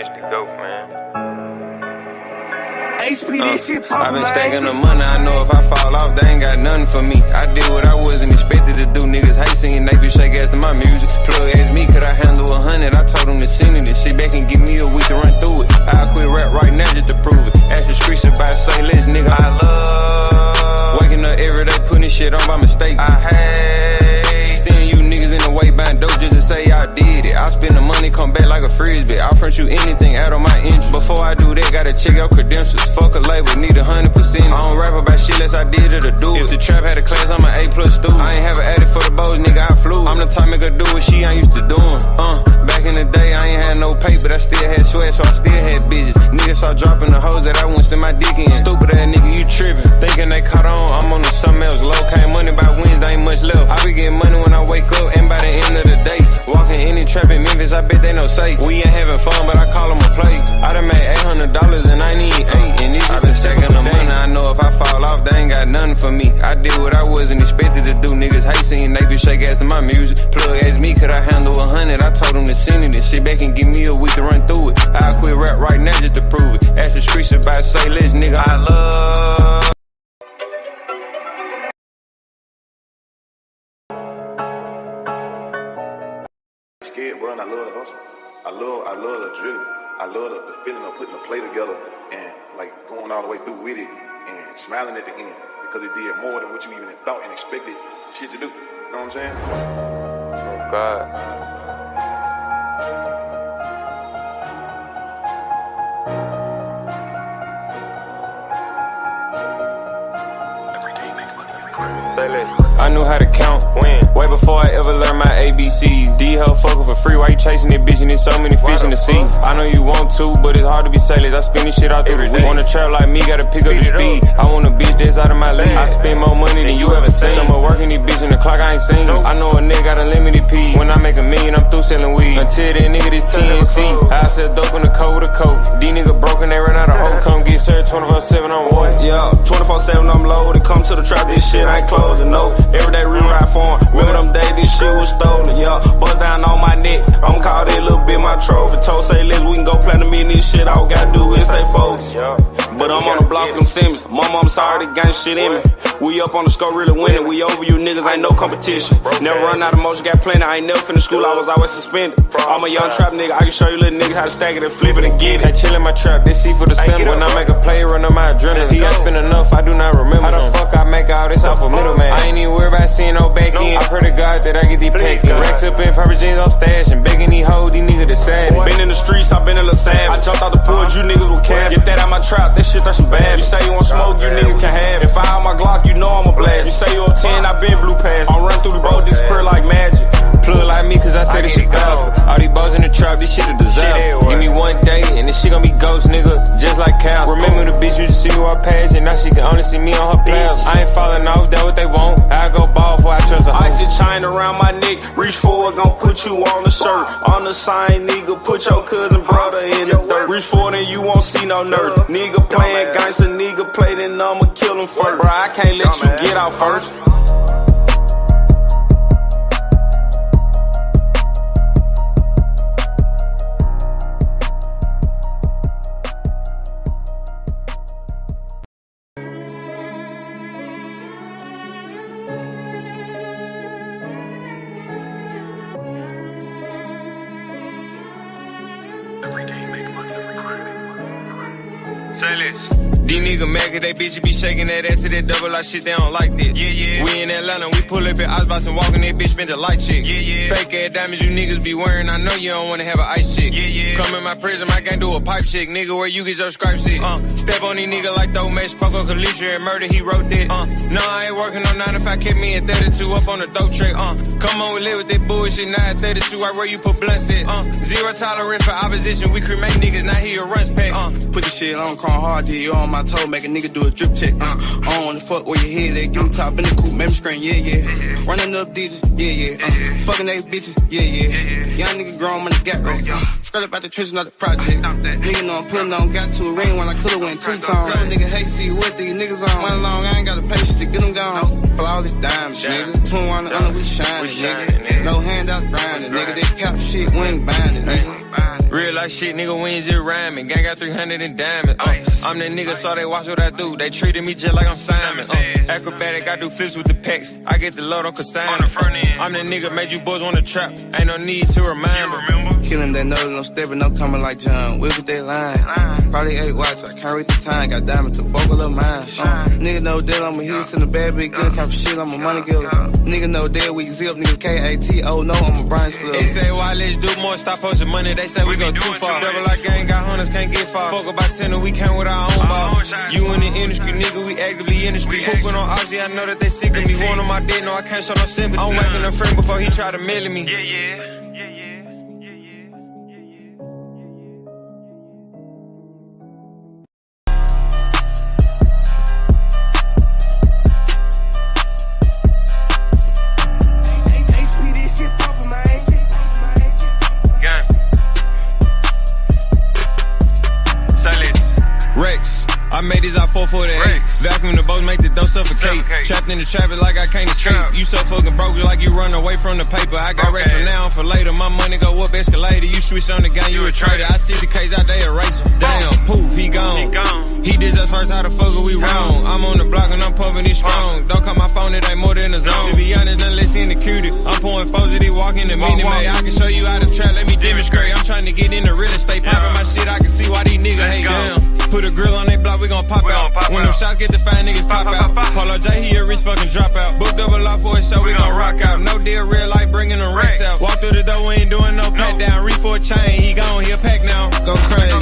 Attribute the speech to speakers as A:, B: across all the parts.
A: It's the GOAT, man.
B: HP, this shit
A: I've been stacking the money, I know if I fall off, they ain't got nothing for me. I did what I wasn't expected to do. Niggas hate singing, they be shake ass to my music. Plug asked me, could I handle 100? I told him to send it and sit back and give me a week to run through it. I'll quit rap right now just to prove it. Ask the streets about say less, nigga. I love waking up every day, putting shit on by mistake. I hate seeing you niggas in the way buying dope just to say I did it. I spend the money, come back like a frisbee. I'll front you anything out of my interest. Before I do that, gotta check out credentials. Fuck a label, need 100%. I don't rap about shit unless I did it or do it. If the trap had a class, I'm an A+ student. I ain't have an addict for the bows, nigga, I flew. I'm the type nigga do what she ain't used to doing. Back in the day, I ain't had no pay, but I still had sweat, so I still had bitches. Niggas start dropping the hoes that I wouldn't stick my dick in. Stupid ass nigga, you tripping. Thinking they caught on, I'm on to something else. Low came money by Wednesday, ain't much left. I be getting money when I wake up, and by the end of the day, walking any trap in Memphis, I bet they know safe. We ain't having fun, but I call them a play. I done made $800 and I need 8, and this I've been stacking the money. I know if I fall off, they ain't got nothing for me. I did what I wasn't expected to do. Niggas hate singing, they be shake ass to my music. Plug asked me, could I handle 100? I told him to send it and sit back and give me a week to run through it. I'll quit rap right now just to prove it. Ask the streets about say less, nigga. I love.
C: Scared, bro, and I love the hustle. I love the adrenaline. I love the feeling of putting the play together and like going all the way through with it and smiling at the end because it did more than what you even thought and expected shit to do. You know what I'm saying?
A: Oh God. I knew how to count way before I ever learned my ABCs. D-Hell fucking for free, why you chasing that bitch and there's so many fish in the sea? I know you want to, but it's hard to be sailors. I spin this shit out through the week. Want a trap like me, gotta pick up the speed. I want a bitch that's out of my league. I spend more money than you ever seen. Someone working these bitch in the clock, I ain't seen. I know a nigga got unlimited P. When I make $1 million, I'm through selling weed. Until that nigga this TNC. I sell dope in the coat with a coat. These niggas broken, they run out of hope. Come get served 24/7 on what?
D: Yeah, 24/7 I'm loaded. Come to the trap, this shit ain't closing, no. Every day rewrite for him. Remember them days this shit was stolen, yeah. Bust down on my neck. I'ma call that little bit my trophy. Told say let's we can go platinum in this shit. All we gotta do is stay focused. But I'm on the block with them Simmons. Mama, I'm sorry, they gang shit in me. We up on the score, really winning. We over you niggas, ain't no competition. Never run out of motion, got plenty. I ain't never finished school, I was always suspended. I'm a young trap nigga, I can show you little niggas how to stack it and flip it and get it.
A: I chill in my trap, they see for the spin. When I make a play, run on my adrenaline. He ain't spend enough, I do not remember. How the fuck I make all this off a middleman? I ain't even worried about seeing no back end. I pray to God that I get these packing. Racks up in purple jeans on stash and begging these hoes, these niggas the savage.
D: Been in the streets, I been in the savage. I jumped out the pool, you niggas with cash. Get that out my trap, that shit that's some bad. You say you want smoke, you niggas can have it. If I have my Glock, you know I'm a blast. You say you up 10, I been blue pass. I'm run through the road, disappear like magic.
A: Plug like me, cause I say this shit faster. All these boys in the trap, this shit a disaster. Give me one day, and this shit gon' be ghost, nigga, just like cows. Remember the bitch used to see me walk past, and now she can only see me on her pals. I ain't falling off, that what they want. I go ball before I trust a hoe.
D: Icy chain around my neck, reach forward, gon' put you on the shirt. On the sign, nigga, put your cousin brother in the dirt. Reach forward and you won't see no nurse. Nigga playing gangster, nigga play, then I'ma kill him first. Bro, I can't let you get out first.
A: Say this. These niggas mad cause they bitches be shaking that ass to that double like shit, they don't like this. We in Atlanta, we pull up at Icebox and walk in that bitch, spend a light check. Fake ass diamonds you niggas be wearing, I know you don't wanna have an ice check. Come in my prison, I can't do a pipe check, nigga, where you get your stripes at. Step on these niggas like throw match, spoke on Kalisha and murder, he wrote that. No, I ain't working on 9 if I kept me at 32 up on the dope track. Come on, we live with that bullshit, now at 32, right where you put blunts at. Zero tolerance for opposition, we cremate niggas, now he a runs pack.
D: Put this shit on, crawl hard, you on my toe, make a nigga do a drip check. I don't wanna fuck where your head at, give me top in the coupe, make me scream, Running up digits, fucking they bitches, Young nigga grown, money got right, Straight up out the trenches, not the project. Nigga know I'm putting on, got to a ring when I could've went 2 times. No nigga hate, see what these niggas on. Went along, I ain't got the patience to get them gone. Flawless diamonds, nigga. 21 under, we shining, nigga. No handouts grinding,
B: nigga, that cap shit, we ain't buying it, nigga.
A: Real life shit, nigga, we ain't just rhyming. Gang got 300 in diamonds. I'm that nigga, so they watch what I do. They treated me just like I'm Simon. Acrobatic, I do flips with the pecs. I get the load on consignment. I'm that nigga, made you boys wanna trap. Ain't no need to remind them.
B: Killing that nose, no stepping, no coming like John. Whip with that line. Probably 8 watch, I can't read the time. Got diamonds to vocal of mine. Nigga know that I'm a hit in the bad big good kind of shit. I'm a money killer. Nigga know that we zip, nigga KATO. No, I'm a Brian Split.
A: They say, why let's do more? Stop posting money. They say we go too far. Double our gang, got hunters, can't get far. Fuck about 10 and we came with our own boss. You in the industry, nigga, we actively in the street. Pooping on Oxy, I know that they sick of me. One on my dick, no, I can't show no sympathy. I'm whacking a friend before he try to mail me. I made these out 448. Vacuum the boats, make the dough suffocate. Trapped in the traffic like I can't escape. You so fucking broke like you run away from the paper. I got racks from now on for later. My money go up escalator. You switch on the gun, you a traitor. I see the case out there, erase him. Damn, poof, he gone. He did us first, how the fuck are we wrong? I'm on the block and I'm pumping it strong. Don't call my phone, it ain't more than a zone. To be honest, none less indicated. I'm pouring foes that they walk in the minute, man. I can show you how to trap, let me demonstrate. I'm trying to get into real estate, popping my shit. I can see why these niggas hate down. Put a grill on they block, we gon' pop out. When them shots get the fine niggas pop out. Polo J, he a rich fucking dropout. Booked double off for a show, we gon' rock out. No deal, real life, bringing them racks out. Walk through the door, we ain't doing no pat down. Reach for a chain, he gone, he a pack now.
B: Go crazy.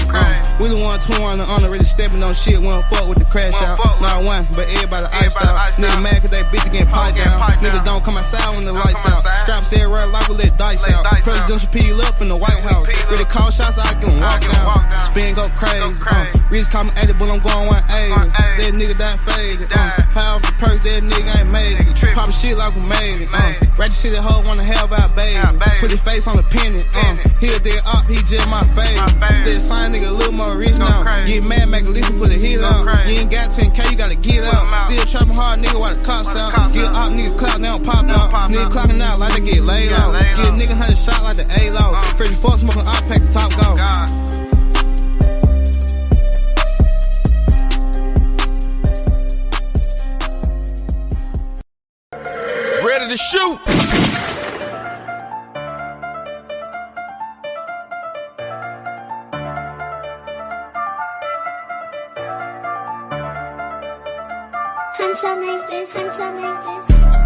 B: We the one torn on really stepping on shit. We don't fuck with the crash out. Not one, but everybody iced out. Nigga mad cause they bitch getting piped down. Niggas don't come outside when the lights out. Scraps everywhere like we let dice out. Presidential peel up in the White House. With the call shots, I can walk down. Spin go crazy. Reese call me edible, I'm going 180. That nigga that faded. High off the purse, that nigga ain't made it. Poppin' shit like we made it. Ratchet City hoe wanna have our baby. Put his face on the pennant. He a dead up, he just my favorite. Still sign nigga a little more rich now. Get mad, make a listen, put a hit out. You ain't got 10K, you gotta get out. Still trapping hard, nigga, while the cops out. Get up, nigga clout, they don't pop out. Nigga clocking out like they get laid out. Get a nigga 100 shot like the A-Law. Freddie Fuck smoking, I pack the top go.
A: Ready to shoot.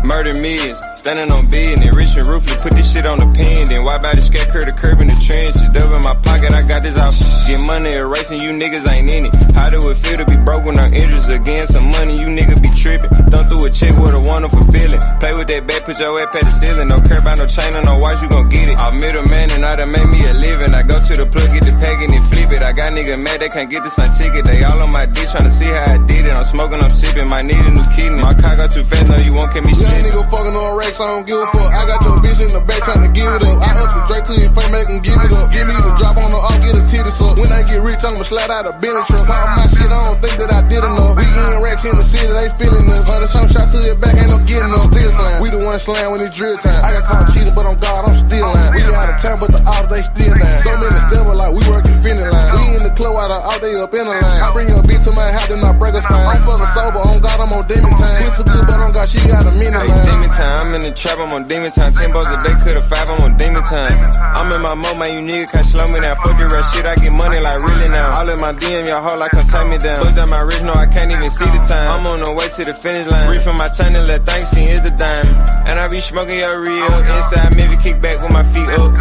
A: Murder millions, standing on business, rich and ruthless, put this shit on the pen, then wipe out the scat curve, the curb in the trenches, dub in my pocket, I got this out, get money erasing, you niggas ain't in it, how do it feel to be broke when I'm interest again, some money, you niggas be tripping, thumb through a check with a wonderful feeling, play with that bat, put your ass past the ceiling, don't care about no chain or no watch, you gon' get it, I'm middleman and I done made me a living, I go to the plug, get the pack and then flip it, I got niggas mad, they can't get the same ticket, they all on my dick, tryna see how I did it, I'm smoking, I'm sipping, might need a new kidney, my car go too fast, no you won't catch me slipping.
E: Young nigga fucking on racks, I don't give a fuck. I got your bitch in the back trying to give it up. I hustle straight to your face, make them give it up. Give me the drop on the off, get a titty suck. When I get rich, I'ma slide out a Bentley truck. Pop my shit, I don't think that I did enough. We getting racks in the city, they feeling us. 100 some shots to your back, ain't no getting up. Still slam, we the one slam when it's drill time. I got caught cheating, but on God, I'm still lying. We out of town, but the ops, they still lying. So many steps, like we working finish line. We in the club, out of all they up in the line. I bring your bitch to my house, then I break her spine. I'm fucking sober, on God, I'm on demon time. Pussy good, but on God, she got a minute line.
A: Demon time, I'm in the trap, I'm on demon time. 10 bucks a day, cut a 5, I'm on demon time. I'm in my mode, man, you nigga can't slow me down. Fuck the rap shit, I get money like really now. All in my DM, y'all hoe like come take me down. Bust down my wrist, no, I can't even see the time. I'm on the way to the finish line. Reef from my tunnel, let things see is the diamond. And I be smoking your real. Inside, maybe kick back with my feet up.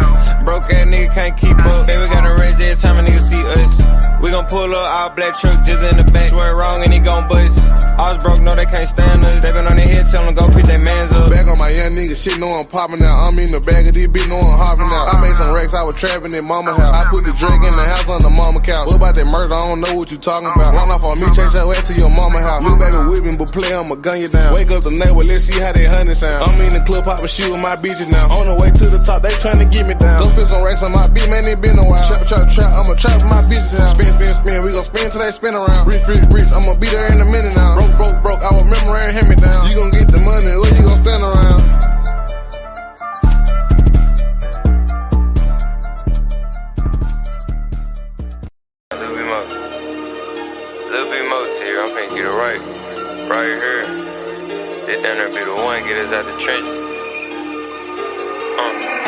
A: Broke ass nigga can't keep up. Baby got a raise every time a nigga see us. We gon' pull up, all black truck just in the back. Swear wrong and he gon' bust. I was broke, no, they can't stand us. Stepping on their head, tell them go pick their mans up.
E: Back on my young nigga shit, know I'm popping out. I'm in the bag of this bitch, know I'm hopping out. I made some racks, I was trapping at mama house. I put the drink in the house on the mama couch. What about that murder? I don't know what you talking about. Run off on me, chase your ass to your mama house. Little baby whipping, but play, I'ma gun you down. Wake up the neighbor, let's see how they hunting sound. I'm in the club popping shit with my bitches now. On the way to the top, they tryna get me down. Go spit some racks on my beat, man, it been a while. Trap, I'ma trap with my bitches house. Spin, we gon' spin till they spin around. Rich, I'ma be there in a minute now. Broke, I remember and hand me down. You gon' get the money or you gon' stand around.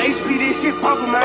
F: HP, this shit poppin', man.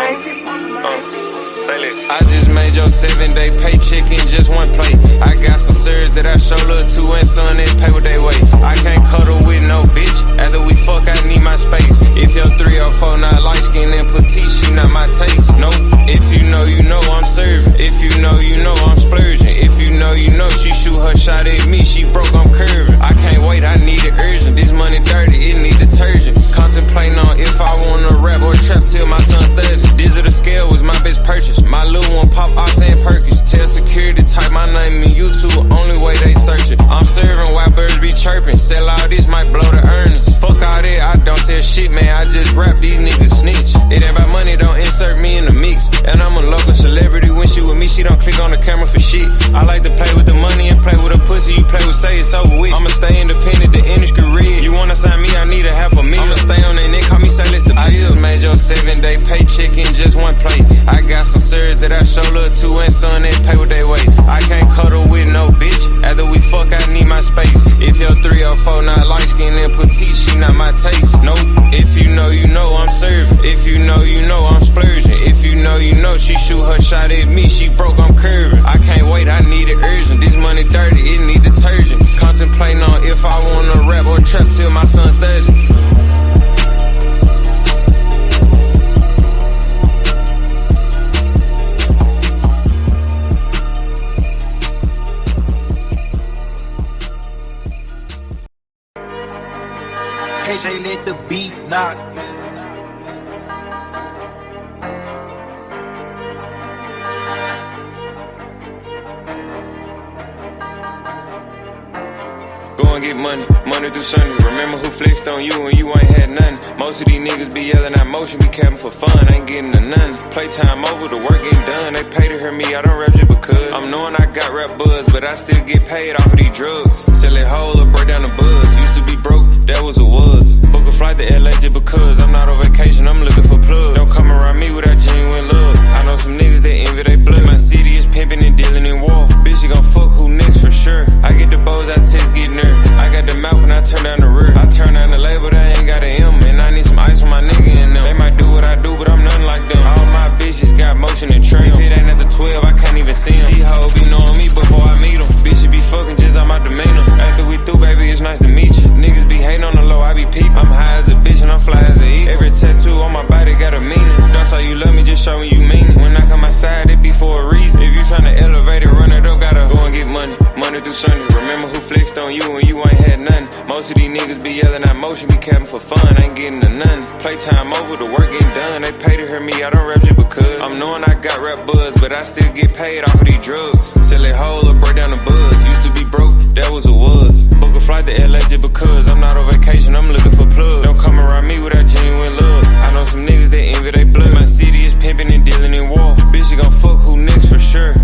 A: I just made your 7-day paycheck in just one plate. I got some serious that I show love to and some that pay what they weigh. I can't cuddle with no bitch. After we fuck, I need my space. If your 3 or 4 not light skin and petite, she not my taste. Nope. If you know, I'm serving. If you know, I'm splurging. If you know, she shoot her shot at me. She broke, I'm curving. I can't wait, I need it urgent. This money dirty, it need detergent. Contemplating on if I wanna rap or trap till my son 30. Digital scale was my best purchase. My little one pop ox and Perkins. Tell security type my name in YouTube. Only way they search it. I'm serving while birds be chirping. Sell all this might blow the earnings. Fuck all that, I don't sell shit, man. I just rap, these niggas snitch. It ain't about money, don't insert me in the mix. And I'm a local celebrity. When she with me, she don't click on the camera for shit. I like to play with the money and play with a pussy. You play with say it's over with. I'ma stay independent, the industry red. You wanna sign me, I need a $500,000. I'ma stay on that neck, call me say let's the I just made your 7-day paycheck in just one plate. I got some serious that I show love to and some that pay what they weigh. I can't cuddle with no bitch. After we fuck, I need my space. If your 3 or 4 not light skin and petite, she not my taste. Nope. If you know, I'm serving. If you know, I'm splurging. If you know, she shoot her shot at me. She broke, I'm curving. I can't wait, I need it urgent. This money dirty, it need detergent. Contemplating on if I wanna rap or trap till my son 30.
F: KJ let the beat knock.
A: Go and get money through Sunday. Remember who flexed on you when you ain't had nothing. Most of these niggas be yelling out motion, be capping for fun, ain't getting to none. Playtime over, the work getting done. They pay to hear me, I don't rap just because I'm knowing I got rap buzz, but I still get paid off of these drugs. Sell it whole or break down the buzz. Used to be broke, that was a was. Book a flight to LA just because I'm not on vacation, I'm looking for plugs. Don't come around me without genuine love. I know some niggas that envy they blood. My city is pimping and dealing in war. Bitch, you gon' fuck who next for sure. I get the bows, I test get nerve. I got the mouth and I turn down the rear. I turn down the label, they ain't got an M. And I need some ice on my nigga in them. They might do what I do, but I'm nothing like them. All my bitches got motion and trim. If it ain't at the 12, I can't even see them. These hoes be knowing me before I meet them. Bitches be fucking just on my demeanor. After we through, baby, it's nice to meet you. Niggas be hating on the low, I be peeping. I'm high as a bitch and I'm fly as a eagle. Every tattoo on my body got a meaning. Don't say you love me, just show me you mean it. When I come outside, it be for a reason. If you tryna elevate it, run it up, gotta go and get money through Sunday. Remember who flexed on you when you ain't had nothing. Most of these niggas be yelling out motion, be capping for fun, ain't getting to none. Playtime over, the work getting done. They pay to hear me, I don't rap just because I'm knowing I got rap buzz, but I still get paid off of these drugs. Sell it whole or break down the buzz. Used to be broke, that was a was. Book a flight to LA just because I'm not on vacation, I'm looking for plugs. Don't come around me without genuine love. I know some niggas that envy they blood. My city is pimping and dealing in war. Bitch, you gon' fuck who next for sure.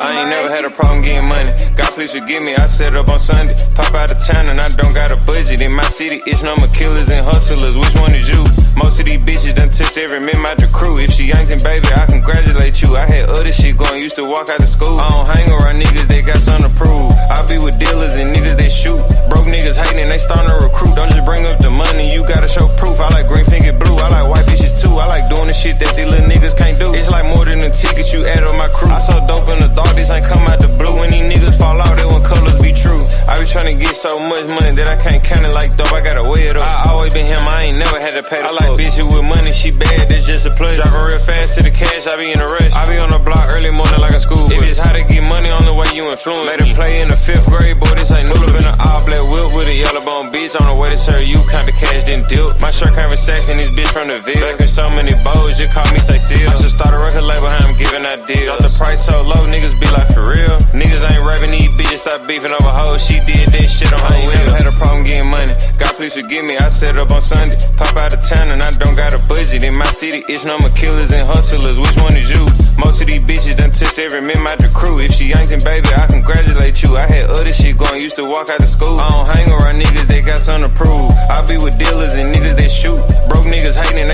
A: I ain't never had a problem getting money. God please forgive me, I set up on Sunday. Pop out of town and I don't got a budget. In my city, it's number killers and hustlers. Which one is you? Most of these bitches done touched every member out the crew. If she ain't then baby, I congratulate you. I had other shit going, used to walk out of school. I don't hang around niggas that got something to prove. I be with dealers and niggas that shoot. Broke niggas hating and they starting to recruit. Don't just bring up the money, you gotta show proof. I like green, pink, and blue. I like white bitches too. I like doing the shit that these little niggas can't do. It's like more than a ticket you add on my crew. I so dope in the dark, this ain't come out the blue. When these niggas fall out, they want colors be true. I be tryna get so much money that I can't count it like dope. I gotta weigh it up. I always been him, I ain't never had to pay the I like bitches with money, she bad, that's just a plus. Driving real fast to the cash, I be in a rush. I be on the block early morning like a school. If it's how to get money on the way you influence. Later play in the 5th grade, boy, this ain't new. Been an all black whip with a yellow bone bitch. On the way to serve you, kinda cash didn't deal. My shirt conversation, this bitch from the Ville. Back in so many bows, you call me say seal. I should start a record label, how I'm giving out deals. Drop the price so low, niggas be like for real. Niggas ain't rapping, these bitches stop beefing over hoes. She did that shit on her will. Never had a problem getting money. God please forgive me, I set up on Sunday. Pop out of town and I don't got a budget. In my city, it's number killers and hustlers. Which one is you? Most of these bitches done touched every member out the crew. If she ain't then baby, I congratulate you. I had other shit going, used to walk out of school. I don't hang around niggas that got something to prove. I be with dealers and niggas that shoot. Broke niggas hating and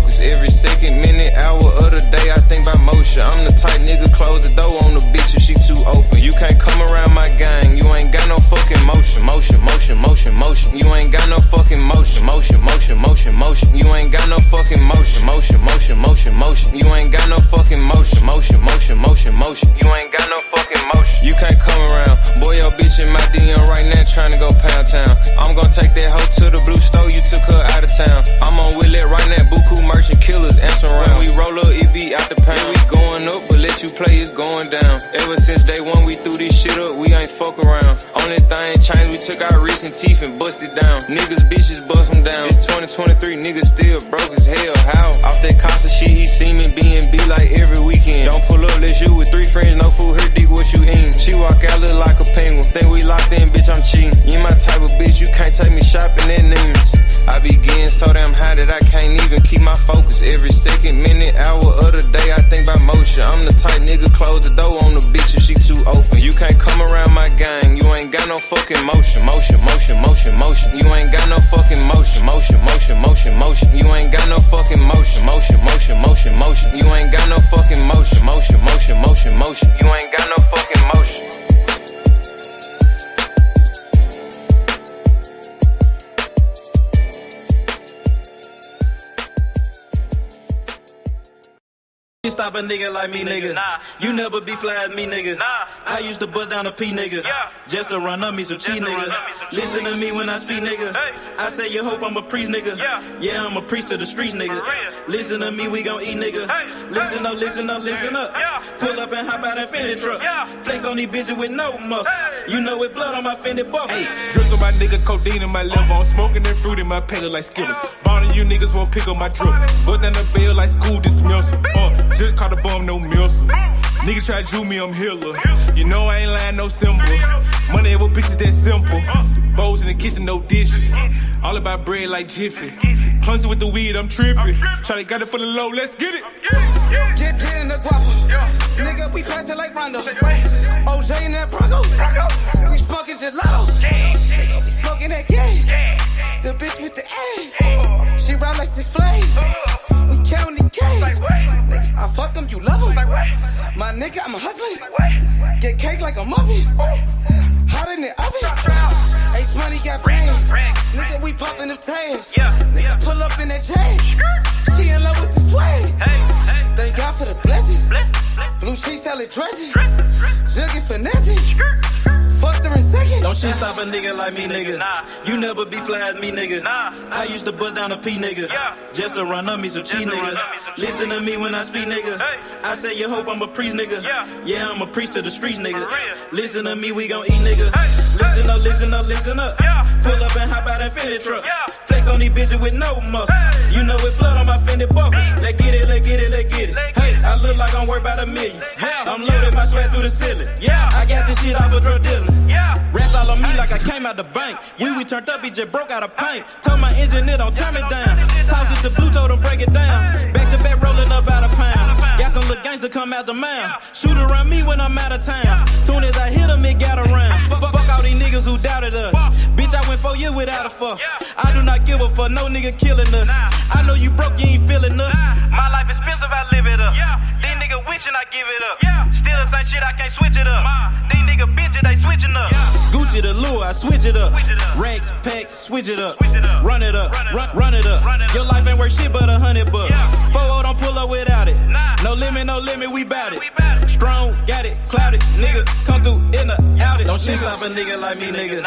A: focus. Every second, minute, hour of the day, I think about motion. I'm the type nigga, close the door on the bitch if she too open. You can't come around my gang, you ain't got no fucking motion. Motion, motion, motion, motion. You ain't got no fucking motion. Motion, motion, motion, motion. You ain't got no fucking motion. Motion, motion, motion, motion. You ain't got no fucking motion. Motion, motion, motion, motion. You ain't got no fucking motion. You can't come around. Boy, your bitch in my DM right now trying to go pound town. I'm gonna take that hoe to the blue store, you took her out of town. I'm on Willet right now, buku merchant killers, answer around. When we roll up, it be out the pound. We going up, but let you play, it's going down. Ever since day one, we threw this shit up, we ain't fuck around. Only thing changed, we took our recent teeth and busted down. Niggas, bitches, bust them down. It's 2023, niggas still broke as hell. How? Off that Casa shit, he see me B&B like every weekend. Don't pull up, let's you with 3 friends, no food, her dick, what you eatin'? She walk out, look like a penguin. Think we locked in, bitch, I'm cheating. You my type of bitch, you can't take me shopping at Neiman's. I be getting so damn high that I can't even keep my focus. Every second, minute, hour of the day, I think about motion. I'm the type nigga, close the door on the bitch if she too open. You can't come around my gang, you ain't got no fucking motion. Motion, motion, motion, motion. You ain't got no fucking motion. Motion, motion, motion, motion. You ain't got no fucking motion. Motion, motion, motion, motion. You ain't got no fucking motion. Motion, motion, motion, motion. You ain't got no fucking motion.
G: Stop a nigga like me, nigga. Nah. You never be fly as me, nigga. Nah. I used to bust down a P, nigga. Yeah. Just to run up me some cheese, nigga. Listen to me when I speak, nigga. Hey. I say you hope I'm a priest, nigga. Yeah, I'm a priest to the streets, nigga. Listen to me, we gon' eat, nigga. Hey. Listen up, listen up, listen up. Yeah. Pull up and hop out that Fendi truck. Yeah. Flex on these bitches with no muscle. Hey. You know it blood on my Fendi buckle.
H: Hey. Drips on my nigga, codeine in my liver. I'm smoking that fruit in my pedal like Skittles. Bonding you niggas won't pick up my drip. Bust down the bell like school dismissal. Just caught a bum, no missile. Nigga try to me, I'm Hitler. You know I ain't lying, no symbol. Money over bitches that simple. Bowls in the kitchen, no dishes. All about bread like Jiffy. Clumsy with the weed, I'm tripping. Shawty got it for the low, let's get it.
B: Get in the guapa. Nigga, we pass it like Rondo. OJ in that Bronco. We smoking gelato. Nigga, we smoking that game. The bitch with the ass. She ride like 6 Flames. We counting the cash. Nigga, I fuck him, you love him. My nigga, I'm a hustler. Get cake like a muffin. Hot in the oven. Ace Money got brains. Nigga, we popping them tails. Nigga, pull up in that chain. She in love with the swag. Thank God for the blessing. Blue sheets, salad dressing. Jugging finessing. Fucked her in second.
G: Don't shit stop a nigga like me, nigga. You never be fly as me, nigga. I used to bust down a P, nigga. Just to run up me some cheese, nigga. Listen to me when I speak, nigga. I say you hope I'm a priest, nigga. Yeah, I'm a priest to the streets, nigga. Listen to me, we gon' eat, nigga. Listen up, listen up, listen up. Pull up and hop out that Fendi truck. Flex on these bitches with no muscle. You know it blood on my Fendi buckle. Let's get it, let's get it, let's get it. Hey, I look like I'm worth about $1 million. I'm loaded, my sweat through the ceiling. I got this shit off a drug dealer. Rats all on me like I came out the bank. We turned up, he just broke out of paint. Told my engineer don't turn it down. Toss it to blue, told him break it down. Back to back rolling up out of pound. Got some little gangs to come out the mouth. Shoot around me when I'm out of town. Soon as I hit him, it got around. Fuck all these niggas who doubted us. Bitch, I went 4 years without a fuck. I do not give a fuck, no nigga killing us. I know you broke, you ain't feeling us. My life expensive, I live it up. These niggas wishing I give it up. Still the same shit, I can't switch it up. These niggas bitches, they switching up. Gucci the lure, I switch it up. Racks, packs, switch it up. Run it up, run it up. Your life ain't worth shit but $100 bucks. 4-0 don't pull up without it. No limit, we bout it. Strong, got it, clouded. Nigga, come through in the out it. Don't shit stop a nigga like me, nigga.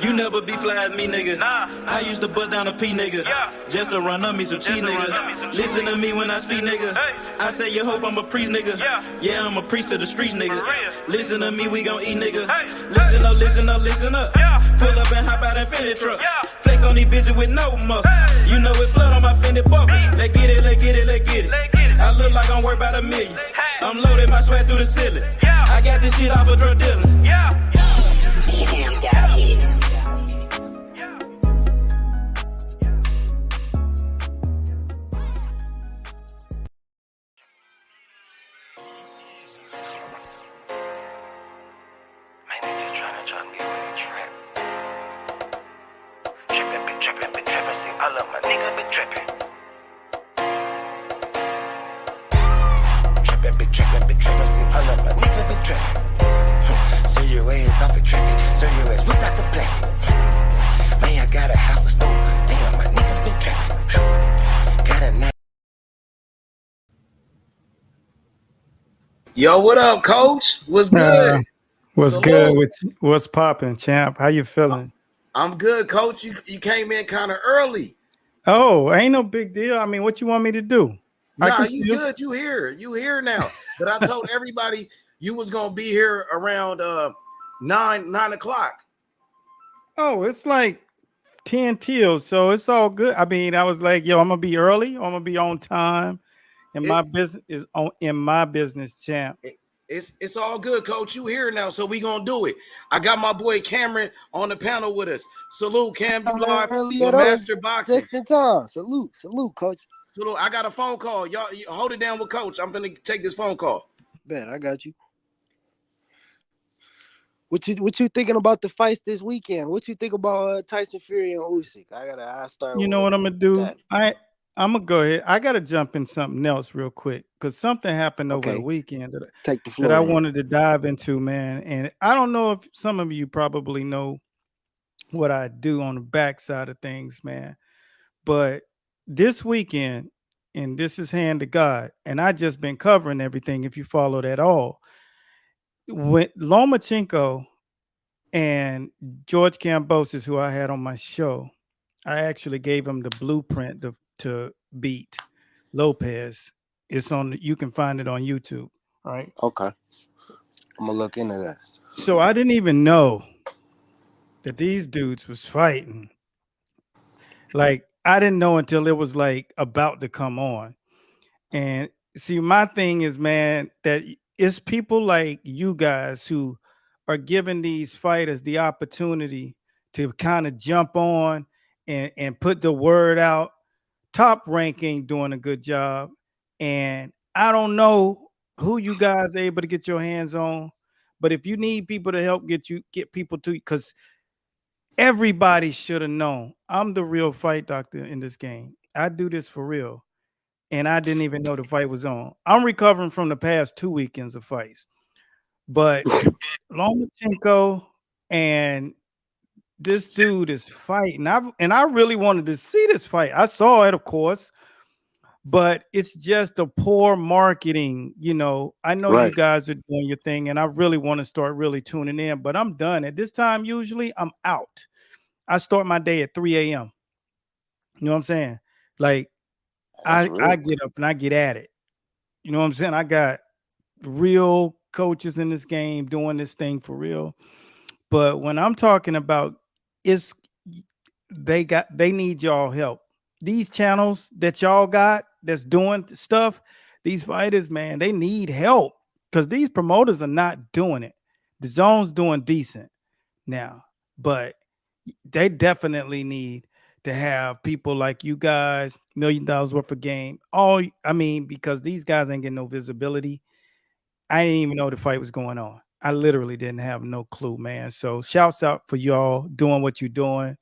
G: You never be fly as me, nigga. I used to bust down a P, nigga. Just to run up me some cheese, nigga. Listen to me when I speak, nigga. I say you hope I'm a priest, nigga. Yeah, I'm a priest to the streets, nigga. Listen to me, we gon' eat, nigga. Listen up, listen up, listen up. Pull up and hop out that Fendi truck. Flex on these bitches with no muscle. You know it blood on my Fendi buckle. Let's get it, let's get it, let's get it. I look like I'm worth about $1 million. I'm loaded, my sweat through the ceiling. I got this shit off a drug dealer.
I: Trippin', be trippin', see all of my niggas be trippin'.
F: ass off a traffic. Serve your ass without the plastic. Man, I got a house to store. Damn, my niggas been trapping. Got a night.
D: Yo, what up, coach? What's good?
I: What's
D: Salute.
I: good with you? What's popping, champ? How you feeling?
D: I'm good, coach. You came in kind of early.
I: Oh, ain't no big deal. I mean, what you want me to do?
D: Nah, you good. You here now. But I told everybody you was gonna be here around 9 o'clock.
I: Oh, it's like 10 till, so it's all good. I mean, I was like, yo, I'm gonna be early. I'm gonna be on time. And my business is on in my business, champ.
D: It's all good, coach. You here now, so we gonna do it. I got my boy Cameron on the panel with us. Salute, Cam. You live with Master Boxing.
J: Just in time. Salute, coach.
D: Salute. I got a phone call. Y'all hold it down with coach. I'm gonna take this phone call.
J: Bet, I got you. What you thinking about the fights this weekend? What you think about Tyson Fury and Usyk? I start.
I: You know what I'm gonna do? I'm gonna go ahead. I gotta jump in something else real quick because something happened over the weekend that I wanted to dive into, man. And I don't know if some of you probably know what I do on the backside of things, man. But this weekend, and this is hand to God, and I just been covering everything. If you followed at all, when Lomachenko and George Kambosos, who I had on my show, I actually gave him the blueprint to beat Lopez. It's on. You can find it on YouTube. Right.
J: Okay. I'm gonna look into that.
I: So I didn't even know that these dudes was fighting. Like I didn't know until it was like about to come on. And see, my thing is, man, that it's people like you guys who are giving these fighters the opportunity to kind of jump on and put the word out. Top Rank ain't doing a good job. And I don't know who you guys are able to get your hands on, but if you need people to help get people to, because everybody should have known I'm the real fight doctor in this game. I do this for real. And I didn't even know the fight was on. I'm recovering from the past 2 weekends of fights. But Lomachenko and this dude is fighting. I really wanted to see this fight. I saw it, of course, but it's just a poor marketing. You know, I know you guys are doing your thing, and I really want to start really tuning in, but I'm done. At this time, usually I'm out. I start my day at 3 a.m. You know what I'm saying? Like, I get up and I get at it. You know what I'm saying? I got real coaches in this game doing this thing for real. But when I'm talking about they need y'all help. These channels that y'all got that's doing stuff, these fighters, man, they need help because these promoters are not doing it. The Zone's doing decent now, but they definitely need to have people like you guys, $1 million worth of game. Because these guys ain't getting no visibility. I didn't even know the fight was going on. I literally didn't have no clue, man. So shouts out for y'all doing what you're doing,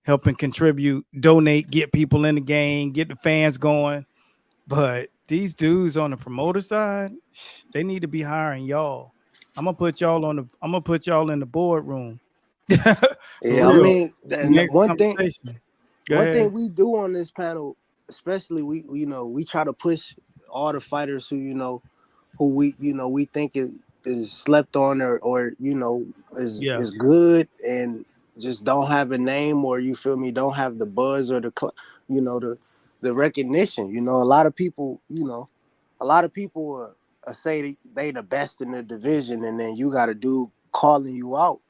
I: helping contribute, donate, get people in the game, get the fans going. But these dudes on the promoter side, they need to be hiring y'all. I'm gonna put y'all in the boardroom.
J: Yeah, I mean, one thing we do on this panel, especially we try to push all the fighters who we think is slept on or is good and just don't have a name, or you feel me, don't have the buzz or the recognition. A lot of people say they the best in the division, and then you got a dude calling you out,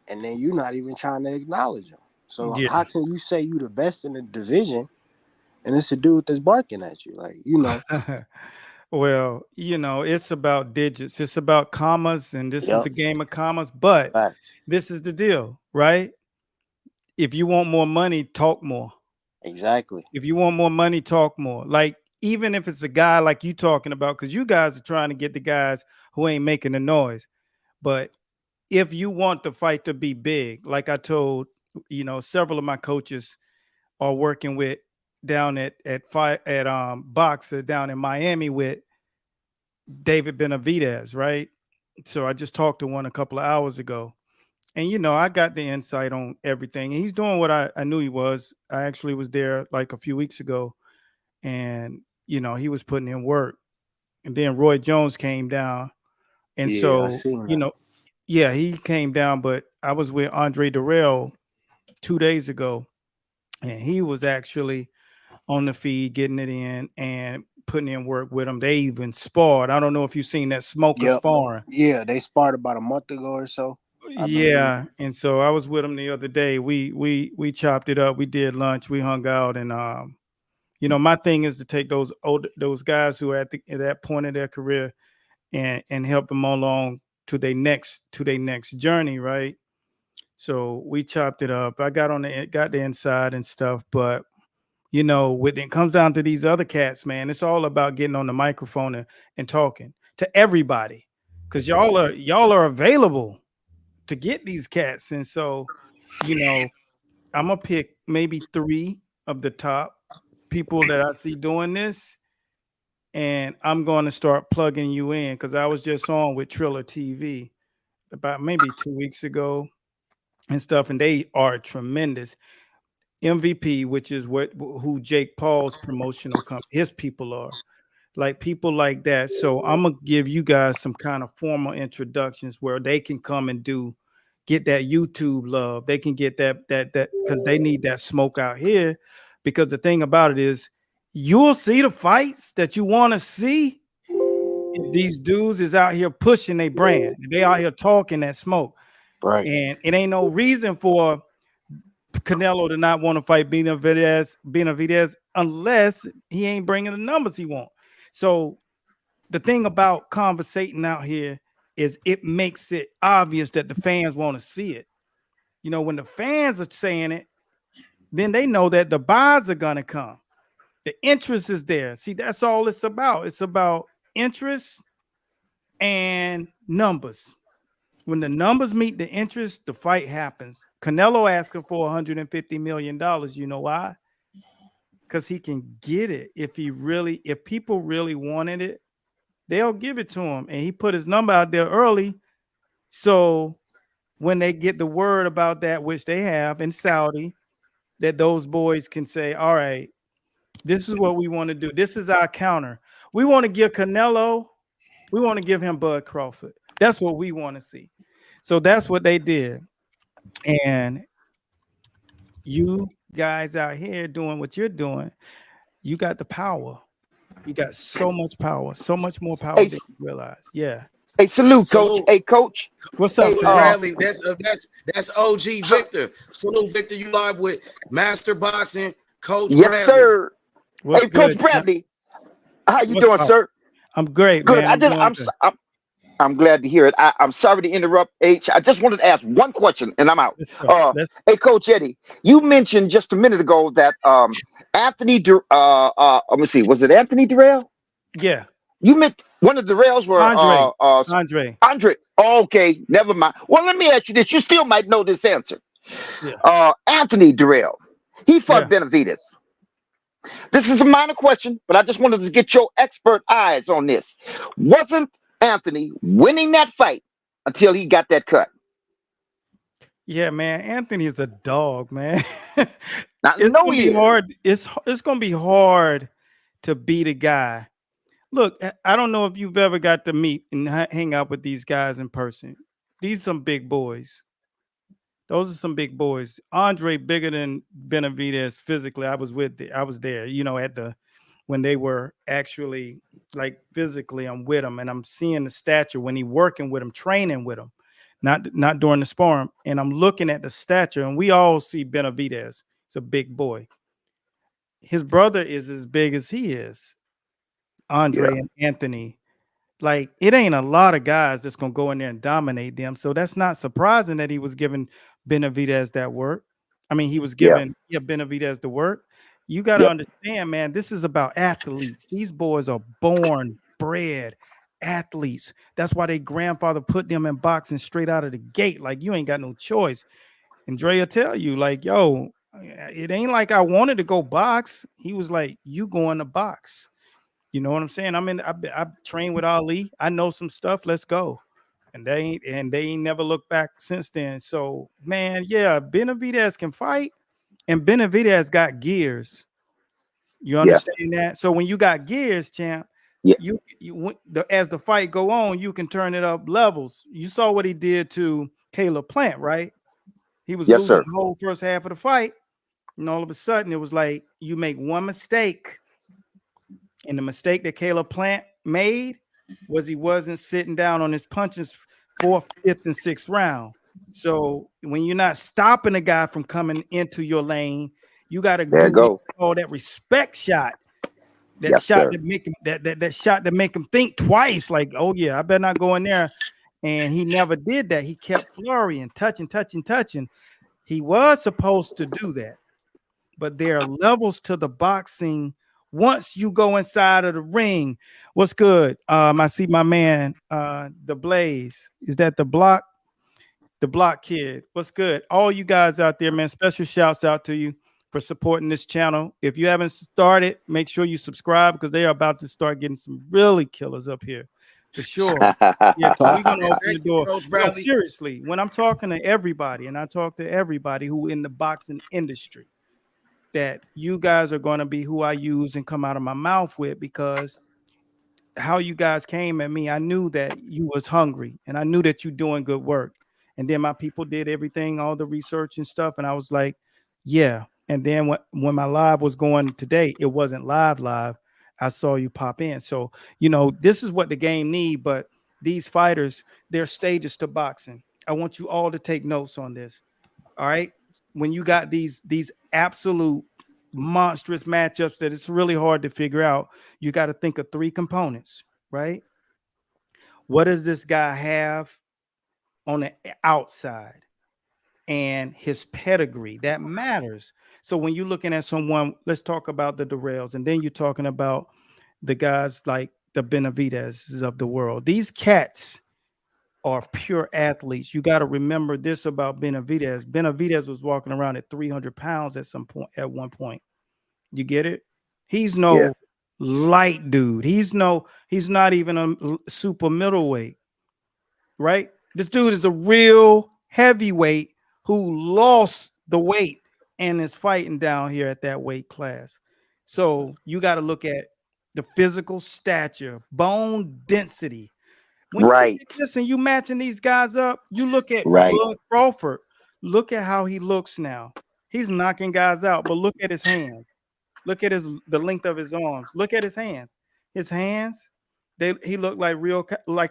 J: and then you're not even trying to acknowledge him. So how can you say you the best in the division, and it's a dude that's barking at you?
I: Well, it's about digits. It's about commas, and this is the game of commas. But this is the deal, right? If you want more money, talk more.
J: Exactly.
I: If you want more money, talk more. Like, even if it's a guy like you talking about, because you guys are trying to get the guys who ain't making the noise. But if you want the fight to be big, like I told, several of my coaches are working with down at Boxer down in Miami with David Benavidez, right? So I just talked to one a couple of hours ago. And I got the insight on everything. And he's doing what I knew he was. I actually was there like a few weeks ago, and he was putting in work. And then Roy Jones came down. And
J: Yeah, I
I: so,
J: seen that.
I: yeah, he came down, but I was with Andre Durrell 2 days ago, and he was actually on the feed, getting it in and putting in work with him. They even sparred. I don't know if you've seen that Smoker
J: Yep.
I: sparring.
J: Yeah, they sparred about a month ago or so, I believe.
I: Yeah, and so I was with him the other day. We chopped it up. We did lunch. We hung out, and my thing is to take those guys who are at that point of their career and help them along to their next journey, right? So we chopped it up. I got the inside and stuff, but when it comes down to these other cats, man, it's all about getting on the microphone and talking to everybody, because y'all are available to get these cats. And so, I'm gonna pick maybe 3 of the top people that I see doing this, and I'm going to start plugging you in, because I was just on with Triller TV about maybe 2 weeks ago and stuff, and they are tremendous. MVP, which is who Jake Paul's promotional company, his people are. Like people like that. So I'm gonna give you guys some kind of formal introductions where they can come and get that YouTube love. They can get that because they need that smoke out here. Because the thing about it is, you'll see the fights that you want to see if these dudes is out here pushing their brand. They out here talking that smoke.
J: Right.
I: And it ain't no reason for Canelo to not want to fight Benavidez unless he ain't bringing the numbers he want. So the thing about conversating out here is it makes it obvious that the fans want to see it. When the fans are saying it, then they know that the buys are gonna come. The interest is there. See, that's all it's about. It's about interest and numbers. When the numbers meet the interest, the fight happens. Canelo asking for $150 million. You know why? Because he can get it. If people really wanted it, they'll give it to him. And he put his number out there early. So when they get the word about that, which they have in Saudi, that those boys can say, all right, this is what we want to do. This is our counter. We want to give Canelo, we want to give him Bud Crawford. That's what we want to see. So that's what they did. And you guys out here doing what you're doing, you got the power. You got so much power, so much more power than you realize. Yeah.
K: Hey, salute, coach. Hey, coach.
I: What's up,
L: Bradley? That's OG Victor. Salute, Victor. You live with Master Boxing Coach
K: Yes,
L: Bradley.
K: sir.
I: What's
K: hey,
I: good,
K: Coach Bradley. How you
I: What's
K: doing,
I: up?
K: sir?
I: I'm great,
K: Good.
I: man.
K: I'm glad to hear it. I'm sorry to interrupt, H. I just wanted to ask one question, and I'm out. Hey, Coach Eddie, you mentioned just a minute ago that Anthony. Let me see. Was it Anthony Durrell?
I: Yeah.
K: You meant one of the Durrells were
I: Andre.
K: Andre. Okay, never mind. Well, let me ask you this. You still might know this answer.
I: Yeah.
K: Anthony Durrell. He fought Benavidez. This is a minor question, but I just wanted to get your expert eyes on this. Wasn't Anthony winning that fight until he got that cut?
I: Yeah, man. Anthony is a dog, man.
K: It's gonna
I: be hard. It's gonna be hard to beat a guy. Look, I don't know if you've ever got to meet and hang out with these guys in person. These are some big boys. Those are some big boys. Andre bigger than Benavidez physically. I was there, when they were actually like physically, I'm with him and I'm seeing the stature when he working with him, training with him, not during the sparring. And I'm looking at the stature, and we all see Benavidez. He's a big boy. His brother is as big as he is. Andre and Anthony. Like, it ain't a lot of guys that's gonna go in there and dominate them. So that's not surprising that he was giving Benavidez that work. I mean, he was giving Benavidez the work. You got to understand, man, this is about athletes. These boys are born, bred athletes. That's why their grandfather put them in boxing straight out of the gate. Like, you ain't got no choice. And Dre will tell you, like, yo, it ain't like I wanted to go box. He was like, you going to box. You know what I'm saying? I trained with Ali. I know some stuff. Let's go. and they ain't never looked back since then. So man, yeah, Benavidez can fight, and Benavidez got gears. You understand that? So when you got gears, champ, as the fight go on, you can turn it up levels. You saw what he did to Caleb Plant, right? He was losing the whole first half of the fight, and all of a sudden it was like you make one mistake, and the mistake that Caleb Plant made was he wasn't sitting down on his punches 4th, 5th, and 6th round. So when you're not stopping a guy from coming into your lane, you got to do all that respect shot. That shot that make him that shot to make him think twice. Like, oh yeah, I better not go in there. And he never did that. He kept flurrying, touching. He was supposed to do that, but there are levels to the boxing. Once you go inside of the ring, what's good? I see my man, the Blaze. Is that the block? The block kid. What's good? All you guys out there, man. Special shouts out to you for supporting this channel. If you haven't started, make sure you subscribe because they are about to start getting some really killers up here. For sure. Yeah, we're gonna open the door. No, seriously, when I'm talking to everybody, and I talk to everybody who in the boxing industry, that you guys are going to be who I use and come out of my mouth with, because how you guys came at me, I knew that you was hungry and I knew that you doing good work. And then my people did everything, all the research and stuff. And I was like, yeah. And then when my live was going today, it wasn't live. I saw you pop in. So, this is what the game need. But these fighters, they're stages to boxing. I want you all to take notes on this. All right. When you got these absolute monstrous matchups that it's really hard to figure out, you got to think of 3 components, right? What does this guy have on the outside? And his pedigree, that matters. So when you're looking at someone, let's talk about the Durrells, and then you're talking about the guys like the Benavidez's of the world. These cats are pure athletes. You got to remember this about Benavidez. Benavidez was walking around at 300 pounds at one point. You get it? He's no light dude. He's not even a super middleweight, right? This dude is a real heavyweight who lost the weight and is fighting down here at that weight class. So you got to look at the physical stature, bone density. When you look at this and you matching these guys up, you look at Bud Crawford. Look at how he looks now. He's knocking guys out, but look at his hands. Look at the length of his arms. Look at his hands. His hands, he looked like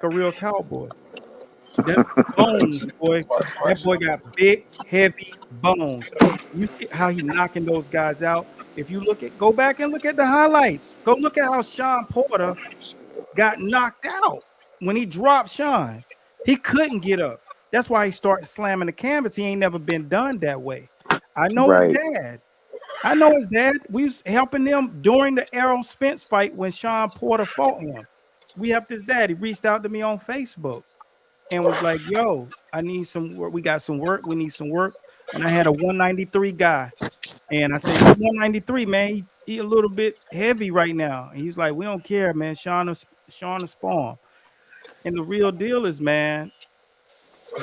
I: a real cowboy. That's bones, boy. That boy got big, heavy bones. You see how he knocking those guys out. If you go back and look at the highlights. Go look at how Sean Porter got knocked out when he dropped Sean. He couldn't get up. That's why he started slamming the canvas. He ain't never been done that way. I know his dad. We was helping them during the Errol Spence fight when Sean Porter fought him. We helped his dad. He reached out to me on Facebook and was like, yo, I need some work. We got some work. We need some work. And I had a 193 guy. And I said, 193, man, he a little bit heavy right now. And he's like, we don't care, man. Sean is spawn. And the real deal is, man,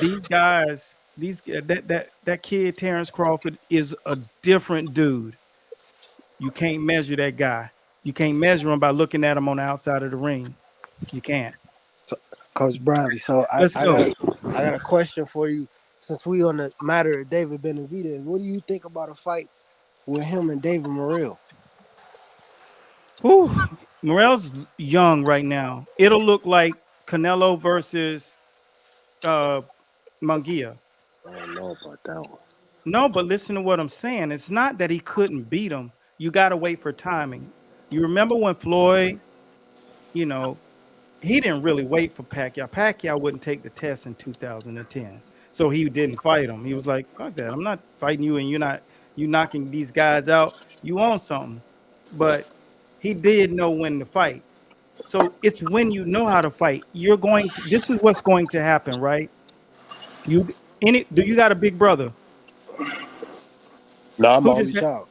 I: these guys, that kid Terrence Crawford is a different dude. You can't measure that guy. You can't measure him by looking at him on the outside of the ring. You can't.
J: So, Coach Bradley, so I got a question for you. Since we on the matter of David Benavidez, what do you think about a fight with him and David Morrell?
I: Morrell's young right now. It'll look like Canelo versus Munguia.
J: I don't know about that one.
I: No, but listen to what I'm saying. It's not that he couldn't beat him. You got to wait for timing. You remember when Floyd, he didn't really wait for Pacquiao. Pacquiao wouldn't take the test in 2010. So he didn't fight him. He was like, fuck that. I'm not fighting you and you knocking these guys out. You own something. But he did know when to fight. So it's when you know how to fight. This is what's going to happen, right? Do you got a big brother?
J: No, I'm only child.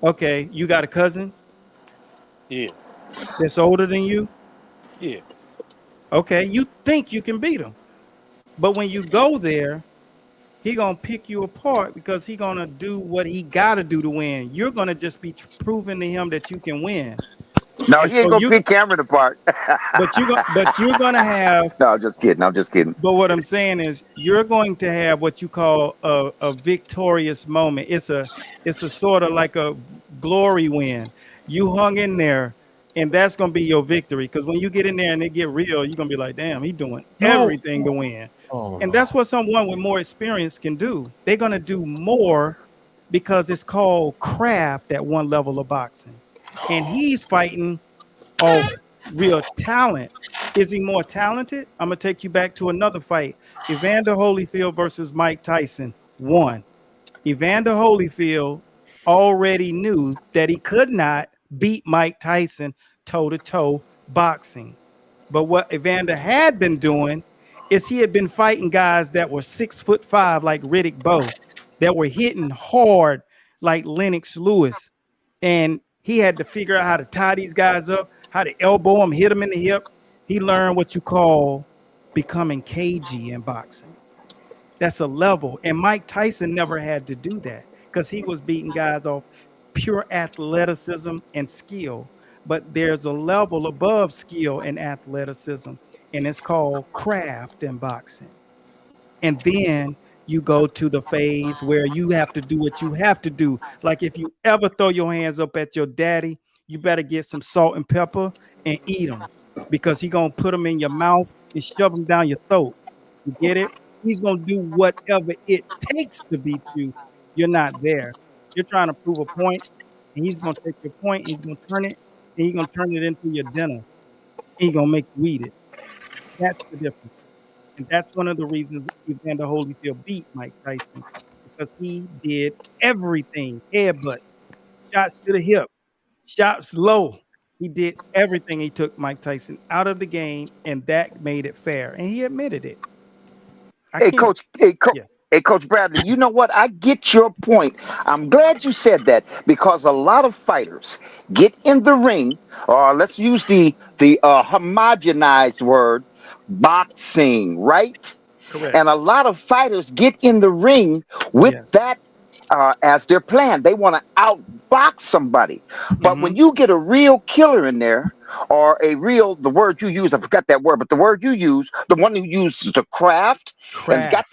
I: Okay, you got a cousin?
J: Yeah.
I: That's older than you?
J: Yeah.
I: Okay, you think you can beat him. But when you go there, he gonna pick you apart because he gonna do what he gotta do to win. You're gonna just be proving to him that you can win.
K: No,
I: And
K: he ain't
I: so
K: gonna pick Cameron apart.
I: but you're gonna have.
K: No, I'm just kidding. I'm just kidding.
I: But what I'm saying is, you're going to have what you call a victorious moment. It's a sort of like a glory win. You hung in there, and that's gonna be your victory. Because when you get in there and they get real, you're gonna be like, damn, he's doing everything to win. And that's what someone with more experience can do. They're gonna do more because it's called craft at one level of boxing, and he's fighting off real talent. Is he more talented? I'm gonna take you back to another fight. Evander Holyfield versus Mike Tyson won. Evander Holyfield already knew that he could not beat Mike Tyson toe-to-toe boxing. But what Evander had been doing is he had been fighting guys that were 6'5", like Riddick Bowe, that were hitting hard like Lennox Lewis. And he had to figure out how to tie these guys up, how to elbow them, hit them in the hip. He learned what you call becoming cagey in boxing. That's a level. And Mike Tyson never had to do that because he was beating guys off pure athleticism and skill. But there's a level above skill and athleticism, and it's called craft in boxing. And then you go to the phase where you have to do what you have to do. Like if you ever throw your hands up at your daddy, you better get some salt and pepper and eat them, because he's going to put them in your mouth and shove them down your throat. You get it? He's going to do whatever it takes to beat you. You're not there. You're trying to prove a point, and he's going to take your point, and he's going to turn it, and he's going to turn it into your dinner. He's going to make you eat it. That's the difference. And that's one of the reasons Evander Holyfield beat Mike Tyson, because he did everything. Headbutt, shots to the hip, shots low. He did everything. He took Mike Tyson out of the game, and that made it fair. And he admitted it.
K: Hey, Coach. Hey, Coach Bradley, you know what? I get your point. I'm glad you said that, because a lot of fighters get in the ring, or let's use the homogenized word, boxing, right?
I: Correct.
K: And a lot of fighters get in the ring with that as their plan. They want to outbox somebody. But when you get a real killer in there, or the word you use, I forgot that word, but the word you use, the one who uses the craft. And it's got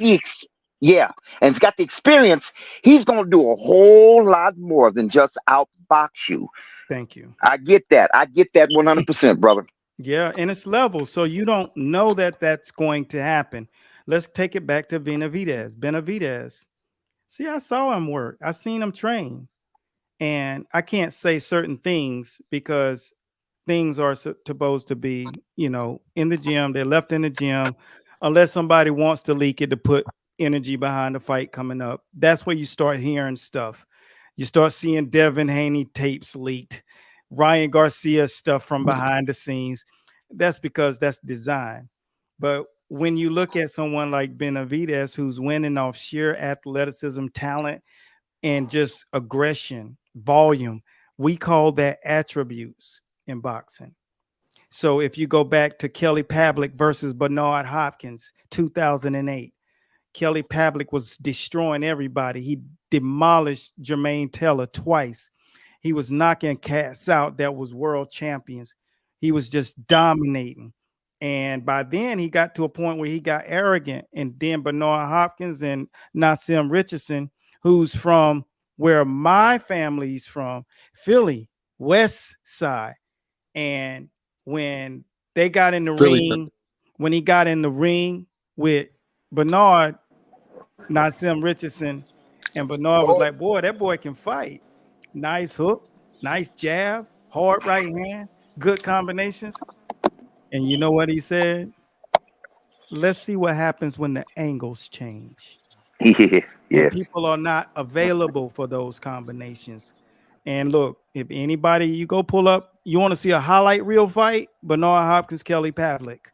K: the experience, he's going to do a whole lot more than just outbox you.
I: Thank you.
K: I get that. 100%, brother.
I: Yeah, and it's level. So you don't know that that's going to happen. Let's take it back to Benavidez. Benavidez. See, I saw him work. I seen him train. And I can't say certain things because things are supposed to be, in the gym. They're left in the gym unless somebody wants to leak it to put energy behind the fight coming up. That's where you start hearing stuff. You start seeing Devin Haney tapes leaked, Ryan Garcia stuff from behind the scenes. That's because that's design. But when you look at someone like Benavidez, who's winning off sheer athleticism, talent, and just aggression, volume, we call that attributes in boxing. So if you go back to Kelly Pavlik versus Bernard Hopkins, 2008, Kelly Pavlik was destroying everybody. He demolished Jermaine Taylor twice. He was knocking cats out that was world champions. He was just dominating. And by then he got to a point where he got arrogant. And then Bernard Hopkins and Nassim Richardson, who's from where my family's from, Philly, West Side. And when they got in the ring, when he got in the ring with Bernard, Nassim Richardson, and Bernard was like, boy, that boy can fight. Nice hook, nice jab, hard right hand, good combinations. And you know what he said? Let's see what happens when the angles change.
K: Yeah.
I: And people are not available for those combinations. And look, if anybody, you go pull up, you want to see a highlight reel fight, Bernard Hopkins, Kelly Pavlik,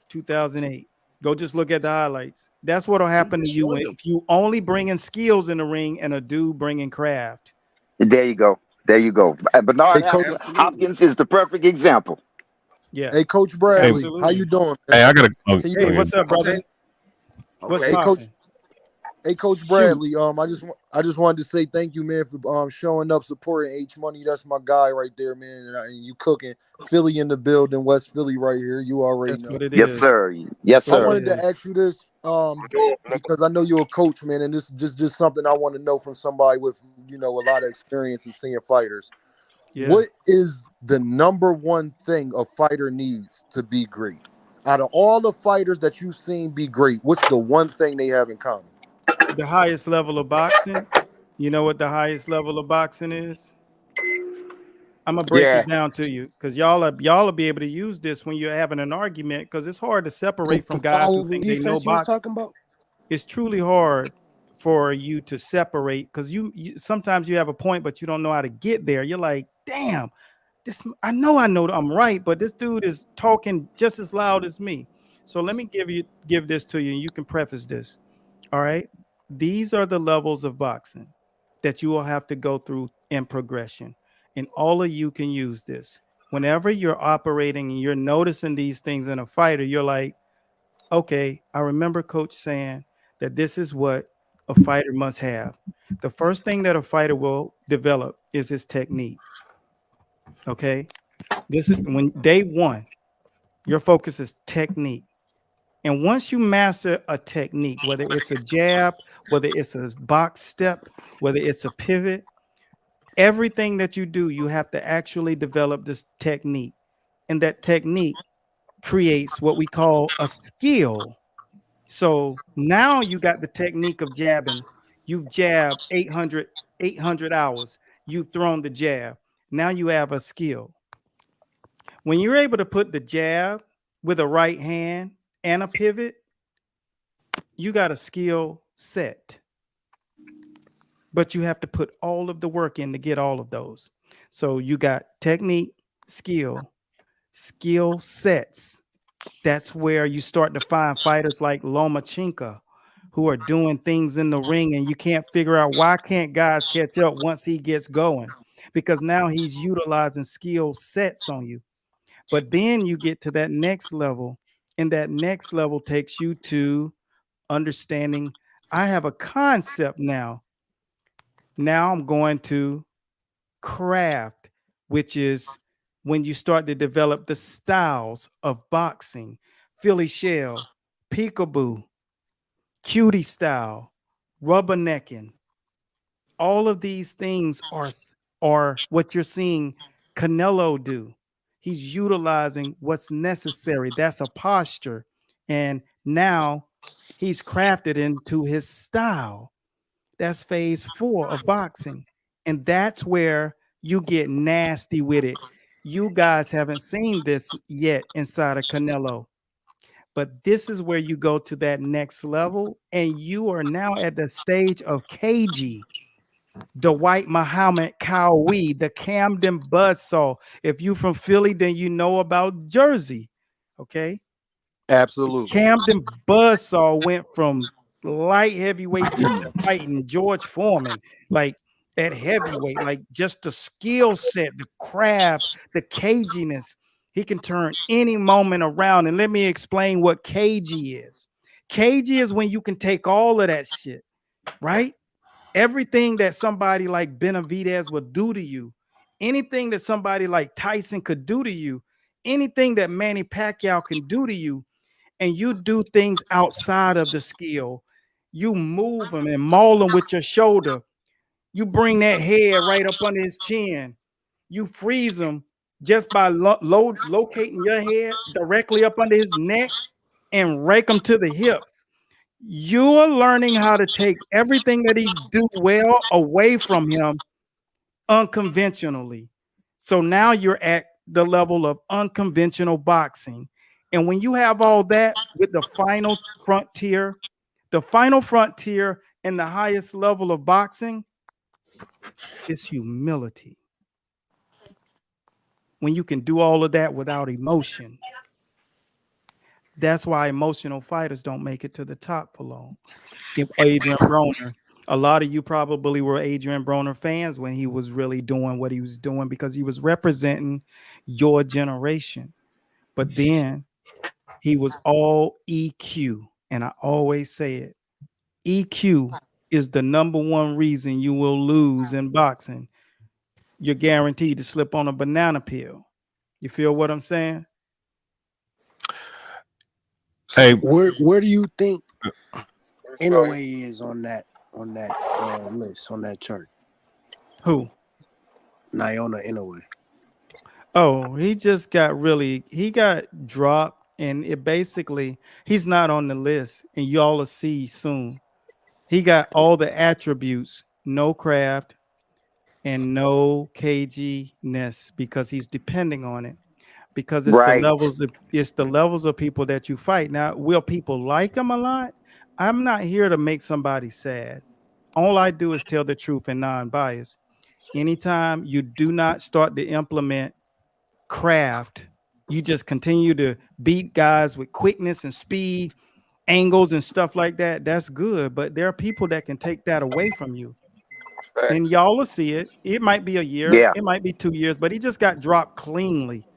I: 2008. Go just look at the highlights. That's what'll happen to you if you only bringing skills in the ring and a dude bringing craft.
K: There you go. Bernard Hopkins is the perfect example.
I: Yeah.
E: Hey, Coach Bradley, how you doing?
M: Hey, I gotta.
I: Hey, what's up, brother? What's
L: Okay.
I: popping?
M: Hey, Coach Bradley. I just wanted to say thank you, man, for showing up, supporting H Money. That's my guy right there, man. And you cooking Philly in the building, West Philly right here. You already
I: That's
M: know.
I: what it
K: Yes,
I: is.
K: sir.
I: That's
K: Yes,
I: what
M: I
I: it
K: sir.
M: wanted to
I: is.
M: ask you this, because I know you're a coach, man, and this is just something I want to know from somebody with a lot of experience in seeing fighters.
I: Yeah.
M: What is the number one thing a fighter needs to be great? Out of all the fighters that you've seen be great, what's the one thing they have in common?
I: The highest level of boxing. You know what the highest level of boxing is? I'm gonna break
L: Yeah.
I: it down to you because y'all will be able to use this when you're having an argument because it's hard to separate from
J: The
I: guys who
J: power
I: think they know
J: defense you was
I: boxing.
J: talking about?
I: It's truly hard for you to separate because you sometimes you have a point, but you don't know how to get there. You're like, damn, this I know I'm right, but this dude is talking just as loud as me. So let me give this to you, and you can preface this. All right. These are the levels of boxing that you will have to go through in progression. And all of you can use this. Whenever you're operating and you're noticing these things in a fighter, you're like, okay, I remember coach saying that this is what a fighter must have. The first thing that a fighter will develop is his technique. Okay. This is when day one, your focus is technique. And once you master a technique, whether it's a jab, whether it's a box step, whether it's a pivot, everything that you do, you have to actually develop this technique. And that technique creates what we call a skill. So now you got the technique of jabbing. You've jabbed 800 hours. You've thrown the jab. Now you have a skill. When you're able to put the jab with a right hand and a pivot, you got a skill set, but you have to put all of the work in to get all of those. So you got technique, skill sets. That's where you start to find fighters like Lomachenko who are doing things in the ring and you can't figure out why can't guys catch up once he gets going, because now he's utilizing skill sets on you. But then you get to that next level, and that next level takes you to understanding I have a concept now. Now I'm going to craft, which is when you start to develop the styles of boxing, Philly shell, peekaboo, cutie style, rubbernecking. All of these things are what you're seeing Canelo do. He's utilizing what's necessary. That's a posture. And now he's crafted into his style. That's phase 4 of boxing. And that's where you get nasty with it. You guys haven't seen this yet inside of Canelo, but this is where you go to that next level. And you are now at the stage of KG, the White Muhammad Cowie, the Camden Buzzsaw. If you from Philly, then you know about Jersey. Okay.
M: Absolutely.
I: Camden Buzzsaw went from light heavyweight to fighting George Foreman, like at heavyweight, like just the skill set, the craft, the caginess. He can turn any moment around. And let me explain what cagey is. Cagey is when you can take all of that shit, right? Everything that somebody like Benavidez would do to you, anything that somebody like Tyson could do to you, anything that Manny Pacquiao can do to you, and you do things outside of the skill. You move them and maul them with your shoulder. You bring that head right up under his chin. You freeze him just by locating your head directly up under his neck and rake him to the hips. You're learning how to take everything that he do well away from him unconventionally. So now you're at the level of unconventional boxing. And when you have all that with the final frontier and the highest level of boxing is humility. When you can do all of that without emotion. That's why emotional fighters don't make it to the top for long. If Adrian Broner, a lot of you probably were Adrian Broner fans when he was really doing what he was doing because he was representing your generation. But then he was all EQ. and I always say it. EQ is the number one reason you will lose in boxing. You're guaranteed to slip on a banana peel. You feel what I'm saying?
J: So where do you think Inoue is on that list, on that chart?
I: Who?
J: Naona Inoue.
I: Oh, he got dropped, and it basically he's not on the list, and y'all will see soon. He got all the attributes, no craft and no KG-ness because he's depending on it. Because
K: Right.
I: it's the levels of people that you fight. Now, will people like him a lot? I'm not here to make somebody sad. All I do is tell the truth and non-bias. Anytime you do not start to implement craft, you just continue to beat guys with quickness and speed, angles and stuff like that. That's good, but there are people that can take that away from you. And y'all will see it. It might be a year,
K: Yeah.
I: it might be 2 years, but he just got dropped cleanly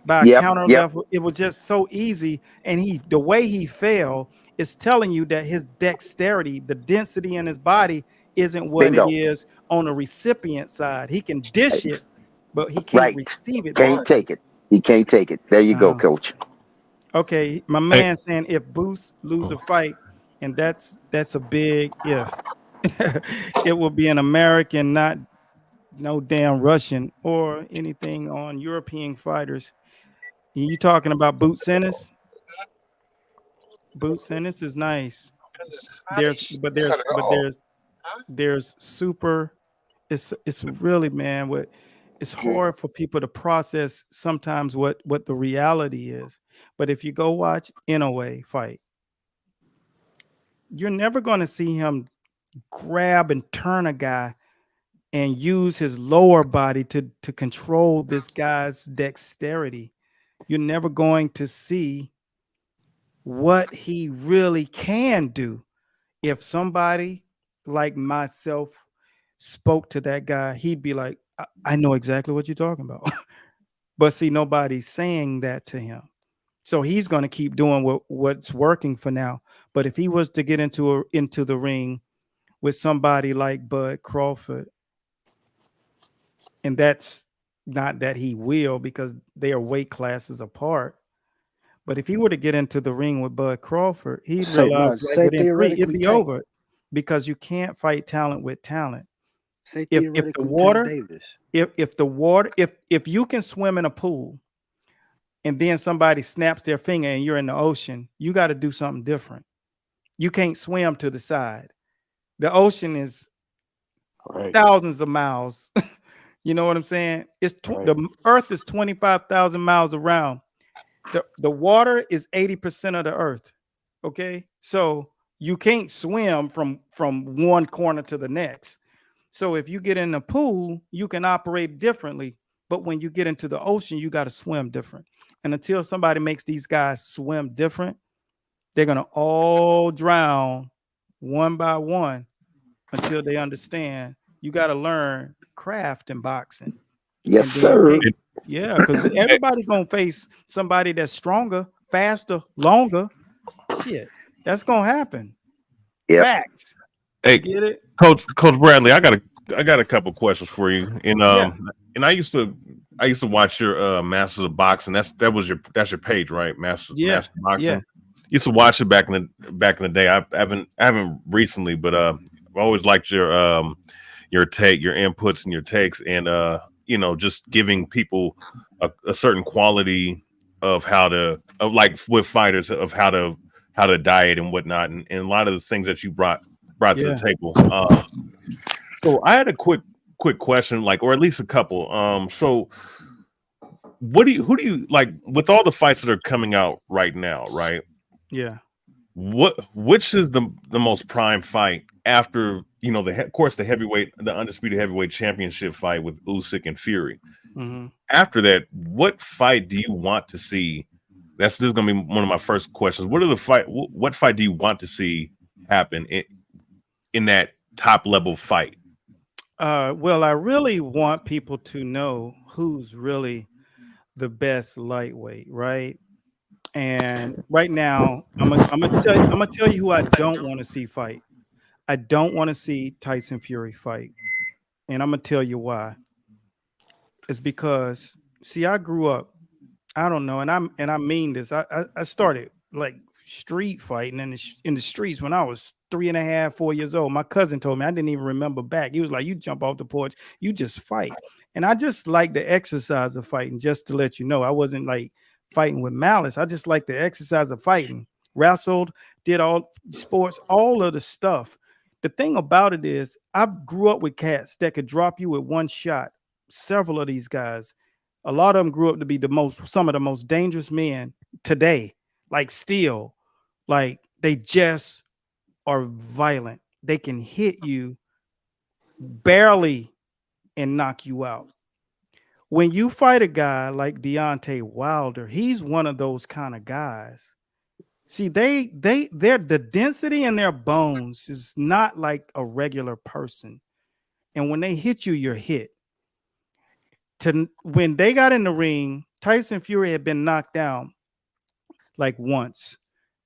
I: by a
K: Yep.
I: counter
K: Yep.
I: level. It was just so easy. And the way he fell is telling you that his dexterity, the density in his body, isn't what it
K: Bingo.
I: is on the recipient side. He can dish it, but he can't
K: Right.
I: receive it
K: Can't
I: back.
K: take it. He can't take it. There you go, coach.
I: Okay, my man saying if Boost lose a fight, and that's a big if. It will be an American, not no damn Russian or anything on European fighters. You talking about Boots Ennis? Boots Ennis is nice. There's super. It's really, man, what it's hard for people to process sometimes what the reality is. But if you go watch Inoue fight, you're never going to see him grab and turn a guy and use his lower body to control this guy's dexterity. You're never going to see what he really can do. If somebody like myself spoke to that guy, he'd be like, I know exactly what you're talking about. But see, nobody's saying that to him. So he's going to keep doing what's working for now. But if he was to get into the ring with somebody like Bud Crawford, and that's not that he will because they are weight classes apart. But if he were to get into the ring with Bud Crawford, he'd realize like
J: say
I: within 3, it'd
J: theoretically
I: be
J: Tank.
I: over because you can't fight talent with talent.
J: Say
I: If the
J: theoretically Tank
I: water,
J: Davis.
I: if you can swim in a pool and then somebody snaps their finger and you're in the ocean, you got to do something different. You can't swim to the side. The ocean is thousands of miles. You know what I'm saying? The earth is 25,000 miles around. The water is 80% of the earth. Okay. So you can't swim from one corner to the next. So if you get in the pool, you can operate differently. But when you get into the ocean, you got to swim different. And until somebody makes these guys swim different, they're going to all drown one by one until they understand you got to learn craft in boxing.
K: Yes,
I: And then you
K: sir.
I: can't, yeah, because everybody gonna face somebody that's stronger, faster, longer. Shit, that's gonna happen.
K: Yep.
I: Facts.
N: Hey,
I: You get it,
N: Coach Bradley. I got a couple questions for you. And
I: yeah,
N: and I used to watch your Masters of Boxing. That's your page, right? Master
I: yeah,
N: Boxing.
I: yeah,
N: Used to watch it back in the day. I haven't recently, but I've always liked your take, your inputs and your takes, and just giving people a certain quality of like with fighters of how to diet and whatnot, and a lot of the things that you brought to the
I: yeah.
N: table. So I had a quick question, like, or at least a couple. So who do you like with all the fights that are coming out right now, right?
I: Yeah.
N: Which is the most prime fight after of course the undisputed heavyweight championship fight with Usyk and Fury?
I: Mm-hmm.
N: After that, what fight do you want to see? This is going to be one of my first questions. What fight do you want to see happen in that top level fight?
I: Well, I really want people to know who's really the best lightweight, right? And right now, I'm gonna tell you who I don't want to see fight. I don't want to see Tyson Fury fight, and I'm gonna tell you why. It's because see, I grew up. I don't know, and I mean this. I started like street fighting in the streets when I was 3.5, 4 years old. My cousin told me I didn't even remember back. He was like, "You jump off the porch, you just fight," and I just like the exercise of fighting. Just to let you know, I wasn't like fighting with malice. I just like the exercise of fighting. Wrestled, did all sports, all of the stuff. The thing about it is, I grew up with cats that could drop you with one shot. Several of these guys, a lot of them grew up to be some of the most dangerous men today. Like still, like they just are violent. They can hit you barely and knock you out. When you fight a guy like Deontay Wilder, he's one of those kind of guys. See, they're the density in their bones is not like a regular person. And when they hit you, you're hit. When they got in the ring, Tyson Fury had been knocked down like once,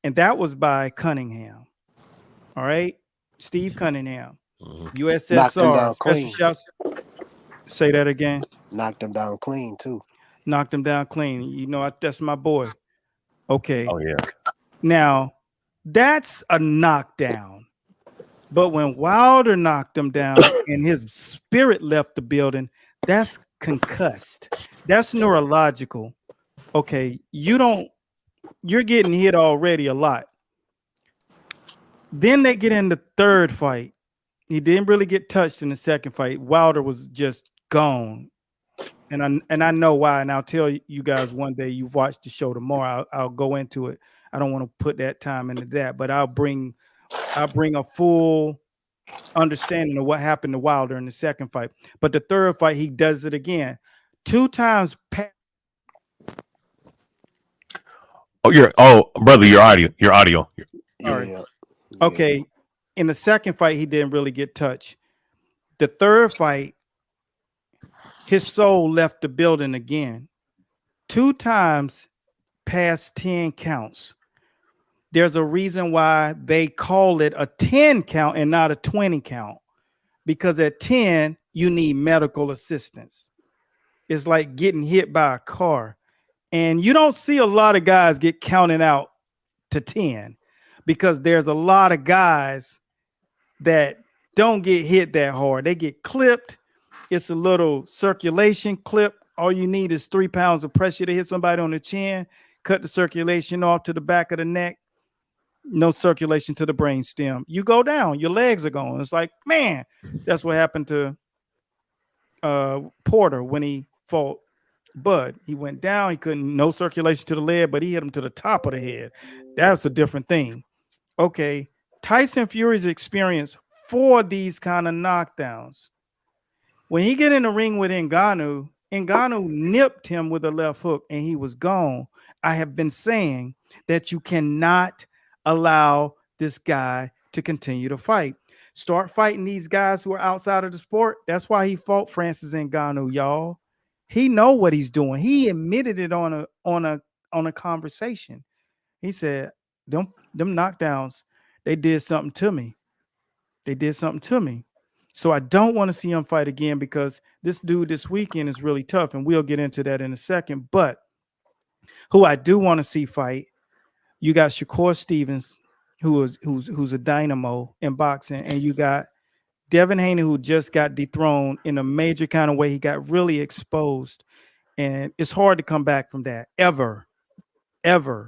I: and that was by Cunningham. All right, Steve Cunningham,
J: Knocked him
I: USSR
J: down
I: special
J: clean.
I: shots. Say that again.
J: Knocked him down clean too.
I: Knocked him down clean. You know, that's my boy. Okay.
N: Oh yeah.
I: Now that's a knockdown. But when Wilder knocked him down and his spirit left the building, that's concussed. That's neurological. Okay, you're getting hit already a lot. Then they get in the third fight. He didn't really get touched in the second fight. Wilder was just gone. And I know why, and I'll tell you guys one day. You've watched the show tomorrow. I'll go into it. I don't want to put that time into that, but I'll bring a full understanding of what happened to Wilder in the second fight. But the third fight, he does it again. 2 times.
N: Brother, your audio.
J: Yeah.
I: Okay. In the second fight, he didn't really get touched. The third fight, his soul left the building again. 2 times past 10 counts. There's a reason why they call it a 10 count and not a 20 count. Because at 10, you need medical assistance. It's like getting hit by a car. And you don't see a lot of guys get counted out to 10 because there's a lot of guys that don't get hit that hard. They get clipped. It's a little circulation clip. All you need is 3 pounds of pressure to hit somebody on the chin, cut the circulation off to the back of the neck. No circulation to the brain stem. You go down, your legs are gone. It's like, man, that's what happened to Porter when he fought Bud. He went down, he couldn't, no circulation to the leg, but he hit him to the top of the head. That's a different thing. Okay, Tyson Fury's experienced 4 of these kind of knockdowns. When he get in the ring with Ngannou nipped him with a left hook and he was gone. I have been saying that you cannot allow this guy to continue to fight. Start fighting these guys who are outside of the sport. That's why he fought Francis Ngannou, y'all. He know what he's doing. He admitted it on a conversation. He said, them knockdowns, they did something to me. They did something to me. So I don't want to see him fight again because this dude this weekend is really tough, and we'll get into that in a second. But who I do want to see fight, you got Shakur Stevens, who's a dynamo in boxing, and you got Devin Haney, who just got dethroned in a major kind of way. He got really exposed, and it's hard to come back from that ever.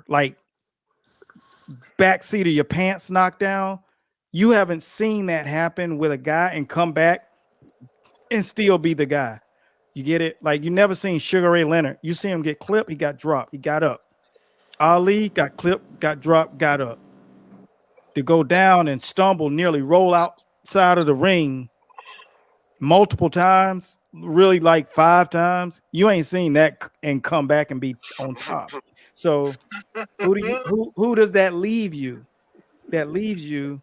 I: Like backseat of your pants knocked down. You haven't seen that happen with a guy and come back and still be the guy. You get it? Like you never seen Sugar Ray Leonard. You see him get clipped, he got dropped, he got up. Ali got clipped, got dropped, got up. To go down and stumble, nearly roll outside of the ring multiple times, really like 5 times. You ain't seen that and come back and be on top. So who does that leave you? That leaves you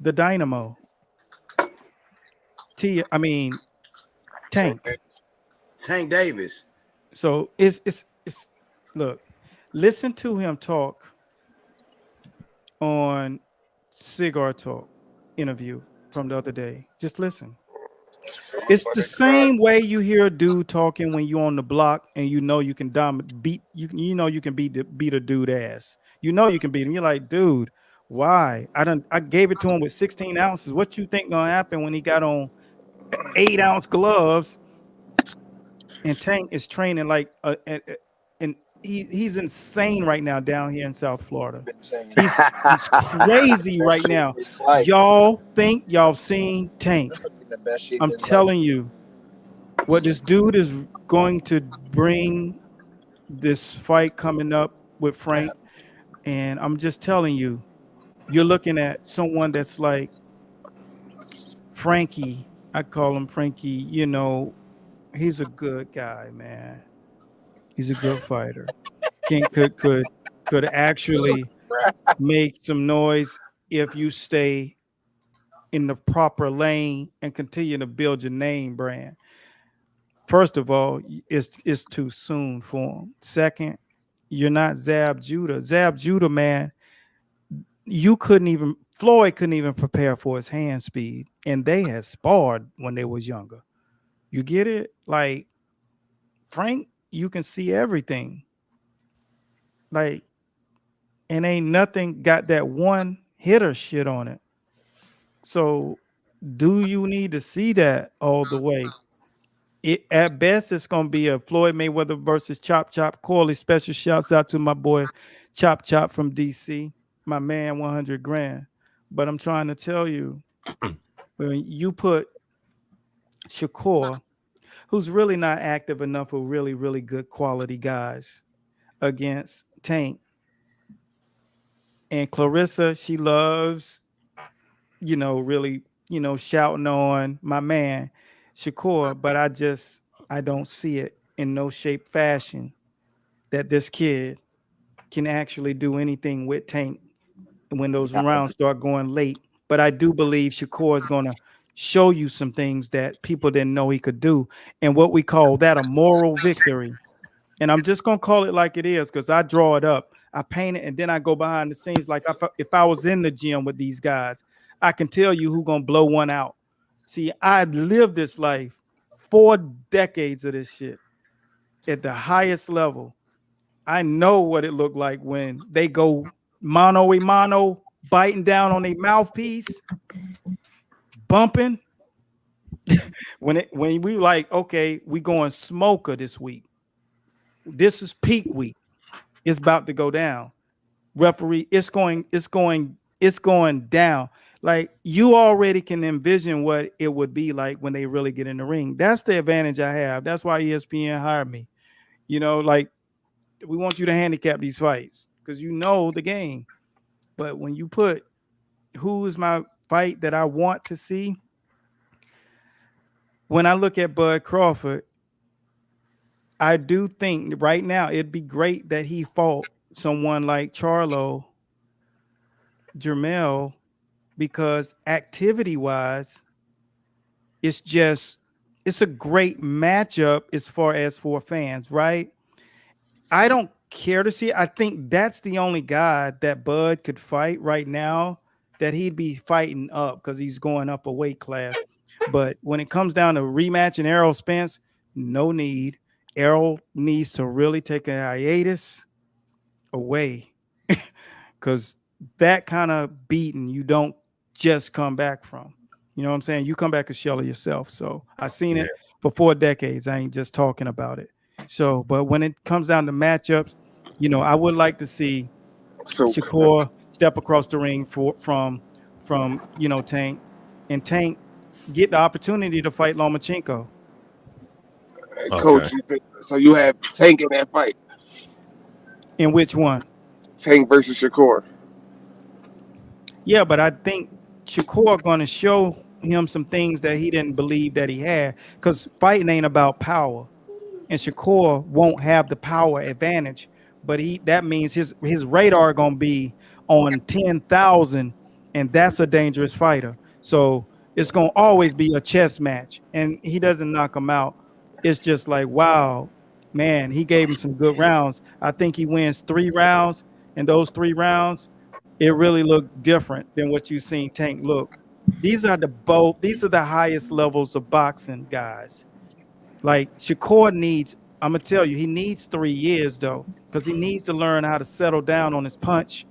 I: the dynamo. Tank
L: Davis.
I: So it's look, Listen to him talk on Cigar Talk interview from the other day. Just listen. It's the same way you hear a dude talking when you're on the block and you know you can beat you know you can beat a dude ass. You know you can beat him. You're like, dude, why? I gave it to him with 16 ounces. What you think gonna happen when he got on 8-ounce gloves? And Tank is training like and he's insane right now down here in South Florida. He's crazy right now. Y'all think y'all seen Tank? I'm telling you, what this dude is going to bring this fight coming up with Frank, and I'm just telling you, you're looking at someone that's like Frankie. I call him Frankie. You know, he's a good guy, man. He's a good fighter. Could actually make some noise if you stay in the proper lane and continue to build your name brand. First of all, it's too soon for him. Second, you're not Zab Judah. Zab Judah, man, Floyd couldn't even prepare for his hand speed, and they had sparred when they was younger. You get it? Like Frank, you can see everything. Like, and ain't nothing got that one hitter shit on it. So do you need to see that all the way? At best, it's gonna be a Floyd Mayweather versus Chop Chop Corley. Special shouts out to my boy Chop Chop from DC, my man, 100 grand. But I'm trying to tell you, when you put Shakur, who's really not active enough for really, really good quality guys, against Tank, and Clarissa, she loves, really, shouting on my man Shakur, but I don't see it in no shape, fashion that this kid can actually do anything with Tank when those rounds start going late. But I do believe Shakur is going to show you some things that people didn't know he could do, and what we call that a moral victory. And I'm just going to call it like it is because I draw it up, I paint it, and then I go behind the scenes. Like if I was in the gym with these guys, I can tell you who's going to blow one out. See, I lived this life, 4 decades of this shit at the highest level. I know what it looked like when they go mano a mano, biting down on a mouthpiece, bumping. when we like, okay, we going smoker this week. This is peak week. It's about to go down. Referee, it's going down. Like you already can envision what it would be like when they really get in the ring. That's the advantage I have. That's why ESPN hired me. Like we want you to handicap these fights because you know the game. But when you put who's my fight that I want to see, when I look at Bud Crawford, I do think right now it'd be great that he fought someone like Charlo Jermel because activity-wise, it's a great matchup as far as for fans, right? I don't care to see it. I think that's the only guy that Bud could fight right now that he'd be fighting up because he's going up a weight class. But when it comes down to rematch and Errol Spence, no need. Errol needs to really take a hiatus away because that kind of beating you don't just come back from. You know what I'm saying? You come back a shell of yourself. So I've seen it for 4 decades. I ain't just talking about it. So, but when it comes down to matchups, I would like to see Shakur step across the ring from Tank, and Tank get the opportunity to fight Lomachenko.
O: Coach, so you have Tank in that fight.
I: In which one?
O: Tank versus Shakur.
I: Yeah, but I think Shakur going to show him some things that he didn't believe that he had because fighting ain't about power. And Shakur won't have the power advantage, but that means his radar gonna be on 10,000, and that's a dangerous fighter. So it's gonna always be a chess match, and he doesn't knock him out. It's just like, wow, man, he gave him some good rounds. I think he wins 3 rounds, and those 3 rounds, it really looked different than what you've seen Tank look. These are the highest levels of boxing, guys. Like Shakur needs, I'm gonna tell you, he needs 3 years though, because he needs to learn how to settle down on his punch,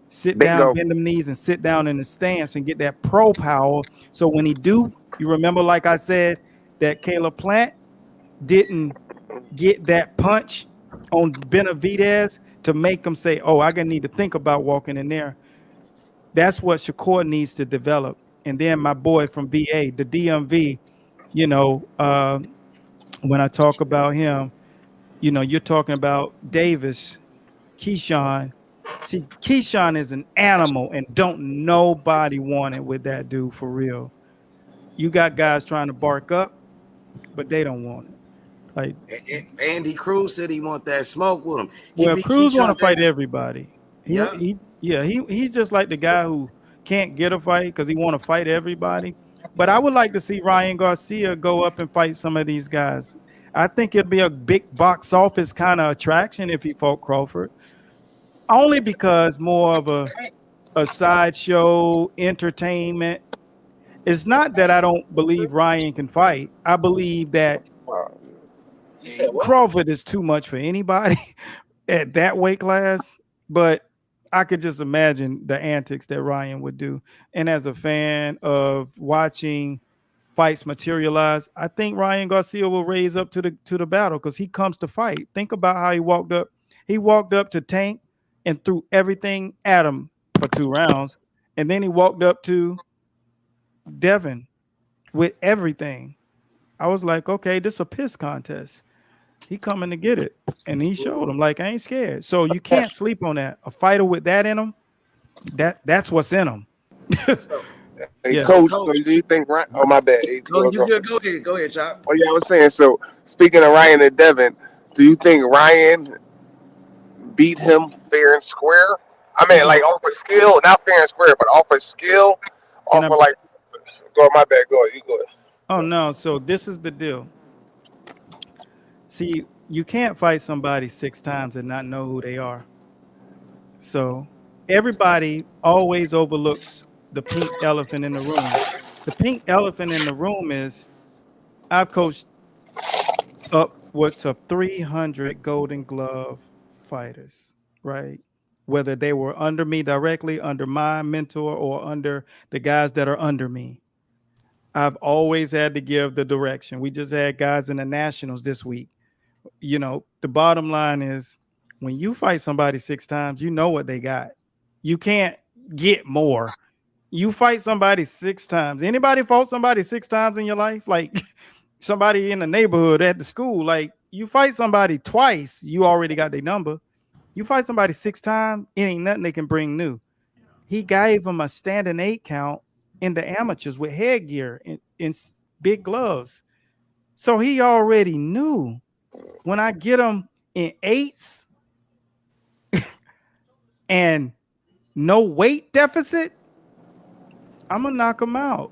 I: sit down,
K: Bingo.
I: bend them knees, and sit down in the stance and get that pro power. So when he do, you remember, like I said, that Caleb Plant didn't get that punch on Benavidez to make him say, "Oh, I gonna need to think about walking in there." That's what Shakur needs to develop. And then my boy from VA, the DMV, you know, when I talk about him, you know, you're talking about Davis, Keyshawn. See, Keyshawn is an animal, and don't nobody want it with that dude for real. You got guys trying to bark up, but they don't want it. Like
L: Andy Cruz said he want that smoke with him.
I: Well,
L: beat
I: Cruz want
L: Keyshawn
I: to fight
L: Davis.
I: everybody.
L: Yeah.
I: He's just like the guy who can't get a fight because he want to fight everybody. But I would like to see Ryan Garcia go up and fight some of these guys. I think it'd be a big box office kind of attraction if he fought Crawford. Only because more of a sideshow entertainment. It's not that I don't believe Ryan can fight. I believe that Crawford is too much for anybody at that weight class, but I could just imagine the antics that Ryan would do. And as a fan of watching fights materialize, I think Ryan Garcia will raise up to the battle because he comes to fight. Think about how he walked up. He walked up to Tank and threw everything at him for 2 rounds. And then he walked up to Devin with everything. I was like, okay, this is a piss contest. He coming to get it. And he showed him, like, I ain't scared. So you can't sleep on that. A fighter with that in him, that's what's in him.
O: Hey, Coach, so do you think Ryan? Oh, my bad.
L: Go ahead, Chop.
O: Oh, yeah, I was saying, so speaking of Ryan and Devin, do you think Ryan beat him fair and square? I mean, like, off of skill, not fair and square, but off of skill, off of, like, go, my bad, go ahead, you go ahead.
I: Oh, no, so this is the deal. See, you can't fight somebody 6 times and not know who they are. So everybody always overlooks the pink elephant in the room. The pink elephant in the room is I've coached upwards of 300 Golden Glove fighters, right? Whether they were under me directly, under my mentor, or under the guys that are under me. I've always had to give the direction. We just had guys in the nationals this week. You know, the bottom line is when you fight somebody 6 times, you know what they got. You can't get more. You fight somebody 6 times. Anybody fought somebody 6 times in your life? Like somebody in the neighborhood at the school. Like you fight somebody twice, you already got their number. You fight somebody 6 times, it ain't nothing they can bring new. He gave him a standing 8 count in the amateurs with headgear in big gloves. So he already knew when I get him in 8s and no weight deficit, I'm gonna knock him out.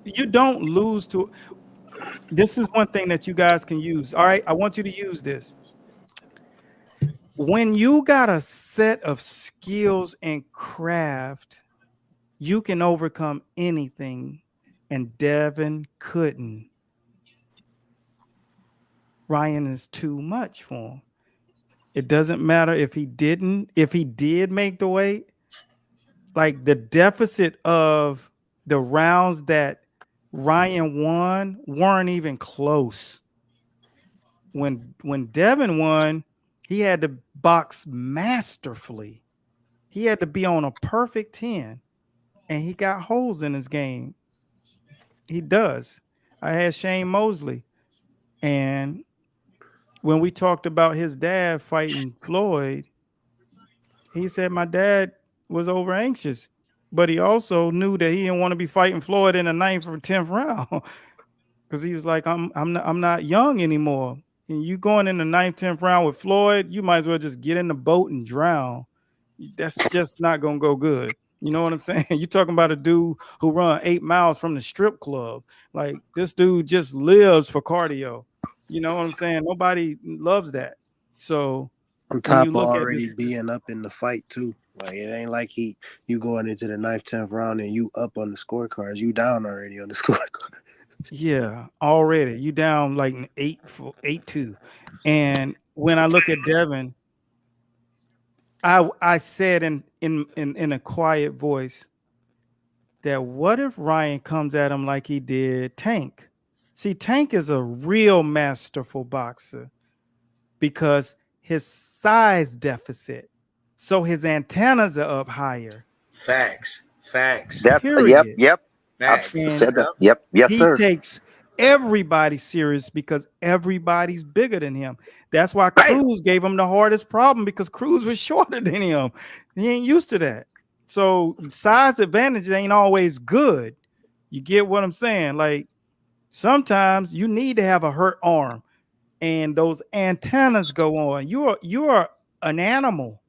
I: You don't lose to. This is one thing that you guys can use. All right, I want you to use this. When you got a set of skills and craft, you can overcome anything, and Devin couldn't. Ryan is too much for him. It doesn't matter if he did make the weight, like the deficit of the rounds that Ryan won weren't even close. When Devin won, he had to box masterfully. He had to be on a perfect 10, and he got holes in his game. He does. I had Shane Mosley, and when we talked about his dad fighting Floyd, he said my dad was over anxious, but he also knew that he didn't want to be fighting Floyd in the 9th or 10th round because he was like, I'm not young anymore. And you going in the 9th, 10th round with Floyd, you might as well just get in the boat and drown. That's just not gonna go good. You know what I'm saying? You're talking about a dude who run 8 miles from the strip club. Like this dude just lives for cardio. You know what I'm saying? Nobody loves that. So
J: On
I: when
J: top
I: you
J: of
I: look at
J: already
I: this,
J: being up in the fight too. Like it ain't like you going into the 9th, 10th round and you up on the scorecards. You down already on the scorecard.
I: yeah, already you down like 8-2. And when I look at Devin, I said in a quiet voice that what if Ryan comes at him like he did Tank? See, Tank is a real masterful boxer because his size deficit. So his antennas are up higher.
L: Facts.
K: That's
I: Period.
K: yep. I've
L: Facts.
I: And
K: said that. Yep. Yes,
I: he
K: sir.
I: takes everybody serious because everybody's bigger than him. That's why
K: Bam.
I: Cruz gave him the hardest problem because Cruz was shorter than him. He ain't used to that. So size advantage ain't always good. You get what I'm saying? Like sometimes you need to have a hurt arm and those antennas go on. You are an animal.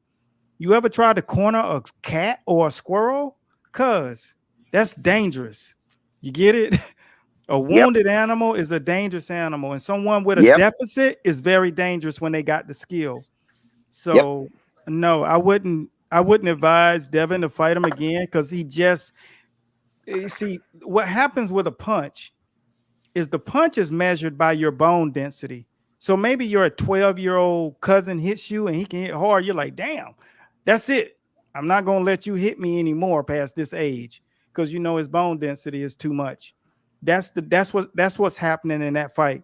I: You ever tried to corner a cat or a squirrel? Cuz that's dangerous. You get it? A
K: Yep.
I: wounded animal is a dangerous animal, and someone with a
K: Yep.
I: deficit is very dangerous when they got the skill.
K: Yep.
I: So no, I wouldn't advise Devin to fight him again because he just see what happens with a punch is the punch is measured by your bone density. So maybe your 12-year-old cousin hits you and he can hit hard. You're like, damn, that's it. I'm not gonna let you hit me anymore past this age because you know his bone density is too much. That's what's happening in that fight.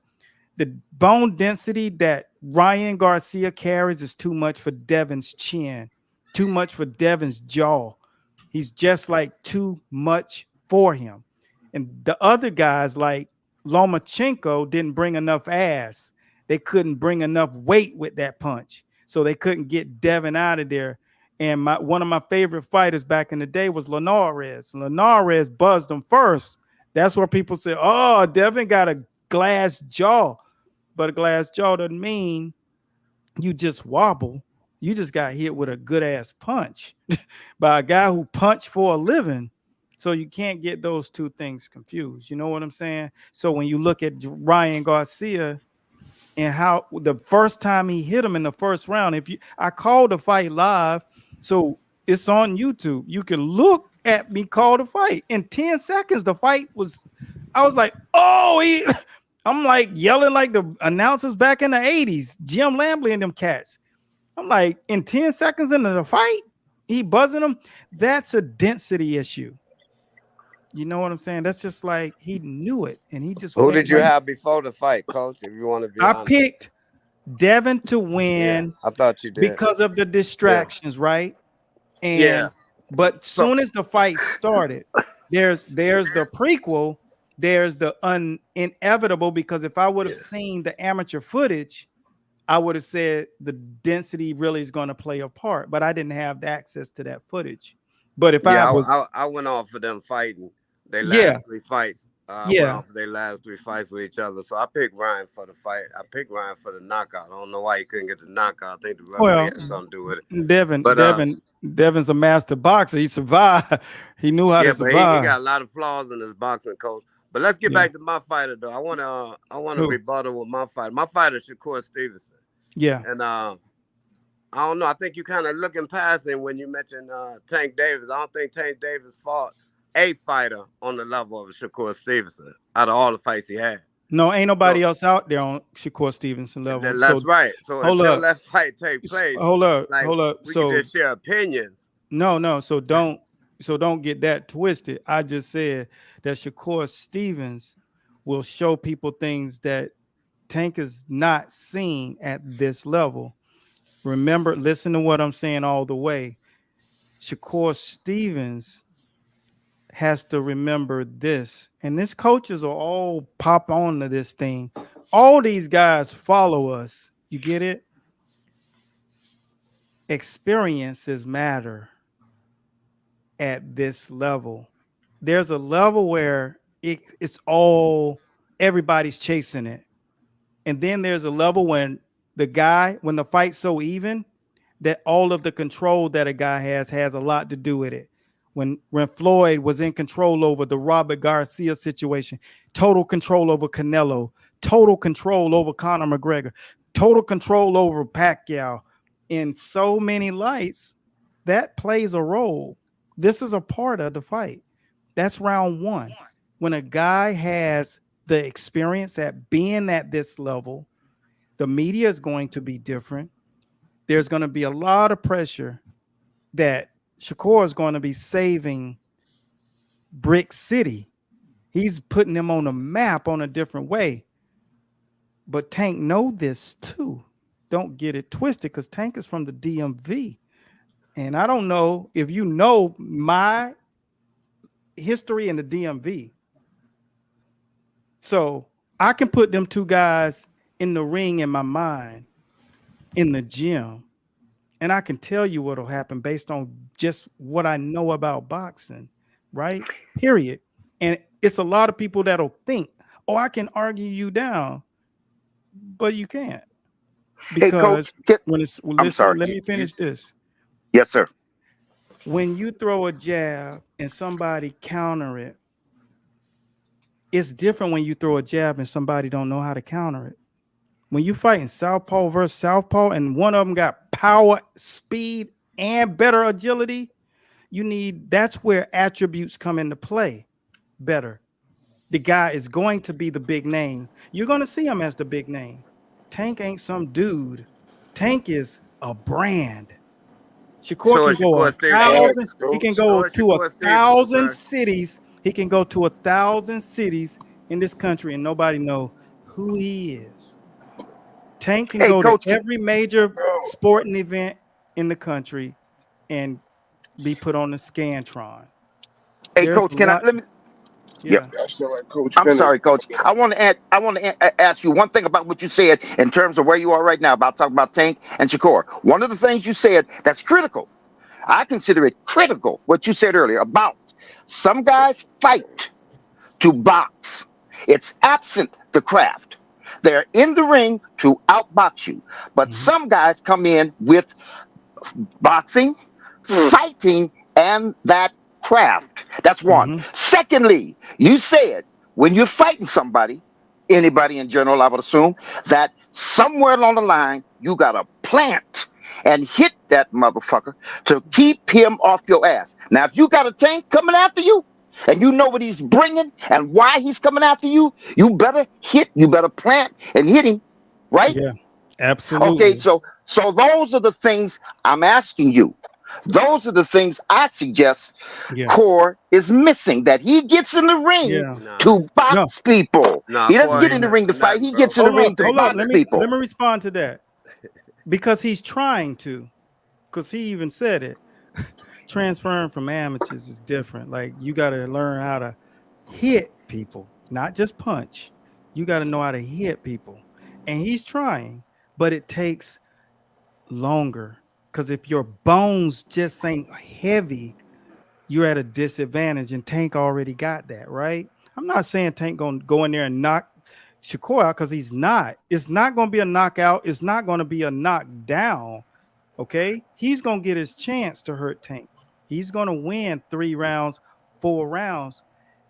I: The bone density that Ryan Garcia carries is too much for Devin's chin, too much for Devin's jaw. He's just like too much for him. And the other guys like Lomachenko didn't bring enough ass. They couldn't bring enough weight with that punch. So they couldn't get Devin out of there. And one of my favorite fighters back in the day was Linares. Linares buzzed him first. That's where people say, oh, Devin got a glass jaw. But a glass jaw doesn't mean you just wobble. You just got hit with a good ass punch by a guy who punched for a living. So you can't get those two things confused. You know what I'm saying? So when you look at Ryan Garcia and how the first time he hit him in the first round, I called the fight live, so it's on YouTube. You can look at me call the fight. In 10 seconds, the fight was, I was like, oh, I'm like yelling like the announcers back in the 80s, Jim Lambley and them cats. I'm like, in 10 seconds into the fight, he buzzing them. That's a density issue. You know what I'm saying? That's just like he knew it, and he just.
P: Who did you have before the fight, Coach? If you want to be
I: I
P: honest,
I: picked Devin to win.
P: I thought you did
I: because of the distractions, right? And but soon as the fight started, there's the prequel, there's the inevitable. Because if I would have seen the amateur footage, I would have said the density really is going to play a part. But I didn't have the access to that footage. But if
P: I went off for them fighting. They last 3 fights. I went off for their last 3 fights with each other. So I picked Ryan for the fight. I picked Ryan for the knockout. I don't know why he couldn't get the knockout. I think the referee had something to do with it.
I: Devin's a master boxer. He survived. He knew how to survive.
P: But he got a lot of flaws in his boxing, Coach. But let's get back to my fighter, though. I want to rebuttal with my fighter. My fighter is Shakur Stevenson.
I: Yeah.
P: And I don't know. I think you kind of looking past him when you mentioned Tank Davis. I don't think Tank Davis fought a fighter on the level of Shakur Stevenson out of all the fights he had.
I: No, ain't nobody else out there on Shakur Stevenson level.
P: That's right. So until that fight take place,
I: hold up.
P: We can just share opinions.
I: No. So don't get that twisted. I just said that Shakur Stevens will show people things that Tank is not seeing at this level. Remember, listen to what I'm saying all the way. Shakur Stevens has to remember this, and these coaches will all pop on to this thing. All these guys follow us. You get it? Experiences matter at this level. There's a level where it's all everybody's chasing it. And then there's a level when the fight's so even that all of the control that a guy has a lot to do with it. When Floyd was in control over the Robert Garcia situation, total control over Canelo, total control over Conor McGregor, total control over Pacquiao in so many lights. That plays a role. This is a part of the fight. That's round one. When a guy has the experience at being at this level, the media is going to be different. There's going to be a lot of pressure that Shakur is going to be saving Brick City. He's putting them on a map on a different way. But Tank know this too. Don't get it twisted, because Tank is from the DMV. And I don't know if you know my history in the DMV. So I can put them two guys in the ring in my mind, in the gym, and I can tell you what'll happen based on just what I know about boxing, right? Period. And it's a lot of people that'll think, oh, I can argue you down, but you can't. Because when it's, listen, let me finish this.
K: Yes, sir.
I: When you throw a jab and somebody counter it, it's different when you throw a jab and somebody don't know how to counter it. When you fighting southpaw versus southpaw and one of them got power, speed, and better agility, that's where attributes come into play better. The guy is going to be the big name. You're going to see him as the big name. Tank ain't some dude. Tank is a brand. Shakur can go 1,000. He can go to 1,000 cities. He can go to 1,000 cities in this country and nobody know who he is. Tank can go to every major sporting event in the country and be put on the Scantron.
K: Hey, Coach, let me?
I: Yeah.
K: I'm sorry, Coach. I want to ask you one thing about what you said in terms of where you are right now about talking about Tank and Shakur. One of the things you said that's critical. I consider it critical what you said earlier about some guys fight to box. It's absent the craft. They're in the ring to outbox you. But some guys come in with boxing, fighting, and that craft. That's one. Secondly, you said when you're fighting somebody, anybody in general, I would assume, that somewhere along the line, you got to plant and hit that motherfucker to keep him off your ass. Now, if you got a Tank coming after you, and you know what he's bringing and why he's coming after you, you better plant and hit him, right?
I: Yeah, absolutely.
K: Okay, so those are the things I'm asking you. Those are the things I suggest Core is missing, that he gets in the ring to box people. He doesn't get in the ring to fight. He gets in the ring to box people.
I: Let me respond to that. Because he's trying to, because he even said it. Transferring from amateurs is different. Like, you got to learn how to hit people, not just punch. You got to know how to hit people. And he's trying, but it takes longer. Because if your bones just ain't heavy, you're at a disadvantage. And Tank already got that, right? I'm not saying Tank gonna go in there and knock Shakur out, because he's not. It's not going to be a knockout. It's not going to be a knockdown. Okay? He's going to get his chance to hurt Tank. He's going to win 3 rounds, 4 rounds.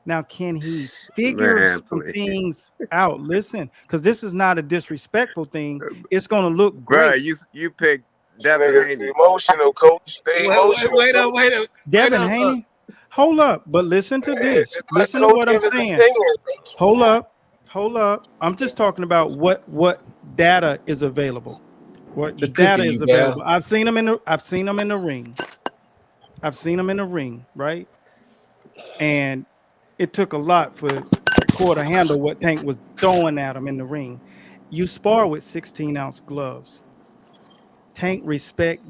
I: Now, can he figure some things out? Listen, because this is not a disrespectful thing. It's going to look great.
P: Bro, you picked Devin Haney.
O: Emotional, Coach. Wait up.
I: Devin Haney? Hold up. But listen to this. Listen to what I'm saying. Hold up. I'm just talking about what data is available. What the data is available. I've seen him in the ring. I've seen him in the ring, right? And it took a lot for Shakur to handle what Tank was throwing at him in the ring. You spar with 16-ounce gloves. Tank respect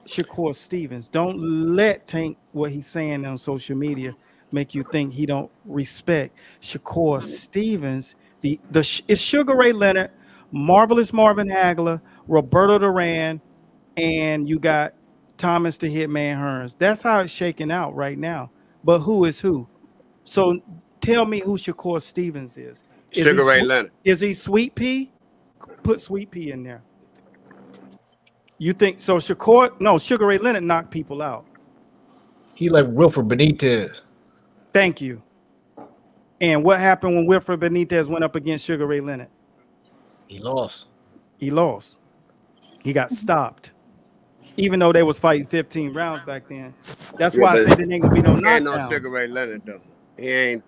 I: Shakur Stevens. Don't let Tank, what he's saying on social media, make you think he don't respect Shakur Stevens. It's Sugar Ray Leonard, Marvelous Marvin Hagler, Roberto Duran, and you got Thomas the Hitman Hearns. That's how it's shaking out right now. But who is who? So tell me who Shakur Stevens is.
P: Sugar Ray Leonard.
I: Is he Sweet Pea? Put Sweet Pea in there. You think so? Sugar Ray Leonard knocked people out.
Q: He like Wilfred Benitez.
I: Thank you. And what happened when Wilfred Benitez went up against Sugar Ray Leonard?
L: He lost.
I: He lost. He got stopped. Even though they was fighting 15 rounds back then. That's why I say there ain't gonna be no
P: He ain't no
I: knockdowns.
P: Sugar Ray Leonard though. He ain't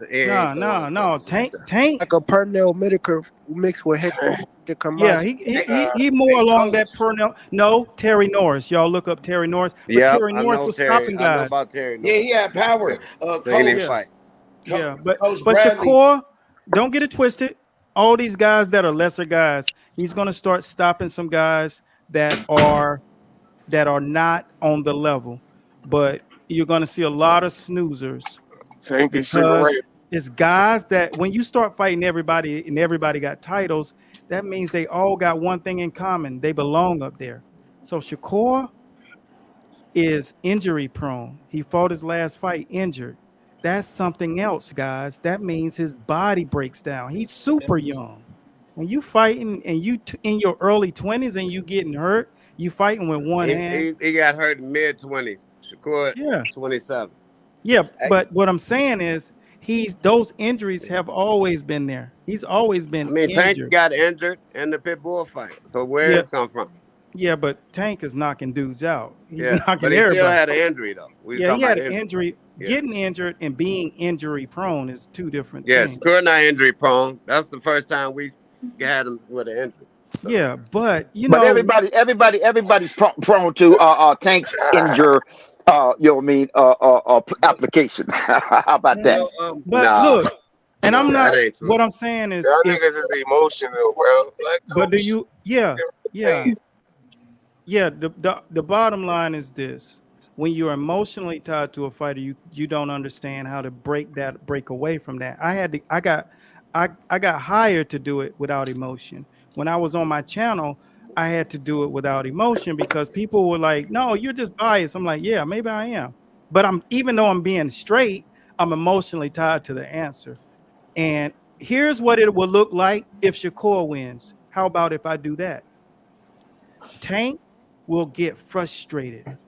I: No. Tank.
J: Like a Pernell Whitaker mixed with Hector Camacho.
I: Yeah, he more along that Pernell. No, Terry Norris. Y'all look up Terry Norris. But Terry Norris was stopping guys.
P: I know about Terry Norris.
L: Yeah, he had power.
P: Fight.
I: Yeah, but Shakur, don't get it twisted. All these guys that are lesser guys, he's gonna start stopping some guys that are not on the level. But you're gonna see a lot of snoozers. Because it's guys that when you start fighting everybody and everybody got titles, that means they all got one thing in common. They belong up there. So Shakur is injury prone. He fought his last fight injured. That's something else, guys. That means his body breaks down. He's super young. When you fighting and you in your early 20s and you getting hurt, you fighting with one hand.
P: He got hurt in mid-20s. Shakur, 27.
I: Yeah, but what I'm saying is those injuries have always been there. He's always been injured.
P: Tank got injured in the Pitbull fight. So where it's come from?
I: Yeah, but Tank is knocking dudes out. He's knocking
P: but he
I: everybody.
P: Still had an injury though.
I: He had an injury. Yeah. Getting injured and being injury prone is two different things.
P: Yes, Shakur not injury prone. That's the first time we had him with an injury.
I: So. Yeah, but you know,
K: everybody's prone to Tank's injury. Application. How about that?
I: Look, and I'm not. What I'm saying is,
O: y'all niggas is emotional, bro. Like,
I: but do you? Yeah. The bottom line is this: when you're emotionally tied to a fighter, you don't understand how to break away from that. I got hired to do it without emotion. When I was on my channel, I had to do it without emotion because people were like, "No, you're just biased." I'm like, "Yeah, maybe I am," but even though I'm being straight, I'm emotionally tied to the answer. And here's what it will look like if Shakur wins. How about if I do that? Tank will get frustrated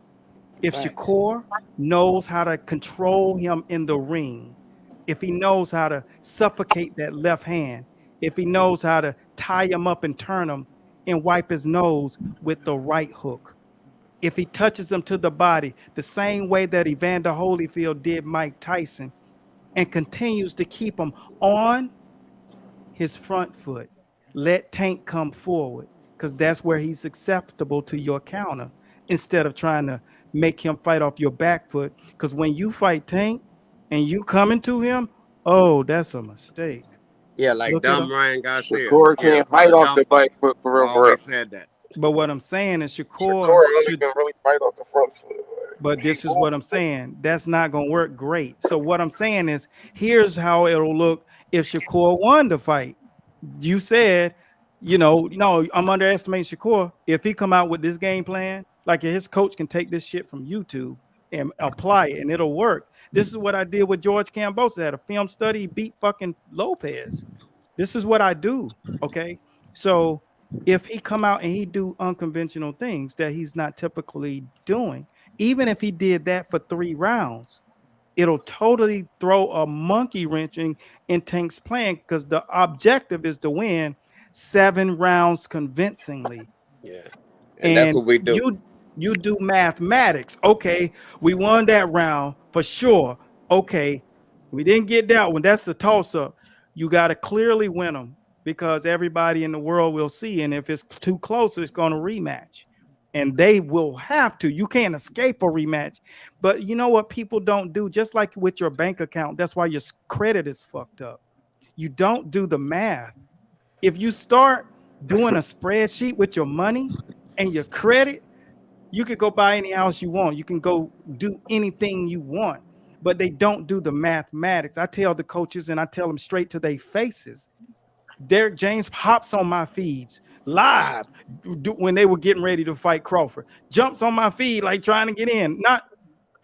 I: if Shakur knows how to control him in the ring, if he knows how to suffocate that left hand, if he knows how to tie him up and turn him and wipe his nose with the right hook. If he touches him to the body, the same way that Evander Holyfield did Mike Tyson, and continues to keep him on his front foot. Let Tank come forward because that's where he's acceptable to your counter instead of trying to make him fight off your back foot. Because when you fight Tank and you coming to him, oh, that's a mistake.
P: Yeah, like dumb Ryan Garcia.
O: Shakur can't fight off the back foot for real.
P: Always said that.
I: But what I'm saying is Shakur
O: should really fight off the front foot.
I: But this is what I'm saying. That's not going to work great. So what I'm saying is, here's how it'll look if Shakur won the fight. You said, no, I'm underestimating Shakur. If he come out with this game plan, like his coach can take this shit from YouTube and apply it, and it'll work. This is what I did with George Kambosos. Had a film study, beat fucking Lopez. This is what I do. Okay, so if he come out and he do unconventional things that he's not typically doing, even if he did that for 3 rounds, it'll totally throw a monkey wrench in Tank's plan because the objective is to win 7 rounds convincingly.
P: Yeah, and that's what we do.
I: You do mathematics. Okay, we won that round for sure. Okay, we didn't get that one. That's the toss-up. You got to clearly win them because everybody in the world will see. And if it's too close, it's going to rematch. And they will have to. You can't escape a rematch. But you know what people don't do? Just like with your bank account, that's why your credit is fucked up. You don't do the math. If you start doing a spreadsheet with your money and your credit, you could go buy any house you want. You can go do anything you want. But they don't do the mathematics. I tell the coaches and I tell them straight to their faces. Derek James hops on my feeds live when they were getting ready to fight Crawford. Jumps on my feed like trying to get in, not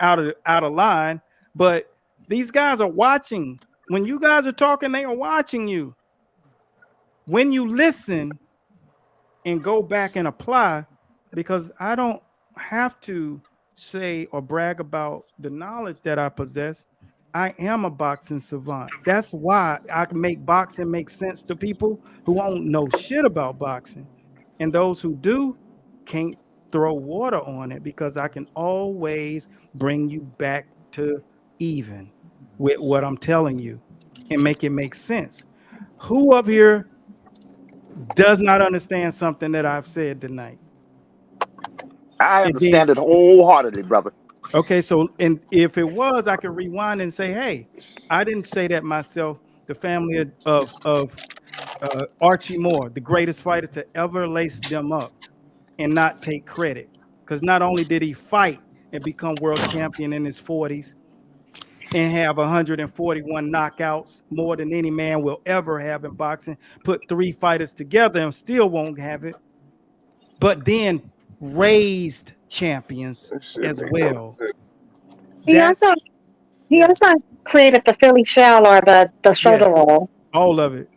I: out of line, but these guys are watching. When you guys are talking, they are watching you. When you listen and go back and apply, because I don't have to say or brag about the knowledge that I possess. I am a boxing savant. That's why I can make boxing make sense to people who don't know shit about boxing. And those who do can't throw water on it because I can always bring you back to even with what I'm telling you and make it make sense. Who up here does not understand something that I've said tonight?
K: I
I: And then,
K: understand it wholeheartedly, brother.
I: okay, so and if it was, I could rewind and say, hey, I didn't say that myself. The family of Archie Moore, the greatest fighter to ever lace them up and not take credit. Because not only did he fight and become world champion in his 40s and have 141 knockouts, more than any man will ever have in boxing, put 3 fighters together and still won't have it, but then raised champions as well.
Q: He also created the Philly shell or the shoulder roll.
I: All of it.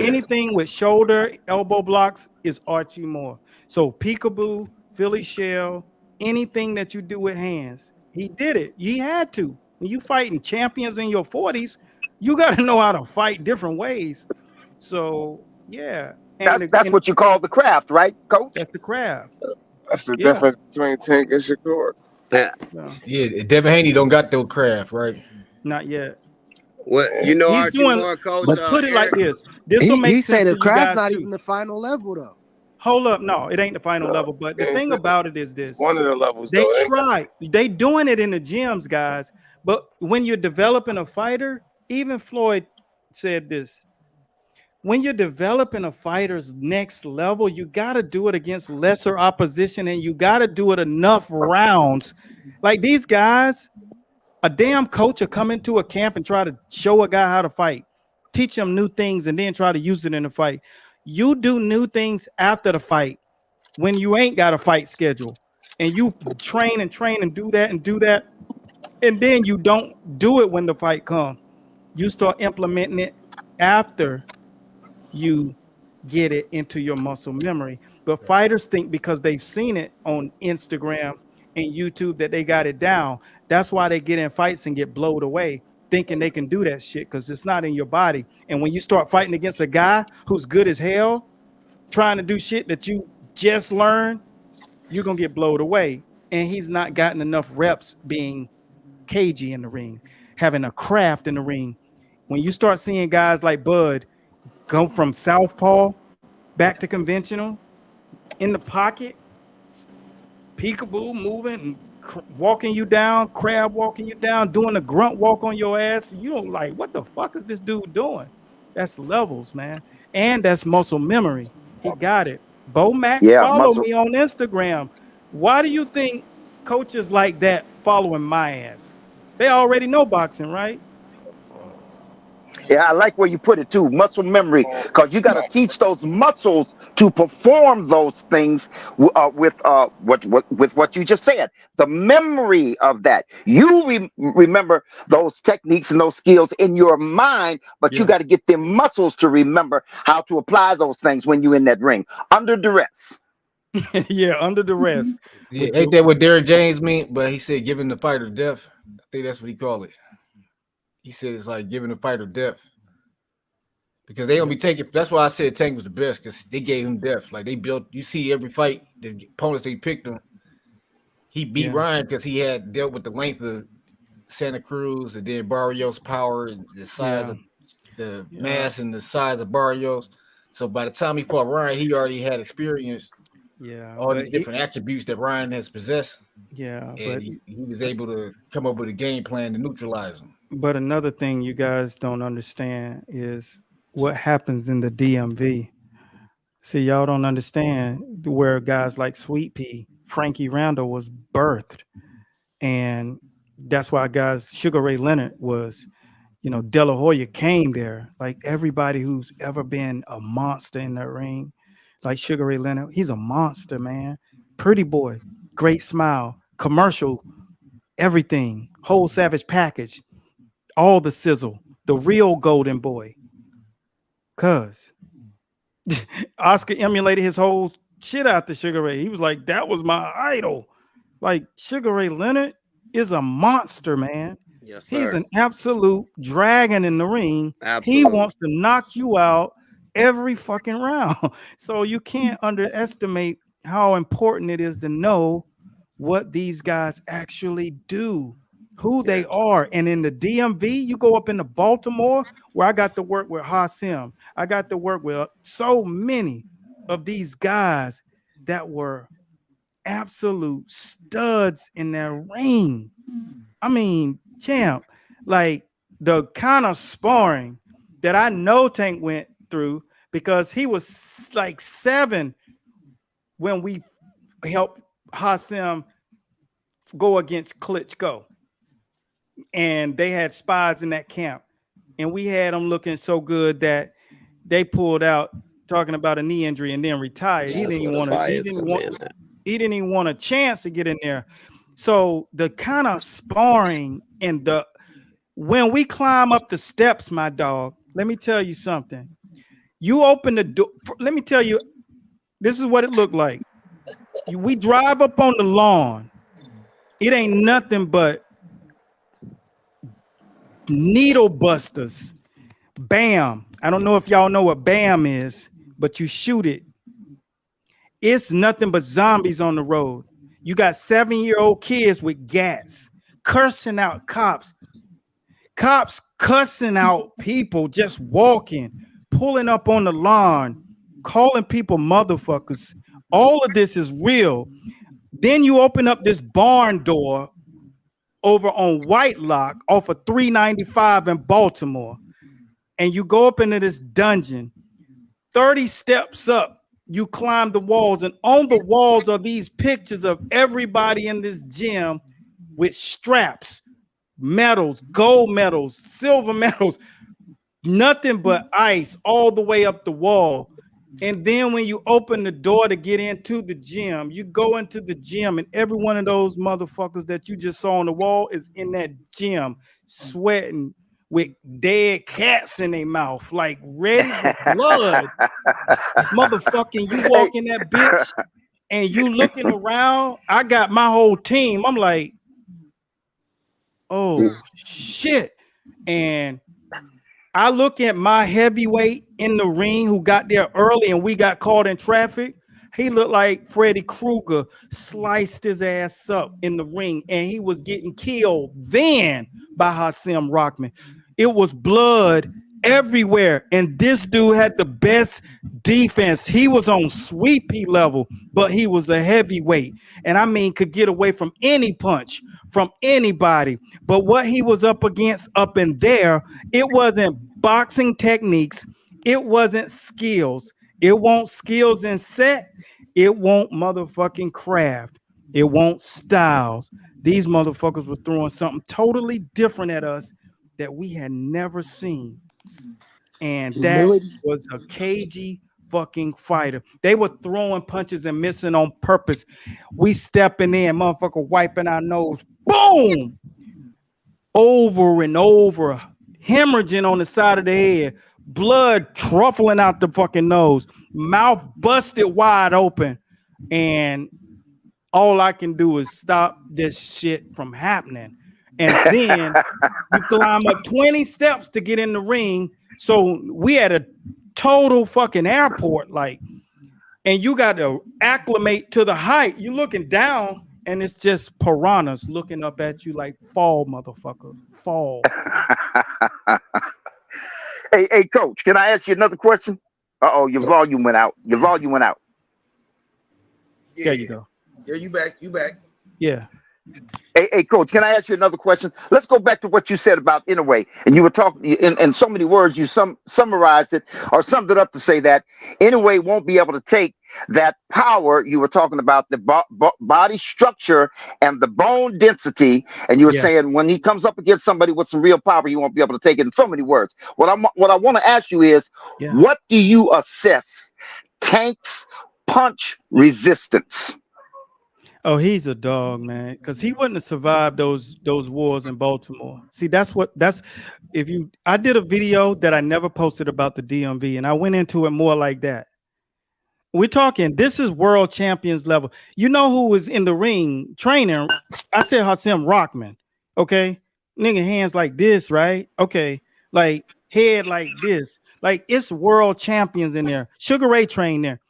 I: Anything with shoulder, elbow blocks is Archie Moore. So peekaboo, Philly shell, anything that you do with hands, he did it. He had to. When you fighting champions in your 40s, you got to know how to fight different ways. So yeah,
K: That's what you call the craft, right, Coach?
I: That's the craft.
O: That's the difference between Tank and Shakur.
R: Yeah, Devin Haney don't got no craft, right?
I: Not yet.
P: What you know,
I: he's
P: Archie
I: doing.
P: Moore, Coach,
I: But put it like this. This will make
J: He
I: sense
J: say
I: to
J: the
I: you
J: craft's
I: guys
J: not
I: too.
J: even the final level though.
I: Hold up, no, it ain't the final level. But the thing about it is this:
O: one of the levels.
I: They try. They doing it in the gyms, guys. But when you're developing a fighter, even Floyd said this: when you're developing a fighter's next level, you got to do it against lesser opposition, and you got to do it enough rounds. Like these guys, a damn coach will come into a camp and try to show a guy how to fight, teach him new things, and then try to use it in the fight. You do new things after the fight when you ain't got a fight schedule, and you train and do that, and then you don't do it when the fight comes. You start implementing it after you get it into your muscle memory. But fighters think because they've seen it on Instagram and YouTube that they got it down. That's why they get in fights and get blowed away, thinking they can do that shit because it's not in your body. And when you start fighting against a guy who's good as hell, trying to do shit that you just learned, you're gonna get blowed away. And he's not gotten enough reps being cagey in the ring, having a craft in the ring. When you start seeing guys like Bud go from southpaw back to conventional in the pocket, peekaboo moving and walking you down, crab walking you down, doing a grunt walk on your ass, you don't like, what the fuck is this dude doing? That's levels, man. And that's muscle memory. He got it. Bo Mac, follow me on Instagram. Why do you think coaches like that following my ass? They already know boxing, right?
K: Yeah, I like where you put it too, muscle memory, because you got to teach those muscles to perform those things with what you just said. The memory of that, you remember those techniques and those skills in your mind, but you got to get them muscles to remember how to apply those things when you're in that ring under duress.
I: Yeah, under duress.
R: Yeah, ain't that what Derrick James mean? But he said giving the fighter death. I think that's what he called it. He said it's like giving the fighter depth because they don't be taking. That's why I said Tank was the best because they gave him depth. Like they built. You see every fight, the opponents they picked him. He beat Ryan because he had dealt with the length of Santa Cruz and then Barrios' power and the size of the mass and the size of Barrios. So by the time he fought Ryan, he already had experienced all these different attributes that Ryan has possessed.
I: Yeah,
R: and
I: but
R: he was able to come up with a game plan to neutralize him.
I: But another thing you guys don't understand is what happens in the DMV. See, y'all don't understand where guys like Sweet Pea, Frankie Randall was birthed. And that's why guys, Sugar Ray Leonard was, De La Hoya came there. Like everybody who's ever been a monster in the ring, like Sugar Ray Leonard, he's a monster, man. Pretty boy, great smile, commercial, everything, whole savage package. All the sizzle, the real golden boy. Cuz Oscar emulated his whole shit out to Sugar Ray. He was like, that was my idol. Like Sugar Ray Leonard is a monster, man.
P: Yes, sir.
I: He's an absolute dragon in the ring.
P: Absolutely.
I: He wants to knock you out every fucking round. So you can't underestimate how important it is to know what these guys actually do, who they are. And in the DMV, you go up into Baltimore, where I got to work with Hasim. I got to work with so many of these guys that were absolute studs in their ring. I mean, champ, like the kind of sparring that I know Tank went through, because he was like 7 when we helped Hasim go against Klitschko, and they had spies in that camp, and we had them looking so good that they pulled out talking about a knee injury and then retired. He didn't even want to. He didn't even want a chance to get in there. So the kind of sparring and when we climb up the steps, my dog, let me tell you something. You open the door. Let me tell you, this is what it looked like. We drive up on the lawn. It ain't nothing but needle busters. Bam. I don't know if y'all know what bam is, but you shoot it. It's nothing but zombies on the road. You got 7-year-old kids with gats cursing out cops. Cops cussing out people just walking, pulling up on the lawn, calling people motherfuckers. All of this is real. Then you open up this barn door over on Whitelock off of 395 in Baltimore, and you go up into this dungeon. 30 steps up, you climb the walls, and on the walls are these pictures of everybody in this gym with straps, medals, gold medals, silver medals, nothing but ice all the way up the wall. And then when you open the door to get into the gym, you go into the gym, and every one of those motherfuckers that you just saw on the wall is in that gym sweating with dead cats in their mouth, like ready for blood. Motherfucking, you walk in that bitch and you looking around. I got my whole team. I'm like, oh shit. And I look at my heavyweight in the ring who got there early and we got caught in traffic. He looked like Freddy Krueger sliced his ass up in the ring, and he was getting killed then by Hasim Rahman. It was blood everywhere, and this dude had the best defense. He was on sweepy level, but he was a heavyweight, and I mean could get away from any punch from anybody. But what he was up against up in there, it wasn't boxing techniques, it wasn't skills, it won't skills in set, it won't motherfucking craft, it won't styles. These motherfuckers were throwing something totally different at us that we had never seen. And that was a cagey fucking fighter. They were throwing punches and missing on purpose. We stepping in, motherfucker wiping our nose. Boom! Over and over. Hemorrhaging on the side of the head. Blood truffling out the fucking nose. Mouth busted wide open. And all I can do is stop this shit from happening. And then you climb up 20 steps to get in the ring. So we had a total fucking airport, like, and you got to acclimate to the height. You're looking down, and it's just piranhas looking up at you like, fall, motherfucker, fall.
K: Hey, coach, can I ask you another question? Uh-oh, your volume went out. Your volume went out.
L: Yeah,
I: there you go.
L: Yeah, you back.
I: Yeah.
K: Hey, coach, can I ask you another question? Let's go back to what you said about Inoue. And you were talking in so many words, you summarized it or summed it up to say that Inoue won't be able to take that power. You were talking about the body structure and the bone density. And you were saying when he comes up against somebody with some real power, he won't be able to take it in so many words. What I want to ask you is, what do you assess Tank's punch resistance?
I: Oh, he's a dog, man, because he wouldn't have survived those wars in Baltimore. See, I did a video that I never posted about the DMV, and I went into it more like that. We're talking, this is world champions level. You know who was in the ring training? I said Hasim Rahman, okay? nigga hands like this, right? Okay, like head like this. Like it's world champions in there. Sugar Ray trained there.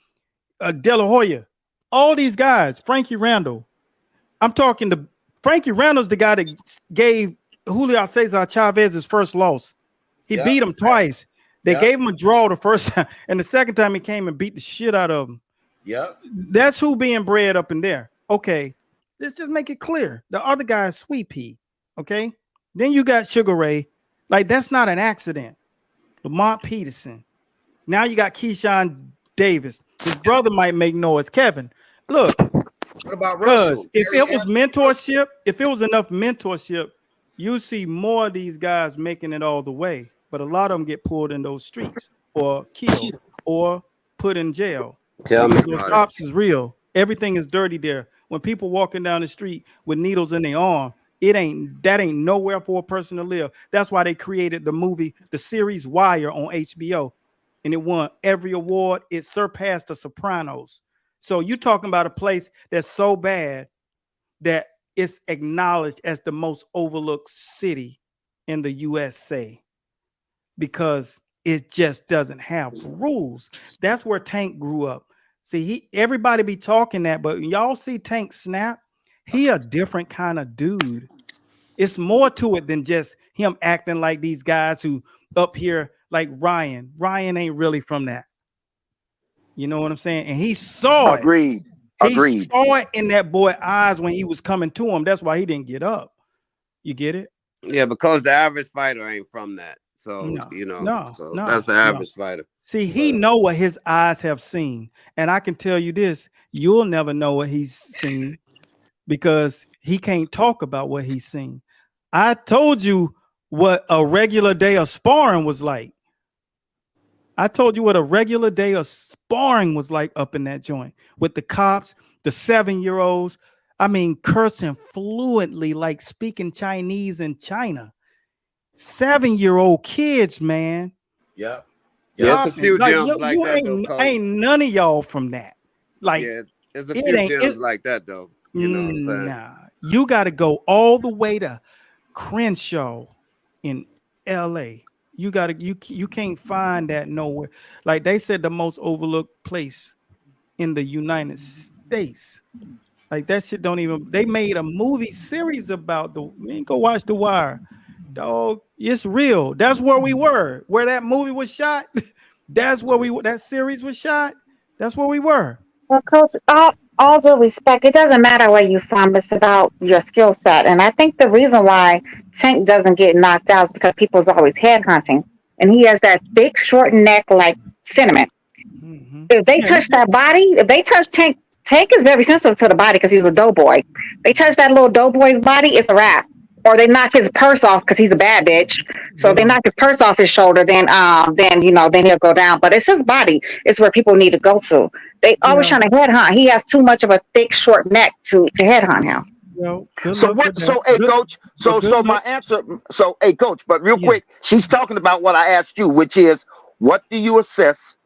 I: De La Hoya, all these guys, Frankie Randall. I'm talking to Frankie Randall's the guy that gave Julio Cesar Chavez his first loss. He beat him twice. They gave him a draw the first time, and the second time he came and beat the shit out of him.
L: Yep.
I: That's who being bred up in there. Okay, let's just make it clear. The other guy is Sweet Pea. Okay, then you got Sugar Ray. Like that's not an accident. Lamont Peterson. Now you got Keyshawn Davis. His brother might make noise. Kevin, look.
L: What about Russell?
I: If it was mentorship, if it was enough mentorship, you see more of these guys making it all the way. But a lot of them get pulled in those streets or killed or put in jail. Those cops is real. Everything is dirty there. When people walking down the street with needles in their arm, that ain't nowhere for a person to live. That's why they created the movie, the series Wire on HBO, and it won every award. It surpassed The Sopranos. So you're talking about a place that's so bad that it's acknowledged as the most overlooked city in the USA because it just doesn't have rules. That's where Tank grew up. See, everybody be talking that, but y'all see Tank snap, he a different kind of dude. It's more to it than just him acting like these guys who up here like Ryan. Ryan ain't really from that. You know what I'm saying? And he saw it.
K: Agreed.
I: He saw it in that boy's eyes when he was coming to him. That's why he didn't get up. You get it?
P: Yeah, because the average fighter ain't from that. So, that's the average fighter.
I: See, he know what his eyes have seen. And I can tell you this, you'll never know what he's seen because he can't talk about what he's seen. I told you what a regular day of sparring was like. I told you what a regular day of sparring was like up in that joint with the cops, the 7-year-olds. I mean, cursing fluently, like speaking Chinese in China. 7-year-old kids, man.
P: Yep. Yeah, it's a few gyms like that, though.
I: Ain't none of y'all from that. Like,
P: yeah, there's a few gyms like that, though. You know what I'm saying?
I: Nah, you got to go all the way to Crenshaw in L.A. You can't find that nowhere. Like they said, the most overlooked place in the United States. Like that shit don't even. They made a movie series about go watch The Wire, dog. It's real. That's where we were. Where that movie was shot. That's where that series was shot. That's where we were.
Q: Well, Coach, all due respect, it doesn't matter where you're from. It's about your skill set. And I think the reason why Tank doesn't get knocked out is because people's always headhunting. And he has that thick, short neck like cinnamon. Mm-hmm. If they touch that body, if they touch Tank is very sensitive to the body because he's a doughboy. They touch that little doughboy's body, it's a wrap. Or they knock his purse off because he's a bad bitch. So if they knock his purse off his shoulder, then he'll go down. But it's his body. It's where people need to go to. They always trying to headhunt. He has too much of a thick, short neck to headhunt him.
K: Well, coach. So my answer. So, hey, coach. But real quick, she's talking about what I asked you, which is, what do you assess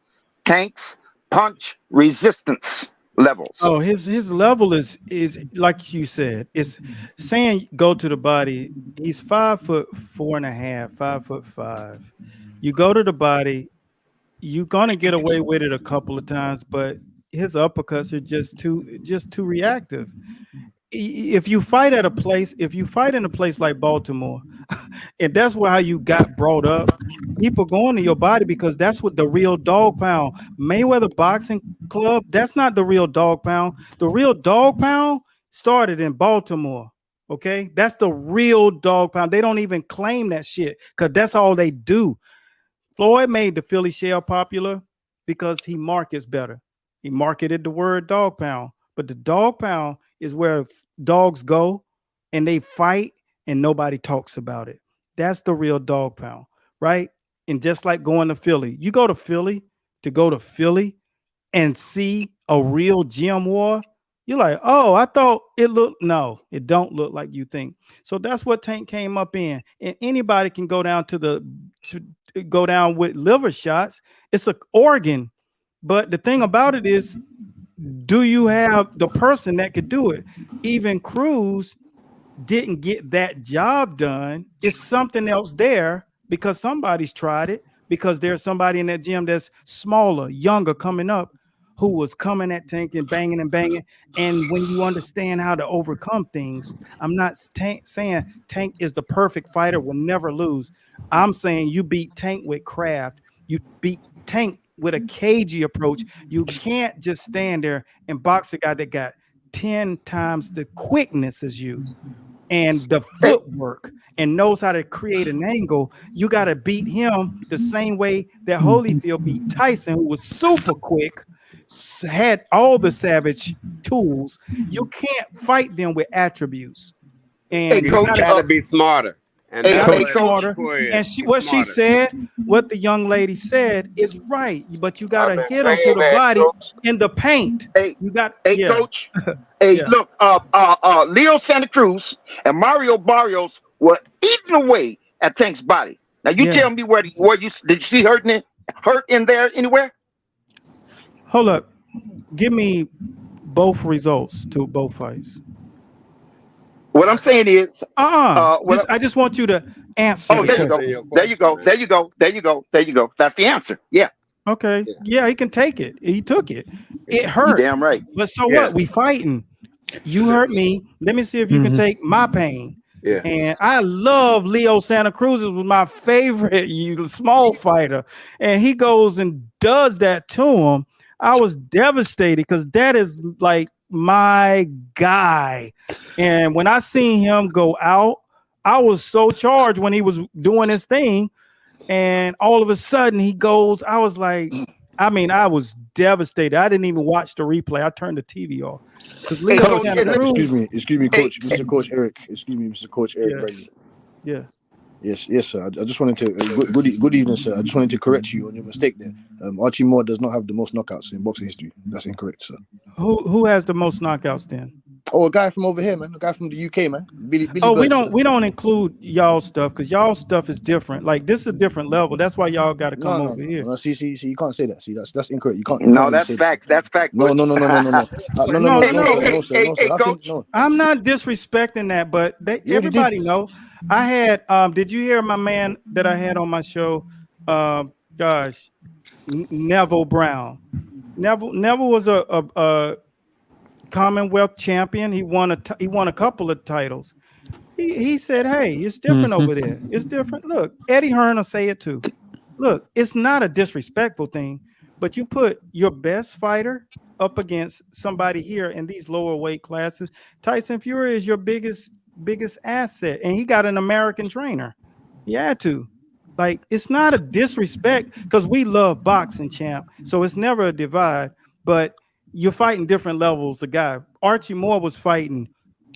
K: Tank's punch resistance levels?
I: Oh, his level is like you said. It's saying go to the body. He's 5'4.5", 5'5". You go to the body, you're gonna get away with it a couple of times, but his uppercuts are just too reactive. If you fight in a place like Baltimore, and that's how you got brought up, people going to your body because that's what the real dog pound. Mayweather Boxing Club, that's not the real dog pound. The real dog pound started in Baltimore. Okay, that's the real dog pound. They don't even claim that shit because that's all they do. Floyd made the Philly shell popular because he markets better. He marketed the word dog pound, but the dog pound is where dogs go and they fight and nobody talks about it. That's the real dog pound, right? And just like going to Philly, you go to Philly and see a real gym war. You're like, oh, I thought it looked. No, it don't look like you think. So that's what Tank came up in. And anybody can go down go down with liver shots. It's an organ. But the thing about it is, do you have the person that could do it? Even Cruz, didn't get that job done, it's something else there because somebody's tried it, because there's somebody in that gym that's smaller, younger, coming up, who was coming at Tank and banging and banging. And when you understand how to overcome things, I'm not saying Tank is the perfect fighter, will never lose. I'm saying you beat Tank with craft. You beat Tank with a cagey approach. You can't just stand there and box a guy that got 10 times the quickness as you and the footwork and knows how to create an angle. You got to beat him the same way that Holyfield beat Tyson, who was super quick, had all the savage tools. You can't fight them with attributes. And
P: you gotta be smarter. And
I: that's smarter. And she said, what the young lady said is right. But you gotta hit them to the body in the paint. You got
K: coach. Look, Leo Santa Cruz and Mario Barrios were eating away at Tank's body. Now you tell me where you did you see hurt in there anywhere?
I: Hold up. Give me both results to both fights.
K: What I'm saying is,
I: I just want you to answer.
K: Oh, there you go. There you go. There you go. There you go. There you go. That's the answer. Yeah.
I: Okay. Yeah, he can take it. He took it. It hurt.
K: You're damn right.
I: But so what? We fighting. You hurt me. Let me see if you can take my pain.
P: Yeah.
I: And I love Leo Santa Cruz. It was my favorite small fighter. And he goes and does that to him. I was devastated because that is like my guy. And when I seen him go out, I was so charged when he was doing his thing. And all of a sudden he goes, I was like, I was devastated. I didn't even watch the replay. I turned the TV off.
M: Excuse me, Coach. Mr. Coach Eric. Excuse me, Mr. Coach Eric Bradley.
I: Yeah.
M: Yes, sir. I just wanted to good evening, sir. I just wanted to correct you on your mistake there. Archie Moore does not have the most knockouts in boxing history. That's incorrect, sir.
I: Who has the most knockouts then?
M: Oh, a guy from over here, man. A guy from the UK, man. Billy
I: we don't include y'all stuff because y'all stuff is different. Like this is a different level. That's why y'all got to come over here.
M: No, see, you can't say that. See, that's incorrect. You can't.
K: No, that's facts. That's fact.
M: No. No,
I: I'm not disrespecting that, but everybody know. I had. Did you hear my man that I had on my show? Neville Brown. Neville was a Commonwealth champion. He won a couple of titles. He said, "Hey, it's different over there. It's different." Look, Eddie Hearn will say it too. Look, it's not a disrespectful thing, but you put your best fighter up against somebody here in these lower weight classes. Tyson Fury is your biggest asset, and he got an American trainer. He had to. Like, it's not a disrespect because we love boxing, champ. So it's never a divide, but you're fighting different levels of guy. Archie Moore was fighting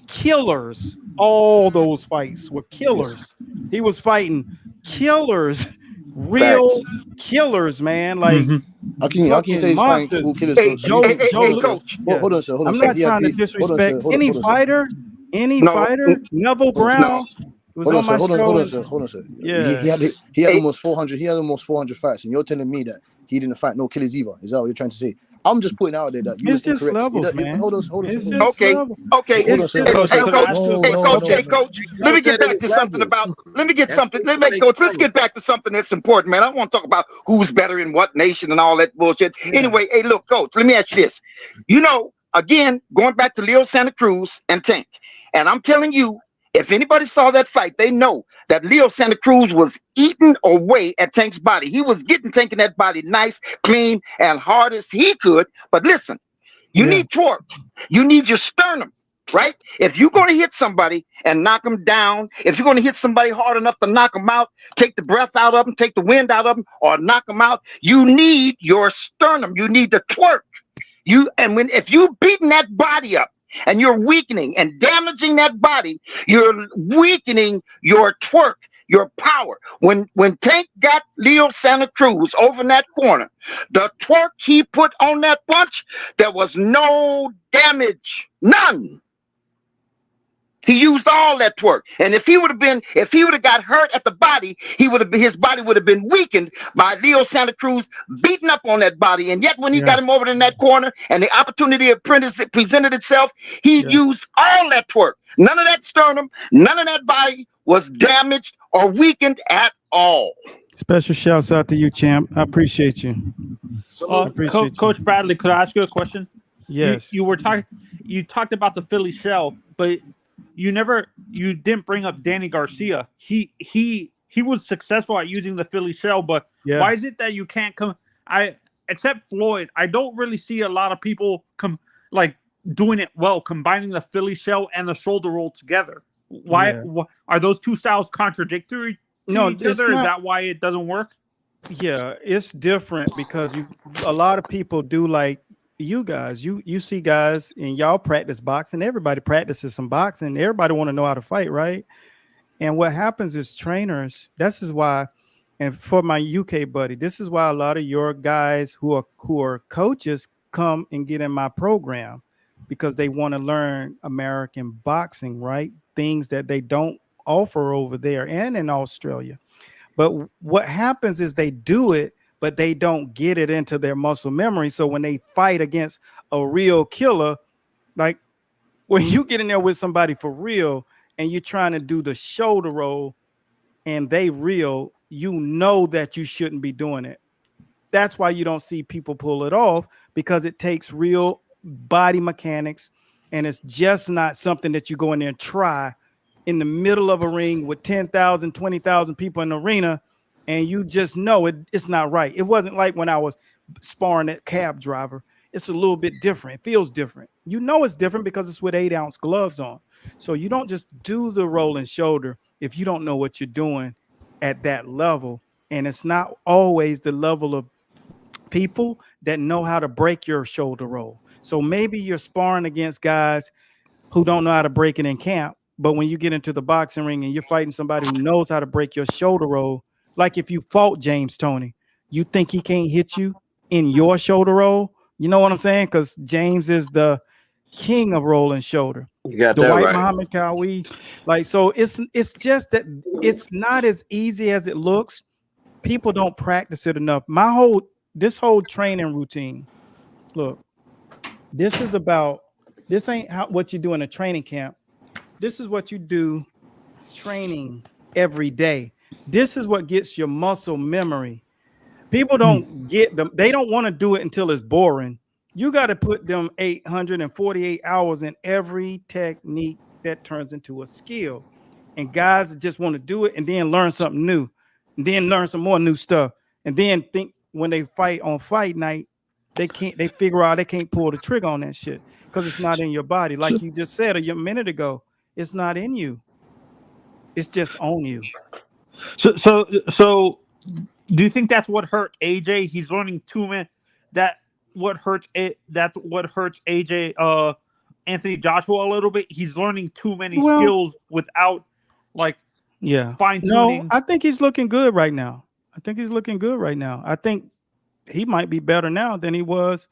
I: killers. All those fights were killers. He was fighting killers, real killers, man. Like,
M: how can you say he's fighting cool killers? Hold on, sir.
I: I'm not trying to disrespect any fighter. Neville Brown was on my show.
M: Hold on, sir.
I: Yeah,
M: he had almost 400. He had almost 400 fights, and you're telling me that he didn't fight no killers either. Is that what you're trying to say? I'm just putting out there that you
I: it's just levels, man.
M: Hold on.
K: Okay. Hey, coach. Let me get back to something about. Let's get back to something that's important, man. I don't want to talk about who's better in what nation and all that bullshit. Yeah. Anyway, hey, look, coach. Let me ask you this. Again, going back to Leo Santa Cruz and Tank, and I'm telling you, if anybody saw that fight, they know that Leo Santa Cruz was eating away at Tank's body. He was getting Tank in that body nice, clean, and hard as he could. But listen, you need torque. You need your sternum, right? If you're going to hit somebody and knock them down, if you're going to hit somebody hard enough to knock them out, take the breath out of them, take the wind out of them, or knock them out, you need your sternum. You need the torque. If you beating that body up, and you're weakening and damaging that body, you're weakening your twerk, your power. When Tank got Leo Santa Cruz over in that corner, the twerk he put on that punch, there was no damage, none. He used all that twerk. And if he would have got hurt at the body, his body would have been weakened by Leo Santa Cruz beating up on that body. And yet when he got him over in that corner and the opportunity presented itself, he used all that twerk. None of that sternum, none of that body was damaged or weakened at all.
I: Special shouts out to you, champ. I appreciate you.
S: Coach Bradley, could I ask you a question?
I: Yes.
S: You talked about the Philly shell, but you didn't bring up Danny Garcia. He was successful at using the Philly shell, but why is it that you can't except Floyd, I don't really see a lot of people doing it well, combining the Philly shell and the shoulder roll together. Why are those two styles contradictory to each other? Is that why it doesn't work?
I: Yeah, it's different because a lot of people do like you guys. You see guys and y'all practice boxing. Everybody practices some boxing. Everybody want to know how to fight, right? And what happens is trainers, this is why, and for my UK buddy, this is why a lot of your guys who are coaches come and get in my program, because they want to learn American boxing, right? Things that they don't offer over there and in Australia. But what happens is they do it, but they don't get it into their muscle memory. So when they fight against a real killer, like when you get in there with somebody for real and you're trying to do the shoulder roll and they real, you know that you shouldn't be doing it. That's why you don't see people pull it off, because it takes real body mechanics, and it's just not something that you go in there and try in the middle of a ring with 10,000, 20,000 people in the arena, and you just know it's not right. It wasn't like when I was sparring that cab driver. It's a little bit different. It feels different. You know it's different because it's with 8-ounce gloves on. So you don't just do the rolling shoulder if you don't know what you're doing at that level. And it's not always the level of people that know how to break your shoulder roll. So maybe you're sparring against guys who don't know how to break it in camp, but when you get into the boxing ring and you're fighting somebody who knows how to break your shoulder roll, like if you fought James Toney, you think he can't hit you in your shoulder roll? You know what I'm saying? Because James is the king of rolling shoulder.
P: You got
I: the
P: that
I: white
P: right.
I: Muhammad Kawi. Like, so it's just that it's not as easy as it looks. People don't practice it enough. This whole training routine, look, this ain't what you do in a training camp. This is what you do training every day. This is what gets your muscle memory. People don't get them. They don't want to do it until it's boring. You got to put them 848 hours in every technique that turns into a skill. And guys just want to do it and then learn something new, and then learn some more new stuff, and then think when they fight on fight night, they figure out they can't pull the trigger on that shit because it's not in your body. Like you just said a minute ago, it's not in you. It's just on you.
S: So do you think that's what hurt AJ? He's learning too many. That's what hurts AJ Anthony Joshua a little bit. He's learning too many skills without fine tuning.
I: No, I think he's looking good right now. I think he might be better now than he was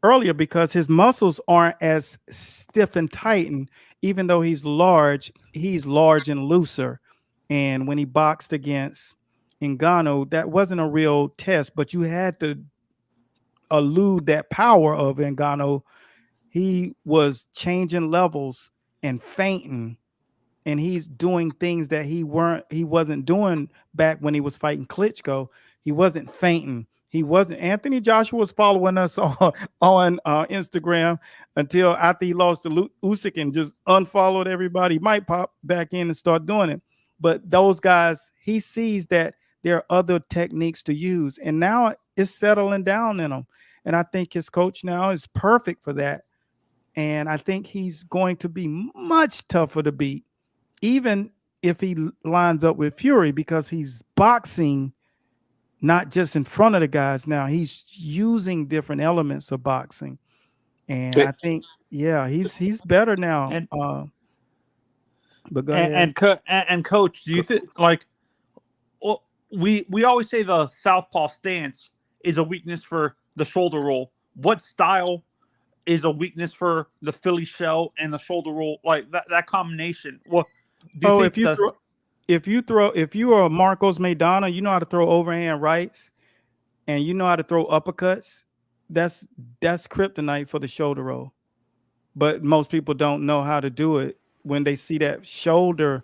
I: earlier because his muscles aren't as stiff and tight, and even though he's large and looser. And when he boxed against Ngannou, that wasn't a real test, but you had to elude that power of Ngannou. He was changing levels and feinting, and he's doing things that he wasn't doing back when he was fighting Klitschko. He wasn't feinting. Anthony Joshua was following us on Instagram until after he lost to Usyk and just unfollowed everybody. He might pop back in and start doing it. But those guys, he sees that there are other techniques to use. And now it's settling down in him. And I think his coach now is perfect for that. And I think he's going to be much tougher to beat, even if he lines up with Fury, because he's boxing not just in front of the guys now. He's using different elements of boxing. And I think, he's better now.
S: And,
I: but go ahead.
S: And coach, do you think we always say the southpaw stance is a weakness for the shoulder roll? What style is a weakness for the Philly shell and the shoulder roll, like that combination. Well, do you think
I: if you are Marcos Maidana, you know how to throw overhand rights and you know how to throw uppercuts. That's kryptonite for the shoulder roll. But most people don't know how to do it when they see that shoulder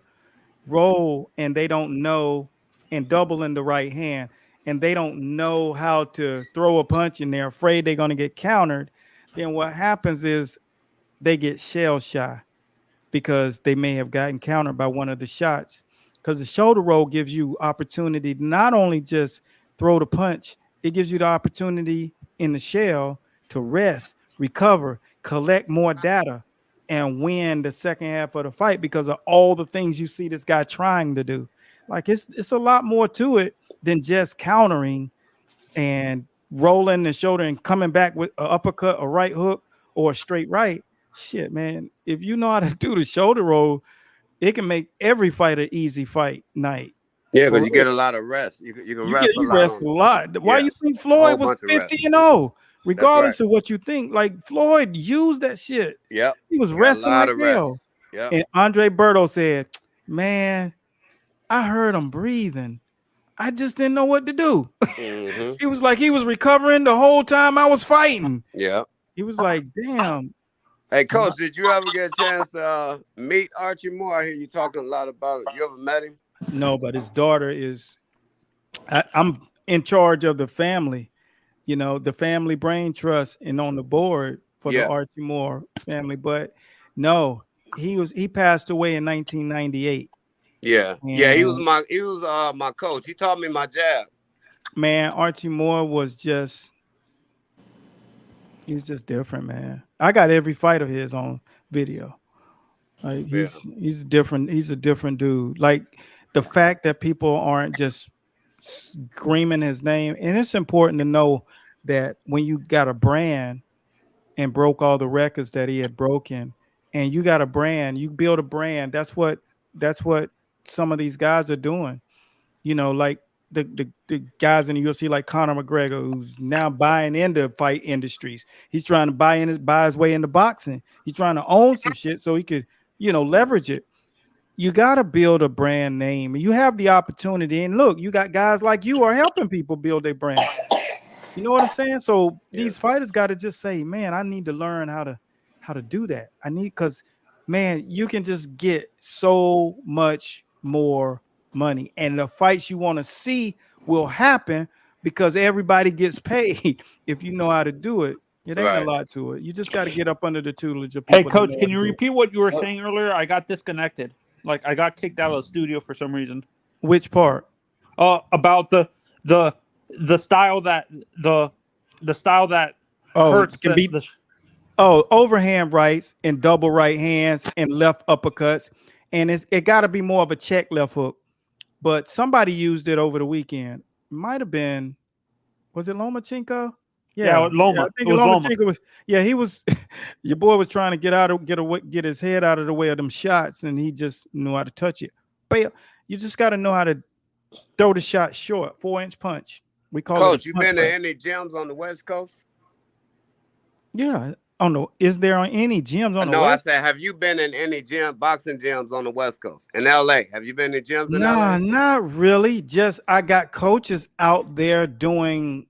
I: roll and they don't know, and double in the right hand, and they don't know how to throw a punch and they're afraid they're going to get countered. Then what happens is they get shell shy because they may have gotten countered by one of the shots. Because the shoulder roll gives you opportunity to not only just throw the punch, it gives you the opportunity in the shell to rest, recover, collect more data, and win the second half of the fight because of all the things you see this guy trying to do. Like it's a lot more to it than just countering and rolling the shoulder and coming back with an uppercut, a right hook, or a straight right. Shit, man. If you know how to do the shoulder roll, it can make every fight an easy fight night.
P: Yeah, because you get a lot of rest. You can rest a lot.
I: Rest a lot. Why you think Floyd was 50-0? Regardless of what you think, like Floyd used that shit.
P: Yep.
I: He was resting like hell.
P: Yep.
I: And Andre Berto said, "Man, I heard him breathing. I just didn't know what to do."
P: Mm-hmm.
I: He was like he was recovering the whole time I was fighting.
P: Yeah.
I: He was like, "Damn."
P: Hey, Coach, did you ever get a chance to meet Archie Moore? I hear you talking a lot about it. You ever met him?
I: No, but his daughter is. I'm in charge of the family. You know, the family brain trust and on the board for the Archie Moore family. But no, he passed away in 1998.
P: Yeah. Yeah, he was my coach. He taught me my jab.
I: Man, Archie Moore was just different, man. I got every fight of his on video. Like he's different. He's a different dude. Like the fact that people aren't just screaming his name, and it's important to know that when you got a brand and broke all the records that he had broken, and you got a brand, you build a brand. That's what some of these guys are doing. You know, like the guys in the UFC, like Conor McGregor, who's now buying into fight industries. He's trying to buy his way into boxing. He's trying to own some shit so he could, leverage it. You got to build a brand name. You have the opportunity, and look, you got guys like you are helping people build their brand. You know what I'm saying? So these fighters got to just say, man, I need to learn how to do that. Because man, you can just get so much more money, and the fights you want to see will happen because everybody gets paid if you know how to do it. It ain't a lot to it. You just got to get up under the tutelage of people.
S: Hey, Coach, can you repeat what you were saying earlier? I got disconnected. Like I got kicked out of the studio for some reason.
I: Which part?
S: About the style that the style that hurts
I: can be. Overhand rights and double right hands and left uppercuts, and it got to be more of a check left hook. But somebody used it over the weekend. Might have been, was it
S: Loma.
I: Lomachenko?
S: Yeah, Loma.
I: I think Lomachenko was. Yeah, he was. Your boy was trying to get his head out of the way of them shots, and he just knew how to touch it. But you just got to know how to throw the shot short, 4-inch punch. We call
P: Coach,
I: it.
P: you been to any gyms on the West Coast?
I: Yeah. Oh no, is there any gyms on the West?
P: I said, have you been in any boxing gyms on the West Coast? In LA? Have you been in gyms in LA?
I: Nah, not really. Just I got coaches out there doing,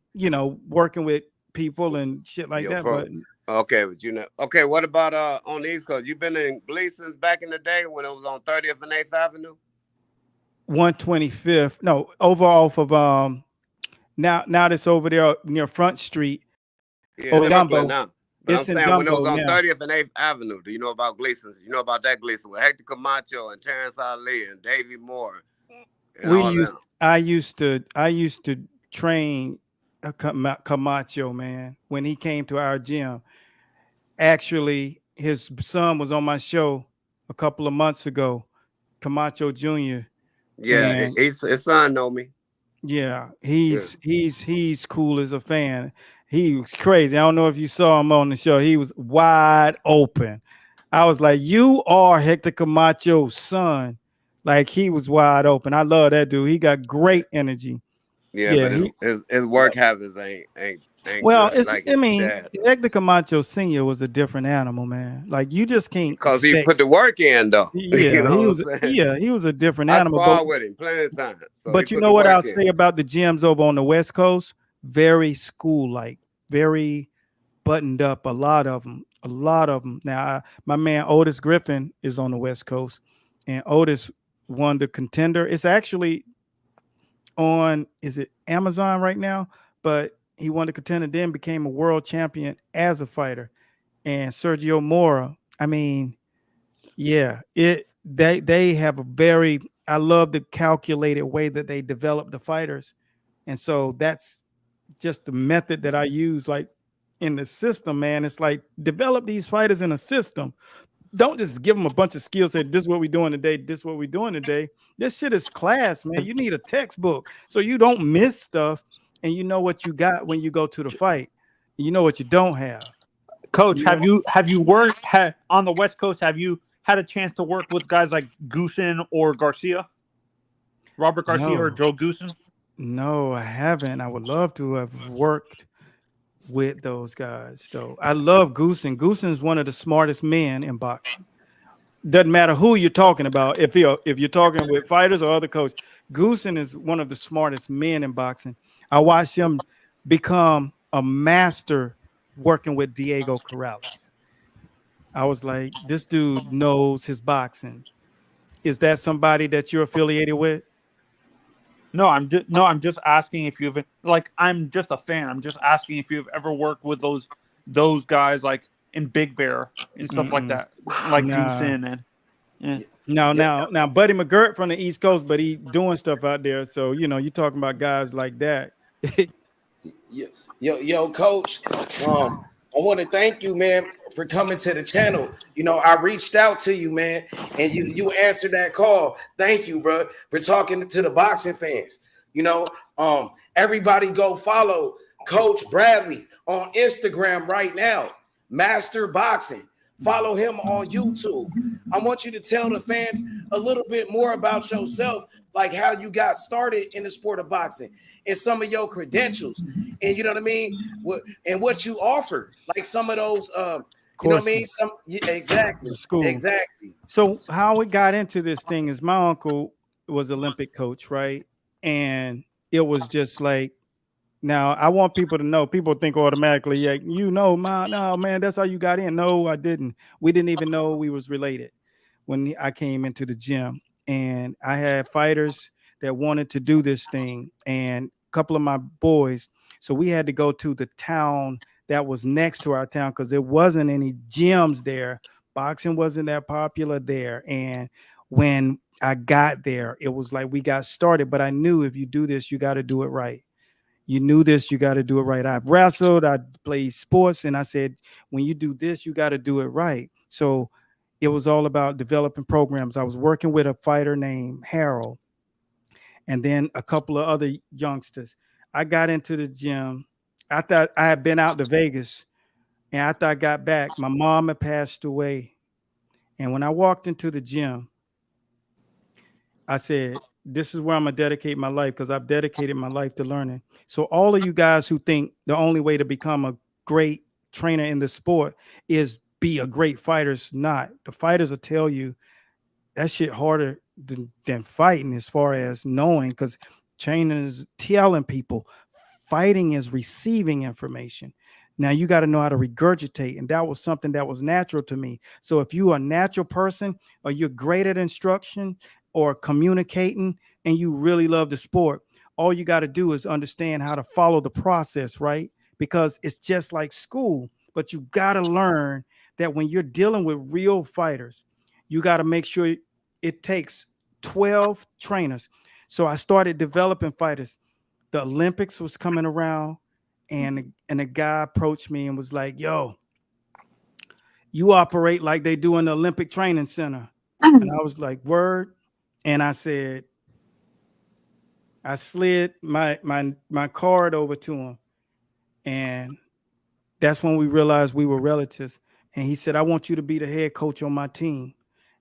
I: working with people and shit like that. But
P: okay, but what about on the East Coast? You been in Gleason's back in the day when it was on 30th and 8th Avenue?
I: 125th. No, over off of now that's over there near Front Street.
P: Yeah, it's Brooklyn now. But
I: It's
P: I'm
I: in
P: saying when it was
I: Dumbo
P: on
I: now.
P: 30th and 8th Avenue, do you know about Gleason's? You know about that Gleason with Hector Camacho and Terrence Ali and Davey Moore? And
I: I used to train Camacho, man, when he came to our gym. Actually, his son was on my show a couple of months ago, Camacho Jr.
P: Yeah, his son know me.
I: Yeah, he's cool as a fan. He was crazy. I don't know if you saw him on the show. He was wide open. I was like, you are Hector Camacho's son. Like, he was wide open. I love that dude. He got great energy.
P: Yeah, but his work habits ain't ain't
I: Well,
P: good
I: it's
P: like
I: I
P: his
I: mean,
P: dad.
I: Hector Camacho Sr. was a different animal, man. Like you just can't
P: Because he
I: expect.
P: put the work in, though. You
I: Yeah,
P: know what I'm saying?
I: he was a different
P: I
I: animal. But
P: sparred with him plenty of times, so he
I: but you
P: put
I: know
P: the
I: what
P: work
I: I'll
P: in.
I: say about the gyms over on the West Coast? Very school like, very buttoned up. A lot of them. Now, my man Otis Griffin is on the West Coast, and Otis won the Contender. It's actually on, is it Amazon right now? But he won the Contender, then became a world champion as a fighter. And Sergio Mora, I mean, yeah, they have a very, I love the calculated way that they develop the fighters. And so that's just the method that I use, like in the system, man. It's like develop these fighters in a system. Don't just give them a bunch of skills. Say this is what we're doing today. This is what we're doing today. This shit is class, man. You need a textbook so you don't miss stuff, and you know what you got when you go to the fight. You know what you don't have.
S: Coach, have you worked on the West Coast? Have you had a chance to work with guys like Goosen or Garcia, Robert Garcia or
I: No.
S: Joe Goosen?
I: No, I haven't. I would love to have worked with those guys, though. I love Goosen. Goosen is one of the smartest men in boxing. Doesn't matter who you're talking about. If you're talking with fighters or other coach, Goosen is one of the smartest men in boxing. I watched him become a master working with Diego Corrales. I was like, this dude knows his boxing. Is that somebody that you're affiliated with?
S: No, I'm just asking if you've I'm just a fan. I'm just asking if you've ever worked with those guys like in Big Bear and stuff like that, like
I: Nah.
S: Goosen and. Yeah.
I: Now, Buddy McGirt from the East Coast, but he doing stuff out there. So you're talking about guys like that.
L: Yo, Coach. I want to thank you, man, for coming to the channel. I reached out to you, man, and you answered that call. Thank you, bro, for talking to the boxing fans. Everybody go follow Coach Bradley on Instagram right now, Master Boxing. Follow him on YouTube. I want you to tell the fans a little bit more about yourself, like how you got started in the sport of boxing and some of your credentials, and you know what I mean, what you offer, like some of those, you know what I mean? Exactly.
I: So how we got into this thing is my uncle was Olympic coach, right? And it was just like, now I want people to know. People think automatically, yeah, no, man, that's how you got in. No, I didn't. We didn't even know we was related when I came into the gym, and I had fighters that wanted to do this thing, and a couple of my boys. So we had to go to the town that was next to our town because there wasn't any gyms there. Boxing wasn't that popular there, and when I got there, it was like we got started. But I knew if you do this, you got to do it right. You knew this, you got to do it right. I've wrestled, I played sports, and I said, when you do this, you got to do it right. So it was all about developing programs. I was working with a fighter named Harold, and then a couple of other youngsters. I got into the gym. I thought I had been out to Vegas, and after I got back, my mom had passed away. And when I walked into the gym, I said, this is where I'm going to dedicate my life, because I've dedicated my life to learning. So all of you guys who think the only way to become a great trainer in the sport is be a great fighter, it's not. The fighters will tell you that shit harder than fighting, as far as knowing, because training is telling people, fighting is receiving information. Now you got to know how to regurgitate, and that was something that was natural to me. So if you are a natural person, or you're great at instruction or communicating, and you really love the sport, all you got to do is understand how to follow the process, right? Because it's just like school, but you got to learn that when you're dealing with real fighters, you got to make sure it takes 12 trainers. So I started developing fighters. The Olympics was coming around, and a guy approached me and was like, yo, you operate like they do in the Olympic Training Center. And I was like, word. And I said, I slid my card over to him, and that's when we realized we were relatives. And he said, I want you to be the head coach on my team.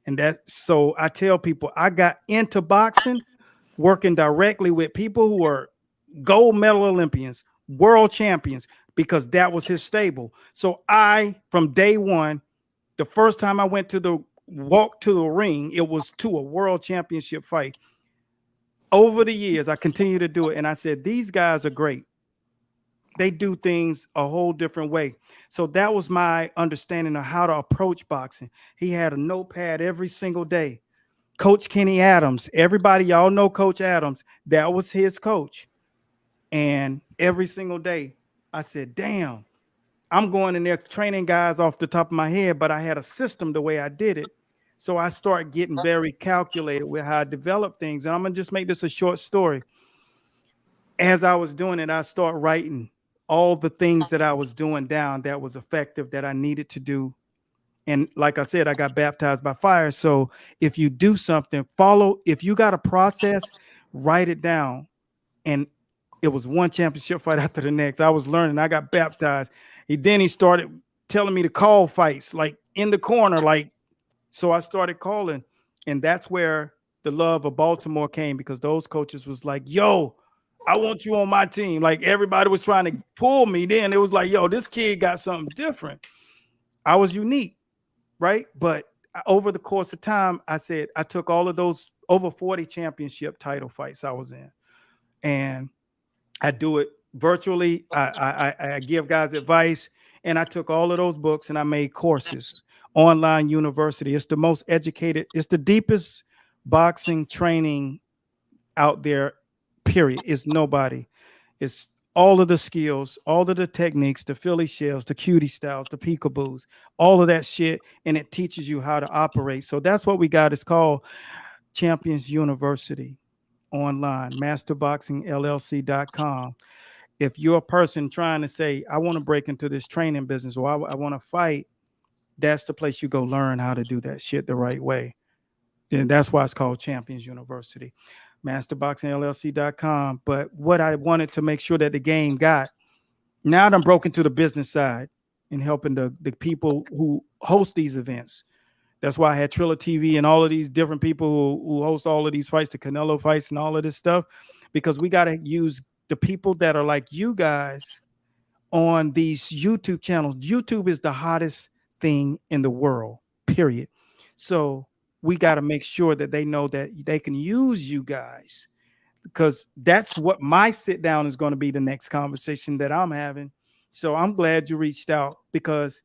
I: And so I tell people, I got into boxing working directly with people who are gold medal Olympians, world champions, because that was his stable. So from day one, the first time I went to the ring, it was to a world championship fight. Over the years, I continue to do it. And I said, these guys are great. They do things a whole different way. So that was my understanding of how to approach boxing. He had a notepad every single day. Coach Kenny Adams, everybody, y'all know Coach Adams. That was his coach. And every single day, I said, damn, I'm going in there training guys off the top of my head, but I had a system the way I did it. So I started getting very calculated with how I develop things. And I'm going to just make this a short story. As I was doing it, I started writing all the things that I was doing down that was effective, that I needed to do. And like I said, I got baptized by fire. So if you do something, if you got a process, write it down. And it was one championship fight after the next. I was learning. I got baptized. Then he started telling me to call fights, like in the corner, so I started calling. And that's where the love of Baltimore came, because those coaches was like, yo, I want you on my team. Like, everybody was trying to pull me. Then it was like, yo, this kid got something different. I was unique, right? But over the course of time, I said, I took all of those over 40 championship title fights I was in, and I do it virtually. I give guys advice, and I took all of those books and I made courses. Online university. It's the most educated. It's the deepest boxing training out there, period. It's nobody. It's all of the skills, all of the techniques, the Philly shells, the cutie styles, the peekaboos, all of that shit. And it teaches you how to operate. So that's what we got. It's called Champions University online, masterboxingllc.com. If you're a person trying to say, I want to break into this training business, or I want to fight, that's the place you go learn how to do that shit the right way. And that's why it's called Champions University, masterboxingllc.com. But what I wanted to make sure that the game got, now that I'm broken to the business side and helping the people who host these events. That's why I had Triller TV and all of these different people who host all of these fights, the Canelo fights and all of this stuff, because we got to use the people that are like you guys on these YouTube channels. YouTube is the hottest thing in the world, period. So we got to make sure that they know that they can use you guys, because that's what my sit down is going to be, the next conversation that I'm having. So I'm glad you reached out, because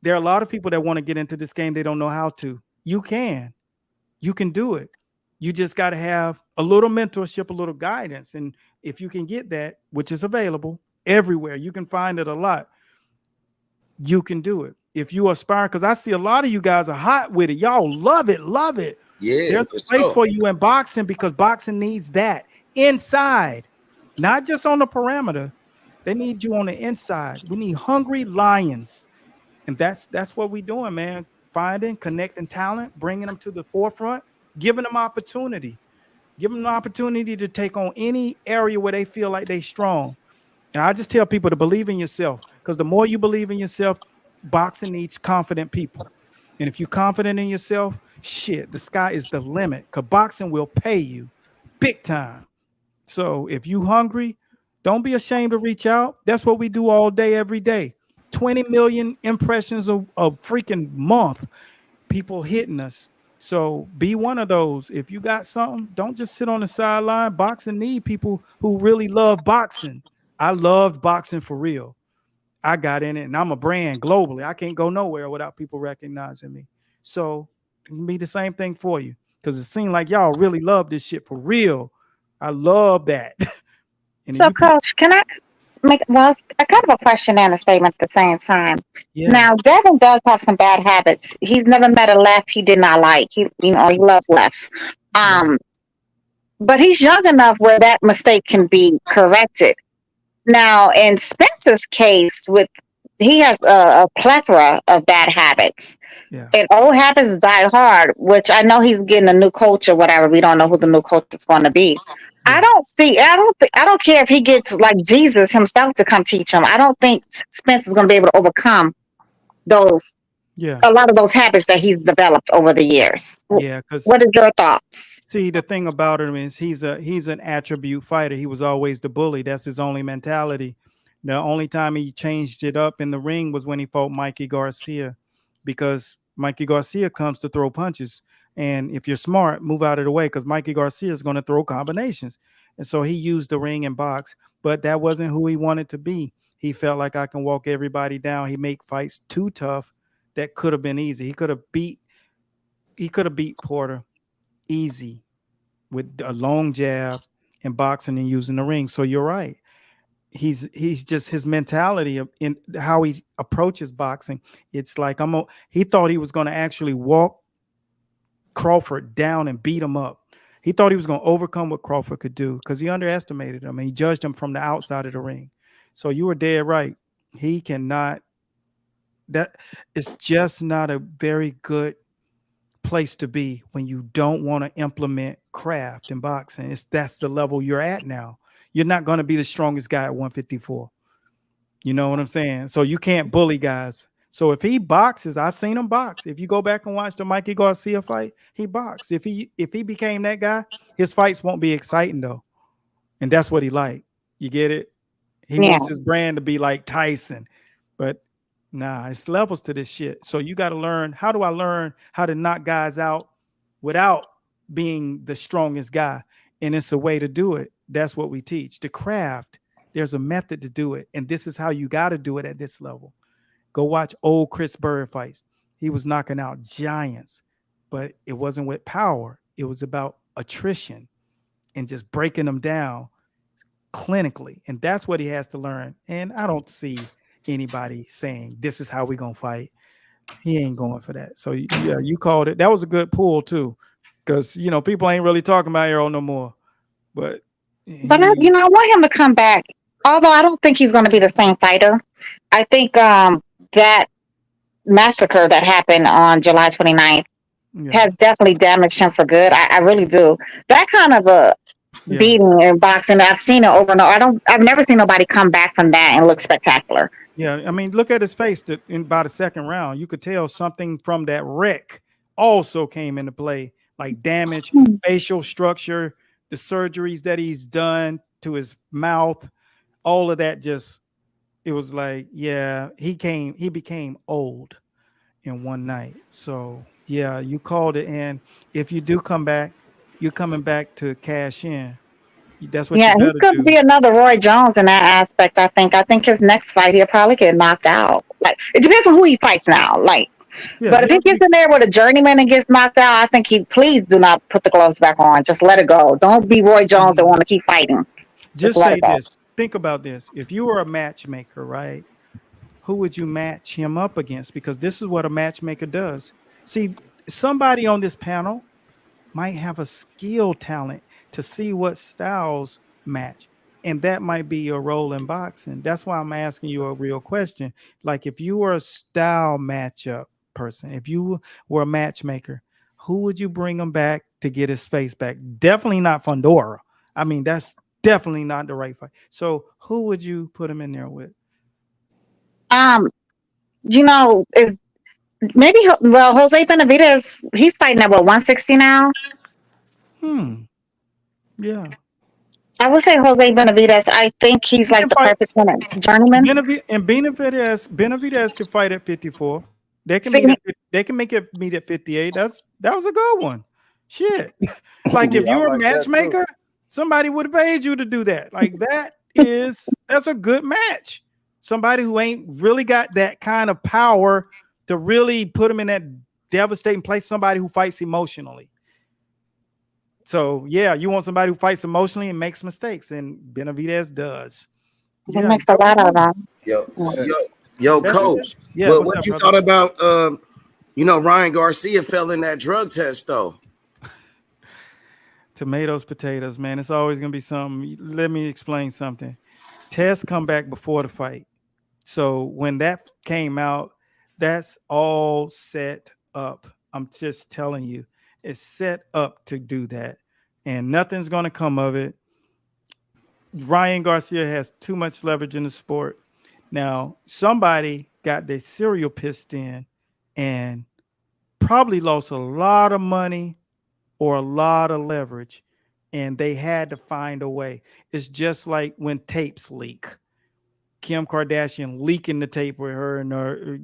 I: there are a lot of people that want to get into this game. They don't know how to. You can do it. You just got to have a little mentorship, a little guidance. And if you can get that, which is available everywhere, you can find it a lot. You can do it. If you aspire, because I see a lot of you guys are hot with it. Y'all love it.
L: Yeah,
I: there's a place for you in boxing, because boxing needs that inside, not just on the perimeter. They need you on the inside. We need hungry lions. And that's what we're doing, man. Finding, connecting talent, bringing them to the forefront, giving them opportunity. Give them the opportunity to take on any area where they feel like they're strong. And I just tell people to believe in yourself, because the more you believe in yourself, boxing needs confident people. And if you're confident in yourself, shit, the sky is the limit, because boxing will pay you big time. So if you hungry, don't be ashamed to reach out. That's what we do all day, every day. 20 million impressions a freaking month, people hitting us. So be one of those. If you got something, don't just sit on the sideline. Boxing need people who really love boxing. I loved boxing for real. I got in it, and I'm a brand globally. I can't go nowhere without people recognizing me. So it can be the same thing for you, because it seems like y'all really love this shit for real. I love that.
Q: So, Coach, can I make a kind of a question and a statement at the same time?
I: Yeah.
Q: Now, Devin does have some bad habits. He's never met a left he did not like. He loves lefts. But he's young enough where that mistake can be corrected. Now, in Spencer's case, he has a plethora of bad habits.
I: Yeah.
Q: And old habits die hard, which I know he's getting a new coach or whatever. We don't know who the new coach is going to be. Yeah. I don't care if he gets like Jesus himself to come teach him. I don't think Spencer's going to be able to overcome a lot of those habits that he's developed over the years.
I: Yeah.
Q: What is your thoughts?
I: See, the thing about him is he's an attribute fighter. He was always the bully. That's his only mentality. The only time he changed it up in the ring was when he fought Mikey Garcia, because Mikey Garcia comes to throw punches. And if you're smart, move out of the way, because Mikey Garcia is going to throw combinations. And so he used the ring and box, but that wasn't who he wanted to be. He felt like, I can walk everybody down. He make fights too tough that could have been easy. He could have beat Porter easy with a long jab and boxing and using the ring. So you're right. He's just, his mentality of in how he approaches boxing. It's like he thought he was going to actually walk Crawford down and beat him up. He thought he was going to overcome what Crawford could do, because he underestimated him and he judged him from the outside of the ring. So you were dead right. He cannot. That is just not a very good place to be when you don't want to implement craft in boxing. That's the level you're at now. You're not going to be the strongest guy at 154. You know what I'm saying? So you can't bully guys. So if he boxes, I've seen him box. If you go back and watch the Mikey Garcia fight, he boxed. If he became that guy, his fights won't be exciting though. And that's what he liked. You get it? He wants his brand to be like Tyson. But nah, it's levels to this shit. So you got to learn. How do I learn how to knock guys out without being the strongest guy? And it's a way to do it. That's what we teach. The craft, there's a method to do it. And this is how you got to do it at this level. Go watch old Chris Bird fights. He was knocking out giants, but it wasn't with power. It was about attrition and just breaking them down clinically. And that's what he has to learn. And I don't see anybody saying, this is how we're going to fight. He ain't going for that. So yeah, you called it. That was a good pull too. Because, people ain't really talking about Errol no more. But
Q: I want him to come back. Although I don't think he's going to be the same fighter. I think that massacre that happened on July 29th has definitely damaged him for good. I really do. That kind of a beating in boxing, I've seen it over and over. I've never seen nobody come back from that and look spectacular.
I: Yeah, I mean, look at his face. In by the second round, you could tell something from that wreck also came into play, like damage, facial structure, the surgeries that he's done to his mouth, all of that. It was like, he became old in one night. So yeah, you called it. And if you do come back, you're coming back to cash in. That's what you better do.
Q: He could be another Roy Jones in that aspect. I think his next fight, he'll probably get knocked out. Like, it depends on who he fights now. But if he gets in there with a journeyman and gets knocked out, I think please do not put the gloves back on. Just let it go. Don't be Roy Jones that want to keep fighting.
I: Just say this. Think about this. If you were a matchmaker, right? Who would you match him up against? Because this is what a matchmaker does. See, somebody on this panel might have a skill talent to see what styles match. And that might be your role in boxing. That's why I'm asking you a real question. Like, if you were a style matchup person, if you were a matchmaker, who would you bring him back to get his face back? Definitely not Fundora. I mean, that's definitely not the right fight. So who would you put him in there with?
Q: Maybe Jose Benavidez, he's fighting at 160 now.
I: Yeah.
Q: I would say Jose Benavidez. I think he's like the perfect journeyman.
I: Benavidez can fight at 54. They can make it meet at 58. That was a good one. Shit. Like, if you're a matchmaker, somebody would have paid you to do that. Like, that's a good match. Somebody who ain't really got that kind of power to really put him in that devastating place. Somebody who fights emotionally. So yeah, you want somebody who fights emotionally and makes mistakes, and Benavidez does.
Q: He makes a lot of them.
L: Yo, coach. What you thought about? Ryan Garcia fell in that drug test though.
I: Tomatoes, potatoes, man. It's always gonna be something. Let me explain something. Tests come back before the fight, so when that came out, that's all set up. I'm just telling you. It's set up to do that, and nothing's going to come of it. Ryan Garcia has too much leverage in the sport. Now, somebody got their cereal pissed in and probably lost a lot of money or a lot of leverage, and they had to find a way. It's just like when tapes leak. Kim Kardashian leaking the tape with her and her,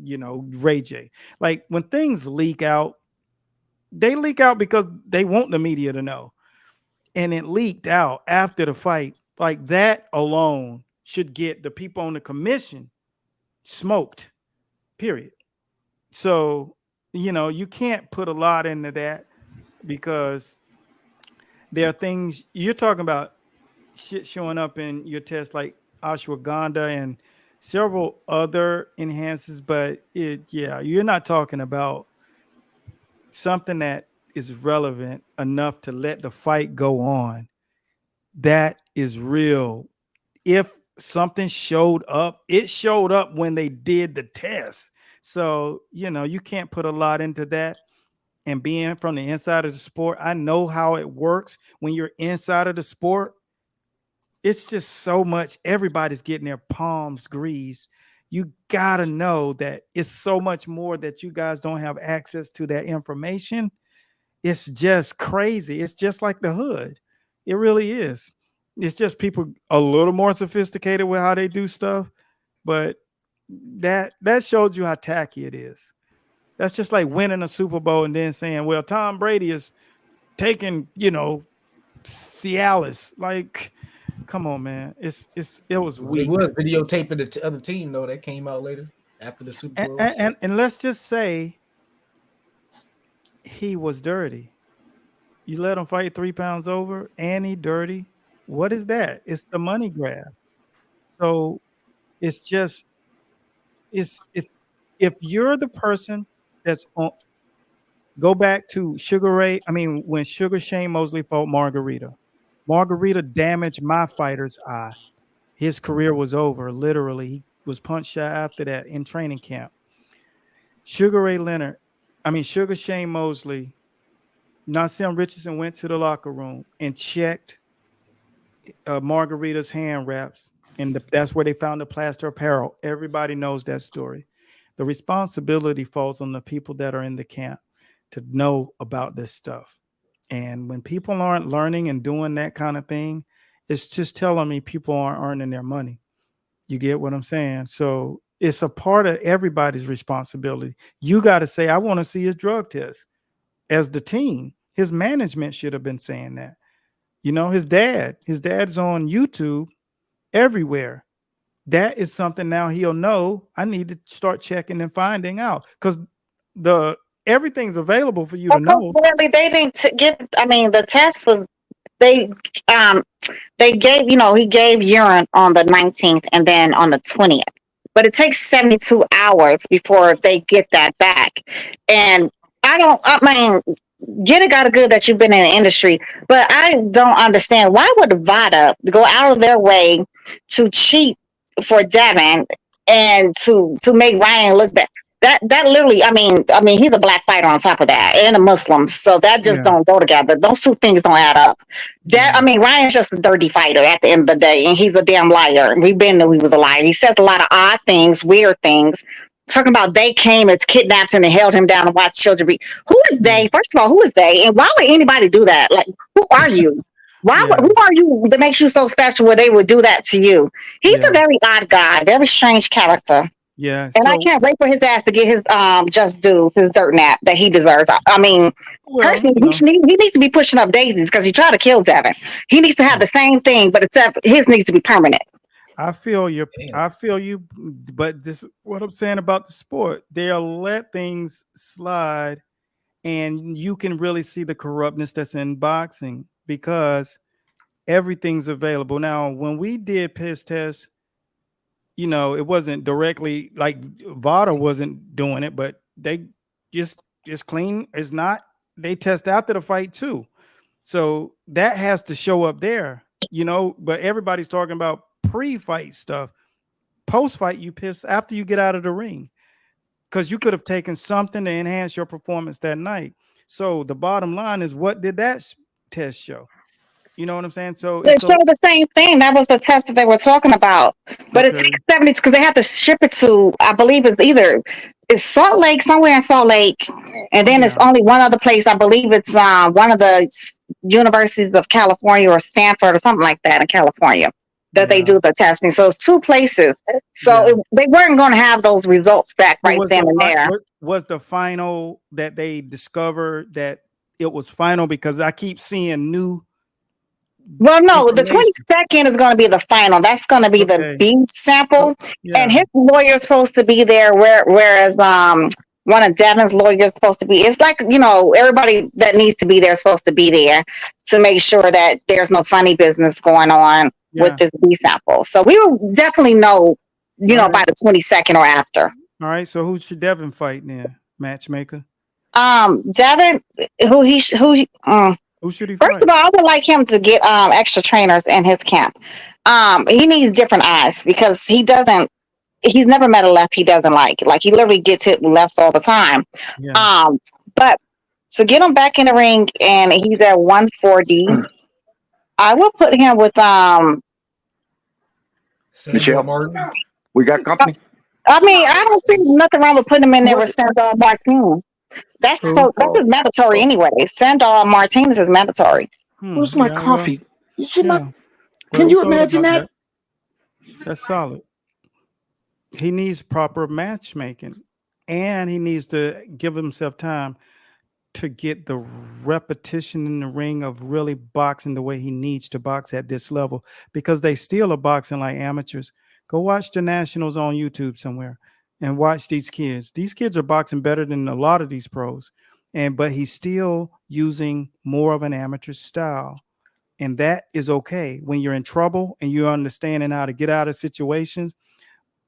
I: Ray J. Like when things leak out, they leak out because they want the media to know. And it leaked out after the fight. Like that alone should get the people on the commission smoked, period. So, you can't put a lot into that because there are things you're talking about shit showing up in your test like ashwagandha and several other enhancers, but you're not talking about something that is relevant enough to let the fight go on. That is real. If something showed up, it showed up when they did the test. So, you can't put a lot into that. And being from the inside of the sport, I know how it works when you're inside of the sport. It's just so much. Everybody's getting their palms greased. You got to know that it's so much more that you guys don't have access to that information. It's just crazy. It's just like the hood. It really is. It's just people a little more sophisticated with how they do stuff. But that showed you how tacky it is. That's just like winning a Super Bowl and then saying, well, Tom Brady is taking, Cialis. Like, come on, man. It was weak.
R: It was videotaping the other team, though. That came out later after the Super Bowl.
I: And let's just say he was dirty. You let him fight 3 pounds over and he dirty. What is that? It's the money grab. So it's just, it's if you're the person that's on, go back to when Sugar Shane Mosley fought Margarita. Margarita damaged my fighter's eye. His career was over. Literally, he was punched out after that in training camp. Sugar Shane Mosley, Nassim Richardson went to the locker room and checked Margarita's hand wraps, and that's where they found the plaster apparel. Everybody knows that story. The responsibility falls on the people that are in the camp to know about this stuff. And when people aren't learning and doing that kind of thing, it's just telling me people aren't earning their money. You get what I'm saying? So it's a part of everybody's responsibility. You got to say, I want to see his drug test. As the team, his management should have been saying that. His dad's on YouTube everywhere. That is something now he'll know. I need to start checking and finding out because everything's available for you to know.
Q: They didn't give. The test was they gave. He gave urine on the 19th and then on the 20th, but it takes 72 hours before they get that back. And get it got it good that you've been in the industry, but I don't understand why would VADA go out of their way to cheat for Devin and to make Ryan look bad. That literally, he's a black fighter on top of that and a Muslim, so that just don't go together. Those two things don't add up. Ryan's just a dirty fighter at the end of the day, and he's a damn liar. We've been knew he was a liar. He says a lot of odd things, weird things. Talking about they came and kidnapped him and held him down and watched children be. Who is they? First of all, who is they? And why would anybody do that? Like, who are you? Who are you that makes you so special where they would do that to you? He's a very odd guy, very strange character.
I: Yeah.
Q: And I can't wait for his ass to get his just dues, his dirt nap that he deserves. Personally, he needs to be pushing up daisies because he tried to kill Devin. He needs to have the same thing, but except his needs to be permanent.
I: I feel you, but this what I'm saying about the sport. They'll let things slide, and you can really see the corruptness that's in boxing because everything's available. Now, when we did piss tests, it wasn't directly like VADA wasn't doing it, but they just clean. It's not. They test after the fight too, so that has to show up there. But everybody's talking about pre-fight stuff. Post-fight, you piss after you get out of the ring because you could have taken something to enhance your performance that night. So the bottom line is, what did that test show? You know what I'm saying? So
Q: they showed the same thing. That was the test that they were talking about. But it takes 70 because they have to ship it to, I believe it's Salt Lake, somewhere in Salt Lake, and then it's only one other place. I believe it's one of the universities of California or Stanford or something like that in California. that they do the testing. So it's 2 places. So they weren't going to have those results back right then and there.
I: Was the final that they discovered that it was final? Because I keep seeing new.
Q: Well, no, the 22nd is going to be the final. That's going to be the B sample, and his lawyer is supposed to be there. Whereas one of Devin's lawyers is supposed to be. It's like, everybody that needs to be there is supposed to be there to make sure that there's no funny business going on with this B sample. So we will definitely know, by the 22nd or after.
I: All right. So who should Devin fight then? Matchmaker.
Q: Devin, who should he fight? First of all, I would like him to get extra trainers in his camp. He needs different eyes because he's never met a left he doesn't like. Like, he literally gets hit with lefts all the time. But to get him back in the ring and he's at 140, I will put him with
K: Michelle Martin. We got company.
Q: I mean, I don't think nothing wrong with putting him in there with Sandor Martin. That's his mandatory anyway. Sandor Martinez is mandatory.
K: Where's my coffee? You should not. Can you imagine that?
I: That's solid. He needs proper matchmaking, and he needs to give himself time to get the repetition in the ring of really boxing the way he needs to box at this level, because they still are boxing like amateurs. Go watch the Nationals on YouTube somewhere and watch these kids. These kids are boxing better than a lot of these pros, but he's still using more of an amateur style. And that is okay when you're in trouble and you're understanding how to get out of situations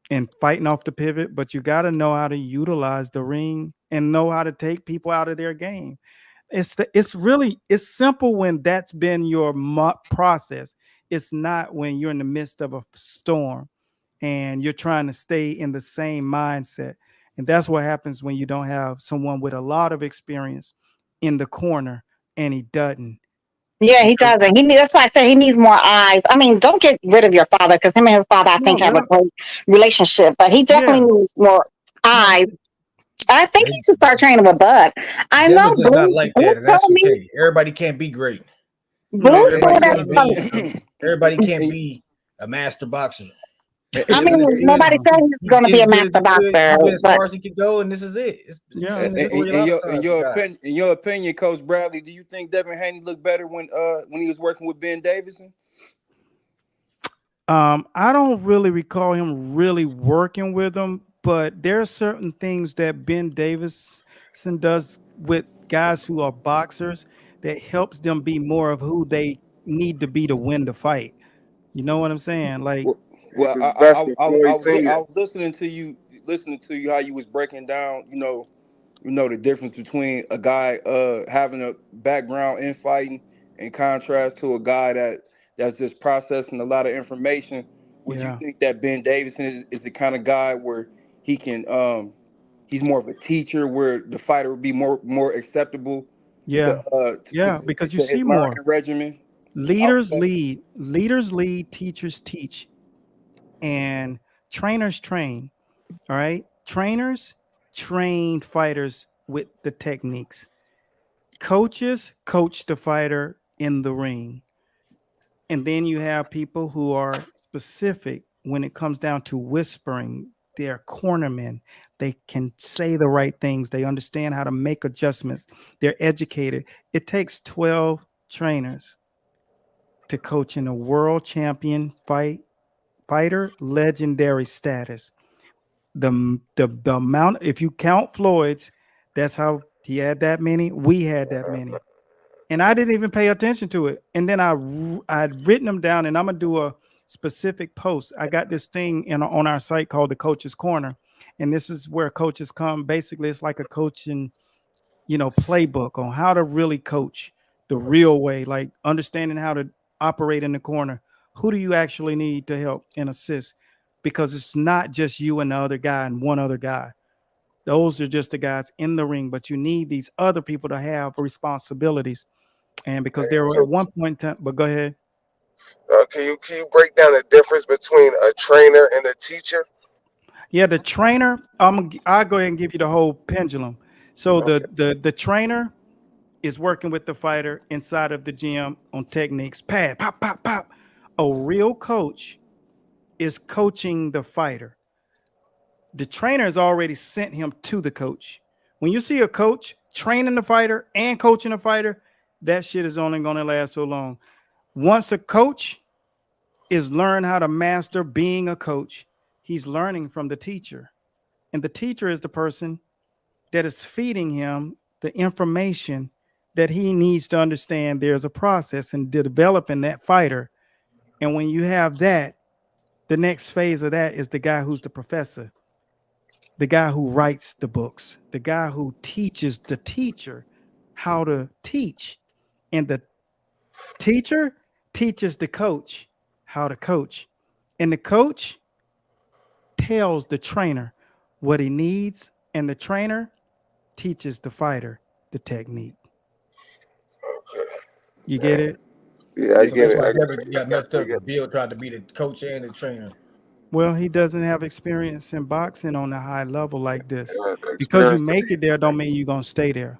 I: and fighting off the pivot, but you got to know how to utilize the ring and know how to take people out of their game. It's simple when that's been your process. It's not when you're in the midst of a storm and you're trying to stay in the same mindset. And that's what happens when you don't have someone with a lot of experience in the corner, and he doesn't.
Q: Yeah, he doesn't. That's why I say he needs more eyes. I mean, don't get rid of your father, because him and his father, I think, have a great relationship. But he definitely needs more eyes. I think he should start training with Bud. I know
R: Blue, not like that, and that's okay. Everybody can't be great. Everybody can't be a master boxer.
Q: I mean, nobody said he's going to be a master boxer.
R: As far as he can go, and this is it.
T: In your opinion, Coach Bradley, do you think Devin Haney looked better when he was working with Ben Davison?
I: I don't really recall him really working with him, but there are certain things that Ben Davison does with guys who are boxers that helps them be more of who they need to be to win the fight. You know what I'm saying? Like,
T: well, I was listening to you how you was breaking down, the difference between a guy having a background in fighting in contrast to a guy that's just processing a lot of information. Would you think that Ben Davison is the kind of guy where he can he's more of a teacher, where the fighter would be more acceptable?
I: Because you see more
T: regimen.
I: Leaders lead, teachers teach, and trainers train. All right, trainers train fighters with the techniques. Coaches coach the fighter in the ring. And then you have people who are specific when it comes down to whispering. They're cornermen. They can say the right things. They understand how to make adjustments. They're educated. It takes 12 trainers to coach in a world champion fighter legendary status. The amount, if you count Floyd's, that's how he had that many. We had that many. And I didn't even pay attention to it. And then I'd written them down, and I'm going to do a specific post. I got this thing on our site called the Coach's Corner. And this is where coaches come. Basically, it's like a coaching, playbook on how to really coach the real way, like understanding how to operate in the corner. Who do you actually need to help and assist? Because it's not just you and the other guy and one other guy. Those are just the guys in the ring, but you need these other people to have responsibilities. And because they were at one point in time, but go ahead.
O: Can you break down the difference between a trainer and a teacher?
I: Yeah, the trainer, I'll go ahead and give you the whole pendulum. So the trainer is working with the fighter inside of the gym on techniques. Pad, pop, pop, pop. A real coach is coaching the fighter. The trainer has already sent him to the coach. When you see a coach training the fighter and coaching the fighter, that shit is only going to last so long. Once a coach is learn how to master being a coach, he's learning from the teacher. And the teacher is the person that is feeding him the information that he needs to understand there's a process in developing that fighter. And when you have that, the next phase of that is the guy who's the professor, the guy who writes the books, the guy who teaches the teacher how to teach. And the teacher teaches the coach how to coach. And the coach tells the trainer what he needs, and the trainer teaches the fighter the technique. You get it?
O: Yeah, I get it.
R: That's why he got messed up. Bill tried to be the coach and the trainer.
I: Well, he doesn't have experience in boxing on a high level like this. Because you make it there don't mean you're going to stay there.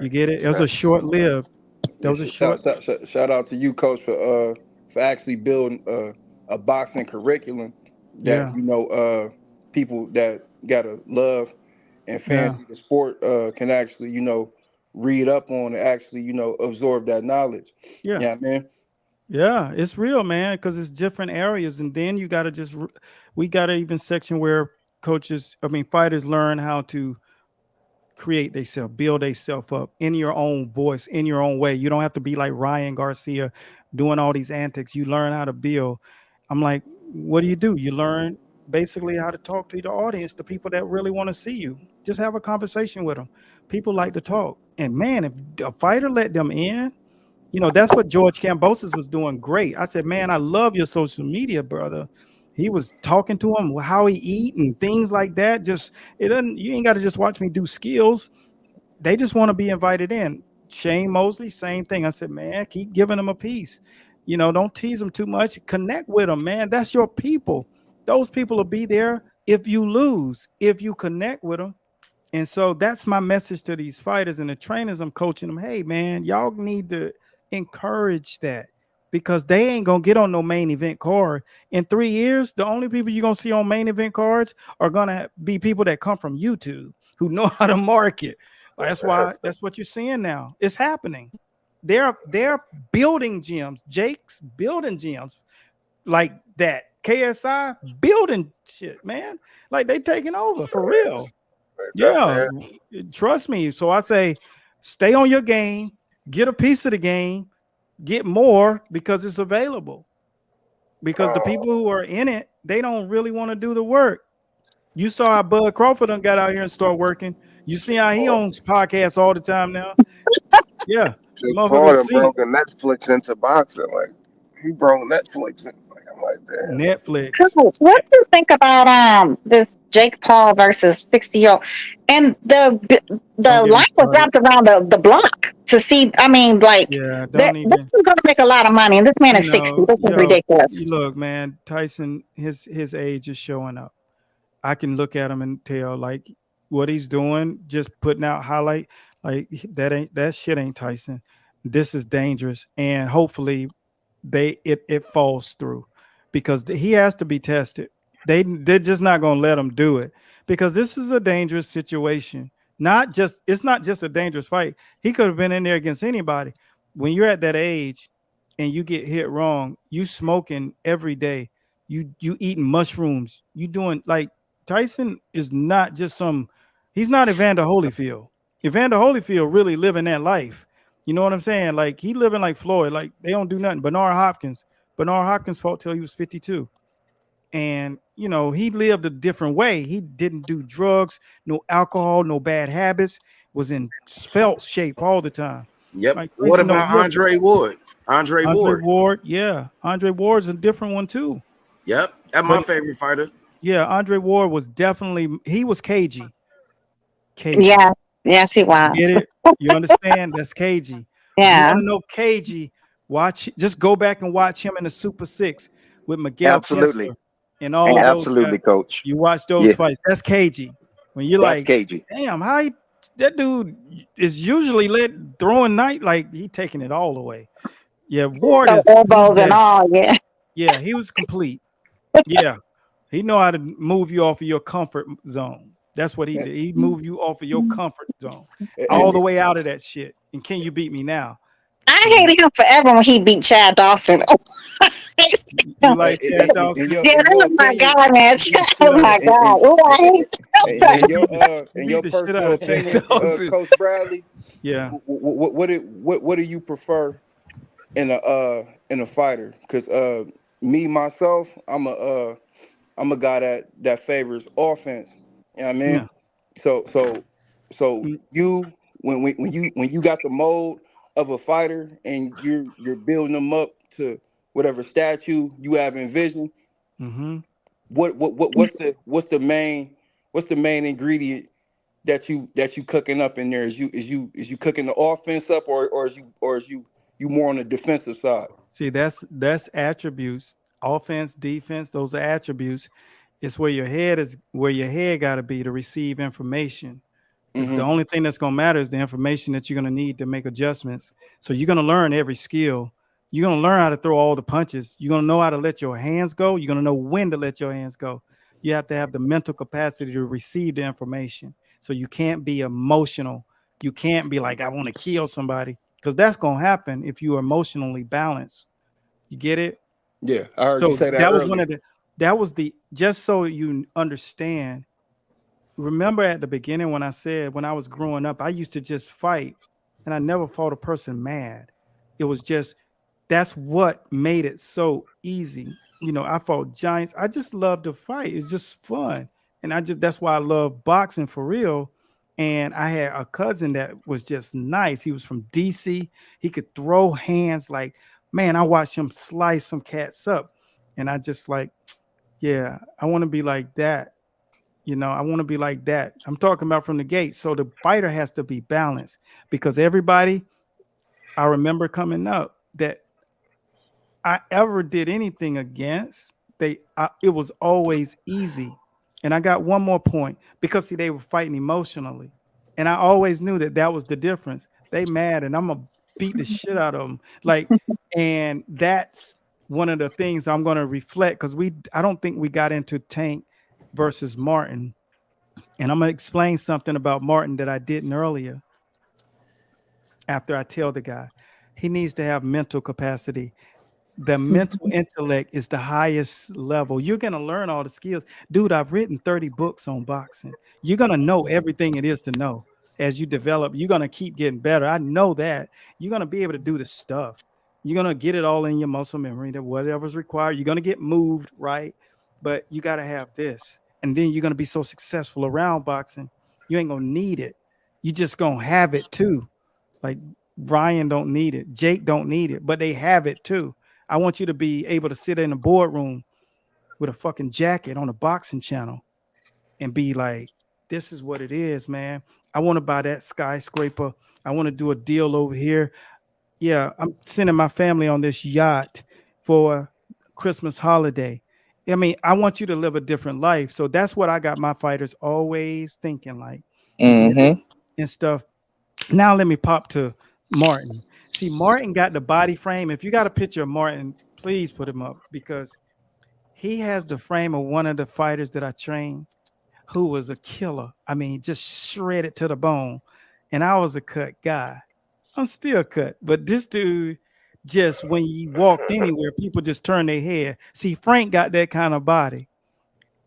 I: You get it? It was a short-lived. That was a short.
T: Shout out to you, Coach, for actually building a boxing curriculum that people that gotta love and fancy the sport can actually read up on and actually absorb that knowledge. Yeah, man.
I: Yeah, it's real, man, because it's different areas, and then you got to we got to even section where fighters learn how to create themselves, build themselves up in your own voice, in your own way. You don't have to be like Ryan Garcia doing all these antics. You learn how to build. I'm like, what do? You learn basically how to talk to the audience, the people that really want to see you. Just have a conversation with them. People like to talk. And man, if a fighter let them in, that's what George Kambosos was doing great. I said, man, I love your social media, brother. He was talking to him, how he eat and things like that. You ain't got to just watch me do skills. They just want to be invited in. Shane Mosley, same thing. I said, man, keep giving them a piece. Don't tease them too much. Connect with them, man. That's your people. Those people will be there if you lose, if you connect with them. And so that's my message to these fighters and the trainers. I'm coaching them. Hey, man, y'all need to encourage that, because they ain't gonna get on no main event card in 3 years. The only people you're gonna see on main event cards are gonna be people that come from YouTube who know how to market. That's what you're seeing now. It's happening. They're building gyms. Jake's building gyms like that. KSI building shit, man. Like they taking over for real. Yeah, trust me. So I say, stay on your game. Get a piece of the game, get more, because it's available. Because the people who are in it, they don't really want to do the work. You saw how Bud Crawford done got out here and start working. You see how he owns podcasts all the time now. Yeah,
O: Porter broke Netflix into boxing. Like he broke Netflix. I'm like, damn.
I: Netflix.
Q: What do you think about this Jake Paul versus 60-year-old? And the line was wrapped around the block to see. I mean, like, this is going to make a lot of money, and this man is 60. This is ridiculous.
I: Look, man, Tyson, his age is showing up. I can look at him and tell, like, what he's doing, just putting out highlight, like that shit ain't Tyson. This is dangerous, and hopefully it falls through, because he has to be tested. They're just not going to let him do it, because this is a dangerous situation. It's not just a dangerous fight. He could have been in there against anybody. When you're at that age and you get hit wrong, you smoking every day, you eating mushrooms, you doing, like, Tyson is not just he's not Evander Holyfield. Evander Holyfield really living that life. You know what I'm saying? Like, he living like Floyd. Like, they don't do nothing. Bernard Hopkins fought till he was 52. And, he lived a different way. He didn't do drugs, no alcohol, no bad habits, was in svelte shape all the time.
L: Yep.
I: Like,
L: what about Andre Ward? Andre
I: Ward, yeah. Andre Ward's a different one, too.
L: Yep. That's my favorite fighter.
I: Yeah, Andre Ward was he was cagey.
Q: Yeah. Yes, he was.
I: Get it? You understand? That's cagey.
Q: Yeah.
I: You want to know cagey? Just go back and watch him in the Super 6 with Miguel Kessler and all those guys.
K: Coach.
I: You watch those fights. That's cagey. When you're like,
K: cagey.
I: Damn, that dude is usually throwing night, like he taking it all away. Yeah, Ward is
Q: elbows and all. Yeah.
I: Yeah, he was complete. Yeah, he know how to move you off of your comfort zone. That's what he did. He moved you off of your comfort zone, all the way out of that shit. And can you beat me now?
Q: I hated him forever when he beat Chad Dawson.
I: You like Chad Dawson?
Q: Yeah, that was my guy, man. Oh my God. Oh, I hate
T: in
I: beat
T: your
I: the shit out
T: personal
I: of Chad
T: opinion,
I: Dawson.
T: Coach Bradley,
I: Yeah.
T: what do you prefer in a fighter? Because me myself, I'm a guy that favors offense. You know what I mean?
I: Yeah.
T: So you when you got the mold of a fighter and you're building them up to whatever statue you have envisioned,
I: Mm-hmm.
T: what's the main ingredient that you cooking up in there? Is you cooking the offense up, or is you more on the defensive side?
I: See, that's attributes. Offense, defense, those are attributes. It's where your head got to be to receive information. Because the
T: Mm-hmm.
I: only thing that's gonna matter is the information that you're gonna need to make adjustments. So you're gonna learn every skill. You're gonna learn how to throw all the punches. You're gonna know how to let your hands go. You're gonna know when to let your hands go. You have to have the mental capacity to receive the information. So you can't be emotional. You can't be like, I want to kill somebody, because that's gonna happen if you are emotionally balanced. You get it?
T: Yeah, I heard you
I: So
T: say that
I: that was
T: earlier.
I: just so you understand. Remember at the beginning when I said when I was growing up, I used to just fight and I never fought a person mad. It was just that's what made it so easy. I fought giants. I just love to fight. It's just fun. And that's why I love boxing for real. And I had a cousin that was just nice. He was from DC. He could throw hands like, man, I watched him slice some cats up. And I just like, yeah, I want to be like that. I want to be like that. I'm talking about from the gate. So the fighter has to be balanced, because everybody I remember coming up that I ever did anything against, it was always easy. And I got one more point, because see, they were fighting emotionally. And I always knew that was the difference. They mad and I'm going to beat the shit out of them. And that's one of the things I'm going to reflect, because I don't think we got into Tank versus Martin. And I'm going to explain something about Martin that I didn't earlier. After I tell the guy, he needs to have mental capacity. The mental intellect is the highest level. You're going to learn all the skills. Dude, I've written 30 books on boxing. You're going to know everything it is to know as you develop. You're going to keep getting better. I know that. You're going to be able to do the stuff. You're going to get it all in your muscle memory, that whatever's required. You're going to get moved, right? But you got to have this. And then you're going to be so successful around boxing. You ain't going to need it. You just going to have it too. Like Ryan don't need it. Jake don't need it, but they have it too. I want you to be able to sit in a boardroom with a fucking jacket on a boxing channel and be like, this is what it is, man. I want to buy that skyscraper. I want to do a deal over here. Yeah, I'm sending my family on this yacht for a Christmas holiday. I mean, I want you to live a different life. So that's what I got my fighters always thinking like. You get it? And stuff. Now let me pop to Martin. See, Martin got the body frame. If you got a picture of Martin, please put him up, because he has the frame of one of the fighters that I trained who was a killer. I mean, just shredded to the bone. And I was a cut guy. I'm still cut. But this dude, just when he walked anywhere, people just turned their head. See, Frank got that kind of body.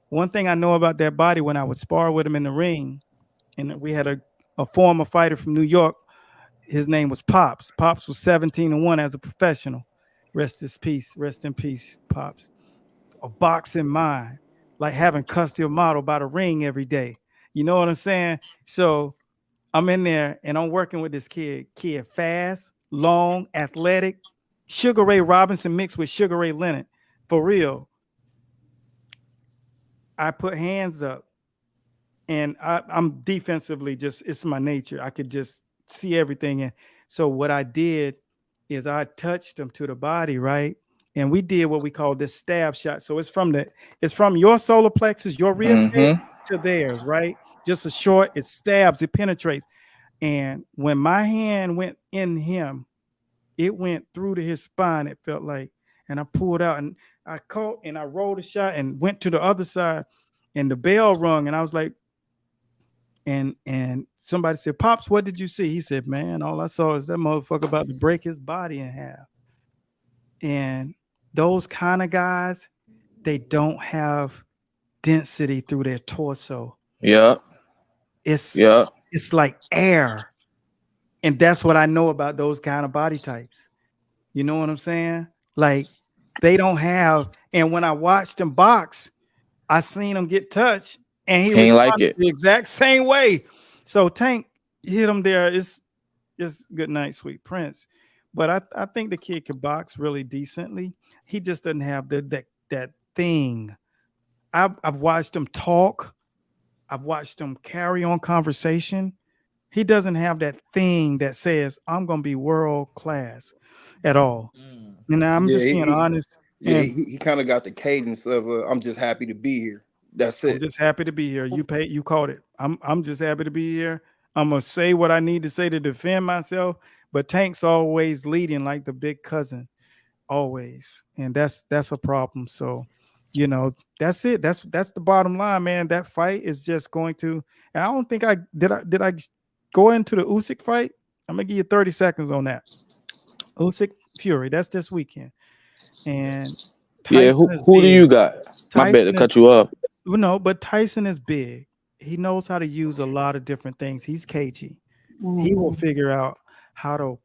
I: One thing I know about that body, when I would spar with him in the ring, and we had a former fighter from New York. His name was Pops. Pops was 17-1 as a professional. Rest in peace, Pops. A boxing mind, like having custody model by the ring every day. You know what I'm saying? So I'm in there and I'm working with this kid fast, long, athletic, Sugar Ray Robinson mixed with Sugar Ray Leonard. For real. I put hands up. And I'm defensively it's my nature. I could just see everything. And so what I did is I touched him to the body, right? And we did what we call this stab shot. So it's from your solar plexus, your rib cage to theirs, right? Just a short, it stabs, it penetrates. And when my hand went in him, it went through to his spine, it felt like, and I pulled out and I caught and I rolled a shot and went to the other side, and the bell rung, and I was like, and somebody said, "Pops, what did you see?" He said, "Man, all I saw is that motherfucker about to break his body in half." And those kind of guys, they don't have density through their torso.
A: Yeah.
I: It's like air. And that's what I know about those kind of body types. You know what I'm saying? Like they don't have, and when I watched him box, I seen him get touched and he
A: Ain't like
I: responded
A: it.
I: the exact same way. So Tank hit him there. It's good night, sweet prince. But I think the kid can box really decently. He just doesn't have that thing. I've watched him talk. I've watched him carry on conversation. He doesn't have that thing that says, I'm going to be world class at all. And I'm just being honest.
T: Yeah,
I: And
T: he kind of got the cadence of I'm just happy to be here. That's it.
I: I'm just happy to be here. You caught it. I'm just happy to be here. I'm going to say what I need to say to defend myself. But Tank's always leading like the big cousin. Always. And that's a problem. So, that's it. That's the bottom line, man. That fight is just going to, and I don't think I go into the Usyk fight. I'm gonna give you 30 seconds on that. Usyk Fury. That's this weekend. And Tyson
A: who do you got? My bad to cut you off.
I: No, but Tyson is big. He knows how to use a lot of different things. He's cagey. He will figure out how to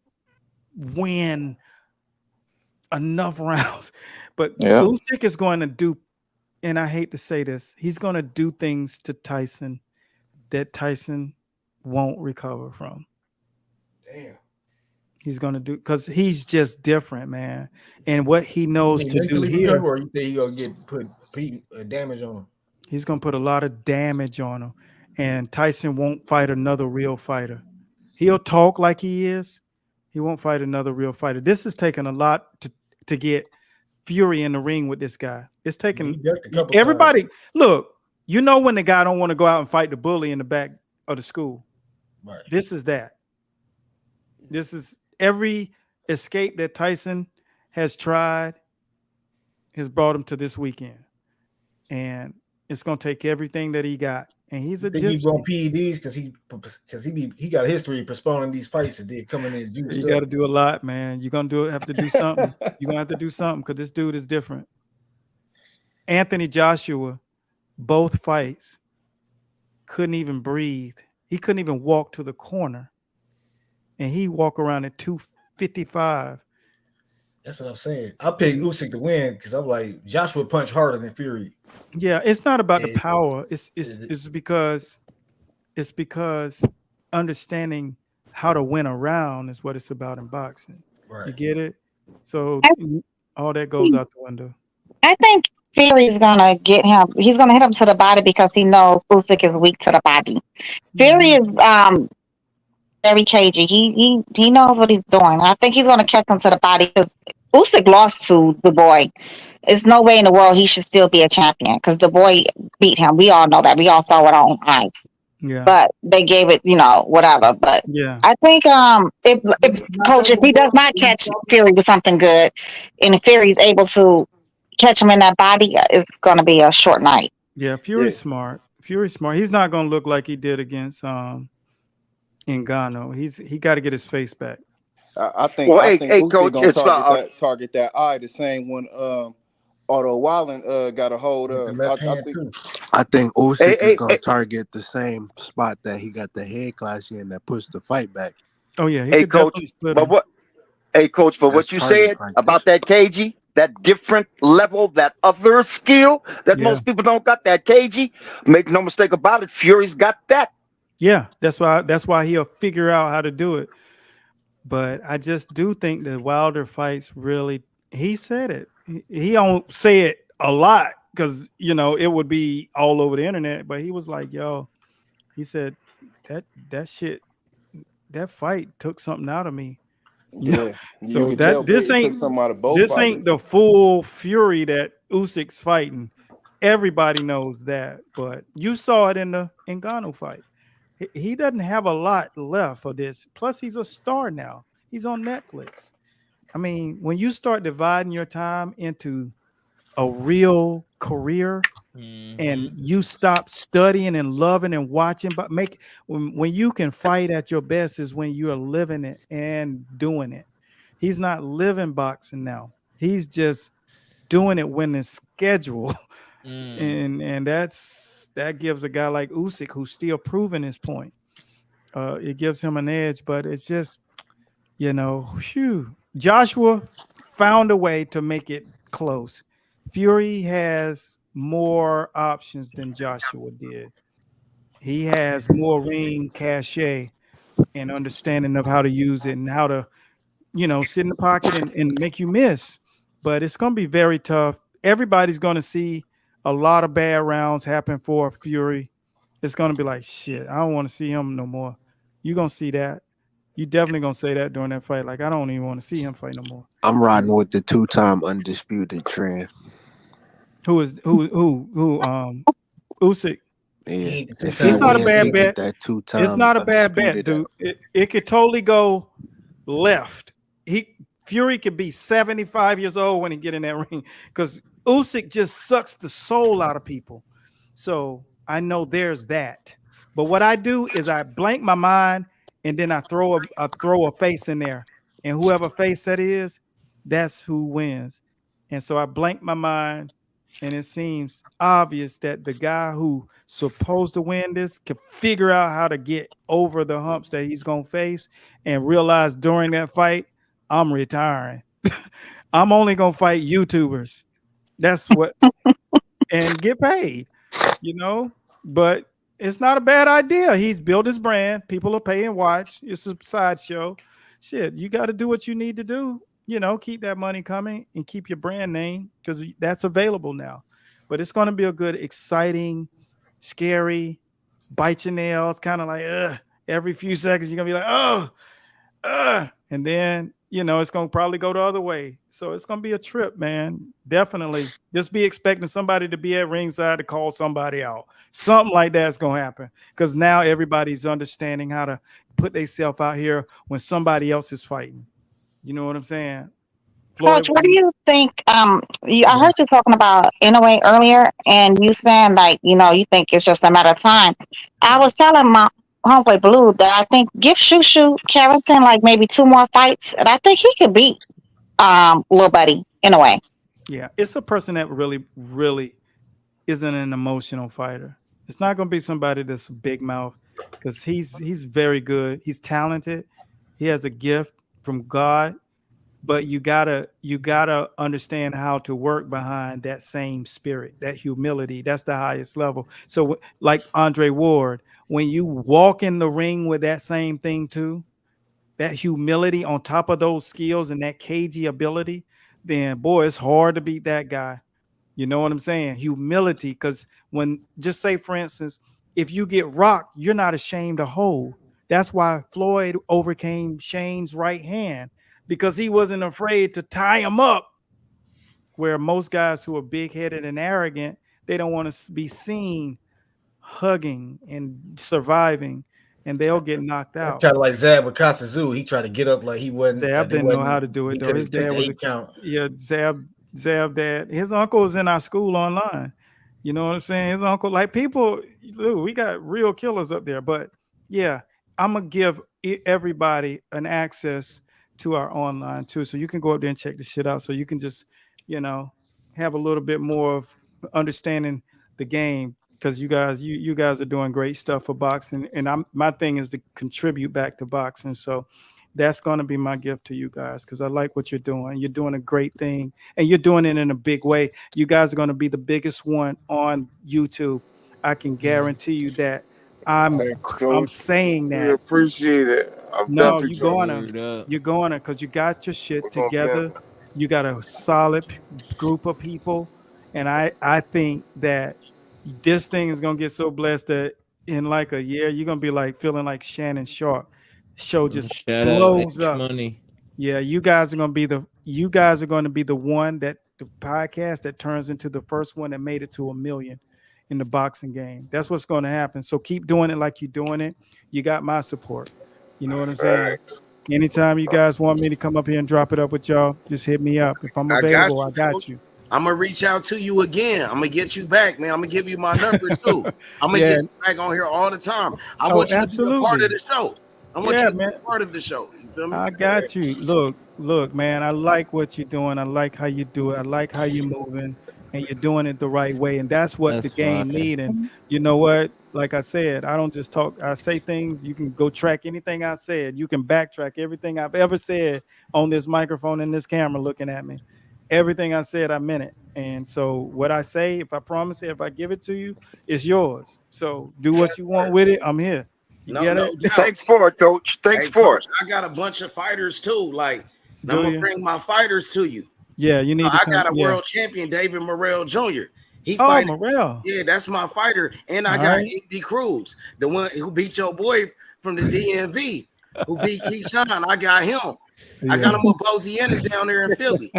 I: win enough rounds. But Usyk is going to do, and I hate to say this, he's going to do things to Tyson that Tyson won't recover from.
R: Damn.
I: He's going to do, because he's just different, man. And what he knows to do here.
R: Or you think he's going to put damage on him?
I: He's going to put a lot of damage on him. And Tyson won't fight another real fighter. He'll talk like he is. He won't fight another real fighter. This is taking a lot to get Fury in the ring with this guy. It's taking everybody. Look, when the guy don't want to go out and fight the bully in the back of the school.
R: Right.
I: This is that. This is every escape that Tyson has tried has brought him to this weekend. And it's going to take everything that he got. And he's a gypsy.
R: He's on PEDs because he got a history of postponing these fights and then coming in.
I: You got to do a lot, man. You're going to have to do something. You're going to have to do something because this dude is different. Anthony Joshua, both fights, couldn't even breathe. He couldn't even walk to the corner. And he walked around at 255.
R: That's what I'm saying. I picked Usyk to win because I'm like, Joshua punched harder than Fury.
I: Yeah, it's not about the power. It's because understanding how to win a round is what it's about in boxing.
R: Right.
I: You get it? So all that goes out the window.
Q: I think Fury's gonna get him. He's gonna hit him to the body because he knows Usyk is weak to the body. Fury is very cagey. He knows what he's doing. I think he's gonna catch him to the body because Usyk lost to the boy. There's no way in the world he should still be a champion because the boy beat him. We all know that. We all saw it with our own eyes.
I: Yeah.
Q: But they gave it, whatever. But
I: yeah,
Q: I think if he does not catch Fury with something good, and if Fury's able to catch him in that body, it's going to be a short night.
I: Yeah, Fury's smart. Fury's smart. He's not going to look like he did against Ngannou. He got to get his face back.
T: I think Usyk
K: Coach,
T: gonna target that eye the same when Otto Wallen got a hold of.
J: I think Usyk is gonna target the same spot that he got the head clash in that pushed the fight back.
I: Oh yeah,
K: hey coach, what you said about that cagey, that different level, that other skill that most people don't got, that cagey. Make no mistake about it, Fury's got that.
I: Yeah, that's why he'll figure out how to do it. But I just do think the Wilder fights really, he said it. He don't say it a lot because, it would be all over the internet. But he was like, he said that fight took something out of me.
T: Yeah.
I: So this ain't the full Fury that Usyk's fighting. Everybody knows that. But you saw it in the Ngannou fight. He doesn't have a lot left for this. Plus, he's a star now. He's on Netflix. I mean, when you start dividing your time into a real career and you stop studying and loving and watching, but when you can fight at your best is when you are living it and doing it. He's not living boxing now. He's just doing it when it's scheduled. And that gives a guy like Usyk who's still proving his point. It gives him an edge, but it's just, Joshua found a way to make it close. Fury has more options than Joshua did. He has more ring cachet and understanding of how to use it and how to, sit in the pocket and make you miss. But it's going to be very tough. Everybody's going to see a lot of bad rounds happen for Fury. It's going to be like, shit, I don't want to see him no more. You're going to see that. You definitely going to say that during that fight. Like, I don't even want to see him fight no more.
J: I'm riding with the 2-time undisputed trend.
I: Who Usyk.
J: Yeah,
I: He's not a bad bet. It's not a bad bet, dude. It could totally go left. Fury could be 75 years old when he get in that ring because Usyk just sucks the soul out of people. So I know there's that. But what I do is I blank my mind and then I throw a face in there, and whoever face that is, that's who wins. And so I blank my mind, and it seems obvious that the guy who supposed to win this can figure out how to get over the humps that he's gonna face and realize during that fight, I'm retiring. I'm only gonna fight YouTubers. That's what and get paid, but it's not a bad idea. He's built his brand. People are paying watch. It's a sideshow. Shit, you got to do what you need to do. Keep that money coming and keep your brand name because that's available now. But it's going to be a good, exciting, scary, bite your nails, kind of like every few seconds you're gonna be like, and then it's gonna probably go the other way. So it's gonna be a trip, man. Definitely. Just be expecting somebody to be at ringside to call somebody out. Something like that's gonna happen because now everybody's understanding how to put themselves out here when somebody else is fighting. You know what I'm saying?
Q: Coach, what do you think? I heard you talking about Inoue earlier, and you saying you think it's just a matter of time. I was telling my homeboy Blue that I think give Shushu Carrington like maybe 2 more fights, and I think he could beat little buddy Inoue.
I: Yeah, it's a person that really, really isn't an emotional fighter. It's not going to be somebody that's a big mouth because he's very good. He's talented. He has a gift from God. But you gotta understand how to work behind that same spirit, that humility. That's the highest level. So, like Andre Ward, when you walk in the ring with that same thing too, that humility on top of those skills and that cagey ability, then boy, it's hard to beat that guy. You know what I'm saying? Humility, because just say for instance, if you get rocked, you're not ashamed to hold. That's why Floyd overcame Shane's right hand because he wasn't afraid to tie him up. Where most guys who are big-headed and arrogant, they don't want to be seen hugging and surviving, and they'll get knocked out.
R: Kind of like Zab with Kasazu. He tried to get up like he wasn't.
I: Zab didn't know how to do it though. His dad was a count. Yeah, Zab dad. His uncle was in our school online. You know what I'm saying? His uncle, like people, we got real killers up there. But yeah, I'm gonna give everybody an access to our online too, so you can go up there and check the shit out. So you can just, have a little bit more of understanding the game because you guys are doing great stuff for boxing, and my thing is to contribute back to boxing. So that's going to be my gift to you guys because I like what you're doing. You're doing a great thing, and you're doing it in a big way. You guys are going to be the biggest one on YouTube. I can guarantee you that. I'm saying that.
O: We appreciate it.
I: You're going to because you got your shit together. You got a solid group of people, and I think that this thing is gonna get so blessed that in like a year you're gonna be like feeling like Shannon Sharp. Show just blows up. Money. Yeah, you guys are going to be the one that the podcast that turns into the first one that made it to 1 million in the boxing game. That's what's going to happen. So keep doing it like you're doing it. You got my support. You know what I'm saying? Anytime you guys want me to come up here and drop it up with y'all, just hit me up. If I'm available, I got you.
L: I'm gonna reach out to you again. I'm gonna get you back, man. I'm gonna give you my number too. I'm gonna get you back on here all the time. I want you to be a part of the show. I want you to be a part of the show. You feel me?
I: I got you. Look, man. I like what you're doing. I like how you do it. I like how you're moving, and you're doing it the right way. And that's what the game need. And you know what? Like I said, I don't just talk. I say things. You can go track anything I said. You can backtrack everything I've ever said on this microphone and this camera looking at me. Everything I said, I meant it. And so what I say, if I promise it, if I give it to you, it's yours. So do what you want with it. I'm here. You get it?
K: Thanks for it, Coach. Thanks for it.
L: I got a bunch of fighters too. Like, I'm gonna bring my fighters to you.
I: Yeah, you need.
L: I got a world champion, David Morrell Jr. He fighting.
I: Morrell.
L: Yeah, that's my fighter. And I got Andy Cruz, the one who beat your boy from the DMV, who beat Keyshawn. I got him. I got him with Bozy Ennis down there in Philly.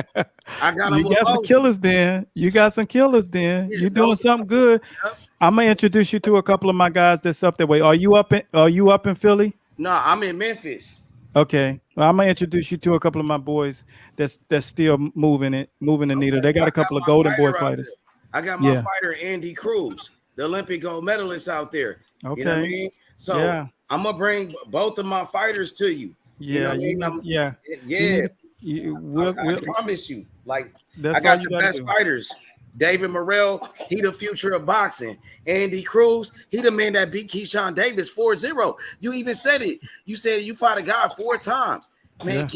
L: I got him.
I: You got some killers then. You got some killers then. You're doing something good.
L: Yep.
I: I'm gonna introduce you to a couple of my guys that's up that way. Are you up in Philly?
L: No, I'm in Memphis.
I: Okay. Well, I'm gonna introduce you to a couple of my boys that's still moving the needle. They got a couple of Golden Boy fighters.
L: I got my fighter Andy Cruz, the Olympic gold medalist out there.
I: Okay.
L: You know what I mean? So I'm gonna bring both of my fighters to you.
I: Yeah,
L: I promise you. Like, I got the best fighters. David Morrell, he the future of boxing. Andy Cruz, he the man that beat Keyshawn Davis 4-0. You even said it. You said you fought a guy 4 times. Man,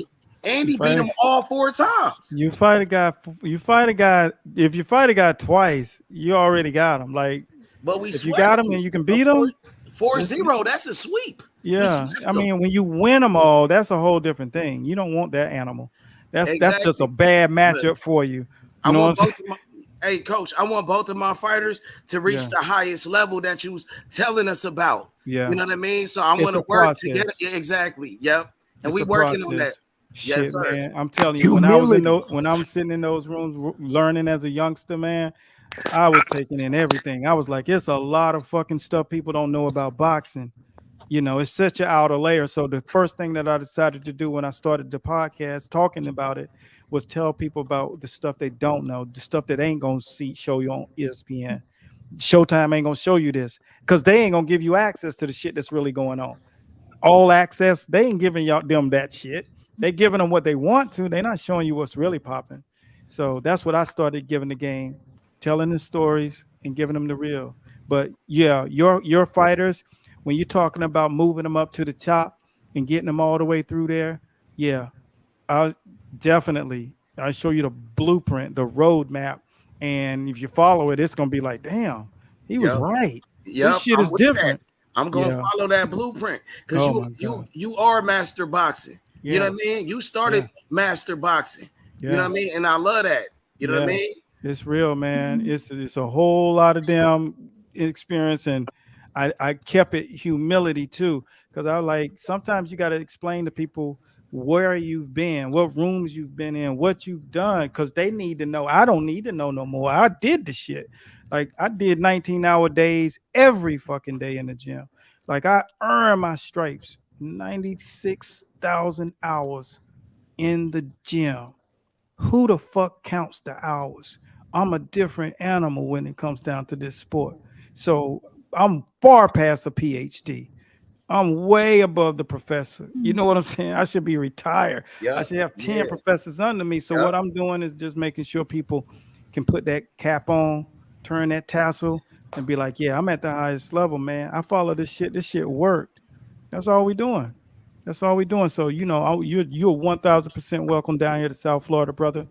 L: Andy beat him all 4 times.
I: You fight a guy. If you fight a guy twice, you already got him. Like,
L: but
I: if you got him and you can beat him
L: 4-0, that's a sweep.
I: Yeah, I mean, when you win them all, that's a whole different thing. You don't want that animal. That's just a bad matchup for you. You know what I'm saying?
L: Hey, Coach, I want both of my fighters to reach the highest level that you was telling us about.
I: Yeah.
L: You know what I mean? So I want to work together. Yeah, exactly. Yep. And we working on that.
I: Shit,
L: yes, sir.
I: Man. I'm telling you, when I was sitting in those rooms learning as a youngster, man, I was taking in everything. I was like, it's a lot of fucking stuff people don't know about boxing. You know, it's such an outer layer. So the first thing that I decided to do when I started the podcast talking about it was tell people about the stuff they don't know, the stuff that ain't gonna show you on ESPN. Showtime ain't gonna show you this because they ain't gonna give you access to the shit that's really going on. All access, they ain't giving them that shit. They giving them what they want to. They're not showing you what's really popping. So that's what I started giving the game, telling the stories and giving them the real. But yeah, your fighters, when you're talking about moving them up to the top and getting them all the way through there, yeah, I'll show you the blueprint, the roadmap, and if you follow it, it's gonna be like, damn, he was right. This shit is different.
L: I'm gonna follow that blueprint because you are master boxing. Yeah. You know what I mean? You started master boxing. You know what I mean? And I love that. You know what I mean?
I: It's real, man. It's a whole lot of damn experience, and I kept it humility too, because I was like, sometimes you got to explain to people where you've been, what rooms you've been in, what you've done, because they need to know. I don't need to know no more. I did the shit. Like, I did 19-hour days every fucking day in the gym. Like, I earned my stripes, 96,000 hours in the gym. Who the fuck counts the hours? I'm a different animal when it comes down to this sport. So I'm far past a PhD. I'm way above the professor. You know what I'm saying? I should be retired. I should have 10 professors under me. So what I'm doing is just making sure people can put that cap on, turn that tassel, and be like, yeah, I'm at the highest level, man. I follow this shit. This shit worked. That's all we doing. That's all we doing. So, you know, you're 1,000% welcome down here to South Florida, brother.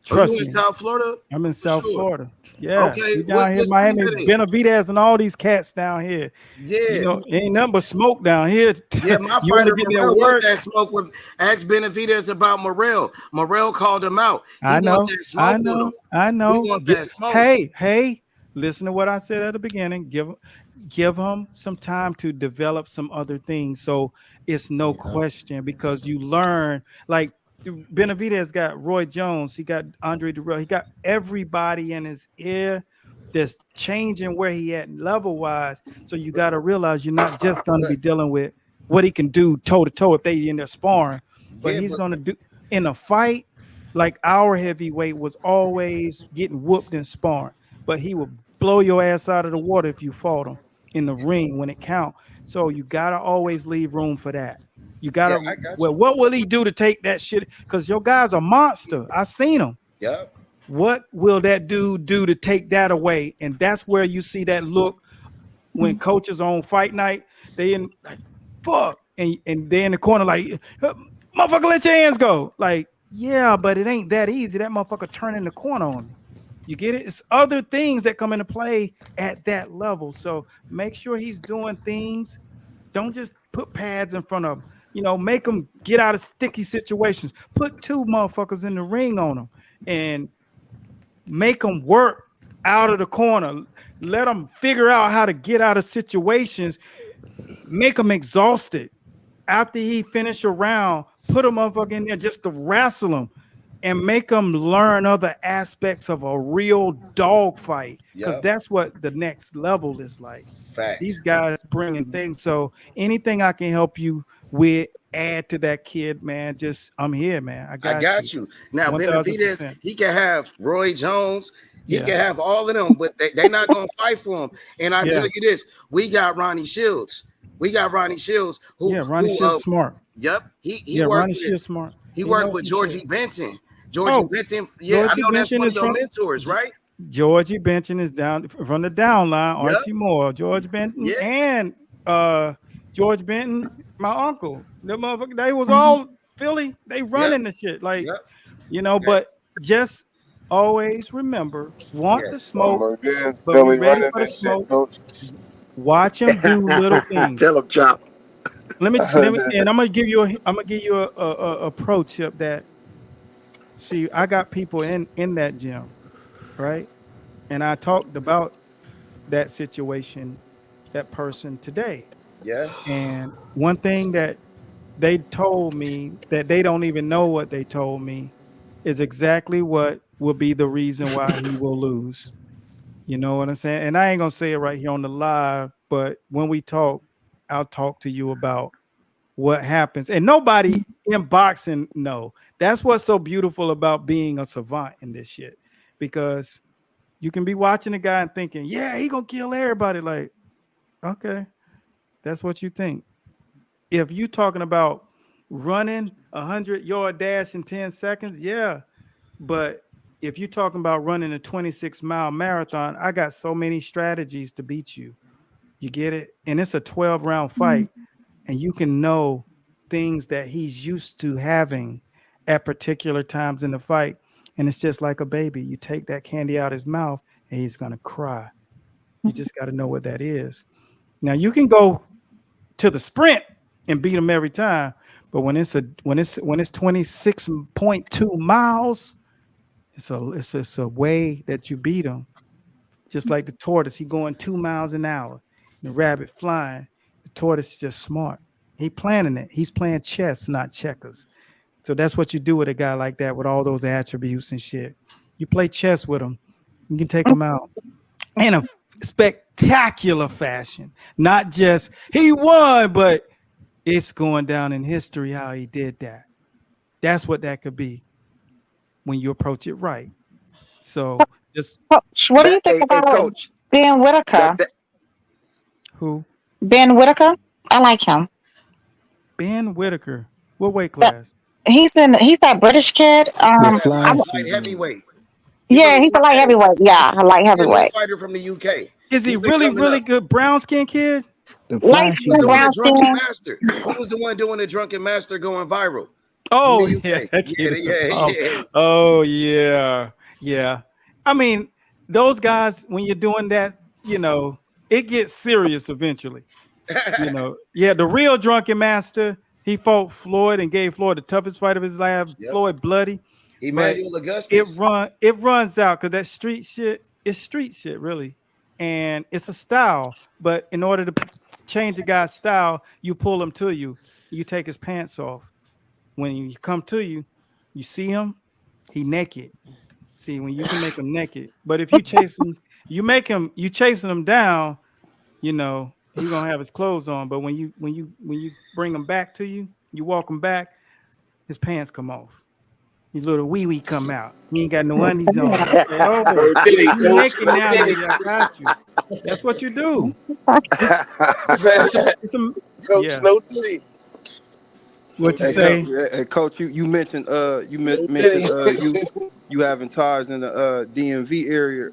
I: Trust me.
L: In South Florida?
I: I'm in South Florida. Yeah.
L: Okay.
I: Down here, Miami, Benavidez, and all these cats down here.
L: Yeah.
I: You know, ain't nothing but smoke down here.
L: Yeah, my fighter Morrell want that smoke with. Ask Benavidez about Morrell. Morrell called him out.
I: I know.
L: We want that smoke.
I: Hey, listen to what I said at the beginning. Give him some time to develop some other things. So it's no question, because you learn, like, Benavidez got Roy Jones, he got Andre Durrell, he got everybody in his ear that's changing where he at level wise. So you got to realize you're not just going to be dealing with what he can do toe to toe if they in there sparring, but he's going to do in a fight. like our heavyweight was always getting whooped in sparring, but he would blow your ass out of the water if you fought him in the ring when it count. So you gotta always leave room for that. You gotta.
L: I got
I: Well,
L: you.
I: what will he do to take that shit? Because your guy's a monster. I seen him.
L: Yep.
I: What will that dude do to take that away? And that's where you see that look when coaches on fight night. They in like fuck, and they in the corner like, motherfucker, let your hands go. Like, yeah, but it ain't that easy. That motherfucker turning the corner on me. You get it? It's other things that come into play at that level. So make sure he's doing things. Don't just put pads in front of him. You know, make them get out of sticky situations. Put two motherfuckers in the ring on them and make them work out of the corner. Let them figure out how to get out of situations. Make them exhausted. After he finish a round, put a motherfucker in there just to wrestle him and make them learn other aspects of a real dog fight, because that's what the next level is like.
L: Facts.
I: These guys bringing things. So anything I can help you with, add to that kid, man. Just I'm here, man. I got
L: you. Now
I: 1000%.
L: Benavidez, he can have Roy Jones. He can have all of them, but they're not gonna fight for him. And I tell you this, we got Ronnie Shields. Who
I: Ronnie Shields smart.
L: Yep. He worked
I: Ronnie
L: with,
I: Shields smart.
L: He worked with Georgie Benson. Georgie Benson, I know that's one of your mentors, right?
I: Georgie Benson is down from the down line. Archie Moore, George Benton, and George Benton, my uncle. The motherfucker, they was all Philly. They running the shit, like you know. But just always remember, want the smoke, but be ready for the smoke. Watch him do little things.
K: Tell him, Chop.
I: Let me, and I'm gonna give you a pro tip that. See, I got people in that gym, right? And I talked about that situation, that person today.
L: Yeah.
I: And one thing that they told me that they don't even know what they told me is exactly what will be the reason why he will lose. You know what I'm saying? And I ain't gonna say it right here on the live, but when we talk, I'll talk to you about what happens. And nobody in boxing know. That's what's so beautiful about being a savant in this shit, because you can be watching a guy and thinking, yeah, he gonna kill everybody. Like, okay, that's what you think. If you talking about running 100-yard dash in 10 seconds, yeah. But if you're talking about running a 26-mile marathon, I got so many strategies to beat you. You get it? And it's a 12-round fight. And you can know things that he's used to having at particular times in the fight. And it's just like a baby. You take that candy out of his mouth and he's going to cry. You just got to know what that is. Now you can go to the sprint and beat him every time. But when it's 26.2 miles, it's a way that you beat him. Just like the tortoise, he going 2 miles an hour. The rabbit flying. The tortoise is just smart. He planning it. He's playing chess, not checkers. So that's what you do with a guy like that, with all those attributes and shit. You play chess with him. You can take him out in a spectacular fashion. Not just he won, but it's going down in history how he did that. That's what that could be when you approach it right. So just
Q: Coach, what do you think about
K: Coach,
Q: Ben Whitaker?
I: Who?
Q: Ben Whitaker? I like him.
I: Ben Whitaker. What weight class?
Q: He's that British kid.
L: Light heavyweight.
Q: He's a light heavyweight. Yeah, a light heavyweight.
L: Fighter from the UK.
I: Is he really good brown skin kid?
Q: Light skin, brown skin.
L: Master. Who was the one doing the Drunken Master going viral?
I: Oh yeah. Oh yeah. I mean, those guys, when you're doing that, you know, it gets serious eventually. You know, the real Drunken Master, he fought Floyd and gave Floyd the toughest fight of his life. Floyd bloody.
L: Emmanuel Augustus.
I: It runs out because that street shit is street shit, really. And it's a style. But in order to change a guy's style, you pull him to you. You take his pants off. When you come to you, you see him, he naked. See, when you can make him naked. But if you chase him, you chasing him down, you know, he's gonna have his clothes on. But when you bring him back to you, you walk him back, his pants come off. His little wee come out. He ain't got no undies on. You say, "Oh,
O: Did he,
I: you
O: coach?
I: naked now,
O: Did he?
I: nigga? I got you." That's what you do. It's a
O: Coach,
I: yeah.
O: no diddy.
I: What you
T: Hey,
I: say?
T: coach, you mentioned
O: No
T: mentioned
O: diddy.
T: you having ties in the DMV area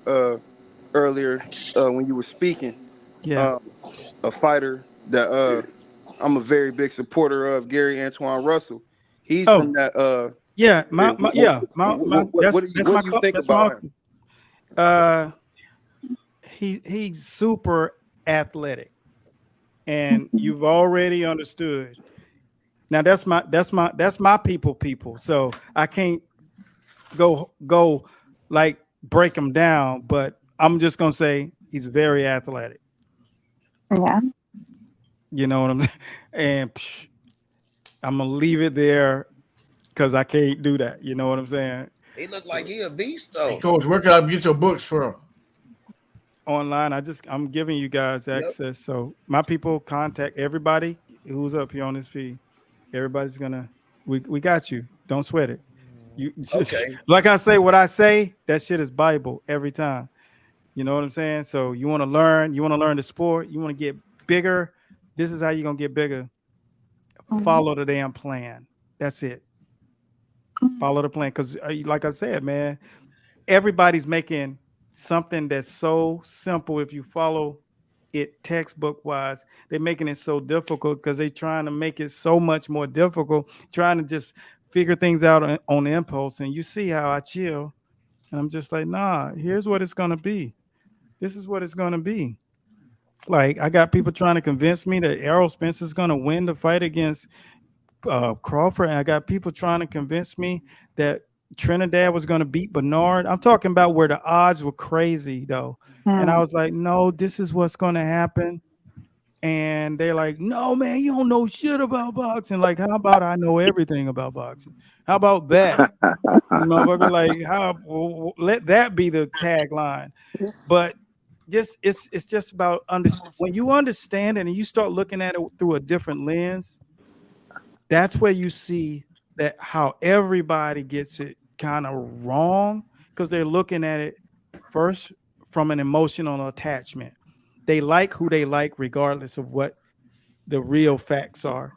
T: earlier when you were speaking.
I: Yeah.
T: Um, a fighter that I'm a very big supporter of, Gary Antoine Russell. He's
I: Oh,
T: from that
I: yeah.
T: area. What
I: My
T: do you think
I: that's my
T: about him?
I: uncle. He's super athletic, and you've already understood. Now that's my people. So I can't go like break him down, but I'm just gonna say he's very athletic.
Q: Yeah.
I: You know what I'm saying? And I'm gonna leave it there because I can't do that. You know what I'm saying?
L: He looked like he a beast
R: Hey,
L: though.
R: Coach, where can I get your books from?
I: Online, I'm giving you guys
L: Yep.
I: access. So my people contact everybody who's up here on this feed. Everybody's gonna we got you. Don't sweat it. You just
L: Okay.
I: like I say, what I say, that shit is Bible every time. You know what I'm saying? So you want to learn the sport, you want to get bigger. This is how you're gonna get bigger. Follow the damn plan. That's it. Follow the plan. Because like I said, man, everybody's making something that's so simple. If you follow it textbook wise, they're making it so difficult because they're trying to make it so much more difficult, trying to just figure things out on impulse. And you see how I chill. And I'm just like, nah, here's what it's gonna be. This is what it's gonna be. Like, I got people trying to convince me that Errol Spencer's gonna win the fight against Crawford, and I got people trying to convince me that Trinidad was going to beat Bernard. I'm talking about where the odds were crazy though, and I was like, no, this is what's going to happen. And they're like, no, man, you don't know shit about boxing. Like, how about I know everything about boxing? How about that? Motherfucker, like, let that be the tagline. But just it's just about when you understand it and you start looking at it through a different lens. That's where you see that how everybody gets it kind of wrong because they're looking at it first from an emotional attachment. They like who they like regardless of what the real facts are.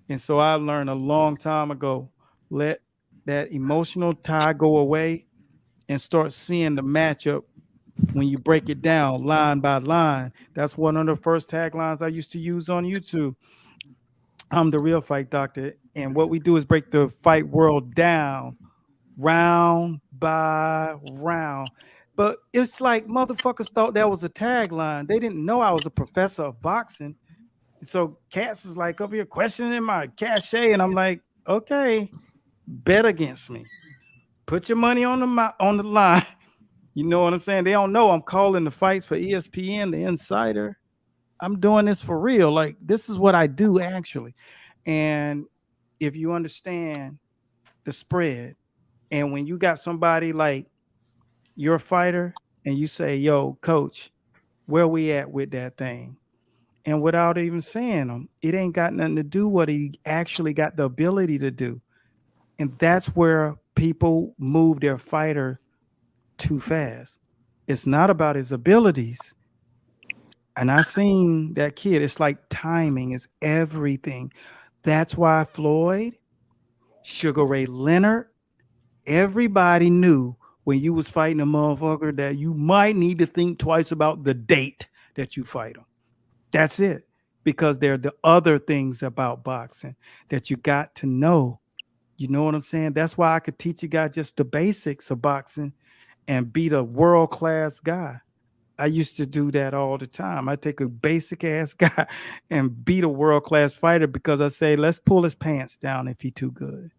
I: And so I learned a long time ago, let that emotional tie go away and start seeing the matchup when you break it down line by line. That's one of the first taglines I used to use on YouTube. I'm the real fight doctor. And what we do is break the fight world down round by round. But it's like motherfuckers thought that was a tagline. They didn't know I was a professor of boxing. So Cass was like up here questioning my cachet. And I'm like, okay, bet against me. Put your money on the line. You know what I'm saying? They don't know I'm calling the fights for ESPN, the Insider. I'm doing this for real. Like, this is what I do actually. And if you understand the spread, and when you got somebody like your fighter and you say, yo, coach, where we at with that thing? And without even saying them, it ain't got nothing to do what he actually got the ability to do. And that's where people move their fighter too fast. It's not about his abilities. And I seen that kid. It's like timing is everything. That's why Floyd, Sugar Ray Leonard, everybody knew when you was fighting a motherfucker that you might need to think twice about the date that you fight him. That's it. Because there are the other things about boxing that you got to know. You know what I'm saying? That's why I could teach you guys just the basics of boxing and beat a world-class guy. I used to do that all the time. I take a basic ass guy and beat a world-class fighter because I say, let's pull his pants down if he's too good.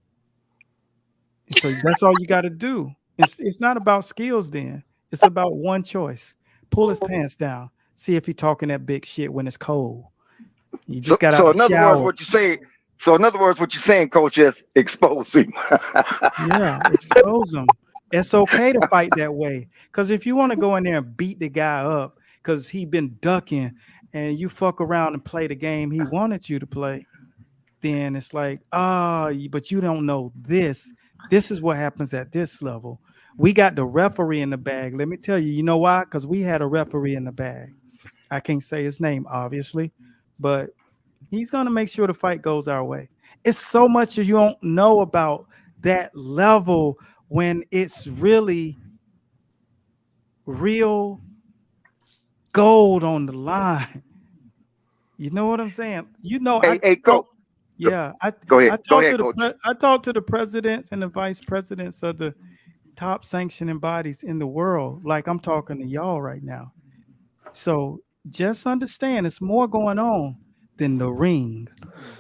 I: So that's all you got to do. It's not about skills then. It's about one choice. Pull his pants down. See if he's talking that big shit when it's cold. You just got out
K: So
I: the
K: in other words,
I: shower.
K: what you say. So in other words, what you're saying, coach, is expose him.
I: Yeah, expose him. It's okay to fight that way. Because if you want to go in there and beat the guy up because he been ducking and you fuck around and play the game he wanted you to play, then it's like, but you don't know this. This is what happens at this level. We got the referee in the bag. Let me tell you, you know why? Because we had a referee in the bag. I can't say his name, obviously, but he's going to make sure the fight goes our way. It's so much you don't know about that level when it's really real gold on the line. You know what I'm saying? You know,
K: Coach.
I: Yeah,
K: go ahead.
I: I talked to the presidents and the vice presidents of the top sanctioning bodies in the world, like I'm talking to y'all right now. So just understand, it's more going on than the ring.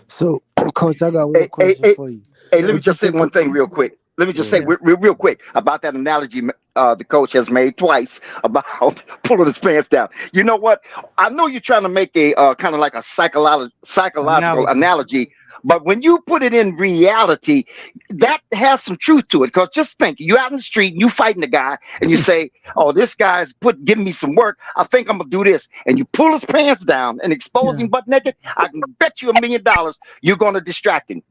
J: So, Coach, I got one question for you.
K: Hey, let me just say one thing real quick. Let me just say real quick about that analogy the coach has made twice about pulling his pants down. You know what? I know you're trying to make a kind of like a psychological analogy, but when you put it in reality, that has some truth to it. Because just think, you're out in the street, and you fighting the guy, and you say, "Oh, this guy's giving me some work. I think I'm gonna do this," and you pull his pants down and expose him butt naked. I can bet you $1 million you're gonna distract him.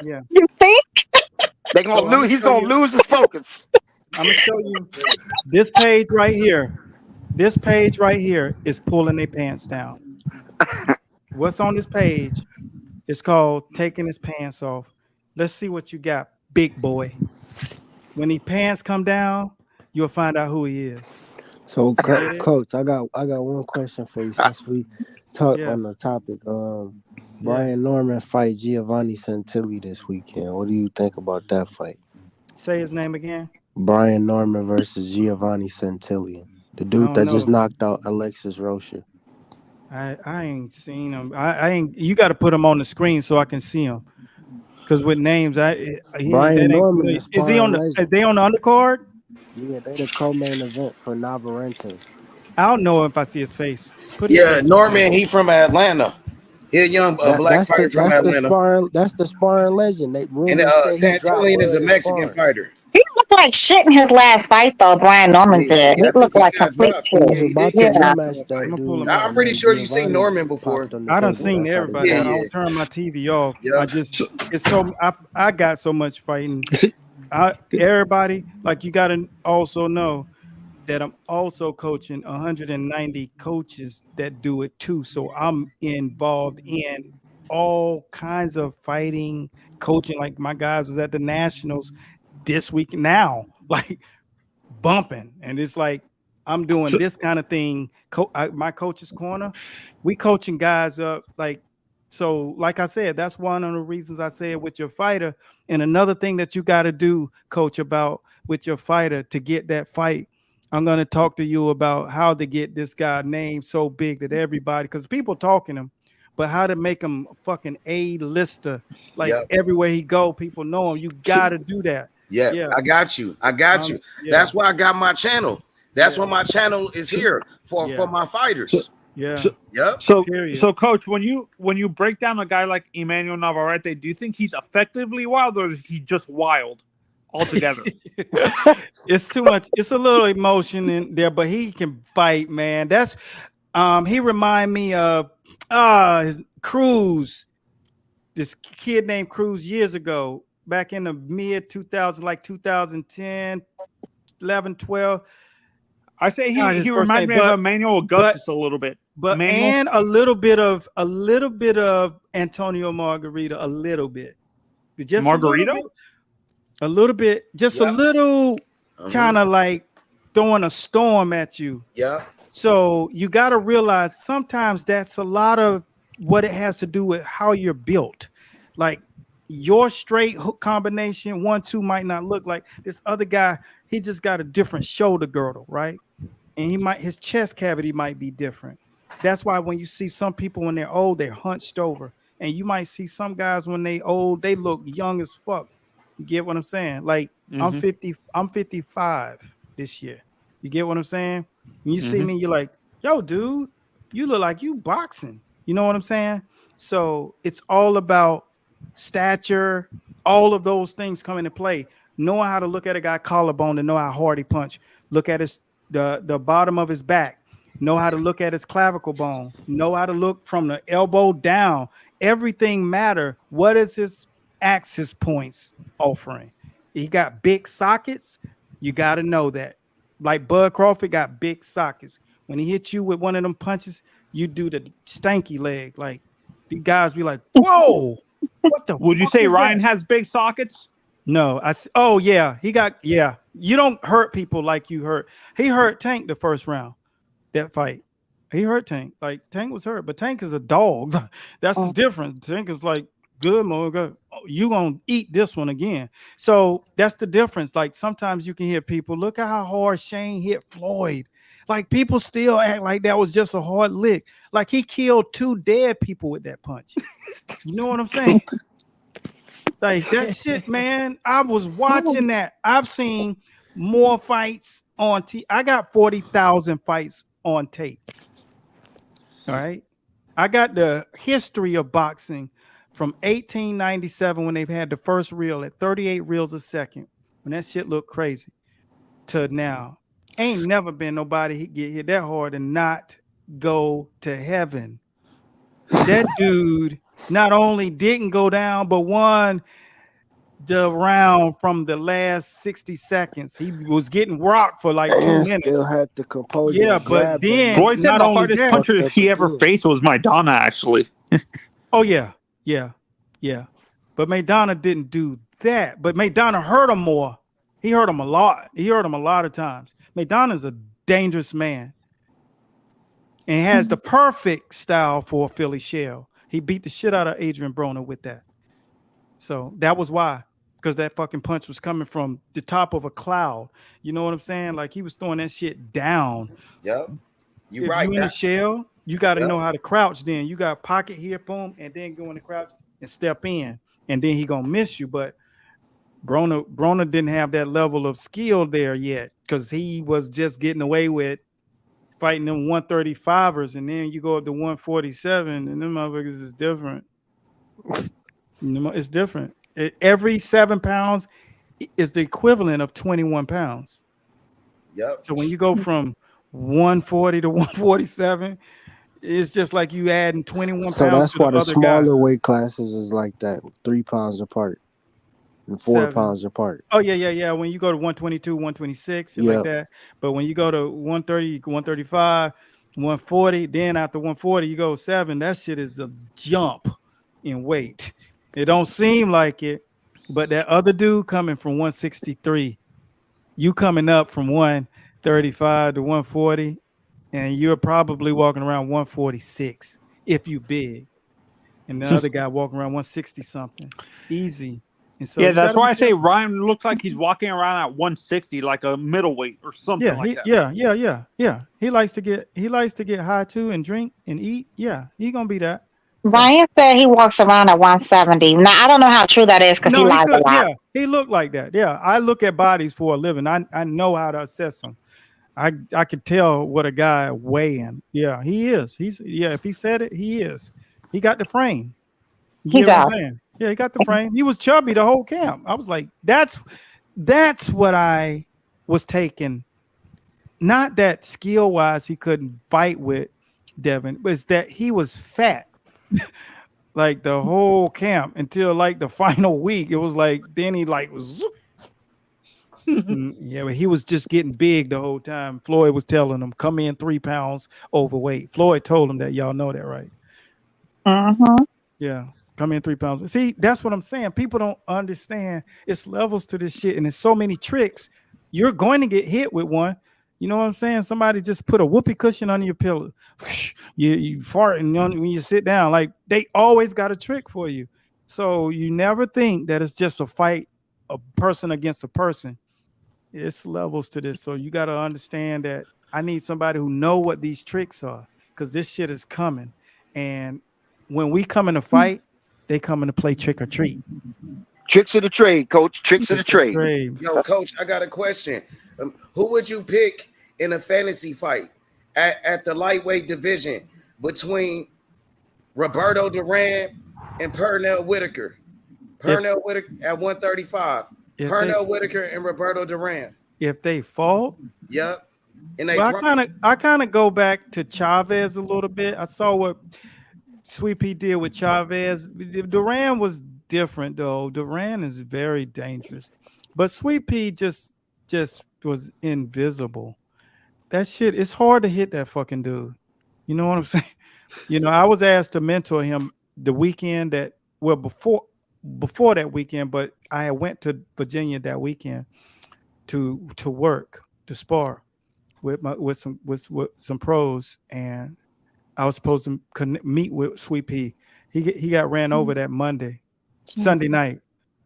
I: Yeah.
Q: You think?
K: They're gonna lose. He's gonna lose his focus.
I: I'm gonna show you this page right here. This page right here is pulling their pants down. What's on this page? It's called taking his pants off. Let's see what you got, big boy. When his pants come down, you'll find out who he is.
J: So, Coach, I got one question for you since we talked on the topic. Brian Norman fight Giovanni Santilli this weekend. What do you think about that fight?
I: Say his name again.
J: Brian Norman versus Giovanni Santilli, the dude that just knocked out Alexis Rocha.
I: I ain't seen him. I ain't. You got to put him on the screen so I can see him. Because with names,
J: Brian Norman
I: is he on the? Are they on the undercard?
J: Yeah, they the co-main event for Navarrete.
I: I don't know if I see his face.
L: Norman, he from Atlanta. He a young black fighter from Atlanta.
J: That's the sparring legend.
L: And Santillian is a Mexican fighter.
Q: He looked like shit in his last fight, though. Brian Norman did. He looked like complete shit.
L: I'm pretty sure you've seen Norman before.
I: I done seen everybody. I don't turn my TV off. I got so much fighting. Everybody, like, you got to also know that I'm also coaching 190 coaches that do it too. So I'm involved in all kinds of fighting, coaching. Like, my guys was at the Nationals this week now, like bumping. And it's like, I'm doing this kind of thing. My coach's corner, we coaching guys up. So like I said, that's one of the reasons I said with your fighter. And another thing that you got to do, coach, about with your fighter to get that fight, I'm going to talk to you about how to get this guy named so big that everybody, because people talking him, but how to make him a fucking A-lister. Like, everywhere he go, people know him. You got to do that.
L: Yeah, I got you. That's why I got my channel. That's why my channel is here for my fighters.
S: So Coach, when you break down a guy like Emmanuel Navarrete, do you think he's effectively wild, or is he just wild altogether?
I: It's too much. It's a little emotion in there, but he can fight, man. That's he remind me of his Cruz, this kid named Cruz years ago, back in the mid 2000s, like 2010, 11, 12.
S: I say he reminds me of Emmanuel Augustus a little bit.
I: But and a little bit of Antonio Margarita, a little bit. Just
S: Margarito?
I: A little bit, just a little kind of like throwing a storm at you.
L: Yeah.
I: So you got to realize sometimes that's a lot of what it has to do with how you're built. Like, your straight hook combination 1-2 might not look like this other guy. He just got a different shoulder girdle, right? And his chest cavity might be different. That's why when you see some people when they're old, they're hunched over, and you might see some guys when they old, they look young as fuck. You get what I'm saying? Like, I'm 55 this year. You get what I'm saying? And you see me, you're like, yo, dude, you look like you boxing. You know what I'm saying? So it's all about stature, all of those things come into play. Knowing how to look at a guy collarbone and know how hard he punch. Look at the bottom of his back. Know how to look at his clavicle bone. Know how to look from the elbow down. Everything matter. What is his axis points offering? he got big sockets. You got to know that. Like Bud Crawford got big sockets. When he hits you with one of them punches, you do the stanky leg. Like the guys be like, "Whoa, what the
S: Would you
I: fuck
S: say
I: was
S: Ryan
I: that?"
S: has big sockets?
I: No, oh yeah, he got yeah. You don't hurt people like you hurt. He hurt Tank the first round. That fight. He hurt Tank. Like Tank was hurt, but Tank is a dog. That's the difference. Tank is like, good, Mo, you gonna eat this one again. So that's the difference. Like sometimes you can hear people, look at how hard Shane hit Floyd. Like people still act like that was just a hard lick. Like he killed 2 dead people with that punch. You know what I'm saying? Like that shit, man. I was watching that. I've seen more fights on I got 40,000 fights on tape. All right. I got the history of boxing from 1897 when they've had the first reel at 38 reels a second. When that shit looked crazy to now. Ain't never been nobody get hit that hard and not go to heaven. That dude not only didn't go down, but won the round from the last 60 seconds. He was getting rocked for like 2 minutes.
J: Still had the composure.
I: Yeah, but then
S: Floyd said the hardest puncher he ever faced was Maidana, actually.
I: Oh yeah. But Maidana didn't do that. But Maidana hurt him more. He hurt him a lot. He hurt him a lot of times. Maidana's a dangerous man. And has the perfect style for a Philly shell. He beat the shit out of Adrian Broner with that. So that was why. Because that fucking punch was coming from the top of a cloud. You know what I'm saying? Like he was throwing that shit down.
L: Yep.
I: If you in the shell, you got to know how to crouch then. You got pocket here, boom, and then go in the crouch and step in. And then he going to miss you. But Broner didn't have that level of skill there yet because he was just getting away with fighting them 135ers. And then you go up to 147 and them motherfuckers is different. It's different. Every 7 pounds is the equivalent of 21 pounds.
L: Yep.
I: So when you go from 140 to 147, it's just like you adding 21 pounds.
J: So that's
I: to
J: why the
I: other
J: smaller
I: guy.
J: weight classes is like that, 3 pounds apart and 4 pounds apart.
I: Oh yeah. When you go to 122, 126, like that. But when you go to 130, 135, 140, then after 140, you go 7. That shit is a jump in weight. It don't seem like it, but that other dude coming from 163, you coming up from 135 to 140, and you're probably walking around 146 if you big. And the other guy walking around 160 something. Easy. And so
S: that's why I say Ryan looks like he's walking around at 160, like a middleweight or something like that.
I: Yeah. He likes to get high too and drink and eat. Yeah, he gonna be that.
Q: Ryan said he walks around at 170. Now I don't know how true that is because he lies a lot.
I: Yeah, he looked like that. Yeah, I look at bodies for a living. I know how to assess them. I could tell what a guy weighing. Yeah, he is. If he said it, he is. He got the frame.
Q: He does.
I: Yeah, he got the frame. He was chubby the whole camp. I was like, that's what I was taking. Not that skill wise he couldn't fight with Devin, but it's that he was fat. Like the whole camp until like the final week. It was like then he like was but he was just getting big the whole time. Floyd was telling him, come in 3 pounds overweight. Floyd told him that. Y'all know that, right? Yeah. Come in 3 pounds. See, that's what I'm saying. People don't understand. It's levels to this shit, and there's so many tricks. You're going to get hit with one. You know what I'm saying? Somebody just put a whoopee cushion under your pillow. You farting when you sit down. Like they always got a trick for you. So you never think that it's just a fight, a person against a person. It's levels to this. So you got to understand that I need somebody who know what these tricks are because this shit is coming. And when we come in to fight, they come in to play trick or treat.
K: Tricks of the trade, coach. Tricks of the trade.
L: Yo, coach, I got a question. Who would you pick in a fantasy fight at the lightweight division between Roberto Duran and Pernell Whitaker? Pernell Whitaker at 135. Pernell Whitaker and Roberto Duran.
I: If they fought?
L: Yep. And
I: I kind of go back to Chavez a little bit. I saw what Sweet Pea did with Chavez. Duran was different though. Duran is very dangerous. But Sweet Pea just was invisible. That shit, it's hard to hit that fucking dude. You know what I'm saying? You know, I was asked to mentor him the weekend that, well, before that weekend, but I went to Virginia that weekend to work, to spar with some pros, and I was supposed to meet with Sweet Pea. He got ran over that Sunday night.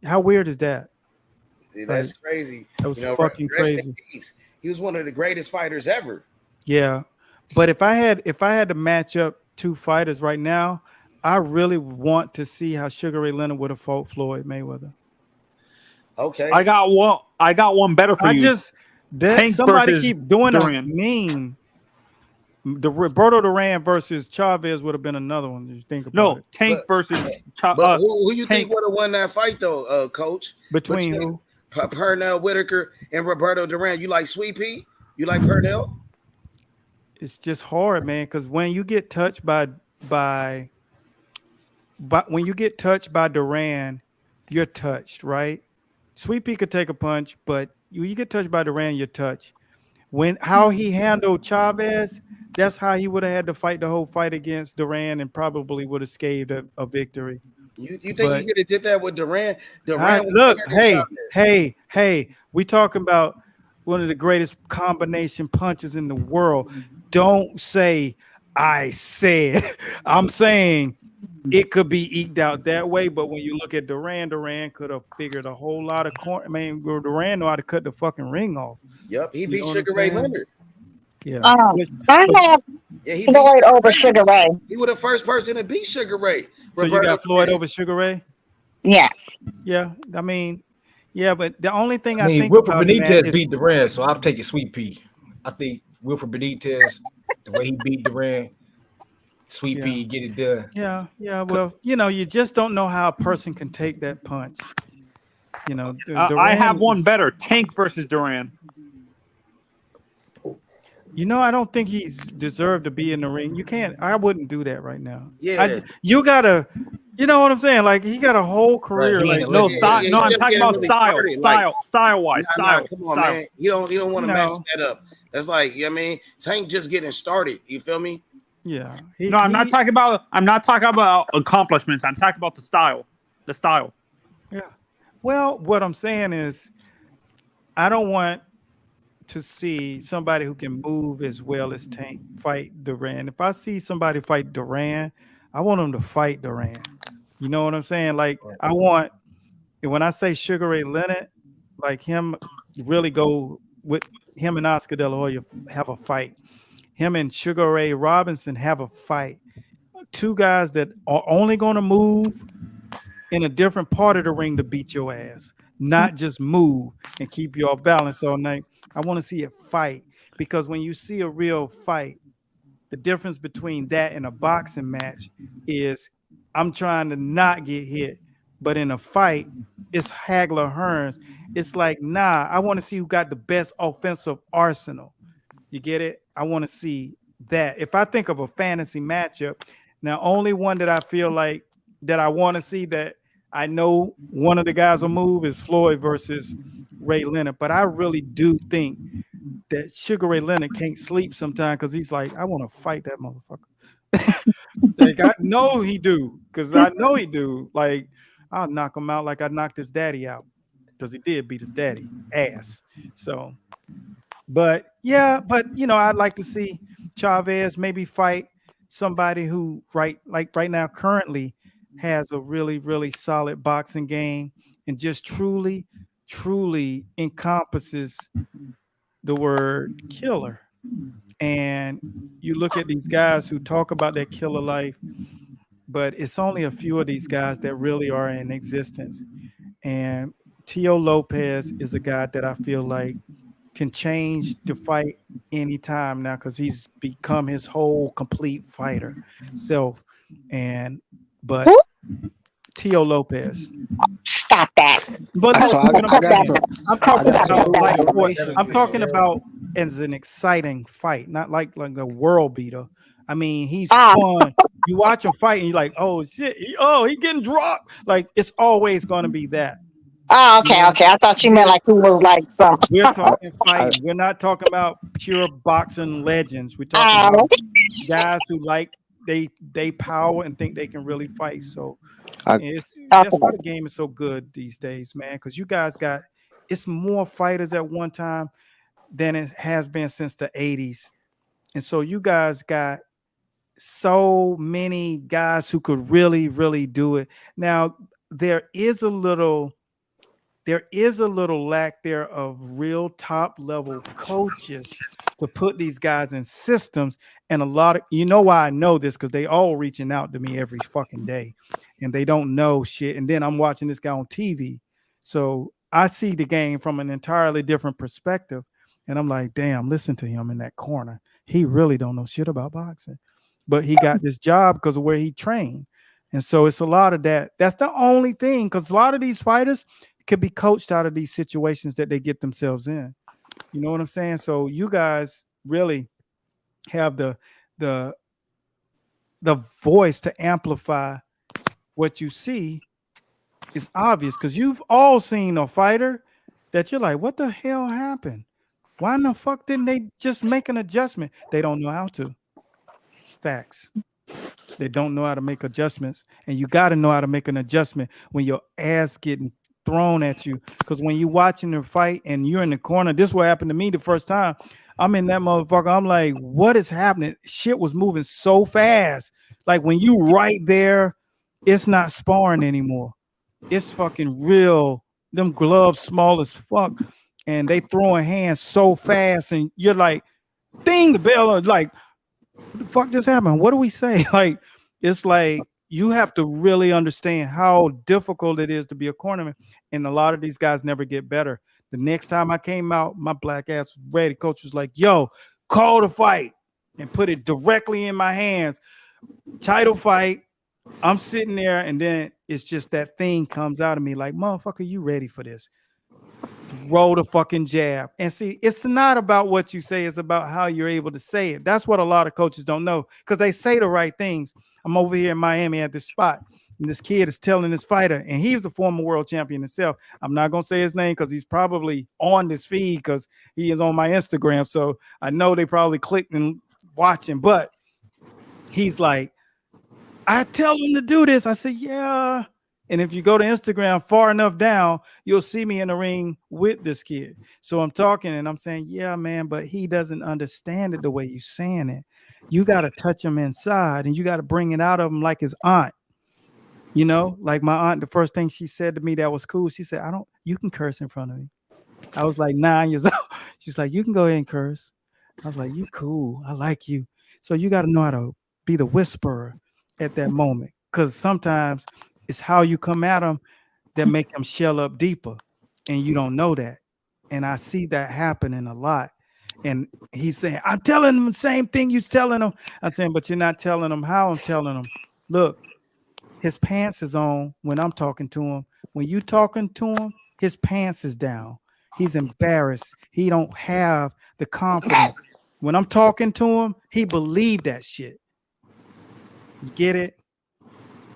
I: How weird is that?
L: That's crazy.
I: That was fucking crazy.
L: He was one of the greatest fighters ever.
I: Yeah, but if I had to match up two fighters right now, I really want to see how Sugar Ray Leonard would have fought Floyd Mayweather.
L: Okay,
S: I got one better for you.
I: Somebody keep doing a meme. The Roberto Duran versus Chavez would have been another one. You think about it.
S: Tank versus
L: But who you think would have won that fight though, Coach?
I: Between who?
L: Pernell Whitaker and Roberto Duran. You like Sweet Pea? You like Pernell?
I: It's just hard, man, because when you get touched by when you get touched by Duran, you're touched, right? Sweet Pea could take a punch, but you get touched by Duran, you're touched. How he handled Chavez, that's how he would have had to fight the whole fight against Duran and probably would have scaved a victory.
L: You think he could have did that with Duran?
I: Look, hey, we talking about one of the greatest combination punches in the world. Don't say I said. I'm saying it could be eked out that way, but when you look at Duran could have figured a whole lot of corner. I mean, Duran know how to cut the fucking ring off.
L: Yep, he beat Sugar Ray Leonard.
Q: Yeah, I have Floyd over Sugar Ray.
L: He was the first person to beat Sugar Ray.
I: So you got Floyd over Sugar Ray?
Q: Yes.
I: Yeah, I mean, yeah, but the only thing I think
R: Wilfred Benitez beat Duran, so I'll take it Sweet Pea. I think Wilfred Benitez, the way he beat Duran, Sweet Pea, get it done.
I: Yeah. Well, you just don't know how a person can take that punch.
S: I have one better: Tank versus Duran.
I: I don't think he's deserved to be in the ring. You can't. I wouldn't do that right now.
L: Yeah,
I: you gotta. You know what I'm saying? Like he got a whole career.
S: Right. I'm talking about style-wise.
L: Come on, man. You don't want to mess that up. That's like, I mean, Tank just getting started. You feel me?
I: Yeah.
S: I'm not talking about accomplishments. I'm talking about the style. The style.
I: Yeah. Well, what I'm saying is, I don't want to see somebody who can move as well as Tank fight Duran. If I see somebody fight Duran, I want them to fight Duran. You know what I'm saying? Like I want, when I say Sugar Ray Leonard, like him, really go with him and Oscar De La Hoya have a fight. Him and Sugar Ray Robinson have a fight. Two guys that are only going to move in a different part of the ring to beat your ass, not just move and keep you off balance all night. I want to see a fight, because when you see a real fight, the difference between that and a boxing match is I'm trying to not get hit, but in a fight, it's Hagler Hearns. It's like, nah, I want to see who got the best offensive arsenal. You get it? I want to see that. If I think of a fantasy matchup, now only one that I feel like that I want to see that I know one of the guys will move is Floyd versus Ray Leonard. But I really do think that Sugar Ray Leonard can't sleep sometimes because he's like, I want to fight that motherfucker. Like, I know he do, because I know he do. Like, I'll knock him out like I knocked his daddy out, because he did beat his daddy ass. So, but I'd like to see Chavez maybe fight somebody who right now currently has a really, really solid boxing game and just truly encompasses the word killer. And you look at these guys who talk about their killer life, but it's only a few of these guys that really are in existence. And Tio Lopez is a guy that I feel like can change the fight anytime now, because he's become his whole complete fighter self. But Tio Lopez.
Q: Stop that.
I: But I'm talking about as an exciting fight, not like a world beater. I mean, he's fun. You watch him fight and you're like, oh shit, he getting dropped. Like, it's always going to be that.
Q: Oh, okay, okay. I thought you meant like he was like some.
I: We're talking fighting. We're not talking about pure boxing legends. We're talking
Q: Oh,
I: about guys who like they power and think they can really fight. So that's why the game is so good these days, man. Because you guys got it's more fighters at one time than it has been since the 80s. And so you guys got so many guys who could really, really do it. Now, there is a little lack there of real top level coaches to put these guys in systems. And a lot of, you know why I know this, because they all reaching out to me every fucking day and they don't know shit. And then I'm watching this guy on TV. So I see the game from an entirely different perspective. And I'm like, damn, listen to him in that corner. He really don't know shit about boxing. But he got this job because of where he trained. And so it's a lot of that. That's the only thing, because a lot of these fighters could be coached out of these situations that they get themselves in. You know what I'm saying? So you guys really have the voice to amplify what you see. Is obvious because you've all seen a fighter that you're like, what the hell happened? Why in the fuck didn't they just make an adjustment? They don't know how to. Facts. They don't know how to make adjustments. And you got to know how to make an adjustment when your ass getting thrown at you. Because when you're watching the fight and you're in the corner, this is what happened to me the first time. I'm in that motherfucker. I'm like, what is happening? Shit was moving so fast. Like when you right there, it's not sparring anymore. It's fucking real. Them gloves small as fuck. And they throwing hands so fast. And you're like, ding, the bell. Like, what the fuck just happened? What do we say? Like, it's like you have to really understand how difficult it is to be a cornerman. And a lot of these guys never get better. The next time I came out, my black ass was ready. Coach was like, yo, call the fight and put it directly in my hands. Title fight. I'm sitting there, and then it's just that thing comes out of me like, motherfucker, you ready for this? Throw the fucking jab. And see, it's not about what you say, it's about how you're able to say it. That's what a lot of coaches don't know, because they say the right things. I'm over here in Miami at this spot, and this kid is telling this fighter, and he was a former world champion himself. I'm not going to say his name because he's probably on this feed because he is on my Instagram. So I know they probably clicked and watching, but he's like, I tell him to do this. I said, yeah. And if you go to Instagram far enough down, you'll see me in the ring with this kid. So I'm talking and I'm saying, yeah, man, but he doesn't understand it the way you're saying it. You got to touch him inside and you got to bring it out of him like his aunt. You know, like my aunt, the first thing she said to me that was cool, she said, you can curse in front of me. I was like 9 years old. She's like, you can go ahead and curse. I was like, you cool. I like you. So you got to know how to be the whisperer at that moment. Because sometimes it's how you come at them that make them shell up deeper. And you don't know that. And I see that happening a lot. And he's saying, I'm telling him the same thing you're telling him. I'm saying, but you're not telling him how I'm telling him. Look, his pants is on when I'm talking to him. When you talking to him, his pants is down. He's embarrassed. He don't have the confidence. When I'm talking to him, he believed that shit. You get it?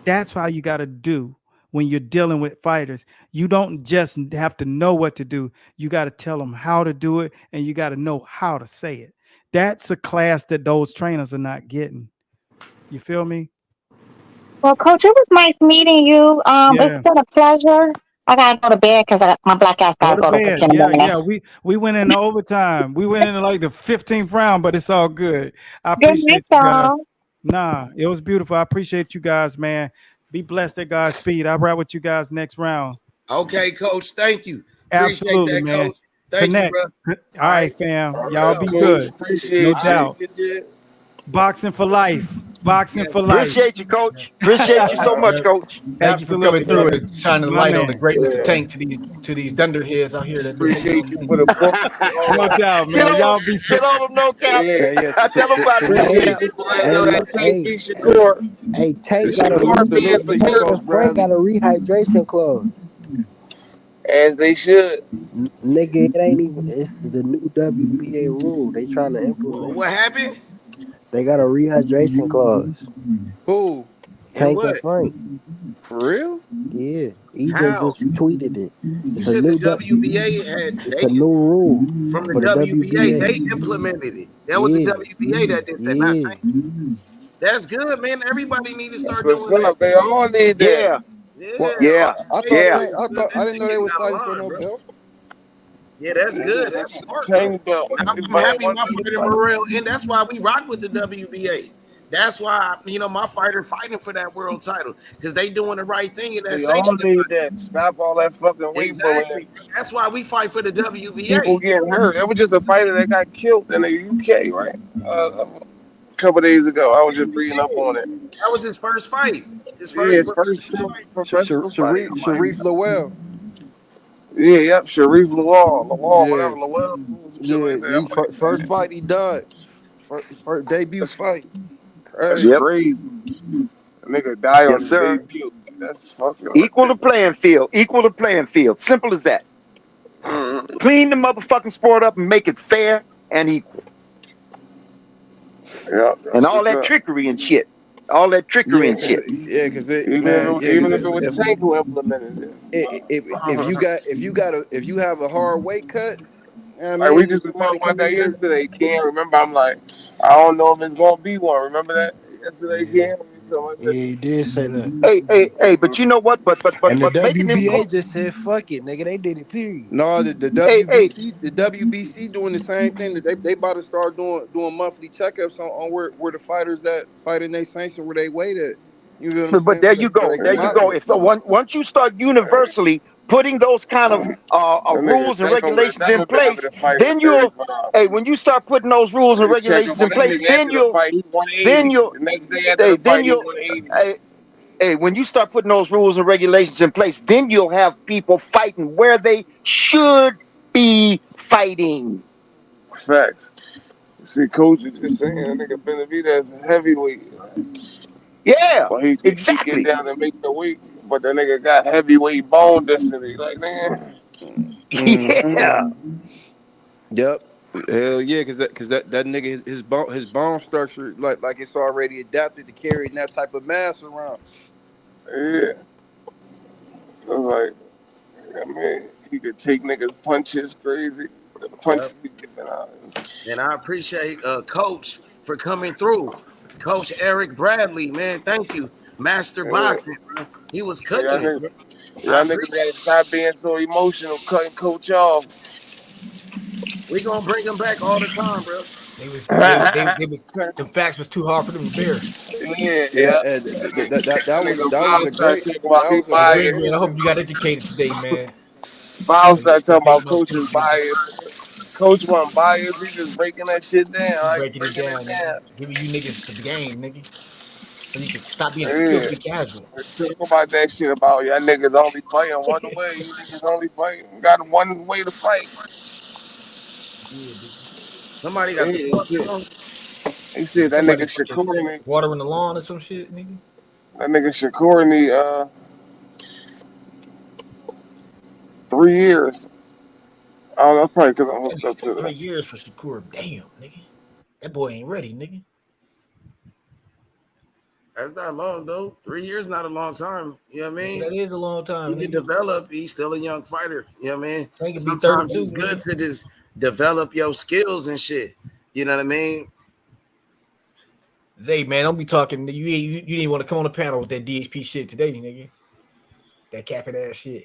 I: That's how you got to do when you're dealing with fighters. You don't just have to know what to do. You got to tell them how to do it, and you got to know how to say it. That's a class that those trainers are not getting. You feel me?
Q: Well, Coach, it was nice meeting you. It's been a pleasure. I gotta go to bed because my black ass gotta go to bed.
I: Yeah. We went into overtime. We went into like the 15th round, but it's all good. I appreciate you guys. Nah, it was beautiful. I appreciate you guys, man. Be blessed at God's speed. I'll ride with you guys next round.
L: Okay, Coach. Thank you.
I: Absolutely,
L: that,
I: man.
L: Coach. Thank
I: Connect.
L: you, bro.
I: All right, fam. Y'all be good. No doubt. Boxing for life. Boxing for life.
K: Appreciate you, Coach. Appreciate you so much, Coach.
R: Thank you for coming through and shining the light on the greatness of Tank to these dunderheads out here. That
O: appreciate you for the book.
I: No doubt, man. Y'all be
K: sit on them, no cap. I tell them about
J: Hey, Tank got a rehydration clause.
O: As they should.
J: Nigga, it ain't even. It's the new WBA rule. They trying to implement.
L: What happened?
J: They got a rehydration clause.
T: Who?
J: Tank and Frank.
T: For real?
J: Yeah, EJ
L: How?
J: just tweeted it.
L: You
J: It's a
L: said the
J: new
L: WBA had
J: it's a new rule
L: from the
J: for the
L: WBA.
J: WBA.
L: They implemented it. That was the
J: Yeah,
L: WBA that did that, not
J: yeah.
L: Tank. That's good, man. Everybody need to
O: That's
L: start
O: what's
L: doing that.
O: up. They all need that.
K: Yeah,
L: Yeah,
K: yeah,
T: I thought
K: yeah.
T: Tank, I didn't know they was fighting for no belt.
L: Yeah, that's
O: Yeah,
L: good. That's smart, bro.
O: Tank belt.
L: I'm happy my fighter Morrell, and that's why we rock with the WBA. That's why my fighter fighting for that world title because they doing the right thing in that
O: They all
L: sanctioning.
O: need that. Stop all that fucking weight bullying.
L: Exactly. That's why we fight for the WBA.
O: People getting hurt. It was just a fighter that got killed in the UK, right? A couple days ago. I was just reading up on it.
L: That was his first fight. His
O: His
L: first
O: first professional fight.
T: Sharif Lowell.
O: Yeah, yep, Sharif Lawal,
T: Yeah,
O: whatever, Lawal, some shit
T: yeah.
O: like that.
T: First fight he done. First debut fight.
O: That's
T: Crazy.
O: crazy. A nigga die on
K: Yes,
O: his
K: sir.
O: debut. That's fucking
K: Equal the playing field. Equal the playing field. Simple as that.
O: Mm-hmm.
K: Clean the motherfucking sport up and make it fair and equal.
O: Yeah,
K: and all that trickery and shit. All that trickery and shit.
T: Yeah, because
O: even if it was Tank who implemented it.
T: If you have a hard weight cut, I
O: Like
T: mean,
O: we just was talking about that yesterday, Cam. Remember, I'm like, I don't know if it's gonna be one. Remember that yesterday, Cam?
J: Yeah, he did say that.
K: Hey, but you know what? But
J: And the
K: making them
J: WBA just said fuck it, nigga. They did it. Period.
T: No, the WBC doing the same thing. That they about to start doing monthly checkups on where the fighters that fight in they sanction where they weight at. You know what I'm
K: But
T: saying?
K: there you go.
T: They
K: There
T: can
K: you go.
T: monitor.
K: If once you start universally putting those kind of rules and regulations in place, then you'll. Hey, when you start putting those rules and regulations in place, then you'll.
O: The next day after the fight, he 180.
K: Hey, when you start putting those rules and regulations in place, then you'll have people fighting where they should be fighting.
O: Facts. See, Coach was just saying that nigga Benavidez is heavyweight.
K: Yeah,
O: well, he
K: exactly.
O: Get down and make the weight, but that nigga got heavyweight bone density. Like, man.
K: Yeah.
T: Yep. Hell yeah, because that nigga his bone structure like it's already adapted to carrying that type of mass around.
O: Yeah. So it's like, I mean, he could take niggas punches crazy. The punches he giving out.
L: And I appreciate Coach for coming through. Coach Eric Bradley, man, thank you. Master Boxing, bro. He was cooking.
O: Y'all niggas gotta stop being so emotional, cutting Coach off.
L: We gonna bring him back all the time, bro.
R: The facts was too hard for them to bear.
O: Yeah.
T: That was a great
R: man. I hope you got educated today, man.
O: Miles started talking about Coach's bias. Coach wasn't biased. He just breaking that shit down.
R: Breaking it down. Giving you niggas the game, nigga. So you can stop being a filthy casual.
O: Talk about that shit about y'all niggas only fighting one way. You niggas only got one way to fight.
L: Yeah, somebody got the fuck on.
O: He said that nigga Shakur need
R: water in the lawn or some shit, nigga.
O: That nigga Shakur need 3 years. I don't know, probably because I'm hooked up to that.
R: 3 years for Shakur. Damn, nigga. That boy ain't ready, nigga.
L: That's not long, though. 3 years not a long time. You know what I mean?
R: That is a long time.
L: You can develop. He's still a young fighter. You know what I mean?
R: Sometimes
L: it's good to just develop your skills and shit. You know what I mean?
R: Zay, man, don't be talking. You didn't want to come on the panel with that DHP shit today, nigga. That capping ass shit.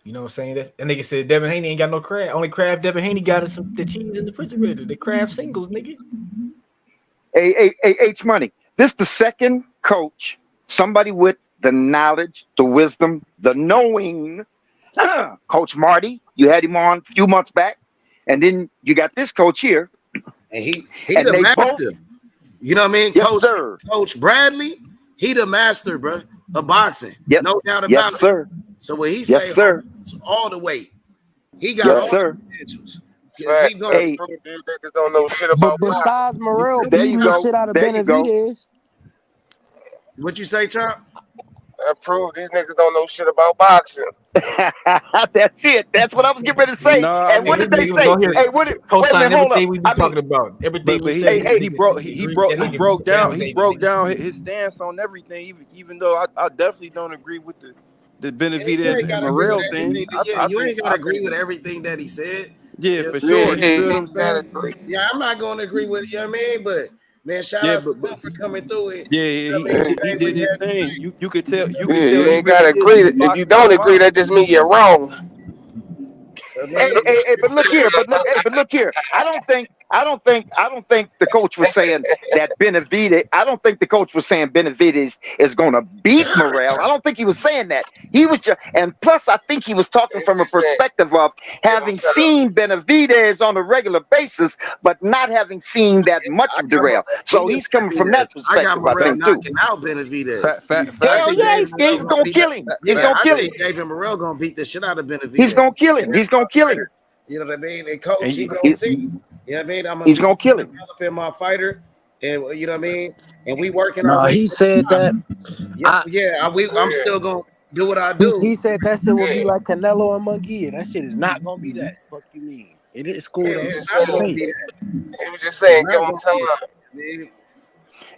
R: You know what I'm saying? That nigga said Devin Haney ain't got no crab. Only crab Devin Haney got is the cheese in the refrigerator. The crab singles, nigga.
K: Hey, H Money. This the second coach, somebody with the knowledge, the wisdom, the knowing. Coach Marty, you had him on a few months back, and then you got this coach here.
L: And he the master. You know what I mean?
K: Yes, sir.
L: Coach Bradley, he the master, bro, of boxing.
K: Yep.
L: No doubt about
K: yes,
L: it.
K: Sir.
L: So when he
K: yes,
L: say
K: sir.
L: all the way, he got
K: yes,
L: all
K: sir.
L: the credentials.
O: Facts. Hey. Niggas don't know shit about
J: besides Morrell
K: there
J: beating
K: you go.
J: the shit out of
K: there
J: Benavidez.
L: What you say, Chop?
O: That proves these niggas don't know shit about boxing.
K: That's it. That's what I was getting ready to say.
T: No, I
K: And what
T: mean,
K: did they say? Hey, wait a
R: co-sign
K: minute, hold up.
R: everything we be talking about. Everything we
T: but
R: say.
T: he broke down his stance on everything. Even though I definitely don't agree with the Benavidez and Morrell thing.
L: You ain't gotta agree with everything that he said.
T: Yeah, for sure. You feel what I'm saying?
L: Yeah, I'm not gonna agree with you know what I mean, but man, shout out to him for coming through it.
T: Yeah, he did his thing. You could tell
O: You
T: he
O: ain't gotta
T: really
O: agree.
T: is
O: If you don't agree, that just means you're wrong.
K: Hey, but look here. I don't think the coach was saying that Benavidez. I don't think the coach was saying Benavidez is going to beat Morrell. I don't think he was saying that. He was just, and plus, I think he was talking from a perspective of having seen Benavidez on a regular basis, but not having seen that much of Morrell. So he's coming from that perspective.
L: I got Morrell knocking out Benavidez.
K: Hell yeah, he's going to kill him. He's going to kill him.
L: I think David Morrell going to beat the shit out of Benavidez.
K: He's going to kill him. He's going to kill him.
L: You know what I mean? And coach, he's gonna see. You know what I mean?
K: He's gonna kill him.
L: Developing my fighter, and you know what I mean. And we working.
J: No, he said that.
L: I'm still gonna do what I do.
J: He said that shit will be like Canelo and Munguia. That shit is not gonna be that. Fuck you mean? It is cool.
L: It's not gonna be that.
O: He was just saying, give him time.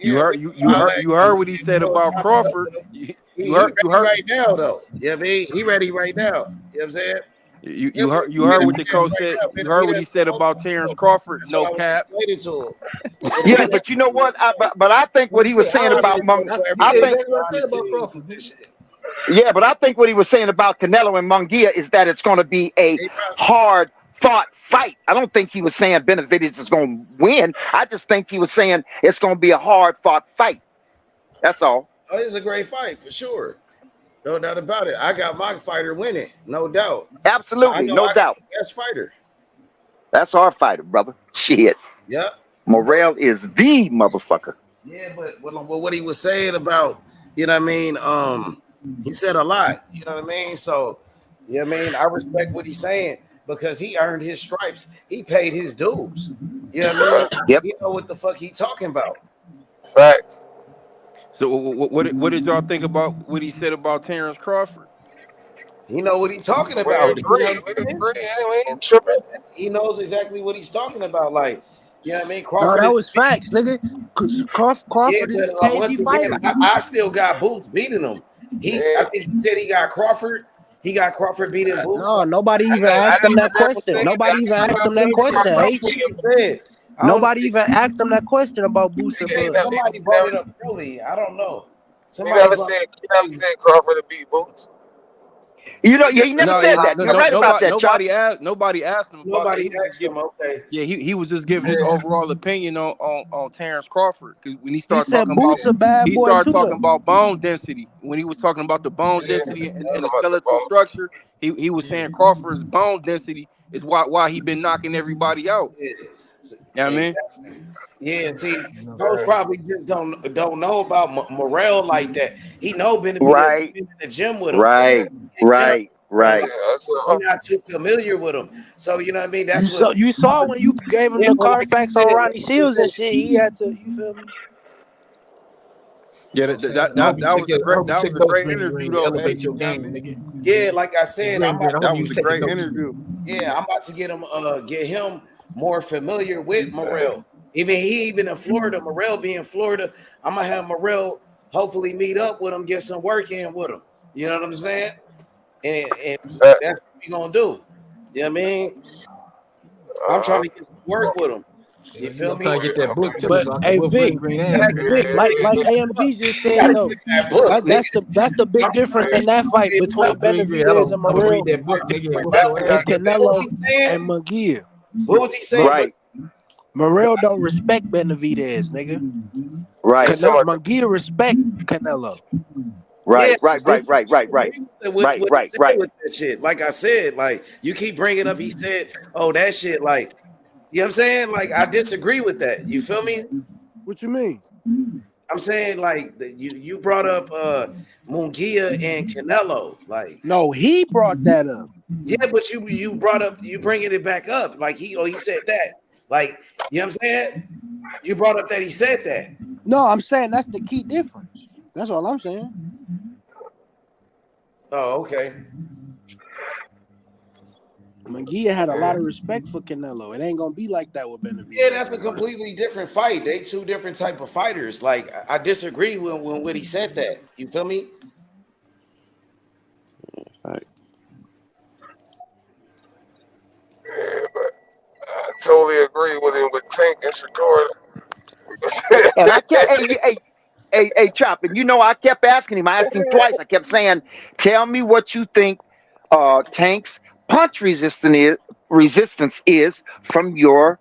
T: You heard what he said about Crawford.
L: You heard right now though. Yeah, he ready right now. You know what I'm saying?
T: You heard what the coach said. You heard what he said about Terrence Crawford. No cap.
K: Yeah, but you know what? But I think what he was saying about Yeah, but I think what he was saying about Canelo and Munguia is that it's going to be a hard fought fight. I don't think he was saying Benavidez is going to win. I just think he was saying it's going to be a hard fought fight. That's all.
L: Oh, it's a great fight for sure. No doubt about it. I got my fighter winning, no doubt.
K: Absolutely, no doubt.
L: Best fighter.
K: That's our fighter, brother. Shit.
L: Yep.
K: Morrell is the motherfucker.
L: Yeah, but what he was saying about, you know what I mean? He said a lot. You know what I mean? So, you know what I mean? I respect what he's saying because he earned his stripes. He paid his dues. You know what I mean?
K: Yep.
L: You know what the fuck he talking about.
O: Facts.
T: So what did y'all think about what he said about Terrence Crawford?
L: He know what he's talking about. He knows exactly what he's talking about. Like, you know what I mean? Crawford
J: that was facts, nigga. Crawford is a crazy fighter.
L: I still got Boots beating him. I think he said he got Crawford. He got Crawford beating Boots.
J: No, nobody even asked him that question. Nobody even asked him that question. Nobody even asked him that question about Boots and Bud.
L: Somebody brought it up early. I don't know.
O: You never said Crawford to beat Boots.
K: You know, he never said that. You're right about that,
T: Nobody asked him.
L: Nobody asked him. Okay.
T: Yeah, he was just giving his overall opinion on Terrence Crawford because when he started talking about bone density, when he was talking about the bone density and the skeletal structure, he was saying Crawford's bone density is why he been knocking everybody out.
L: Yeah.
T: You know what I mean?
L: Yeah, see, those probably just don't know about Morrell like that. He know Benavidez
K: right.
L: been in the gym with him.
K: Right.
L: You're not too familiar with him, so you know what I mean. That's what
J: you saw when you gave him the Carfax on Ronnie Shields and shit. He had to, you feel me?
T: Yeah, that was a great interview though.
R: Elevate your game, nigga.
L: Yeah, like I said,
T: that was a great interview.
L: Yeah, I'm about to get him more familiar with Morrell. Even in Florida, Morrell being Florida, I'm gonna have Morrell hopefully meet up with him, get some work in with him. You know what I'm saying? And that's what we gonna do. You know what I mean? I'm trying to get some work with him. You feel me?
R: Trying to get that book too.
J: But
R: So
J: hey, Vic, like AMG just said, though, that's the big difference in that fight between Benavidez and Morrell and Canelo and Munguia.
L: What was he saying?
K: Right.
J: Morrell don't respect Benavidez, nigga.
K: Right.
J: Munguia respect Canelo.
K: Right.
L: With
K: Right.
L: that shit. Like I said, like you keep bringing up, he said, "Oh, that shit." Like, you know what I'm saying? Like I disagree with that. You feel me?
J: What you mean?
L: I'm saying like you brought up Munguia and Canelo. Like,
J: no, he brought that up.
L: Yeah, but you brought up, you bringing it back up. Like he said that. Like, you know what I'm saying? You brought up that he said that.
J: No, I'm saying that's the key difference. That's all I'm saying.
L: Oh, okay.
J: Munguia had a lot of respect for Canelo. It ain't gonna be like that with Benavidez.
L: Yeah, that's a completely different fight. They two different type of fighters. Like I disagree when he said that. You feel me?
J: Right.
O: Yeah, but I totally agree with him with Tank and Shakur.
K: And I kept, hey, Chop, and I kept asking him. I asked him twice. I kept saying, "Tell me what you think Tank's punch resistance is from your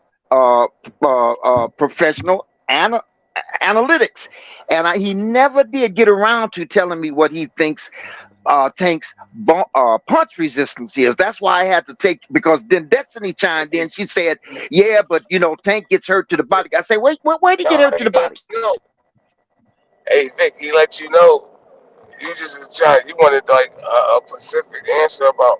K: professional analytics." And he never did get around to telling me what he thinks Tank's punch resistance is. That's why I had to take, because then Destiny chimed in. She said, "Yeah, but Tank gets hurt to the body." I say, "Wait, where'd he get hurt to the body?"
O: Hey Vic, he let you know. You just was trying. You wanted like a specific answer about.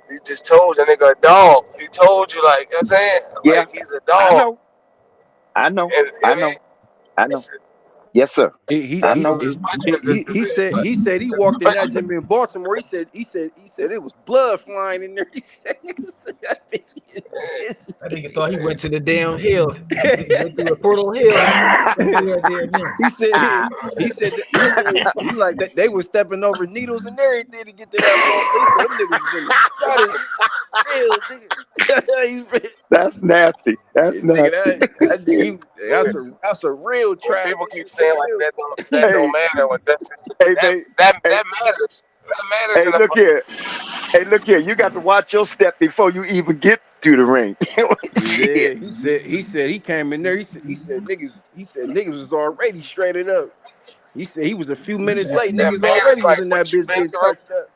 O: He just told you, nigga, a dog. He told you, like, you know what I'm saying,
K: Yeah,
O: like he's a dog.
K: I know.
O: And,
K: Yes, sir.
J: He said he walked in that gym in Baltimore. He said it was blood flying in there. He said,
R: that nigga thought he went to the damn hill. He went through a portal hill.
J: He said he like that they were stepping over needles and everything to get to that motherfucker. He said them niggas was in the gutter.
K: That's nasty. That's nasty.
J: That's a real trap.
O: People keep saying like that don't matter when that matters. That matters.
K: Hey, look here. You got to watch your step before you even get to the ring.
J: Yeah, he said he came in there. He said niggas was already straightened up. He said he was a few minutes late. Niggas already was in that bitch getting touched up.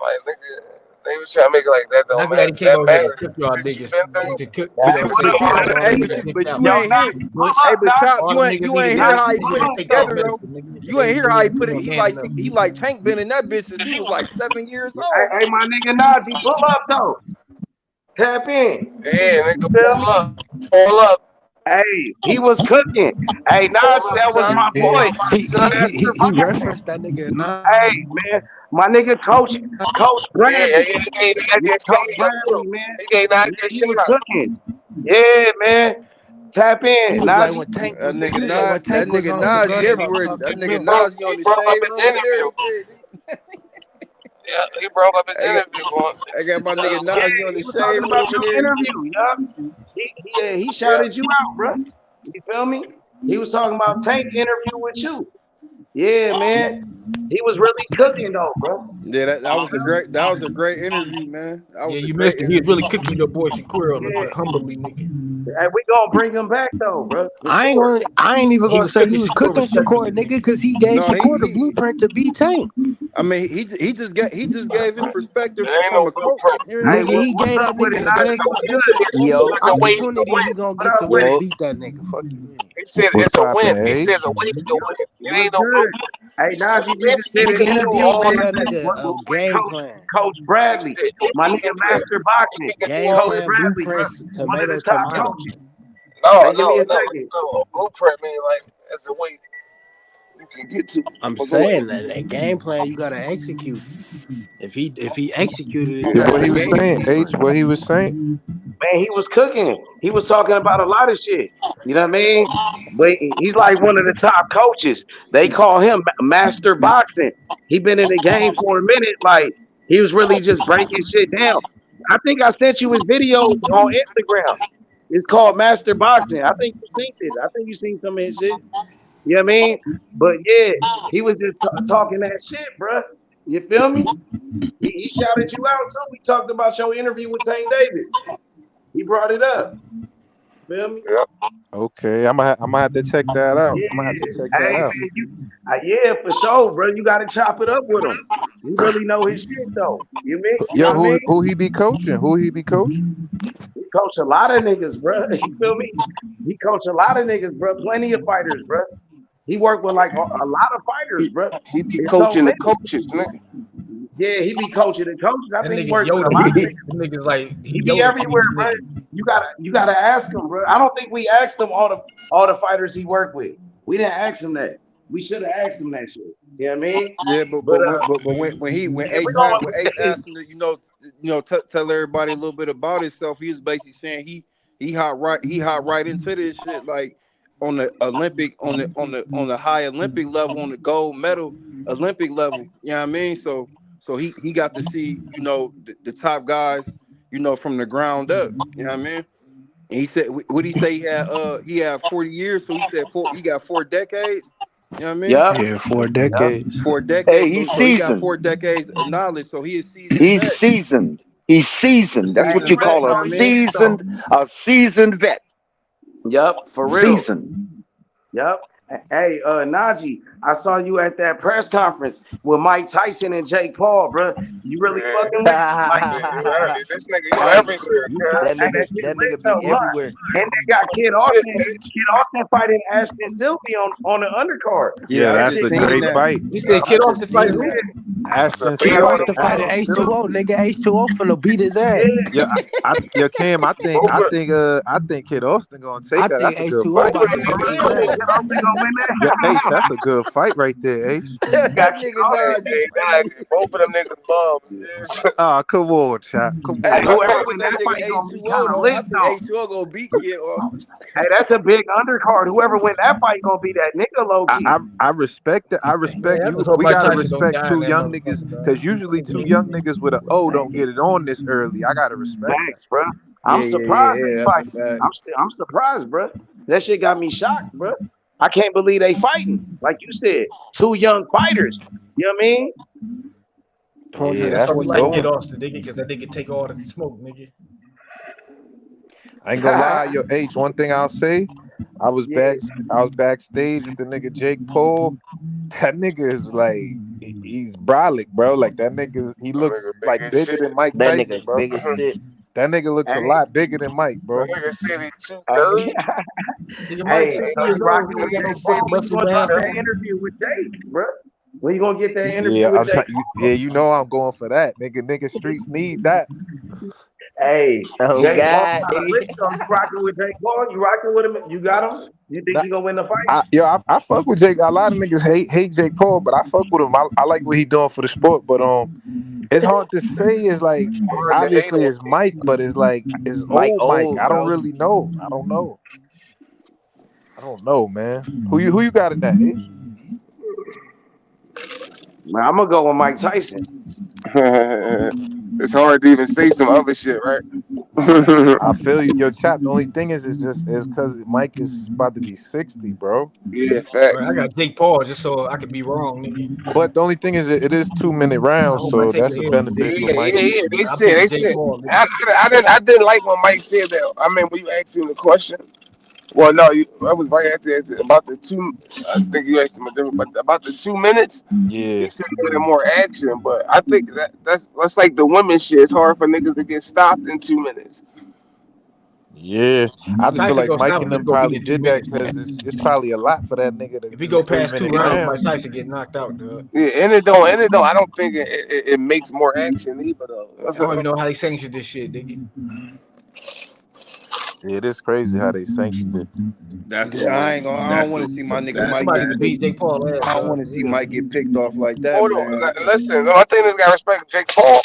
O: Like nigga, they was trying to make it like that don't matter. That matters.
J: But you ain't hear. Hey, but Chop, you ain't hear how he put it together though. You ain't hear how he put it. He like Tank been in that bitch since he was like 7 years old.
L: Hey, my nigga Najee, pull up though. Tap in.
O: Yeah, nigga, pull up.
L: Hey, he was cooking. Hey, Najee, that was my boy.
J: He referenced that nigga.
L: Hey, man, my nigga Coach Bradley.
O: Coach Bradley,
L: man.
O: He gave that
L: He was cooking. Yeah, man. Tap in.
J: That nigga Nas everywhere. That nigga Nas on the shade room and everything.
O: Yeah, he broke up his interview.
J: I got my nigga Nas on the shade room
L: about your interview, he shouted you out, bro. You feel me? He was talking about Tank interview with you. Yeah, man. He was really cooking though, bro.
J: Yeah, that was a great interview, man.
R: You missed it. He was really cooking your boy Shakur, humbly, nigga.
L: Hey, we gonna bring him back though, bro.
J: I ain't even gonna say he was cooking Shakur, nigga, because he gave Shakur the blueprint to beat Tank. I mean, he just gave his perspective from a coach. Nigga, he gave that nigga the best opportunity he gonna get to win, beat that nigga. Fuck you, man.
O: He said it's a win. He says a win to win. It ain't no blueprint.
L: Hey, Najee, we just did
J: Nigga, he did give that nigga a game plan.
L: Coach Bradley, my nigga Master Boxing.
J: Game plan, blueprints, tomato.
O: No, blueprint mean like that's the way you can get to.
J: I'm saying that game plan you gotta execute. If he executed it,
M: what he was saying, what he was saying.
L: Man, he was cooking. He was talking about a lot of shit. You know what I mean? But he's like one of the top coaches. They call him Master Boxing. He been in the game for a minute. Like he was really just breaking shit down. I think I sent you his videos on Instagram. It's called Master Boxing. I think you seen it. I think you seen some of his shit. You know what I mean? But yeah, he was just talking that shit, bro. You feel me? He shouted you out too. We talked about your interview with Tank Davis. He brought it up. Feel me?
O: Yeah.
M: Okay, I'm gonna have to check that out.
L: Yeah.
M: I'm gonna have to check that out.
L: Man, yeah, for sure, bro. You got to chop it up with him. You really know his shit, though. You mean?
M: Yo, who he be coaching? Who he be coaching?
L: He coach a lot of niggas, bro. You feel me? He coach a lot of niggas, bro. Plenty of fighters, bro. He worked with like a lot of fighters, bro.
O: He be coaching the coaches, nigga.
L: Yeah, he be coaching the coaches. I think he works with a lot of niggas.
R: Like
L: he be everywhere, bro. You gotta ask him, bro. I don't think we asked him all the fighters he worked with. We didn't ask him that. We should have asked him that shit. You know what I mean?
T: Yeah, but when H asked him to, tell everybody a little bit about himself, he was basically saying he hop right into this shit, like on the Olympic, on the high Olympic level, on the gold medal Olympic level. You know what I mean? So he got to see, the top guys, from the ground up. You know what I mean? And he said, what he say? He had 40 years, so he said he got 4 decades. You know what I mean?
L: Yep.
J: Yeah, 4 decades.
T: 4 decades.
K: Hey, he's
T: so he got
K: seasoned.
T: 4 decades of knowledge. So he is seasoned.
K: He's
T: vet.
K: seasoned. He's seasoned. That's what you call a seasoned vet.
L: Yep, for real.
K: Seasoned.
L: Yep. Hey, Najee, I saw you at that press conference with Mike Tyson and Jake Paul, bro. You really fucking with
O: this nigga everywhere.
B: That nigga be everywhere.
L: And they got Kid Austin fighting Ashton Sylvie on the undercard.
U: Yeah, that's a great fight.
R: You said Kid Austin fighting who?
U: Ashton
J: Kid Austin
U: Sylvie.
J: fighting H2O, nigga. H2O finna beat his ass.
U: Yeah, Cam, I think Kid Austin gonna take that. That's a good fight. H, that's a good fight right there, H.
O: That nigga both of them niggas bums.
U: Oh, come on, chap. Come on.
L: Hey, whoever win that fight gonna be kind of lit, though.
T: H2O gonna beat Kid Austin.
L: Hey, that's a big undercard. Whoever win that fight gonna be that nigga low key.
U: I respect it. I respect you. We gotta respect 2 young niggas, because usually 2 young niggas with an O don't get it on this early. I gotta respect.
L: Thanks, bro. I'm surprised they fight. I'm surprised, bro. That shit got me shocked, bro. I can't believe they fighting. Like you said, 2 young fighters. You know what I mean?
U: Yeah,
R: that's why we like Kid Austin, nigga, because that nigga take all the smoke, nigga.
U: I ain't gonna lie, yo, H. One thing I'll say, I was backstage with the nigga Jake Paul. That nigga is like, he's brolic, bro. Like that nigga, he looks like bigger than Mike Tyson,
B: That nigga
U: bro.
B: big as shit.
U: That nigga looks a lot bigger than Mike, bro.
O: Nigga said he 230.
L: Hey, so you rocking with Jake Paul. When you gonna drop that interview with Jake, bro? When you gonna get that interview with Jake?
U: You know I'm going for that. Nigga, streets need that.
L: Hey,
B: Oh
L: Jake
B: God,
L: Paul, you rocking with Jake Paul? You rocking with him? You got him? You think he gonna win the fight?
U: I fuck with Jake. A lot of niggas hate Jake Paul, but I fuck with him. I like what he doing for the sport. But it's hard to say. It's like obviously it's Mike, but it's like it's old Mike. I don't really know. I don't know, man. Who you got in that age?
L: Man, I'm gonna go with Mike Tyson.
O: It's hard to even say some other shit, right?
U: I feel you, yo, chap. The only thing is because Mike is about to be 60, bro.
O: Yeah, facts.
R: I got Jake Paul just so I could be wrong, nigga.
U: But the only thing is, it is 2-minute rounds, so that's a benefit for Mike.
O: Yeah. They said. I didn't like when Mike said that. I mean, when you asked him the question. Well, no, I was right after about the 2. I think you asked him a different, but about the 2 minutes.
U: Yeah,
O: he said he wanted more action, but I think that's like the women shit. It's hard for niggas to get stopped in 2 minutes.
U: Yeah, I just feel like Mike and them probably did that because it's probably a lot for that nigga to.
R: If he go past 2 rounds, Mike Tyson get knocked out, dude.
O: Yeah, and it don't. I don't think it makes more action either, though.
R: I don't even know how they sanction this shit, nigga.
U: Yeah, it is crazy how they sanctioned it.
T: I don't want to see my nigga Mike get
R: beat Jake Paul.
T: I don't want to see Mike get picked off like that.
O: Hold on, listen. I think this guy respect Jake Paul.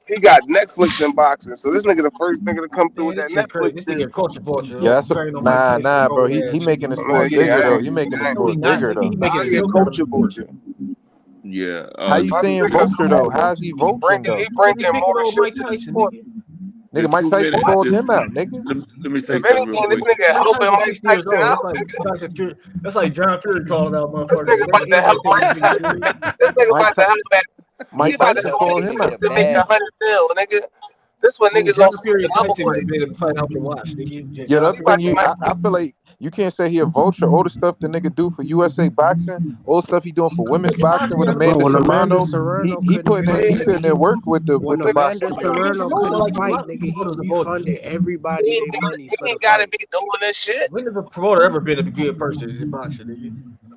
O: He got Netflix in boxing, so this nigga the first nigga to come through with that Netflix.
R: This nigga culture vulture.
U: Yeah, that's nah, bro. He making the sport bigger though. He making the sport bigger though.
O: He a culture vulture.
U: Yeah. How you saying vulture though? How's he vulturing though?
O: He bringing more shit to the sport.
U: Nigga, Mike Tyson called him out, nigga.
N: Let me say
O: If anything, this nigga helping Mike Tyson out.
R: That's like John Fury calling out motherfuckers.
O: This nigga about to help back.
U: Mike Tyson called him out
O: to make 100 mil, nigga. This what niggas on Fury
R: fight out to watch, nigga.
U: Yeah, the other thing I feel like you can't say he a vulture. All the stuff the nigga do for USA boxing, all the stuff he doing for women's boxing with Amanda Serrano, he putting in work with the boxing.
J: Amanda Serrano couldn't fight, nigga. He funded everybody their money.
O: He ain't gotta be doing this shit.
R: When has a promoter ever been a good person in boxing, nigga?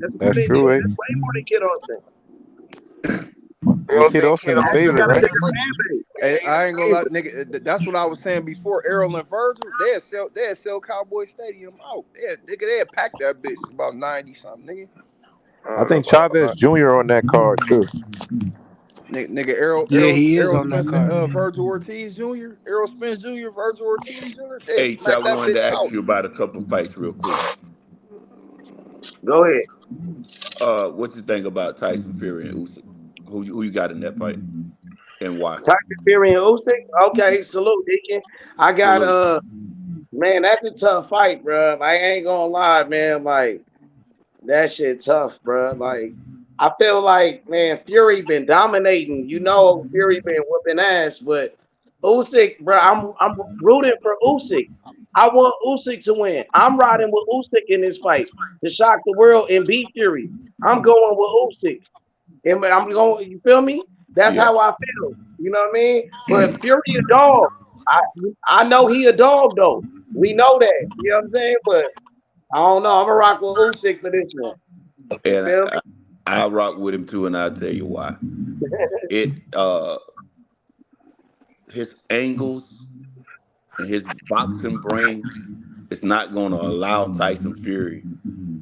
U: That's true, H.
L: That's way more than Kid Austin.
U: Kid Austin the favorite, right?
T: Hey, I ain't gonna lie, nigga. That's what I was saying before. Errol and Virgil, they'd sell Cowboy Stadium out. They'd pack that bitch about 90 something, nigga.
U: I think Chavez Jr. on that card too.
T: Nigga, Errol
J: he is on
T: Spence,
J: that card.
T: Virgil Ortiz Jr., Errol Spence Jr., Virgil Ortiz Jr. They
C: H, I
T: smack that
C: wanted
T: bitch
C: to ask
T: out.
C: you about a couple fights real quick.
L: Go ahead.
C: What you think about Tyson Fury and Usyk? Who you got in that fight, and why?
L: Tyson Fury and Usyk. Okay, salute, Deacon. I got
C: Salute.
L: man, that's a tough fight, bro. I ain't gonna lie, man. Like that shit tough, bro. Like I feel like, man, Fury been dominating. You know, Fury been whooping ass, but Usyk, bro, I'm rooting for Usyk. I want Usyk to win. I'm riding with Usyk in this fight to shock the world and beat Fury. I'm going with Usyk. And I'm going, you feel me? That's
C: Yeah.
L: how I feel. You know what I mean? But Fury a dog. I know he a dog though. We know that. You know what I'm saying? But I don't know. I'm gonna rock with Usyk for this one. You
C: And
L: feel me?
C: I rock with him too, and I'll tell you why. It his angles and his boxing brain is not going to allow Tyson Fury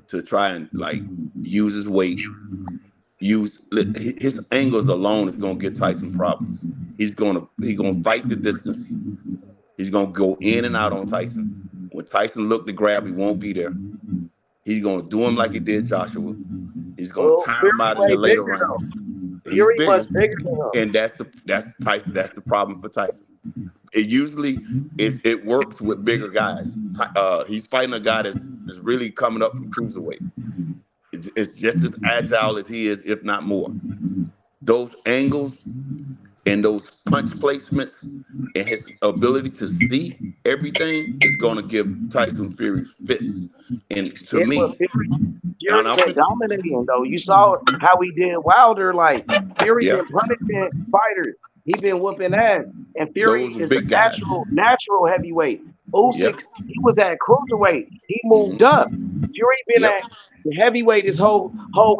C: to try and like use his weight. Use his angles alone is going to get Tyson problems. He's gonna fight the distance. He's gonna go in and out on Tyson. When Tyson look to grab, he won't be there. He's gonna do him like he did Joshua. He's gonna
L: Well,
C: tire
L: Fury
C: him out in the
L: way
C: later
L: bigger
C: rounds.
L: though.
C: He's
L: Fury
C: bigger,
L: much bigger than him.
C: and that's the problem for Tyson. It usually it works with bigger guys. He's fighting a guy that's really coming up from cruiserweight. It's just as agile as he is, if not more. Those angles and those punch placements and his ability to see everything is going to give Tyson Fury fits. And to
L: Yeah, but
C: me,
L: Fury been dominating though. You saw how he did Wilder. Like Fury
C: yeah,
L: been punishing fighters. He been whooping ass. And Fury
C: those are
L: is a
C: big guys.
L: natural heavyweight. Usyk,
C: Yep.
L: he was at cruiserweight. He moved
C: Mm-hmm.
L: up. Fury been
C: Yep.
L: at the heavyweight his whole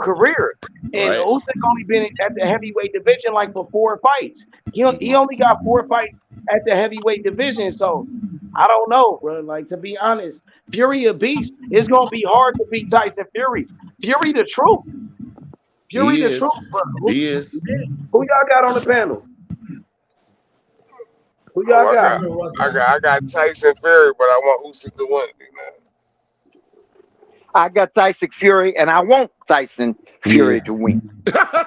L: career. And
C: Right.
L: Usyk only been at the heavyweight division like for 4 fights. He only got 4 fights at the heavyweight division. So I don't know, bro. Like to be honest, Fury a beast. It's gonna be hard to beat Tyson Fury. Fury the truth. Fury
C: He
L: the
C: is.
L: truth, bro.
C: He is.
L: Who y'all got on the panel? Who
O: Oh,
L: y'all got?
O: I got Tyson Fury, but I want Usyk to win.
K: I got Tyson Fury, and I want Tyson Fury to win.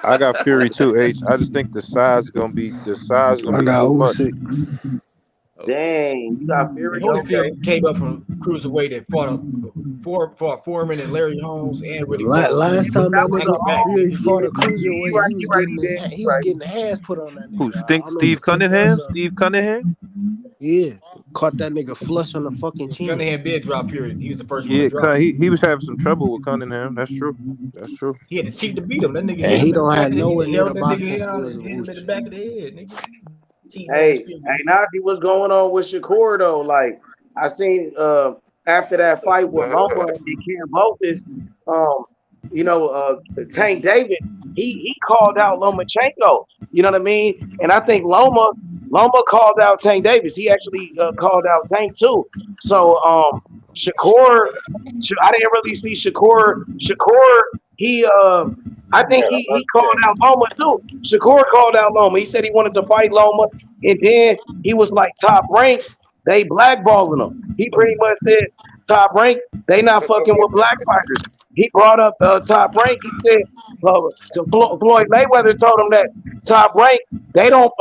U: I got Fury too, H. I just think the size gonna be
J: I
U: too
J: got
U: much.
J: Usyk.
L: Dang, you got Fury.
R: Holyfield came up from cruiserweight and fought Foreman and Larry Holmes and Riddick Bowe.
J: Last time that nigga Fury fought a cruiserweight, he was getting ass put on that nigga.
U: Who think Steve Cunningham? Steve Cunningham?
J: Yeah, caught that nigga flush on the fucking chin.
R: Cunningham did drop Fury. He was the first one
U: Yeah,
R: to drop.
U: he was having some trouble with Cunningham. That's true. That's true.
R: He had to cheat to beat him. That nigga.
J: And he don't have nowhere near
R: held
J: the
R: that
J: boxing
R: nigga
J: skills of
R: hit him in the back of the head, nigga.
L: Hey, Nazi, what's going on with Shakur though? Like I seen after that fight with Loma and Gervonta, Tank Davis, he called out Lomachenko. You know what I mean? And I think Loma called out Tank Davis. He actually called out Tank too. So Shakur, I didn't really see Shakur. He I think he called out Loma too. Shakur called out Loma. He said he wanted to fight Loma, and then he was like Top Rank. They blackballing him. He pretty much said Top Rank. They not fucking with black fighters. He brought up Top Rank. He said to Floyd Mayweather told him that Top Rank they don't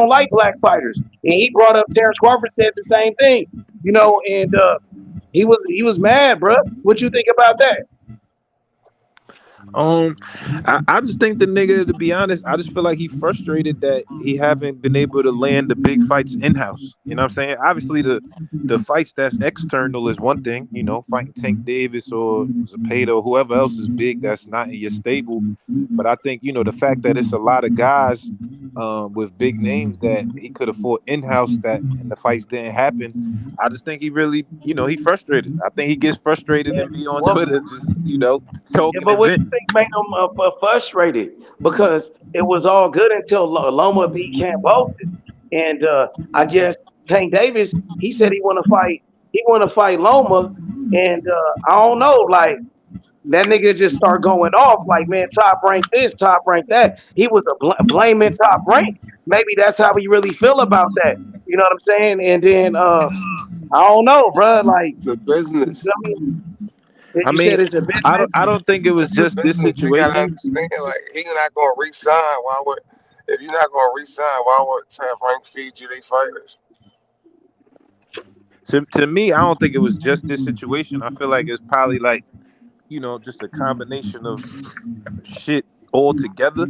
L: like black fighters, and he brought up Terrence Crawford said the same thing. And he was mad, bro. What you think about that?
U: I just think the nigga, to be honest, I just feel like he frustrated that he haven't been able to land the big fights in-house. You know what I'm saying? Obviously, the fights that's external is one thing, fighting Tank Davis or Zepeda or whoever else is big that's not in your stable. But I think, the fact that it's a lot of guys with big names that he could have fought in-house and the fights didn't happen, I just think he really, he frustrated. I think he gets frustrated and be on Twitter just, talking
L: but what you
U: and
L: think made him frustrated? Because it was all good until Loma beat Gervonta, and I guess Tank Davis he said he want to fight Loma, and I don't know, like that nigga just start going off like, man, Top Rank this, Top Rank that. He was blaming Top Rank. Maybe that's how he really feel about that. You know what I'm saying? And then I don't know, bro. Like
O: it's a business.
U: I
L: You
U: mean,
L: said it's a business.
U: I don't think it was
O: It's a
U: just this
O: business. You gotta
U: situation.
O: understand, like he's not gonna resign. Why would if you're not gonna resign? Why would Top Rank feed you they fighters?
U: To me, I don't think it was just this situation. I feel like it's probably like, just a combination of shit all together.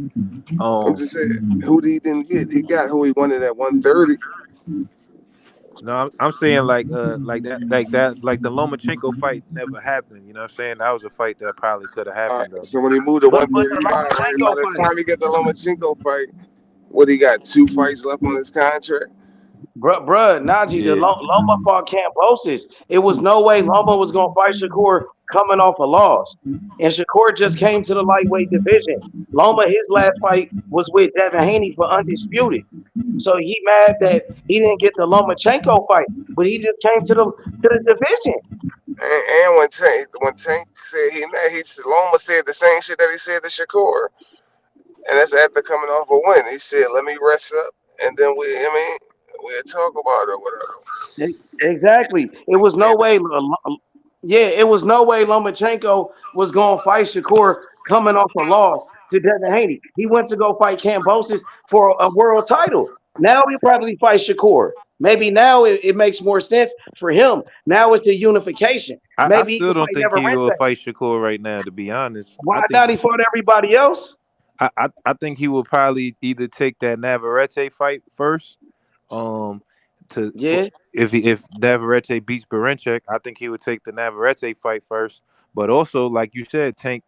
O: I'm just saying, who he didn't get? He got who he wanted at 130.
U: No, I'm saying like the Lomachenko fight never happened. You know what I'm saying? That was a fight that probably could have
O: All right,
U: happened though.
O: so when he moved to
L: But the
O: 135, right? By
L: Lomachenko
O: the
L: fight,
O: time he get the Lomachenko fight, what he got 2 fights left on his contract?
L: bruh, Najee, the
U: Yeah.
L: Loma fought Cambosis. It was no way Loma was gonna fight Shakur coming off a loss, and Shakur just came to the lightweight division. Loma, his last fight was with Devin Haney for undisputed. So he mad that he didn't get the Lomachenko fight, but he just came to the division.
O: And when Tank said Loma said the same shit that he said to Shakur, and that's after coming off a win. He said, "Let me rest up, and then we'll talk about it or whatever."
L: Exactly. It
O: He
L: was
O: said
L: no
O: the
L: way. Yeah, it was no way Lomachenko was going to fight Shakur coming off a loss to Devin Haney. He went to go fight Cambosis for a world title. Now he probably fight Shakur. Maybe now it makes more sense for him. Now it's a unification.
U: I
L: Maybe he
U: still
L: can
U: don't
L: fight
U: think he will
L: Neverente.
U: fight Shakur right now. To be honest,
L: Why not? He fought everybody else.
U: I think he will probably either take that Navarrete fight first, um,
L: Yeah.
U: if Navarrete beats Berencek, I think he would take the Navarrete fight first. But also, like you said, Tank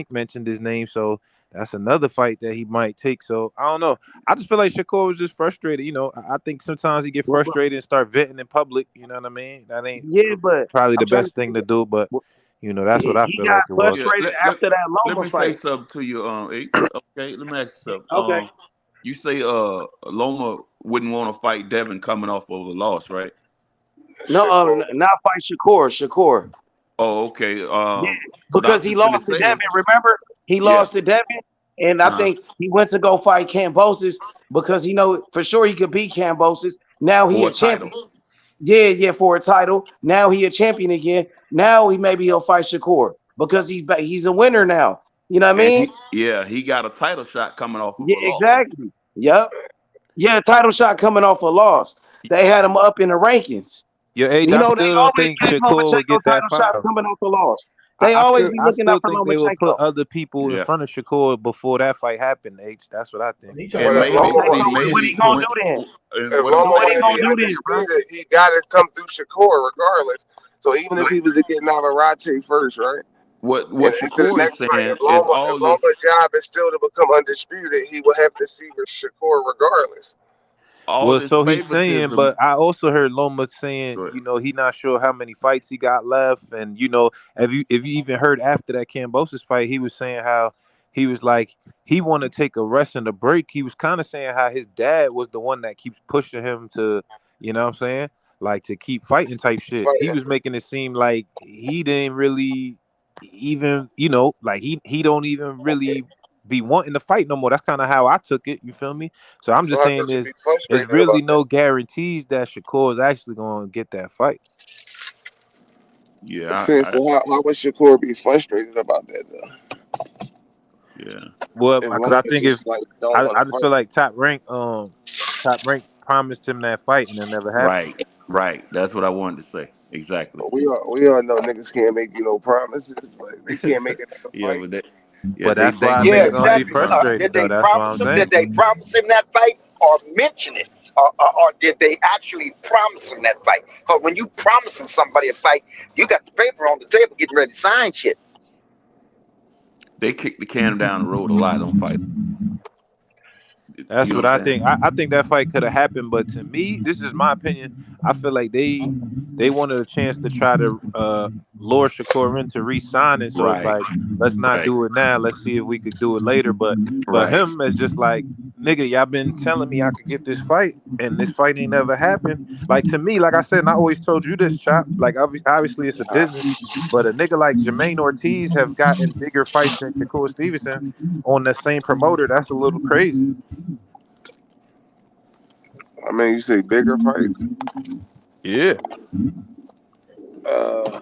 U: mentioned his name, so that's another fight that he might take. So I don't know. I just feel like Shakur was just frustrated. I think sometimes he get
L: Well,
U: frustrated and start venting in public. You know what I mean? That ain't
L: yeah, but
U: probably the
L: I'm trying to
U: best thing to
L: think.
U: do, but that's what I
L: He
U: feel
L: got
U: like it was.
C: Yeah,
L: frustrated after that
C: let
L: Loma
C: me say
L: fight.
C: something to you, H. Okay, let me ask you something.
L: Okay.
C: You say Loma wouldn't want to fight Devin coming off of a loss, right?
L: No, not fight Shakur. Shakur.
C: Oh, okay.
L: Yeah,
C: Cause I
L: because
C: was
L: he
C: just gonna
L: lost to
C: say,
L: Devin. Remember, he
C: yeah.
L: lost to Devin, and I think he went to go fight Cambosis because he know for sure he could beat Cambosis. Now he
C: For
L: a
C: a title.
L: champion. Yeah, for a title. Now he a champion again. Now he'll fight Shakur because he's a winner now. You know what I
C: And
L: mean?
C: he got a title shot coming off of
L: Yeah,
C: a loss.
L: exactly. Yep. Yeah, title shot coming off a loss. They had him up in the rankings.
U: Your age,
L: You
U: I
L: know, they
U: still don't
L: always
U: think
L: give
U: Shakur would
L: Lomachenko
U: get that
L: title
U: fight.
L: shots coming off a loss. They always be
U: I
L: looking out
U: still
L: for
U: think they would put
L: Lomachenko.
U: other people in
C: Yeah.
U: front of Shakur before that fight happened. H, that's what I think.
C: And maybe
L: Okay,
C: see
L: so what he
C: maybe
L: gonna
C: when
L: do then?
C: and
O: if
C: what I'm
L: So
O: Loma
L: what he
O: want to
C: saying
L: gonna
O: be
C: is
L: do then, bro?
O: undisputed, he got to come through Shakur regardless. So even if he was to get Navarrete first, right?
C: what
O: And into the
C: Shakur is
O: next fight,
C: saying is
O: if
C: all this
O: Loma's job is still to become undisputed, he will have to see with Shakur regardless.
U: Well, so he's saying,
C: favoritism.
U: but I also heard Loma saying, he not sure how many fights he got left, and if you even heard after that Cambosis fight, he was saying how he was like he want to take a rest and a break. He was kind of saying how his dad was the one that keeps pushing him to, you know what I'm saying, like to keep fighting type shit. He was making it seem like he didn't really even, like he don't even really be wanting to fight no more. That's kind of how I took it. You feel me? So I'm
O: So
U: just
O: how
U: saying
O: could you be
U: there's
O: frustrated
U: really
O: about that?
U: no guarantees that Shakur is actually going to get that fight.
O: I'm
C: Yeah,
O: saying, so how would Shakur be frustrated about that though?
C: yeah.
U: Well,
O: If
U: because
O: Loma
U: I think if
O: just like don't want
U: I
O: to
U: just feel
O: fight.
U: like Top Rank promised him that fight and it never happened.
C: Right. That's what I wanted to say. Exactly.
O: We all know niggas can't make you no promises, but they can't make another
C: Yeah,
O: fight.
C: but
U: But
C: they
U: that's why I
C: can
U: think
C: make
K: Yeah,
U: he's
C: a
U: going to
C: fight
U: be
K: exactly.
C: promise.
U: frustrated
K: Did
U: though.
K: they
U: That's what
K: promise
U: I'm
K: him? Did
U: saying.
K: they promise him that fight or mention it? Or did they actually promise him that fight? Because when you promising somebody a fight, you got the paper on the table getting ready to sign shit.
C: They kick the can down the road a lot on fight.
U: That's
C: You know
U: what
C: what
U: I
C: I'm saying?
U: think. I think that fight could have happened, but to me, this is my opinion. I feel like they wanted a chance to try to lure Shakur into re-signing. So it's
C: Right.
U: like, let's not
C: Right.
U: do it now. Let's see if we could do it later. But for
C: Right.
U: him, it's just like, nigga, y'all been telling me I could get this fight, and this fight ain't never happened. Like to me, like I said, and I always told you this, Chop. Like obviously it's a business, but a nigga like Jermaine Ortiz have gotten bigger fights than Shakur Stevenson on the same promoter. That's a little crazy.
O: I mean, you say bigger fights.
U: Yeah.
O: Uh,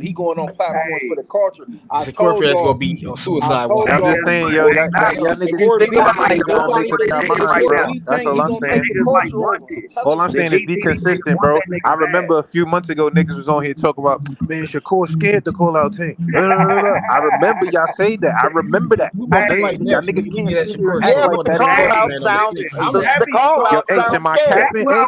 M: he going on platforms for the culture. I
R: Shakur
M: told
R: Fest
M: y'all.
R: gonna be on suicide watch.
U: I'm just saying, yo, y'all niggas think Tank gonna make up y'all mind, bro. That's all I'm saying. All I'm saying is be consistent, bro. I remember a few months ago, niggas was on here talking about, man, Shakur scared to call out Tank. I remember y'all say that. I remember that.
R: We about to
U: Y'all
R: fight next.
U: niggas
R: You
U: can't
R: give me that
U: sit here and
R: Shakur
U: act
R: shit.
K: Yeah,
R: We
K: but
U: like
R: want
K: the
R: to
U: that
R: put
K: call
R: the
U: ain't
K: out
R: question
U: happening.
R: man on the
K: sounded
R: screen. I'm
K: the call
U: Yo,
K: out
U: H,
K: sounds
U: am I
K: scared.
U: capping, H?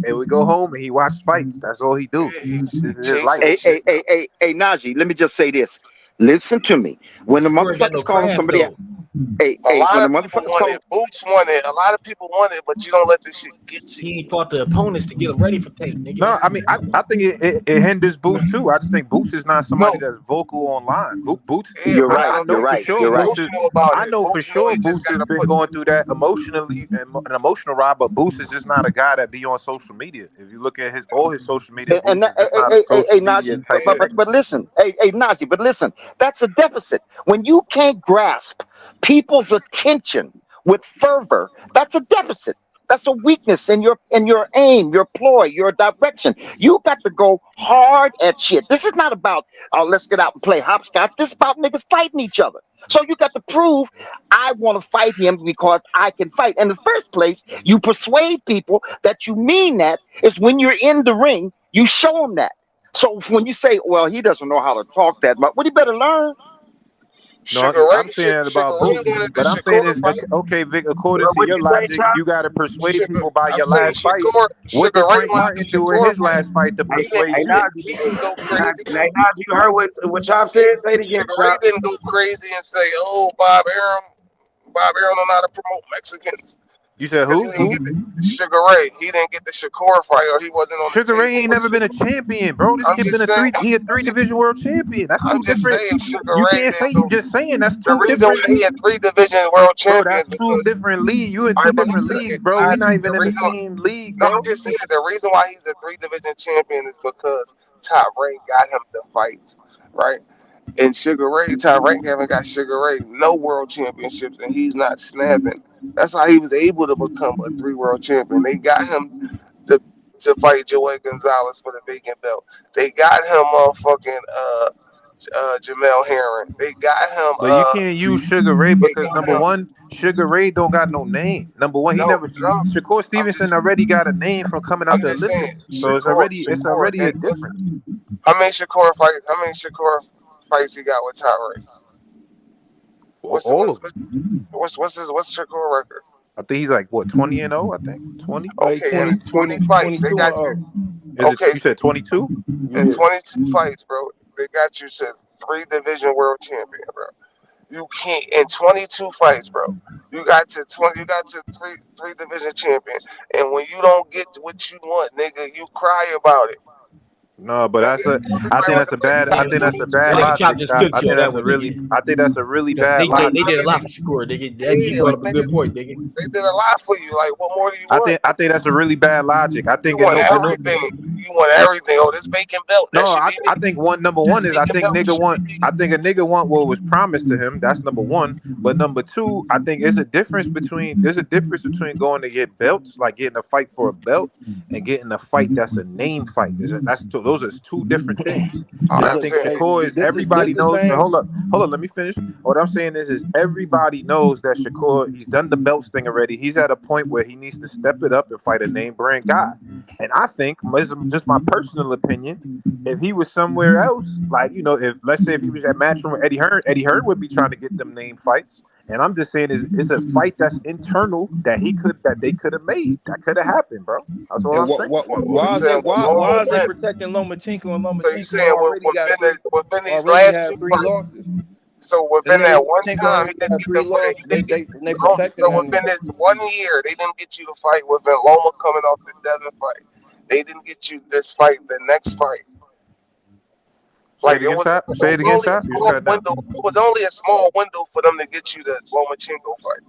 U: and we go home and he watched fights. That's all he do. This is his life.
K: Hey, Najee, let me just say this. Listen to me. When the
R: Shakur ain't got no
K: motherfuckers calling
R: craft
K: somebody out,
R: though.
K: A
O: lot
K: when
O: of
K: the
O: people
K: motherfuckers
O: want
K: call
O: it. Boots want it. A lot of people want it, but you don't let this shit get to
R: He
O: you.
R: ain't fought the opponents to get them ready for Tank, nigga.
U: No,
R: That's
U: I
R: the
U: mean,
R: problem.
U: I think it hinders Boots too. I just think Boots is not somebody
O: No,
U: that's vocal online. Boots,
O: yeah,
K: you're
O: but
K: right.
O: I
U: I
O: don't
U: know
K: You're
O: think
U: for
O: he's
K: right.
U: sure
K: You're right.
U: Boots is.
O: emotional about
U: I
O: it.
U: know for
O: Boots know
U: sure
O: he just
U: Boots has
O: gotta
U: been
O: put.
U: going through that emotionally and an emotional ride, but Boots is just not a guy that be on social media. If you look at all his social media,
K: And
U: Boots is just not a social media
K: Najee,
U: type of nigga.
K: but listen, Najee, but listen, that's a deficit. When you can't grasp people's attention with fervor, that's a deficit. That's a weakness in your aim, your ploy, your direction. You got to go hard at shit. This is not about let's get out and play hopscotch. This is about niggas fighting each other. So you got to prove I want to fight him because I can fight. In the first place, you persuade people that you mean that is when you're in the ring, you show them that. So when you say, well, he doesn't know how to talk that much, well, he better learn.
U: No,
O: Sugar Ray,
U: I'm saying that
O: Sugar
U: about
O: Ray
U: Boots,
O: wanted the
U: but I'm saying
O: Shakur
U: is
O: fight.
U: okay, Vic. According to
H: What
U: your
H: you say,
U: logic,
H: Chop?
U: you got to persuade
O: Sugar,
U: people by
O: I'm
U: your
O: saying
U: last fight. What
O: Sugar
U: did
O: Ray
U: Frank
O: wanted the
U: Martin do in
O: Shakur
U: his
O: fight.
U: last fight to
H: Hey,
U: persuade
H: hey,
U: shit?
H: Najee.
O: He didn't go crazy.
H: Hey, Najee, you heard what Chop said? Say it again,
O: Sugar Ray
H: Chop.
O: didn't go crazy and say, "Oh, Bob Arum don't know how to promote Mexicans."
U: You said
O: Because he
U: who?
O: didn't
U: Who?
O: get the Sugar Ray. He didn't get the Shakur fight, or he wasn't on the
U: Sugar Ray
O: table
U: ain't
O: with
U: never been a
O: Sugar.
U: champion, bro. This
O: I'm
U: kid been
O: just
U: a
O: saying.
U: three. He a three division world champion. That's
O: I'm
U: two
O: just
U: different.
O: saying. Sugar
U: You
O: Ray
U: can't say
O: didn't
U: you
O: go.
U: just saying that's
O: The
U: two
O: reason
U: different.
O: why he had 3 division world
U: Bro, that's
O: champions
U: two
O: because.
U: different leagues. You in
O: All
U: two
O: right, but
U: different
O: listen,
U: leagues, bro. We not
O: Najee,
U: even in the same league,
O: no, I'm
U: bro.
O: just saying the reason why he's a 3 division champion is because Top Rank got him the fights, right? And Sugar Ray, Top Rank haven't got Sugar Ray no world championships, and he's not snapping. That's how he was able to become a 3 world champion. They got him to fight Joey Gonzalez for the vacant belt. They got him motherfucking Jamel Herring. They got him
U: But you can't use Sugar Ray
O: they
U: because
O: got
U: number
O: him
U: one, Sugar Ray don't got no name. Number one, he never.
O: no.
U: Shakur
O: I'm
U: Stevenson
O: just
U: already got a name from coming out
O: I'm
U: the
O: just saying
U: Olympics, so it's
O: Shakur.
U: already a difference.
O: How many Shakur fights? How many Shakur fights he got with Tyree? What's the,
U: All of them.
O: what's Shakur record?
U: I think he's like what 20-0. I think 20.
T: Like
O: Okay, and in 20 fights, they
T: 22 and
O: got you.
T: 0.
U: Is it?
O: Okay,
U: You said 22?
O: in
T: Yeah.
O: 22 fights, bro, they got you to 3 division world champion, bro. You can't in 22 fights, bro. You got to 20. You got to three division champion, and when you don't get what you want, nigga, you cry about it.
U: No, but
O: Nigga,
U: I
O: everybody
U: think
O: want
U: that's
O: to
U: a
O: play
U: bad. I think that's a bad
R: Like Chop
U: logic.
R: just
U: Chop.
R: cooked
U: I
R: you
U: think
R: on that
U: that's a
R: one,
U: really.
R: nigga.
U: I think that's a really
R: Because
U: bad
R: they
U: logic.
R: did a lot for Shakur, nigga. You
O: yeah,
R: brought up a
O: nigga,
R: good point, nigga.
O: they did a lot for you. Like, what more do you want?
U: I think that's a really bad logic. I
O: You
U: think
O: want everything. You want everything. Oh, this vacant belt, that
U: no,
O: should be
U: I
O: me.
U: think number
O: This
U: one is
O: vacant belt should be me.
U: I think a nigga want what was promised to him. That's number one. But number two, I think there's a difference between going to get belts, like getting a fight for a belt, and getting a fight that's a name fight. Those are two different things. And
O: I'm
U: I
T: Look,
U: think
O: saying,
T: hey,
U: Shakur is
T: this
U: everybody
T: the
U: knows.
T: same.
U: Hold up, let me finish. What I'm saying is everybody knows that Shakur, he's done the belts thing already. He's at a point where he needs to step it up and fight a name brand guy. And I think, just my personal opinion, if he was somewhere else, like if let's say if he was at Matchroom with Eddie Hearn would be trying to get them name fights. And I'm just saying, it's a fight that's internal that they could have made. That could have happened, bro. That's all
T: And
U: I'm saying.
O: what I'm saying,
T: why is they protecting Lomachenko, and
O: so you
T: Lomachenko
O: saying within these last two
T: had 3
O: fights,
T: losses.
O: so
T: And
O: within
T: then
O: that one
T: Lomachenko
O: time,
T: already
O: he didn't
T: had
O: get
T: 3
O: the fight.
T: losses.
O: He didn't get,
T: They protecting
O: so
T: that
O: within
T: nigga.
O: this one year, they didn't get you the fight within Loma coming off the Devin fight. They didn't get you this fight, the next fight.
U: Say
O: Like
U: it again, Chop. Say it again,
O: only a
U: Chop. You just
O: small
U: cut it down.
O: window. It was only a small window for them to get you the Lomachenko fight.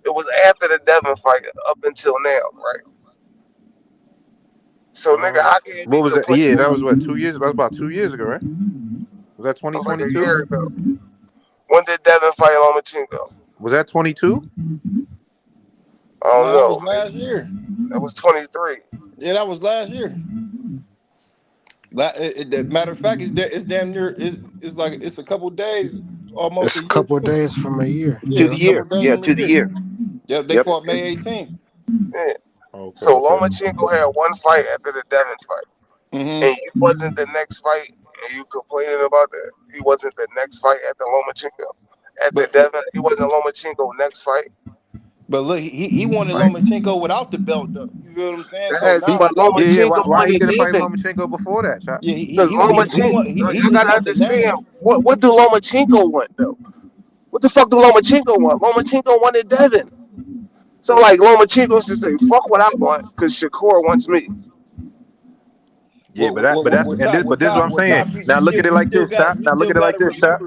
O: It was after the Devin fight up until now, right? So nigga, how can you be
U: What was that? Yeah, that
O: complaining?
U: was what 2 years. That was about 2 years ago, right? Was that
O: It was like a
U: 2022?
O: year ago. When did Devin fight Lomachenko?
U: Was that 22?
O: I
T: No,
O: don't
T: that was
O: know.
T: last year.
O: That was 23.
T: Yeah, that was last year. Matter of fact, it's damn near. It's like it's a couple days, almost
J: It's
T: a
J: a
T: year
J: couple of
T: too.
J: days from a year.
K: To
T: Yeah,
K: the
T: a couple
K: year.
T: of days
K: Yeah,
T: from a
K: to the
T: year.
K: year.
T: Yep, they
K: Yep.
T: fought May 18th.
O: Yeah.
U: Okay,
O: So
U: okay.
O: Lomachenko had one fight after the Devin fight,
T: Mm-hmm.
O: and you wasn't the next fight, and you complaining about that. He wasn't the next fight after Lomachenko. At the
T: But
O: Devin, he wasn't Lomachenko next fight.
T: look, he wanted
O: Right.
T: Lomachenko without the belt though. You feel what I'm saying? So
O: That's,
T: now
O: but
T: he got
U: Yeah.
O: Lomachenko
U: Why he
O: wanted
U: couldn't fight
O: Devin.
U: Lomachenko before that, Chop?
T: yeah
O: Because Lomachenko,
T: he
O: you
T: just
O: gotta
T: want the
O: understand
T: name.
O: what do Lomachenko want though. What the fuck do Lomachenko want? Lomachenko wanted Devin. So like Lomachenko should say, fuck what I want, because Shakur wants me.
U: Yeah, but this is what I'm saying. Now look at it like this, Chop. Now look at it like this, Chop.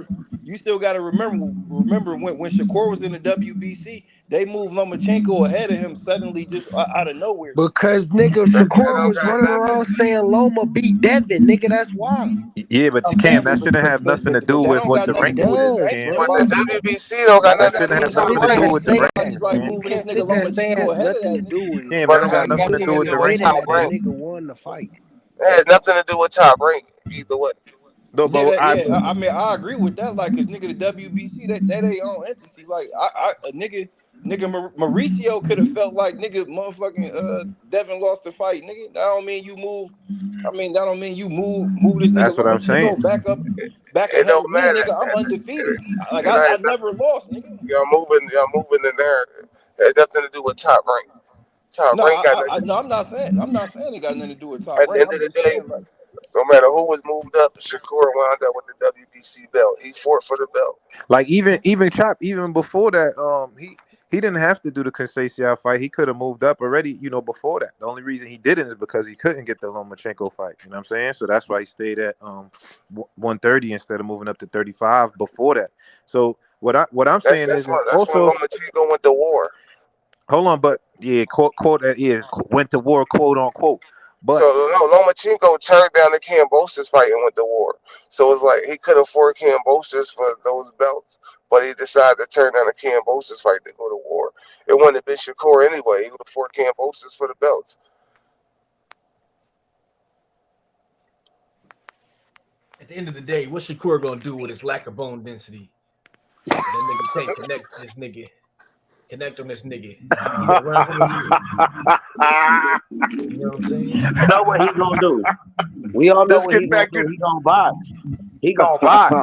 T: You still got to remember when Shakur was in the WBC, they moved Lomachenko ahead of him suddenly, just out of nowhere.
J: Because nigga, Shakur was running around saying Loma beat Devin, nigga. That's why.
U: Yeah, but
T: I'm saying,
U: that shouldn't have nothing to do
T: that
U: with
T: don't
U: what
T: got
U: the
T: nothing to do
U: ranking
T: with his
U: is,
J: does,
T: ranking.
U: Ken.
J: bro.
O: But the WBC don't got
U: That
O: nothing to
U: shouldn't
O: do with
U: have
O: top
U: nothing to
J: Sit
U: do
J: there
O: rank.
U: with the
J: saying
U: rankings,
T: Like
U: Ken.
J: you
T: moving this
J: can't
T: nigga
J: sit there and say it
T: Lomachenko
J: has
T: ahead of
J: nothing
T: that
J: to
T: nigga.
J: do with
U: Yeah, but
O: But
U: that don't
O: it
U: got
O: has
U: nothing to
O: nothing
U: do
O: to
U: with
J: you
O: do
U: the
O: with
J: winning
U: rankings,
O: top
J: that the
U: Ken.
O: rank.
J: nigga won the fight.
O: It has nothing to do with top rank either way.
U: No, but
T: I mean, I agree with that. Like, cause nigga, the WBC, that ain't own entity. Like, a nigga Mauricio could have felt like nigga, motherfucking Devin lost the fight, nigga. That don't mean you move. I mean, that don't mean you move this nigga
U: that's what I'm saying.
T: Lomachenko back
O: It
T: ahead
O: don't
T: of me,
O: matter.
T: nigga. I'm undefeated. Like,
O: It
T: I
O: has
T: never
O: nothing.
T: lost, nigga.
O: Y'all moving the narrative. It has nothing to do with top rank. Top
T: No,
O: rank got
T: no,
O: nothing.
T: I'm not saying it got nothing to do with top
O: At the
T: rank.
O: end
T: I'm
O: of the
T: just
O: day,
T: saying, like,
O: no matter who was moved up, Shakur wound up with the WBC belt. He fought for the belt.
U: Like even Chop, even before that, he didn't have to do the Conceição fight. He could have moved up already, before that. The only reason he didn't is because he couldn't get the Lomachenko fight. You know what I'm saying? So that's why he stayed at 130 instead of moving up to 35 before that. So what I'm saying is
O: That's when
U: also
O: Lomachenko went to war.
U: hold on, but yeah, quote that went to war, quote unquote.
O: So
U: But
O: no, Lomachenko turned down the Kambosos fight and went to war. So it's like he could afford Kambosos for those belts, but he decided to turn down the Kambosos fight to go to war. It wouldn't have been Shakur anyway. He would afford Kambosos for the belts.
R: At the end of the day, what's Shakur gonna do with his lack of bone density? That nigga can't connect this nigga. Connect on this nigga. He gonna run from him. You know what I'm saying?
H: You know what he gonna do? We all know
U: let's
H: what he
U: get
H: gonna
U: back
H: do.
U: to
H: He gonna box. He gonna box.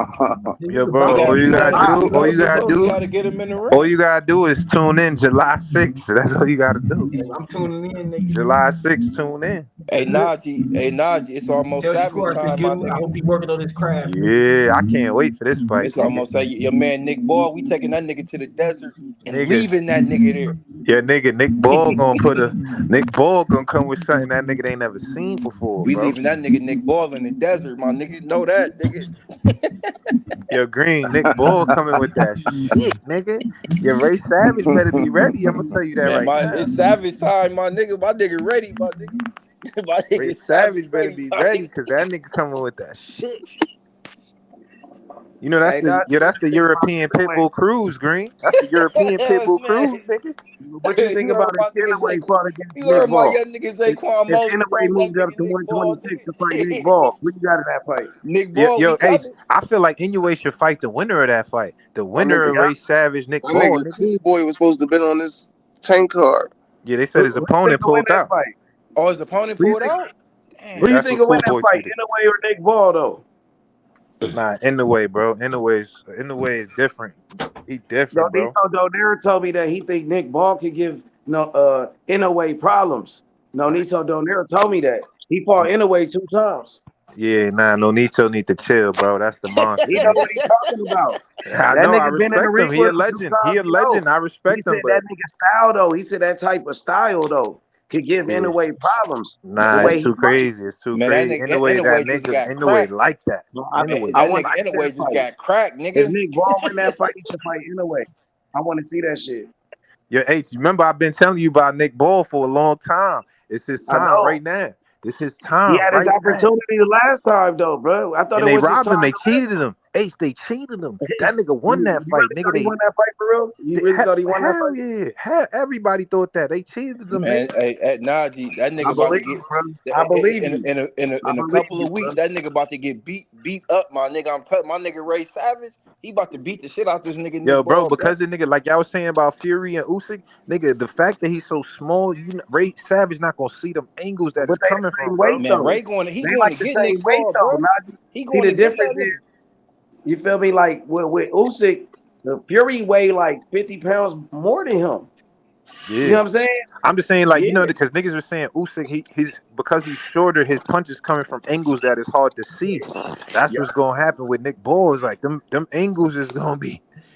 U: yeah,
T: you
U: bro.
T: got
U: All
T: you
U: you
T: got
U: gotta
T: to
U: do,
T: you
U: all
T: got
U: you gotta
T: bro, you
U: do,
T: got to get him in the
U: all
T: ring.
U: you gotta do is tune in July 6th. That's all you gotta do.
R: I'm tuning in, nigga.
U: July 6th, tune in.
T: Hey Najee, it's almost
R: Tell
T: Savage
R: Shakur I said
T: time, my
R: good. I
T: nigga.
R: hope he working on his craft.
U: Yeah, I can't wait for this fight,
T: It's almost like your man Nick Ball. We taking that nigga to the desert and
U: nigga.
T: leaving that nigga there.
U: Yeah, nigga, Nick Ball gonna come with something that nigga ain't never seen before,
T: We
U: bro.
T: leaving that nigga Nick Ball in the desert, my nigga. Know that, nigga.
U: Yo, Green, Nick Ball coming with that shit, nigga. Your Ray Savage better be ready. I'm gonna tell you that
T: Man,
U: right now.
T: it's Savage time, my nigga. My nigga ready, my nigga. My
U: Ray
T: nigga Savage
U: Savage better
T: ready,
U: be
T: my
U: ready,
T: nigga.
U: cause that nigga coming with that shit.
H: Hey, not
U: That's the European Pitbull Cruise, Green. That's the European Pitbull
T: Man,
U: Cruise, nigga.
H: what you think
T: you heard
H: about
T: my
H: if
T: nigga
H: Inouye
T: Zay.
H: fought against
T: You
H: Nick
T: heard my
H: Ball?
T: young nigga Zaquan
H: If
T: Moses
H: Inouye
T: told that
H: moved up
T: nigga
H: to
T: Nick Ball,
H: 126 to fight Nick
T: nigga.
H: Ball, what you got in that fight?
T: Nick Ball, we
U: Yo, H,
T: coming.
U: I feel like Inoue should fight the winner of that fight. The
O: My
U: winner
O: nigga,
U: of Ray Savage, Nick
O: my
U: Ball,
O: nigga
U: nigga.
O: Cool Boy was supposed to have been on this tank card.
U: Yeah, they said
H: Who
U: his
H: you think
U: opponent
H: will win
U: pulled
H: that
U: out.
H: fight?
T: Oh, his opponent
H: Who you
T: pulled
H: think?
T: out?
U: Yeah,
H: Who you
U: that's
H: think
U: what
H: will win
U: Cool
H: that
U: Boy
H: fight?
U: tweeted.
H: Inouye or Nick Ball though?
U: Nah, Inoue, bro. Inoue is different. He different, bro.
H: Nito Donaire told me that he think Nick Ball could give Inouye problems. No, Nito Donaire told me that. He fought Inouye 2 times.
U: Yeah, nah, Nonito need to chill, bro. That's the monster,
H: He know
U: nigga.
H: what he talking about.
U: I
H: That
U: know, I
H: nigga been in the
U: respect
H: ring
U: him. He
H: with
U: a
H: him 2
U: legend. He
H: times.
U: a
H: He know.
U: legend. I
H: He
U: respect
H: said
U: him,
H: that
U: but
H: nigga style though. He said that type of style though could give
U: yeah.
H: Inouye problems. The
U: Nah,
H: way
U: it's
H: he
U: too
H: fights.
U: crazy. It's too
T: Man, that
U: crazy.
T: nigga
U: Anyway, that
T: just
U: nigga,
T: got
U: anyway,
T: cracked.
U: like that.
H: No,
U: Anyway.
H: I
T: That
H: want
T: nigga
H: to see that
T: anyway just
H: fight.
T: got cracked,
H: If
T: nigga.
H: Nick Ball win that fight, he should fight Inouye. I want to see that shit.
U: Yo, H, remember I've been telling you about Nick Ball for a long time. It's his
H: I
U: time
H: know.
U: right now. This is
H: He
U: time
H: had his
U: right now.
H: opportunity the last time though, bro. I thought
U: And
H: it
U: they
H: was his
U: robbed
H: time
U: him. They
H: the last
U: cheated him. H, they cheated him.
H: time.
U: That nigga won
H: You
U: that fight.
H: really
U: Nigga,
H: thought he won that fight for real? You really thought he won that
U: hell
H: fight?
U: yeah. Hell, everybody thought that. They cheated him,
T: Man,
U: nigga.
T: hey, at Najee, that nigga
H: I
T: about to
H: believe
T: get
H: you, bro. I believe you. I
T: in a
H: believe
T: couple
H: you,
T: of
H: bro.
T: weeks. That nigga about to get beat up, my nigga. I'm telling my nigga Ray Savage. He about to beat the shit out this nigga
U: Yo,
T: Nick
U: bro,
T: Ball, bro.
U: because the nigga, like y'all was saying about Fury and Usyk, nigga, the fact that he's so small, Ray Savage not gonna see them angles that
H: But
U: it's
H: they
U: coming
H: the
U: from,
H: same weight
U: bro.
T: Man,
H: though.
T: Ray
H: They
T: going
H: like
T: to
H: the
T: get
H: same
T: Nick
H: weight
T: Ball,
H: though.
T: bro.
H: Now,
T: He
H: see
T: going
H: the
T: to get that
H: difference is,
T: nigga.
H: you feel me? Like with Usyk, the Fury weigh like 50 pounds more than him. You know
U: Yeah.
H: what I'm saying?
U: I'm just saying, like,
H: Yeah.
U: because niggas were saying Usyk, he's because he's shorter, his punches coming from angles that is hard to see. That's
H: Yeah.
U: what's gonna happen with Nick Ball. Is like them angles is gonna be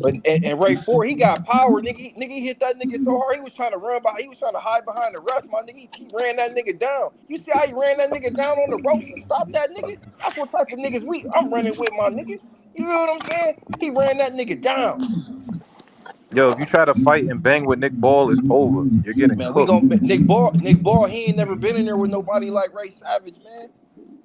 T: But and Ray Ford, he got power, nigga. He hit that nigga so hard. He was trying to he was trying to hide behind the ref, my nigga. He ran that nigga down. You see how he ran that nigga down on the ropes and stopped that nigga? That's what type of niggas I'm running with, my nigga. You know what I'm saying? He ran that nigga down.
U: Yo, if you try to fight and bang with Nick Ball, it's over. You're getting
T: Man,
U: cooked.
T: Nick Ball, he ain't never been in there with nobody like Ray Savage, man.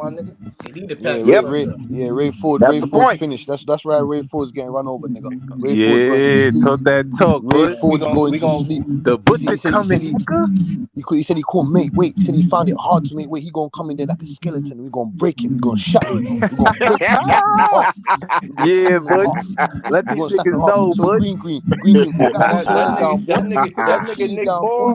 J: my nigga.
R: He need to
K: Yep.
M: Ray Ford.
K: That's
M: Ray
K: the
M: Ford's
K: point.
M: finished. That's right. Ray Ford's getting run over, nigga. Ray Ford's going to
U: Yeah,
M: sleep.
U: talk that talk,
M: Ray
U: bud.
M: Ford's going to sleep.
U: The butcher coming, nigga.
M: He said he couldn't make weight. He said he found it hard to make weight. He gonna come in there like a skeleton. We gonna break him. We gonna shatter him. We gonna break his top in half.
U: Yeah, bud. Let
M: We
U: these
M: gonna snap him
U: niggas
M: half.
U: know,
M: So
U: bud.
M: green. I got
J: That
M: Hunter down, boy.
J: nigga
M: Put them
J: Nick
M: keys
J: Ball.
M: down, boy.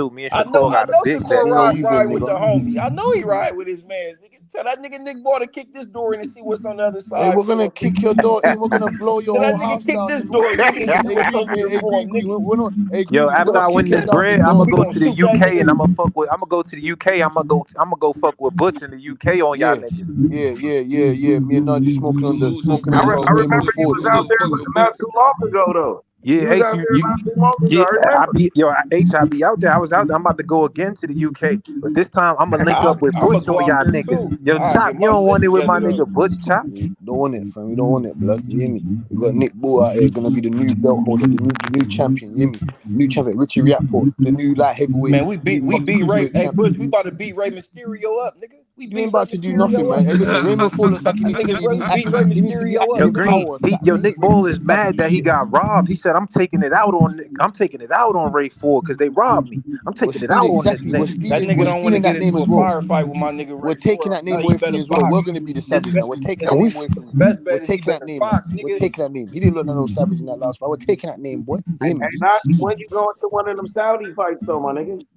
U: too. Me and
D: I
U: Shakur got a
D: know
U: big bet
D: Shakur
U: going.
D: ride with the homie. I know he ride with his man. Nigga, tell that nigga Nick Boy to kick this door in and see what's on the other side.
M: Hey, we're gonna kick your door in. We're gonna blow your
D: Tell
M: whole
D: that nigga
M: house
D: kick
M: down,
D: this
M: nigga.
D: door in. We can see what's over here
M: Hey,
D: for him,
M: Gregory,
D: nigga.
M: we're not. Hey,
U: Yo,
M: Gregory, we're
U: after
M: gonna
U: I win
M: kick us
U: this
M: down
U: bread,
M: the
U: I'm
M: door.
U: gonna
D: We
U: go
D: gonna
U: to the
D: shoot that
U: UK and
D: nigga.
U: I'm gonna go to the UK. I'm gonna go fuck with Butch in the UK on y'all niggas.
M: Yeah. Me and Nudge smoking on the
H: I
M: Raymond
H: remember he
M: Ford,
H: was
M: nigga.
H: out there not too long ago, though. He
U: Yeah,
H: was
U: H,
H: out there not too long ago.
U: yeah,
H: I remember.
U: I be out there. I was out there. I'm about to go again to the UK, but this time I'm gonna link up with
D: I'm gonna
U: Butch
D: go
U: on
D: out
U: y'all
D: there
U: niggas.
D: too.
U: Yo,
D: I'll
U: Chop,
D: get
U: you
D: my
U: don't
D: shit
U: want it with my
D: together though.
U: nigga Butch, Chop?
M: You don't want it, fam. You don't want it, blood. You hear me? We got Nick Bull out here, gonna be the new belt holder, the new champion. You hear me? New champion, Richie Riakport, the new light heavyweight,
D: Man, we beat
M: fucking
D: Ray.
M: cruiserweight
D: Hey, Butch,
M: champion.
D: we about to beat Ray Mysterio up, nigga. We
M: You ain't
D: beat Ray
M: about to do nothing,
D: Mysterio
M: man.
D: up.
M: Hey, listen, Raymond Ford looks like he needs to
D: Nigga, we beat Ray
M: he needs to be
D: Mysterio up.
U: Yo,
M: activating
U: Green,
M: power on
U: Nick
M: Saturday,
U: Bull
M: for
U: is mad
M: Saturday
U: that he
M: shit.
U: got robbed. He said, I'm taking it out on Ray Ford because they robbed me. I'm
M: We're
U: taking it out
M: stealing
U: on this
M: exactly. We're
U: nigga.
D: That
M: stealing.
D: nigga
M: We're
D: don't want to
M: stealing
D: get
M: that name
D: into a
M: as well.
D: firefight with my nigga
M: We're
D: Ray Ford.
M: taking
D: I'm
M: that name
D: telling you,
M: away
D: he
M: from
D: better
M: you as well.
D: box.
M: We're gonna be the
D: His
M: savage now.
D: best,
M: We're taking
D: his,
M: that name
D: his
M: away from you.
D: best
M: We're
D: bet is he
M: taking that
D: better
M: name, man.
D: box,
M: We're
D: nigga.
M: taking that name. He didn't look like no savage in that last fight. We're taking that name, boy. You hear me?
H: Hey, Naki, when you going to one of them Saudi fights, though, my nigga?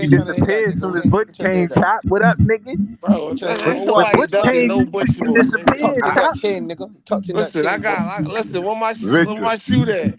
M: he disappeared as soon as Butch came. Chop, what up, nigga?
O: Bro, ain't
M: When
O: nobody
M: Butch
O: ducking
M: came,
O: no Butch
M: he
O: emotion.
M: disappeared. Chop.
O: Listen, where my shoe at?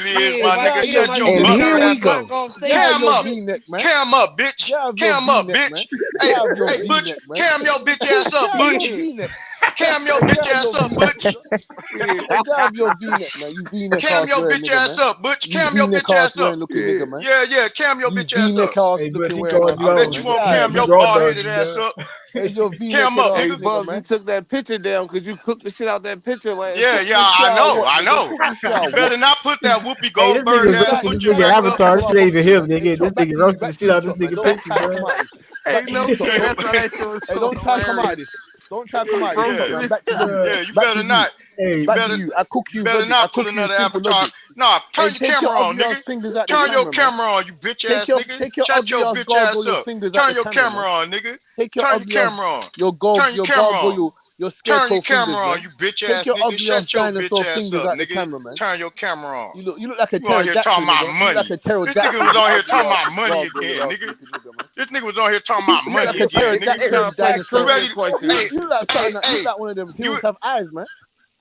F: it is, my nigga. Shut your
K: And here
F: butt
K: we
F: ass
K: go.
F: up. Cam up. Cam up, bitch. Cam up, bitch. Hey, Butch, cam your bitch ass up, Butch. Cam your bitch ass up, Butch.
M: Grab your V-neck, man. You V-neck
F: Cam
M: ass
F: your
M: wearing
F: bitch
M: nigga,
F: ass
M: man.
F: up, Butch.
M: You
F: Cam your
M: V-neck
F: bitch
M: ass
F: ass up.
M: wearing looking nigga, man.
F: Yeah, cam your
M: You
F: bitch ass up.
M: V-neck ass looking wearing ass
F: I
M: nigga,
F: bet
M: man.
F: you won't
M: Get out
F: cam
M: of
F: your
M: here, man.
F: bald headed ass up.
M: Hey, your V-neck
F: Cam up,
M: ass
F: nigga.
M: nigga, man.
V: He took that picture down because you cooked the shit out that picture. Like,
F: Yeah,
V: cook
F: yeah,
V: this shit
F: I
V: out
F: know,
V: what,
F: I
V: nigga?
F: know.
V: Cook this shit
F: You
V: out
F: better
V: what?
F: not put that Whoopi
W: Hey, this
F: Goldberg
W: nigga's
F: ass
W: this
F: picture
W: nigga
F: back up.
W: avatar. This shit ain't even him, nigga. This
M: Back
W: nigga
M: to you,
W: roasting the
M: back to
W: shit
M: you,
W: out this
M: Chop, man.
W: nigga
M: Don't
W: picture,
M: try to come
W: bro.
M: out of this. Back
V: Ain't
M: to
V: no
M: you, Chop,
V: shit.
M: man.
V: That's why that shit was
M: Hey,
V: so
M: don't try to come out
V: hilarious.
M: of this. Don't try to come out of this, Chop,
V: Roasting
F: Yeah,
M: man.
V: this
M: Back to
V: shit
M: you.
V: out.
F: yeah, you
M: Back to
F: better
M: you.
F: not.
W: Hey,
F: You
M: Back to
F: better,
M: you. I cook
F: you
M: you
F: better
M: logic. I
F: not put
M: cook you
F: another
M: simple
F: avatar.
M: logic.
F: Nah, turn
M: Hey,
F: your
M: take your
F: camera on,
M: ugly
F: nigga.
M: ass fingers out the
F: Turn your
M: camera, man.
F: camera on, you bitch ass nigga.
M: Take your
F: Shut
M: ugly
F: your
M: ass
F: bitch
M: gargle
F: ass
M: your
F: up.
M: fingers out
F: Turn
M: the
F: your
M: camera,
F: camera
M: man.
F: on, nigga.
M: Take your
F: Turn your
M: ugly ass
F: camera on.
M: your
F: Turn your camera
M: gargle
F: on.
M: your
F: Turn
M: scarecrow
F: your camera
M: fingers,
F: on,
M: man.
F: you bitch
M: Take
F: ass
M: your
F: nigga.
M: ugly ass
F: Shut your bitch
M: dinosaur
F: ass
M: fingers
F: up,
M: out the
F: nigga.
M: camera, man.
F: Turn your camera on.
M: You look like a
F: You on here
M: pterodactyl,
F: talking about
M: nigga. You look like
F: money.
M: a
F: This nigga
M: pterodactyl,
F: was
M: you
F: on here
M: ugly
F: talking
M: ass
F: about money
M: gargoyle
F: again,
M: ass
F: nigga.
M: looking nigga, man.
F: This nigga was on here talking about
M: You look
F: money
M: like a
F: again, nigga.
V: He
M: pterodactyl,
V: trying
M: you
V: to play
F: You
M: dinosaur.
V: trivia
F: ready?
V: questions.
F: Hey,
M: You look like
F: hey,
M: something that you
F: hey.
M: look like one of them
F: You
M: hills have eyes, man.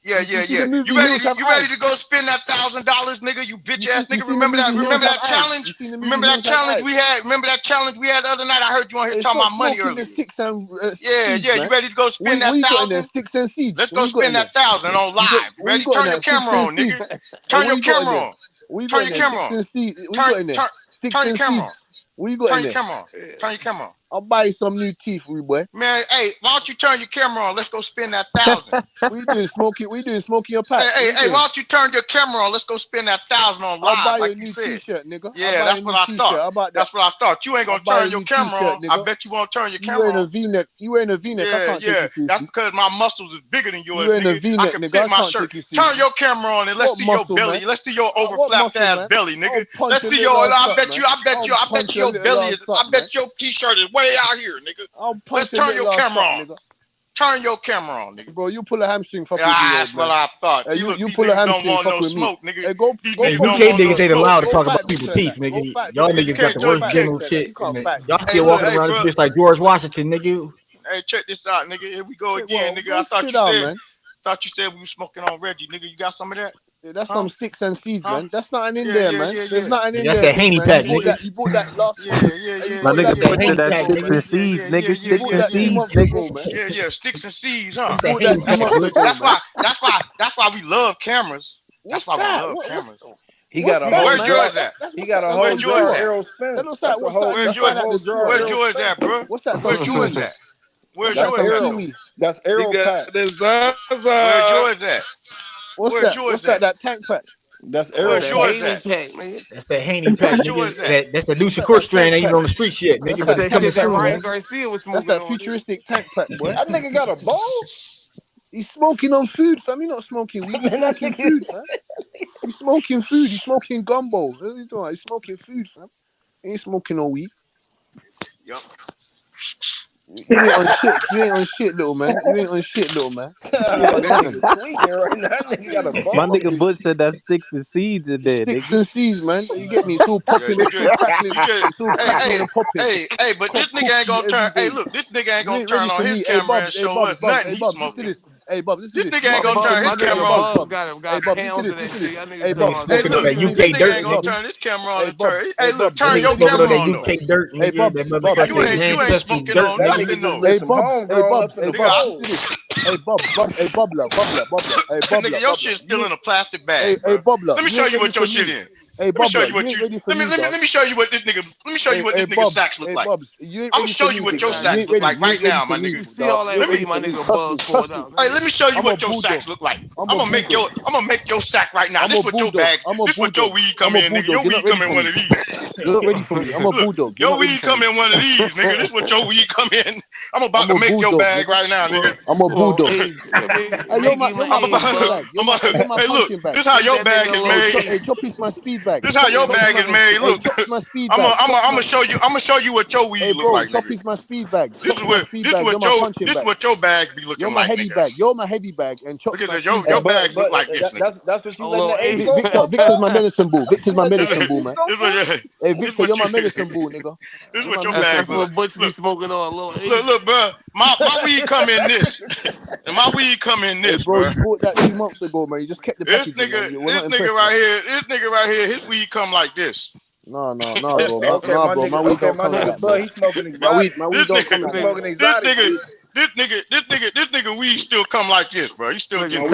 F: Yeah,
M: You
F: yeah,
M: see
F: yeah.
M: the movie Hills Have
F: You ready
M: Eyes?
F: to go spend that $1,000, nigga? You bitch ass
M: You
F: nigga.
M: seen the
F: Remember that?
M: movie Hills
F: Remember
M: Have
F: that
M: Eyes? You
F: challenge?
M: seen the movie
F: Remember that
M: Hills Have
F: challenge we
M: Eyes?
F: had? Remember that challenge we had the other night? I heard you on here
M: Hey,
F: talking
M: stop
F: about money
M: smoking the
F: earlier.
M: sticks and
F: Yeah,
M: seeds,
F: yeah. You
M: man.
F: ready to go spend that
M: What you got in there?
F: 1,000?
M: Sticks and seeds.
F: Let's
M: What
F: go
M: you got in
F: spend
M: there?
F: that 1,000 on live.
M: What you
F: Ready?
M: got in
F: Turn your
M: there? Sticks
F: camera
M: and
F: on, nigga.
M: seeds.
F: Turn
M: What
F: your
M: you got in
F: camera
M: there?
F: on.
M: What you got
F: Turn
M: in
F: your
M: there?
F: camera
M: Sticks
F: on.
M: and seeds. What you
F: Turn,
M: got in there?
F: turn,
M: Sticks
F: turn your
M: and
F: camera on.
M: seeds. What you got
F: Turn
M: in
F: your
M: there?
F: camera on. Turn your camera on.
V: I'll buy you some new teeth, we boy.
F: Man, hey, why don't you turn your camera on? Let's go spend that 1,000.
V: We doing smoking your pack.
F: Hey, why don't you turn your camera on? Let's go spend that 1,000 on live,
V: I'll buy
F: like
V: you a new
F: T-shirt,
V: nigga.
F: Yeah, that's what I thought. That's what I thought. You ain't gonna turn your camera on.
V: Nigga.
F: I bet you won't turn your camera on.
V: You wearing a V-neck. I can't take you seriously.
F: That's because my muscles is bigger than yours.
V: You wearing a V-neck,
F: I can
V: nigga.
F: fit my shirt. Turn your camera on and let's see your belly. Let's see your overflapped ass belly, nigga. Let's see your. I bet your belly is. I bet your T-shirt is way out here, nigga. Let's turn your camera on. Turn your camera on, nigga.
V: Bro, you pull a hamstring, fuck with me.
F: That's what I thought.
V: You pull a hamstring, fuck with me.
R: Hey, UK niggas ain't allowed to talk about people's teeth, nigga. Y'all niggas got the worst dental shit. Y'all still walking around this bitch like George Washington, nigga.
F: Hey, check this out, nigga. Here we go again, nigga. I thought you said we were smoking on Reggie, nigga. You got some of that?
V: Yeah, that's some sticks and seeds, man. That's nothing in there, man. There's nothing in there.
R: That's the Haney pack, nigga.
V: You bought that last
U: My nigga put that sticks and seeds, nigga. Sticks and seeds, nigga.
F: Yeah, sticks and seeds, huh? That's why we love cameras. That's why we love cameras.
T: He got a whole
F: Where's yours at?
T: He got a whole jar of Arrow Spin.
F: Where's yours at, bro?
V: What's that?
F: Where's yours at? Where's yours at?
T: That's Arrow pack.
F: Where's yours at?
V: What's that? That tank pack.
T: That's Arrow.
F: Where's yours at?
R: That's the Haney pack, nigga. That's the new Shakur strain ain't even on the street yet, nigga. But it's coming soon, man.
V: That's that futuristic tank pack, boy.
T: That nigga got a bowl.
V: He's smoking on food, fam. He's not smoking weed. He's smoking food, fam. He's smoking food. He's smoking gumbo. What are you doing? He's smoking food, fam. He ain't smoking no weed.
F: Yup.
V: You ain't on shit. You ain't on shit, little man. You ain't on shit, little man.
U: My nigga Butch said that sticks and seeds in there.
V: Sticks and seeds, man. You get me? It's all popping. It's all crackling and popping.
F: Hey, but this nigga ain't gonna turn. Hey, look, this nigga ain't gonna turn on his camera and show us nothing he's smoking.
V: Hey, Bob, this
F: nigga ain't gonna turn his camera on.
V: Hey, Bob,
F: Hey, look, this nigga ain't gonna turn his camera on and turn. Hey, look, turn your camera on.
R: UK dirt,
V: hey, Bob,
F: you ain't smoking on nothing, though.
V: Hey, Bob, Hey, Bubla.
F: Nigga, your shit's still in a plastic bag.
V: Hey, Bubla.
F: Let me show you what your shit is.
V: Hey,
F: Let me show you what let me show you what this nigga. Let me show you what this nigga sacks look like. I'm gonna show you what your sacks look like right now, my nigga.
V: See all that ready, my nigga.
F: Hey, let me show you what your sacks look like. I'm gonna make your sack right now. This what your bag. This what your weed come in, nigga. Your weed come in one of these.
V: You're not ready for me. I'm a bulldog.
F: Your weed come in one of these, nigga. This what your weed come in. I'm about to make your bag right now, nigga.
V: I'm a bulldog. Hey,
F: look, this how your bag is made.
V: Hey, chop is my speed bag.
F: This how your bag is made. Look, I'm gonna show you what your weed look like.
V: Chop is my speed bag.
F: This is what your bag be looking like.
V: You're my heavy bag. You're my heavy bag, and chop.
F: Look at your bag look like this.
T: That's what you letting the
V: Victor's my medicine ball. Victor's my medicine ball, man. Hey, Victor, you're my medicine ball, nigga.
F: This is what your bag look like.
V: Butch be smoking on,
F: Look, bro. My weed come in this, and my weed come in this,
V: bro. You bought that 2 months ago, man. You just kept the packaging.
F: This nigga right here, his weed come like this.
V: No, bro. My weed don't come like that, bro.
T: He's smoking exotic.
V: My weed don't come like that.
F: This nigga weed still come like this, bro. He's still getting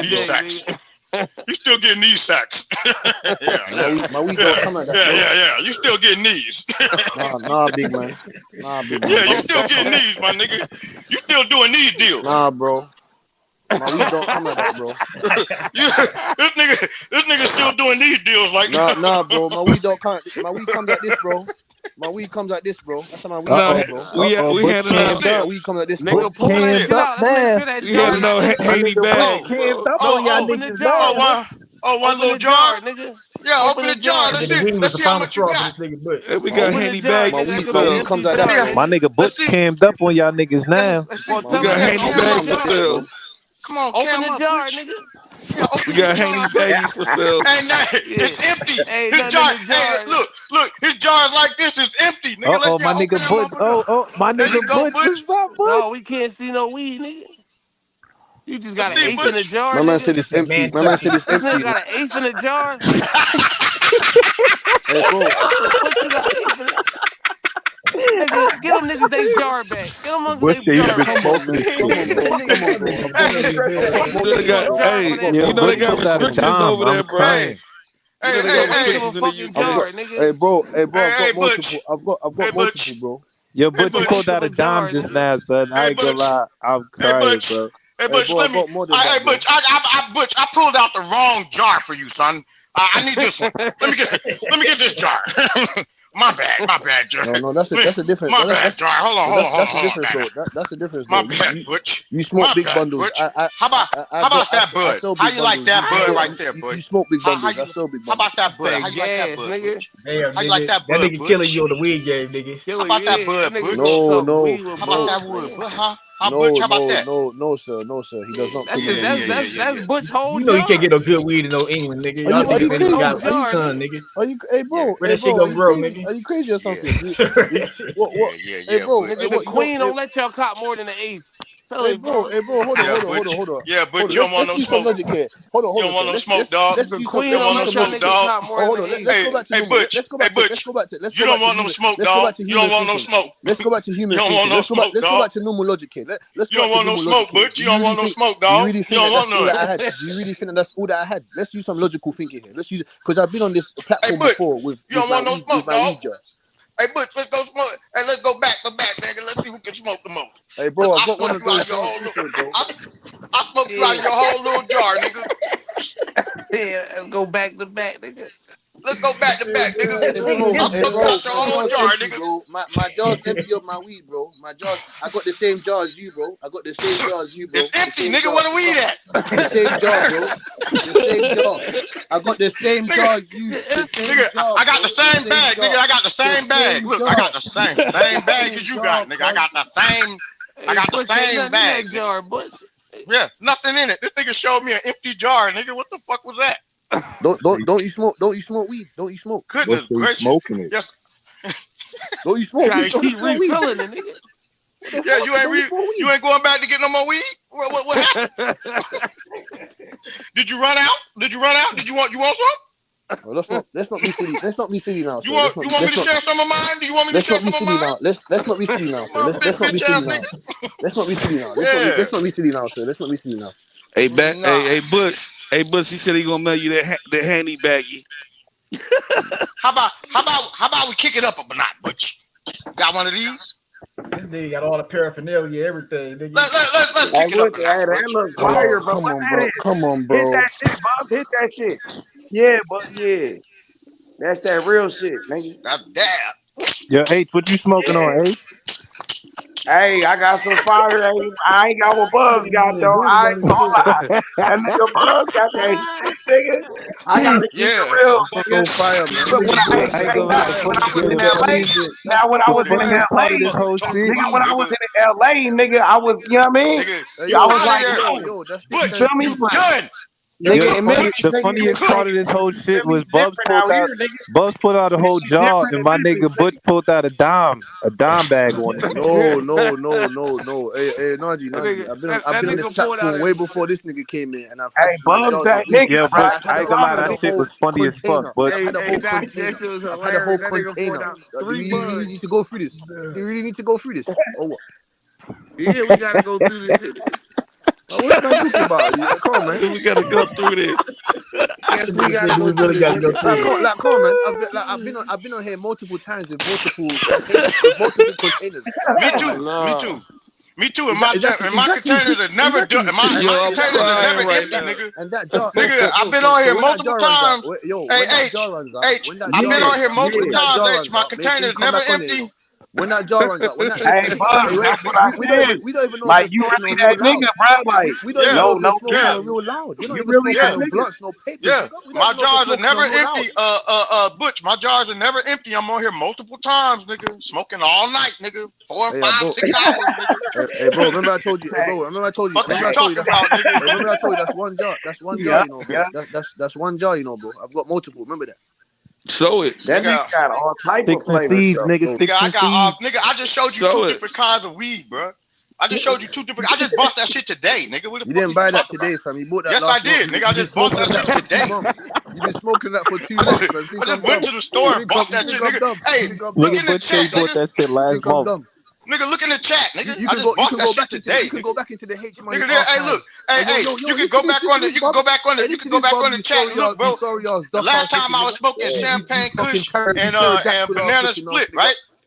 F: these sacks. You still getting these sacks.
V: My weed don't come like that.
F: Yeah. You still getting these.
V: Nah, big man.
F: Yeah, you still getting these, my nigga. You still doing these deals.
V: Nah, bro. My weed don't come like that, bro.
F: This nigga still doing these deals like
V: Nah, bro. My weed don't come. My weed comes like this, bro. My weed comes like this, bro. That's how my weed comes, bro.
G: We had to know.
V: My weed comes like this, bro.
U: Nigga, pull that shit out.
G: We had to know Haney bag.
F: One little jar, nigga. Yeah, open the jar. Let's see how much you got.
G: We got Haney bag.
V: My weed comes like that.
U: My nigga Butch cammed up on y'all niggas now.
G: We got Haney bag for sale.
F: Come on,
V: open the jar, nigga.
G: We got Haney baggies for sale.
F: It's empty. His jar, look, his jar is like this. It's empty, nigga.
U: My nigga Butch. My nigga Butch is my Butch.
V: No, we can't see no weed, nigga. You just got an eighth in a jar.
U: My man said it's empty. My man said it's empty.
V: You got an eighth in a jar.
U: Hey, bro.
V: Nigga, get them niggas they jar back. Get them niggas they jar back.
G: Hey, you know they got restrictions over there, bro.
V: Hey, bro. I've got multiple, bro.
U: Yo, Butch, you pulled out a dime just now, son. I ain't gonna lie. I'm crying, bro.
F: Hey, Butch,
V: bro,
F: let me. Butch, I pulled out the wrong jar for you, son. I need this one. Let me get this jar. My bad, jar.
V: No, that's a different.
F: My bad, jar. Hold on.
V: That's a difference,
F: My
V: though.
F: bad, Butch.
V: You smoke big bundles.
F: Butch. How about that bud? How you like that bud right there, Butch?
V: You smoke big bundles. I sell big bundles.
F: How about that bud? How you like that bud, Butch?
R: Damn,
F: How you like that bud?
R: That nigga killing you on the weed game, nigga.
F: How about that bud, Butch?
V: No.
F: How about that wood, Butch? Huh? Butch, how about that?
V: No, sir. He does not.
E: That's Butch whole
R: You know you can't get no good weed in no England, nigga. Y'all
V: Are you
R: niggas got
V: crazy?
R: son, nigga.
V: Hey, bro.
R: Where that shit gonna grow, nigga?
V: Are you crazy or something?
F: What?
V: Hey, bro.
E: Nigga, the queen don't let y'all cop more than the eighth.
V: Hey, bro. Hold on.
F: Yeah, but you don't want no smoke.
V: Logic here. Hold on.
F: You don't want no smoke, dog.
E: The queen don't let y'all niggas cop more than the eighth.
F: Hey, Butch. You don't want no smoke, dog. You don't want no smoke.
V: Let's go back to human.
F: You don't want no smoke, dog.
V: Let's go back to normal logic here.
F: You don't want no smoke, Butch. You don't want no smoke, dog. You don't want none.
V: Do you really think that's all that I had? Let's use some logical thinking here. Let's use it because I've been on this platform before with
F: you don't want no smoke, dog.
V: Jar.
F: Hey, Butch, let's go smoke. Hey, let's go back to back, nigga. Let's see who can smoke the most.
V: Hey, bro, I've got one of those.
F: I smoked you out of your whole little jar, nigga.
E: Yeah, let's go back to back, nigga.
F: Let's go back to back, nigga.
V: My jar's empty of my weed, bro. My jars, I got the same jar as you, bro.
F: It's empty, nigga. Where the weed at?
V: The same jar, bro. The same jar. I got the same jar as you.
F: Nigga, I got the same bag, nigga. I got the same bag. Look, I got the same bag as you got, nigga. I got the same bag.
E: Jar, Butch.
F: Yeah, nothing in it. This nigga showed me an empty jar, nigga. What the fuck was that?
V: Don't you smoke? Don't you smoke weed? Don't you smoke?
F: Goodness gracious.
U: Smoking it.
F: Yes.
V: Don't you smoke weed?
E: Keep refilling it, nigga.
F: Yeah, you ain't going back to get no more weed? What happened? Did you run out? Did you want some?
V: Oh, let's not be silly. Let's not be silly now.
F: You want me to share some of mine? Do you want me to share some of mine?
V: Let's not be silly now, sir. Let's not be silly now. Let's not be silly now. Let's not be silly now, sir. Let's not be silly now.
G: Hey, Butch. Hey, Butch. He said he gonna mail you the handy baggie.
F: How about we kick it up a notch, Butch? Got one of these?
R: This nigga got all the paraphernalia, everything. Nigga.
F: Let's kick it up a notch.
H: That look fire, bro.
V: Come on, bro.
H: Hit that shit, Bob. Hit that shit. Yeah, but yeah. That's that real shit, nigga.
F: Damn.
U: Yo, H, what you smoking on, H?
H: Hey, I got some fire. I ain't got what Bubs got, though. I ain't gonna lie. That nigga Bubs got that shit, nigga. I gotta keep it real, nigga.
V: Fire,
H: Now, when I was in LA, nigga, I was, you know what I mean? I was like,
V: yo, that's
H: you feel me?
F: Done.
U: The funniest part of this whole shit was Bubs pulled out a whole jar, and my nigga Butch pulled out a dime bag on it.
V: No. Hey, Najee, I've been on this platform way before this nigga came in, and I've had
H: that nigga.
U: Yeah, but I ain't gonna lie, that shit was funny as fuck. But
V: I've had a whole container. Do you really need to go through this? Oh, what?
E: Yeah, we gotta go through this shit.
V: What are you talking about? Come on, man.
G: We gotta go through this.
E: Yes, we gotta go through this.
V: Come on, man. I've been on here multiple times with multiple containers.
F: Me too. And my containers are never done. My containers are never empty, nigga.
V: And that jar,
F: nigga, I've been on here multiple times. Hey, H, I've been on here multiple times. H, my containers never empty.
V: When that jar runs out, we don't even know.
H: Like you really that nigga, bro. Like
V: we don't even know if real loud.
H: You really
V: no blunts, no paper.
F: Yeah, my jars are never empty. Butch, my jars are never empty. I'm on here multiple times, nigga, smoking all night, nigga, 4, 5, 6 hours, nigga.
V: Hey, bro, remember I told you. Remember I told you. That's one jar. That's one jar, you know, bro. That's one jar, you know, bro. I've got multiple. Remember that.
G: Show it.
H: That nigga got all type of flavors.
F: Nigga, I just showed you two different kinds of weed, bro. I just showed you two different. I just bought that shit today, nigga.
V: You didn't buy that today, fam. You bought that.
F: Yes, I did, nigga. I just bought that shit today.
V: You've been smoking that for 2 months, man.
F: I just went to the store and bought that shit, nigga. Hey, look in the chat,
U: bought that shit last month.
F: Nigga, look in the chat, nigga.
V: You
F: I just bought that shit today.
V: You can go back into the H money.
F: Nigga, hey, look. Hey, you can go back on the. You can go back on the. You can go back on the chat. Look, bro. The last time I was smoking champagne kush and banana split, right?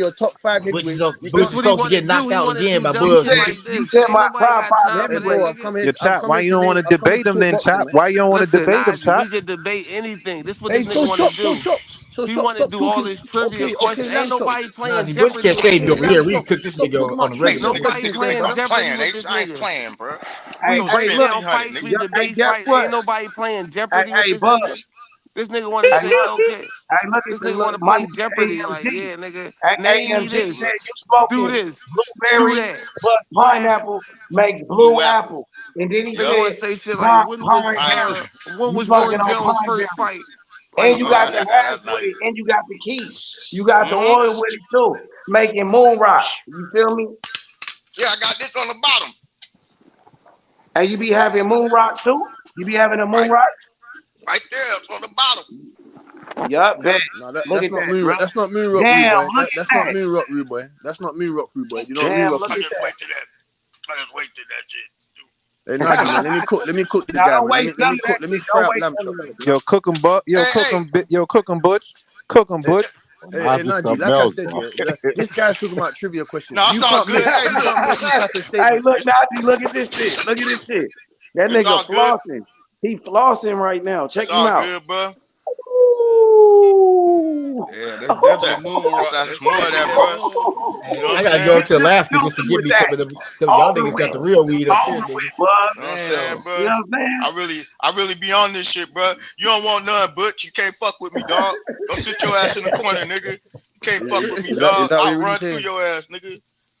V: you're a top 5
R: Butch is
V: heavyweight. You can't.
E: What he
R: supposed to
E: want to
R: get
E: do?
R: knocked
E: He
R: out
E: want to
R: again
E: do
R: by
E: dumb shit
R: Bud.
E: like
H: You
E: this.
H: said
E: Ain't
H: my
E: nobody
H: top
E: got
H: 5
E: time
V: Hey,
E: for that,
V: bro,
H: heavyweights.
V: I've come
E: nigga.
V: here.
U: Your
V: I've
U: chop.
V: come
U: Why
V: here
U: you don't
V: today.
U: want to
V: I've come here
U: debate
V: to
U: him
V: talk
U: then,
V: boxing,
U: chop?
V: man.
U: Why you don't want to
E: Listen,
U: debate him,
E: Najee,
U: chop?
E: we can debate anything. This what
V: Hey,
E: this nigga
V: so
E: want to
V: chop,
E: do. He want to
V: stop
E: do all
V: talking.
E: this trivia
V: Okay,
E: questions. Ain't
V: lamb chop.
E: nobody playing
R: Najee, Butch can't
E: Jeopardy with
R: save
E: this
R: me over
V: Lamb
R: here.
E: nigga.
R: We
V: chop.
R: cook this
V: Stop
R: nigga
V: talking
R: on
V: about
R: the
V: trivia.
R: regular,
V: Let me
R: nigga.
V: ask
E: Nobody
V: you this,
F: Hey,
E: playing
F: bro,
V: brother.
F: I'm
E: Jeopardy
F: playing,
E: with
F: H.
E: this
F: I ain't
E: nigga.
F: playing, bro.
E: We
H: Hey,
F: I'm
H: hey,
E: breaking
F: spending
H: look,
E: down
F: 300,
E: fights. We
F: nigga.
H: hey,
E: debate
H: guess
E: fights.
H: what?
E: Ain't nobody playing
H: Hey,
E: Jeopardy with
H: hey,
E: this
H: Bud.
E: nigga. This nigga want to
H: Hey,
E: say,
H: look.
E: okay.
H: Hey, look
E: This
H: at the
E: nigga want
H: look.
E: to
H: My
E: play
H: nigga
E: Jeopardy. Like,
H: AMG.
E: yeah, nigga,
H: Hey,
E: name me
H: AMG
E: this.
H: said you
E: Do
H: smoking
E: this. Do
H: blueberry
E: that.
H: plus
E: What?
H: pineapple makes blue
F: Blue Apple.
H: apple. And then he
E: Nigga
F: Yup.
E: want
H: said,
E: to say shit like, when was
F: Pineapple.
E: when
H: you
E: was Roy
H: smoking on
E: Jones'
H: pine
E: first
H: berry.
E: fight?
H: And
E: Like,
H: you
F: Oh,
H: got
E: what?
H: the
F: that's nice.
H: hairspray, and you got the key. You got the
F: Mm-hmm.
H: oil with it too, making moon rock. You feel me?
F: Yeah, I got this on the bottom.
H: And you be having moon rock too? You be having a moon
F: Right,
H: rock?
F: right there. It's on the bottom.
H: Yup, bet.
V: No,
H: Look
V: that's
H: at
V: not
H: that,
V: moon
H: bro.
V: rock. That's not moon rock, rude
H: Damn,
V: boy.
H: look at
V: That's not
H: that.
V: moon rock, rude boy. That's not moon rock, rude boy. You know what moon
H: Damn,
V: rock
H: look
F: I
V: is?
H: at
F: just
H: that.
F: wasted that. I just wasted that shit.
V: Hey, Najee, man, let me cook this
H: Now
V: guy,
H: don't
V: man.
H: waste none of that
V: Let me
H: shit.
V: fry
H: Don't
V: up
H: waste
V: lamb
H: none
V: chop,
H: of
V: man.
H: that, bro.
U: Yo,
F: Hey,
U: cooking, Butch. Cooking, Butch.
V: Hey, Najee, like I said, yeah, this guy's talking about trivia questions.
F: no, it's
V: You
F: all
V: can't
F: good.
V: make
F: Hey, look.
V: these type of
H: Hey,
V: statements.
H: look, Nazi, look at this shit. Look at this shit. That
F: It's
H: nigga
F: all good.
H: flossing. He flossing right now.
F: It's
H: Check him
F: all
H: out.
F: good, bro.
H: Ooh.
G: Yeah, that's definitely moon
F: That's
G: rock.
F: some
G: That's
F: more of that,
G: definitely
F: bro.
G: moon.
F: You know what I'm
R: I gotta go
F: saying?
R: up to Alaska just to
H: Juicy
R: get
H: with
R: me
H: that.
R: some of them. Y'all
H: Over
R: niggas got
H: with.
R: the real weed up there,
H: Over
R: nigga.
H: with, bud.
F: You know what I'm saying,
G: Damn.
H: You
F: bro?
H: know what I'm saying?
F: I really be on this shit, bro. You don't want none, Butch. You can't fuck with me, dog. Go sit your ass in the corner, nigga. You can't fuck with me,
V: Is
F: dog.
V: that what
F: I'll
V: you're really
F: run through
V: saying?
F: your ass, nigga.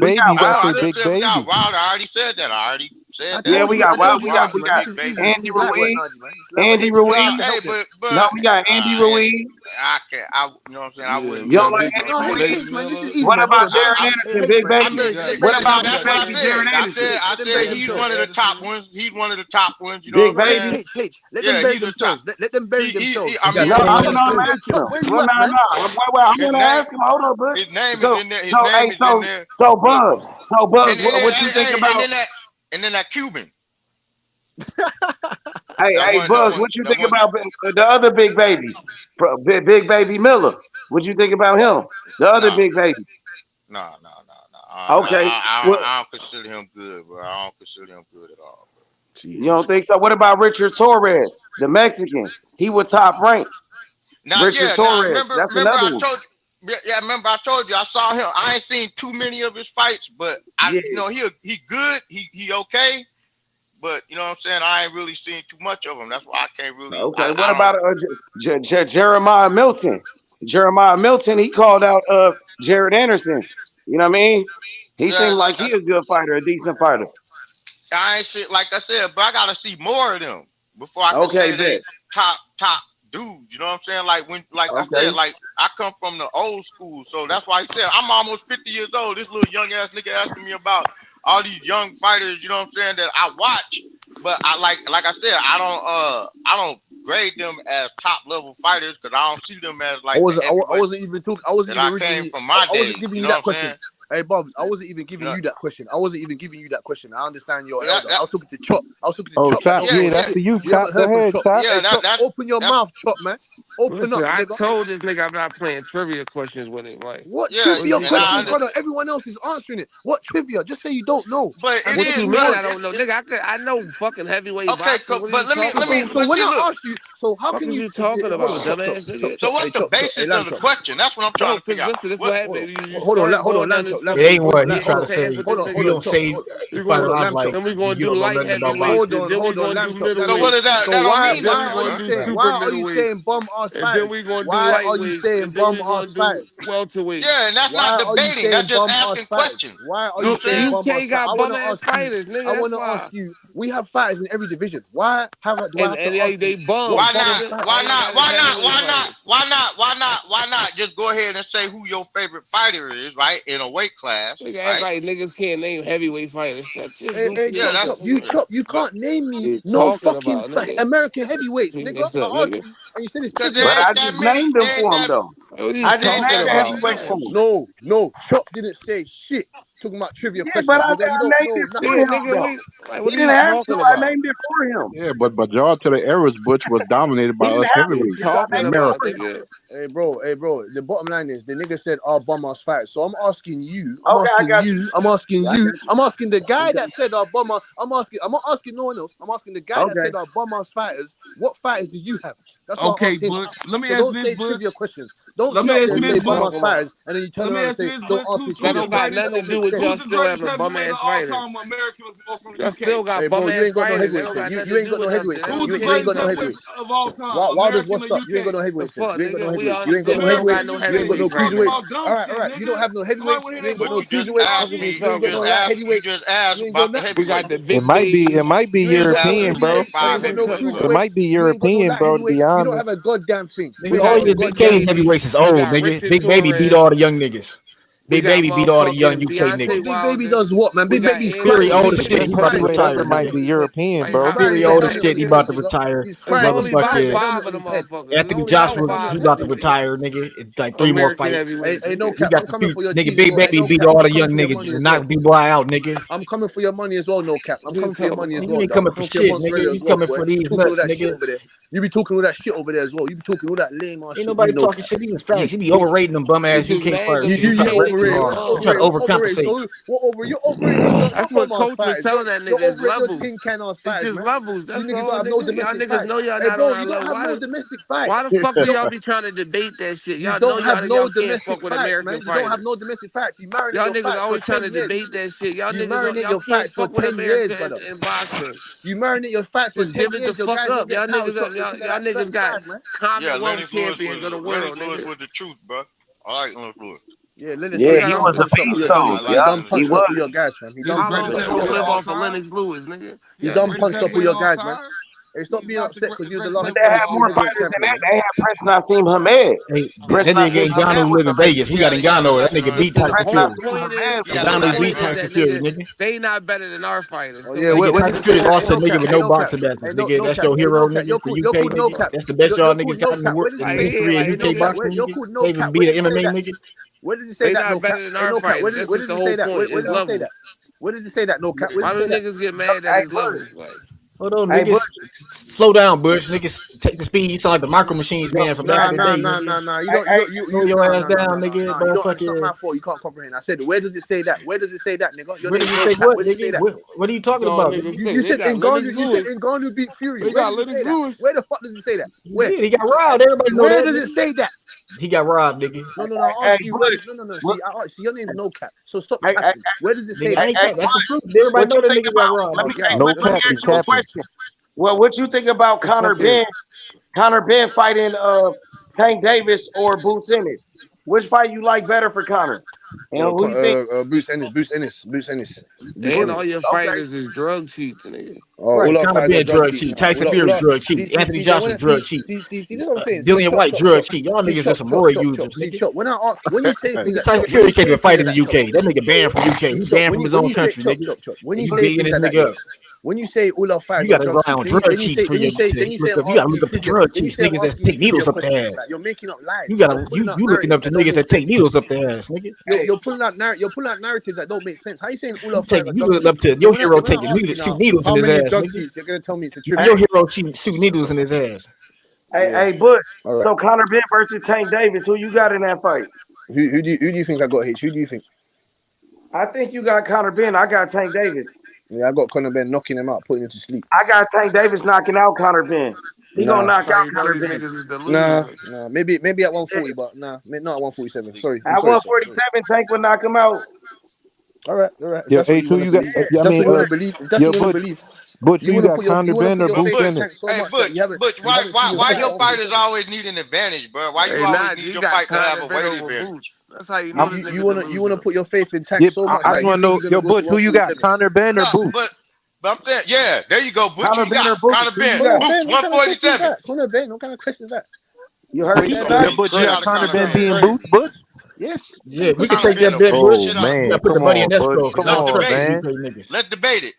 U: Baby. You gotta say
F: I just
U: Big
F: said we got
U: Baby.
F: Wilder. I already said that. I already said that.
H: Yeah, we got
F: Wilder,
H: we got
F: Big Baby.
V: This
H: Andy
V: is lightweight,
H: Ruiz.
V: Najee, man. It's lightweight.
H: Andy
V: H, you
H: Ruiz.
V: have to help them.
H: No, we got Andy Ruiz.
F: I can't. You know what I'm saying? I
G: Yeah,
F: wouldn't.
G: we
H: You don't
G: got
H: like
G: Big,
H: Andy
V: No,
G: Big
H: Ruiz?
G: Baby
V: H, man, this is
G: Miller.
V: easy,
H: What
V: man. Hold
H: about
V: on.
H: Darren
V: Hey,
H: Anderson,
V: H,
H: Big
V: man.
H: Baby? What about Big
F: That's what I
H: Baby
F: said.
H: Darren
F: I
H: Anderson?
F: said
V: Let them bury
F: he's
V: themselves.
F: one of the top ones. He's one of the top ones. You know
H: Big
F: what I'm
V: H,
F: saying?
H: Baby?
V: H, H. Let them
F: Yeah,
V: bury
F: he's a top.
V: themselves. Let them bury themselves.
F: I
I: You got
F: mean,
H: No,
I: Darren
H: I'm
I: Anderson.
V: Hey,
H: asking
V: Chop,
H: him.
V: where you
H: Well,
V: at, man?
H: I'm
F: his
H: gonna
F: name,
H: ask him. Hold on, but
F: his name is
H: so
F: in there. His
H: so
F: name
H: hey
F: is in there. Look,
H: Bugs. So Bugs, what you think about
F: and then that Cuban.
H: hey Bugs, what you think about the other Big Baby? Big Baby Miller. What you think about him? The other
F: Nah,
H: Big Baby.
F: nah.
H: Okay. Well,
F: I don't consider him good, bro. I don't consider him good at all.
H: you don't think so? What about Richard Torres, the Mexican? He was top ranked.
F: Now,
H: Richard
F: yeah. Now,
H: Torres. That's
F: remember,
H: another
F: I
H: one.
F: told you. Yeah, remember I told you I saw him. I ain't seen too many of his fights, but he good. He okay. But you know what I'm saying? I ain't really seen too much of him. That's why I can't really.
H: Okay, what about Jeremiah Milton? Jeremiah Milton, he called out Jared Anderson. You know what I mean? He seemed like he a good fighter, a decent fighter.
F: I ain't see, like I said, but I gotta see more of them before I can say they top dudes. You know what I'm saying? Like I said, like I come from the old school, so that's why he said I'm almost 50 years old. This little young ass nigga asking me about all these young fighters. You know what I'm saying? That I watch, but I like I said, I don't grade them as top level fighters because I don't see them as like
V: I wasn't even
F: came from my day.
V: I wasn't giving you that question. Hey, Bobs, I wasn't even giving you that question. I understand your elder. I was talking to Chop.
U: Chop, that's for you, Chop. Go ahead, Chop.
V: Hey, Chop, open your mouth, Chop, man. Open up,
E: I
V: nigga.
E: told this nigga I'm not playing trivia questions with him. Like
V: what trivia questions, brother? Everyone else is answering it. What trivia? Just say you don't know.
F: But
E: what you mean I don't know, nigga? I know fucking heavyweight boxing.
F: But let me.
V: So when I ask you, so how can
E: you talking about, dumbass nigga?
F: So what's the basis of the question? That's what I'm trying to figure out.
V: Hold on,
R: It ain't what he's trying to say. You don't say fighter I'm like.
E: Then we gonna do light heavyweight. Then we gonna do middleweight.
F: So what did that?
V: Why are you saying bum ass fighters?
E: And then we gonna do
V: why are you saying bum ass fighters?
E: Welterweight.
F: Yeah, and that's not debating. That's just asking questions.
V: Why are you saying bum ass
E: got bum ass fighters, nigga?
V: I want to ask you. We have fighters in every division. Why have I?
E: They bum.
F: Why not? Just go ahead and say who your favorite fighter is, right? In a weight class.
E: Nigga, act like niggas can't name heavyweight fighters.
V: You can't name me no fucking American heavyweights, nigga. And you said it's
H: but I just named them for him though.
V: I just named the heavyweight for him. No, Chop didn't say shit. Talking about trivia questions.
H: But I named it for him. He didn't have to. I named it for him.
U: Yeah, but majority of the eras, Butch was dominated by us heavyweights. America.
V: Hey, bro. The bottom line is the nigga said our bum ass fighters. So I'm asking you. I'm asking the guy that said our bum ass. I'm not asking no one else. I'm asking the guy that said our bum ass fighters. What fighters do you have? That's what I'm asking.
G: Butch. Let me ask this, Butch.
V: Trivia questions. Don't say bum ass fighters and then you turn around and say don't ask me.
E: That don't got nothing to do with y'all still having bum ass fighters. Y'all still got bum ass fighters.
V: You ain't got no heavyweights. You ain't got no heavyweights. Why does what's up? You ain't got no heavyweights. You ain't got no heavyweights. You ain't got no heavyweights. You ain't got no cruiserweights. All right. You don't have no heavyweights. You ain't got no cruiserweights. You ain't got no heavyweights.
E: We got the big.
U: It might be European, bro. It might be European, bro. To be
V: You
U: honest.
V: don't have a goddamn thing.
R: All your Big Baby heavyweights is old, nigga. Big Baby beat all the young niggas. Big Baby beat all the young UK niggas.
V: Big Baby does what, man? Big Baby's
R: Fury old as shit. He about to retire.
U: Might be European, bro.
R: Fury old as shit. He about to retire. Motherfucker. Anthony Joshua, he about to retire, nigga. It's like 3 more fights.
V: Hey, no cap. I'm coming for your
R: nigga. Big Baby beat all the young niggas. You knock B-boy out, nigga.
V: I'm coming for your money as well, no cap. I'm coming for your money as well.
R: You ain't coming for shit, nigga. You coming for these nuts, nigga.
V: You be talking all that shit over there as well. You be talking all that lame ass shit.
R: Ain't nobody talking shit. He was facts. You be overrating them bum ass UK fighters.
V: You
R: trying to overcompensate.
V: So you're overrating.
E: That's what coach was telling that nigga is levels.
V: It's
E: just levels. That's
V: you niggas
E: all.
V: Don't have no
E: Y'all
V: domestic
E: niggas know y'all not on level.
V: Why no domestic fights?
E: Why the fuck do y'all be trying to debate that shit? Y'all
V: don't have no
E: domestic
V: fights, man. You don't have no domestic fights. You marinate
E: y'all
V: your
E: niggas
V: fights
E: always
V: for
E: trying to
V: 10 years.
E: debate that shit. Y'all
V: You
E: niggas
V: marinate your fights for 10 years, brother.
E: In boxing.
V: You marinate your fights for 10
E: give it
V: years.
E: the fuck up. Y'all niggas got common world champions of the world.
F: Lennox Lewis was the truth, bro. I like Lennox Lewis.
V: Yeah, Lennox
H: Lewis. He was a beast, though.
V: He done punched up with your guys, fam. He done
E: punched up with live off of Lennox Lewis, nigga.
V: He done punched up with your guys, man. Hey, stop being upset because you're the last.
H: But they had more fighters than that. They had Prince Nassim Hamed.
R: That nigga ain't Ngannou live in Vegas. We got Ngannou. That nigga beat Tyson Fury. Ngannou beat Tyson Fury, nigga.
E: They not better than our fighters.
V: Oh yeah,
R: Tyson Fury lost a nigga with no boxing matches, nigga. That's your hero, nigga. For UK, nigga. That's the best y'all niggas got in the history of UK boxing, nigga. They even beat an MMA, nigga.
V: Where does he say that?
E: No cap.
V: Where does he say that? Where does he say that? Where does he say that? No cap.
E: Why do niggas get mad at his levels? Like.
R: Hold on, niggas. Slow down, Bush. Niggas, take the speed. You sound like the Micro Machines man from back in the day.
V: Nah. You
R: slow your ass down, nigga.
V: It's not my fault. You can't comprehend. I said, where does it say that? Where does it say that, nigga?
R: Where does it say what, nigga? What are you talking about?
V: You said Ngannou beat Fury. Where the fuck does it say that? Where?
R: He got riled. Everybody knows that.
V: Where does it say that?
R: He got robbed, nigga.
V: No. I asked you where. No. See, your name's No Cap. So stop capping. Where does it say
R: that? That's the truth. Everybody know that nigga got robbed.
H: Let me ask you a question. Well, what you think about Conor Ben fighting Tank Davis or Boots Ennis? Which fight you like better for Conor? And who you think?
V: Boots Ennis.
E: And all your fighters is drug cheats, nigga.
R: Right, Conor Ben drug cheat. Tyson Fury drug cheat. Anthony Johnson drug cheat.
V: See, this is what I'm saying.
R: Dillian White drug cheat. Y'all niggas are some roid users.
V: When you say things
R: Tyson Fury can't even fight in the UK. That nigga banned from UK. He banned from his own country, nigga.
V: When you say things like that, when you say all our fighters,
R: you gotta rely on drug cheats for your shit. You gotta look up the drug cheats, niggas that take needles up the ass.
V: You're making up lies.
R: You looking up to niggas that take needles up the ass, nigga.
V: You're pulling out narratives that don't make sense. How you saying all our fighters?
R: You look up to your hero taking needles, shoot needles in his ass.
V: You're gonna tell me it's a tribute.
R: Your hero shoot needles in his ass.
H: Hey, Butch. So Conor Ben versus Tank Davis, who you got in that fight?
V: Who do you think I got, H? Who do you think?
H: I think you got Conor Ben. I got Tank Davis.
V: Yeah, I got Conor Ben knocking him out, putting him to sleep.
H: I got Tank Davis knocking out Conor Ben. He gonna knock out Conor Ben.
V: Nah. Maybe at 140, but not at 147. Sorry.
H: At 147, Tank would knock him out.
V: All right.
U: Yeah, H, who you got?
V: That's what you want to believe. That's what you want to believe.
U: Butch, you got Conor Ben or Boots Ennis?
F: Hey, Butch, why your fighters always need an advantage, bro? Why you always need your fight to have a weight advantage?
E: That's how you know.
V: You wanna put your faith in Tank so much.
U: I just want to know, yo, Butch, who you got? Conor Ben or Boots?
F: But I'm saying, yeah, there you go, Butch. Conor Ben or Boots? Conor Ben, Boots, 147.
V: Conor Ben, what kind of question is that?
H: You heard me.
U: Butch, you got Conor Ben being Boots, Butch?
V: Yes.
R: Yeah, we can take that bet, Butch.
U: Man,
R: put the money in escrow.
U: Come on, man.
F: Let's debate it.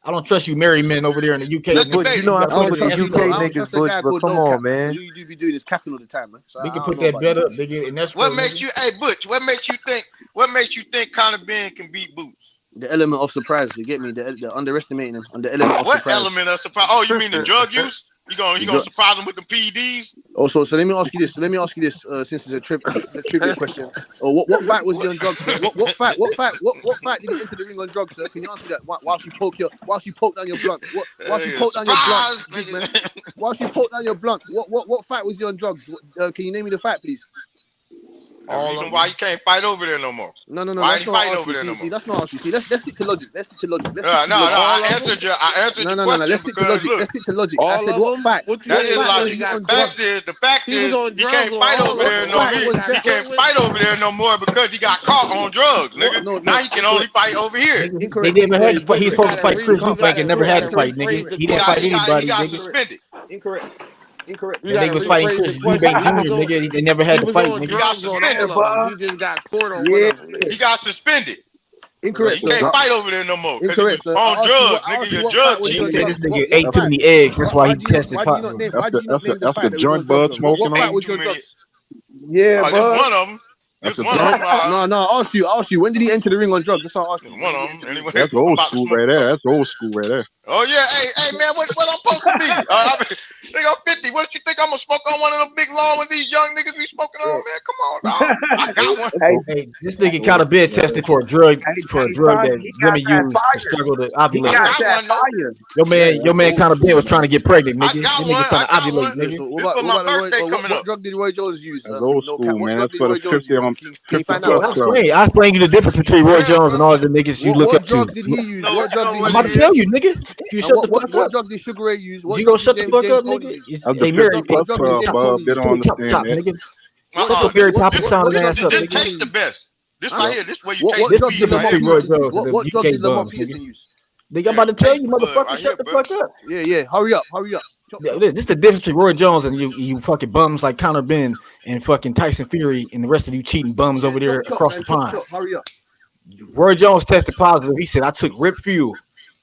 R: I don't trust you married men over there in the UK.
U: Butch, you know I fuck with the UK niggas, Butch, but come on, man.
V: You be doing this capping all the time, man. So
R: we can put that bet up, nigga, and that's
F: what makes you. Hey, Butch, what makes you think Conor Ben can beat Boots?
V: The element of surprise, you get me? The underestimating him on the element of surprise.
F: What element of surprise? Oh, you mean the drug use? You gonna surprise them with the PEDs?
V: Oh, so let me ask you this. Since it's a trivia question. What fight was he on drugs? What fight did he enter the ring on drugs, sir? Can you answer that? Whilst you poke down your blunt. Whilst you poke down your blunt. What fight was he on drugs? Can you name me the fight, please?
F: The reason why you can't fight over there no more.
V: No.
F: Why you fighting over there no more?
V: That's not how you see. Let's stick to logic.
F: I answered your question.
V: Let's stick to logic. I said what fight?
F: The fact is he can't fight over there no more. He can't fight over there no more because he got caught on drugs, nigga. Now he can only fight over here.
R: They never had to fight. He's supposed to fight Chris Eubank and never had to fight, nigga. He didn't fight anybody,
F: He got
R: nigga.
F: suspended.
V: Incorrect.
R: They was fighting Chris Eubank Jr., nigga. They never had to fight, nigga.
F: He got suspended.
E: He just got court on whatever.
F: He got suspended.
V: Incorrect.
F: You can't fight over there no more.
V: Incorrect. Sir.
F: On drugs, nigga. You're drugs.
R: He said this nigga ate too many eggs. That's why he tested positive.
U: That's the joint bud smoking on.
H: Yeah,
F: bud. That's one of them.
U: That's
F: one of them.
V: No. I asked you. When did he enter the ring on drugs? That's all I asked you.
F: One of them. Anyway,
U: that's old school right there.
F: Oh yeah, hey man, what I'm supposed to be? Nigga, I'm 50. What you think I'm gonna smoke on one of them big long with these young niggas be smoking on, man? Come on, dog. I got one.
R: Hey, this nigga Conor Ben tested for a drug that women use to struggle to ovulate. Your man Conor Ben was trying to get pregnant, nigga. This nigga trying to ovulate, nigga.
V: What drug did Roy Jones use?
U: That's old school, man. That's what it's Christian on.
R: I explain you the difference between Roy Jones and all the niggas you look up to.
V: What drugs did he use?
R: I'm about to tell you, nigga. You shut the fuck up.
V: What drug did Sugar Ray use?
R: You gonna shut the fuck up, nigga? They married.
U: They don't understand
R: nigga. Shut your Barry Poppins sounding ass up,
F: nigga. This taste the best. This right here, this way you taste
V: the
F: best.
V: What drug did Lamar Peterson use?
R: Nigga, I'm about to tell you, motherfucker, shut the fuck up.
V: Yeah. Hurry up.
R: This is the difference between Roy Jones and you fucking bums like Conor Ben and fucking Tyson Fury and the rest of you cheating bums over there across the pond.
V: Hurry up.
R: Roy Jones tested positive. He said, I took Rip Fuel,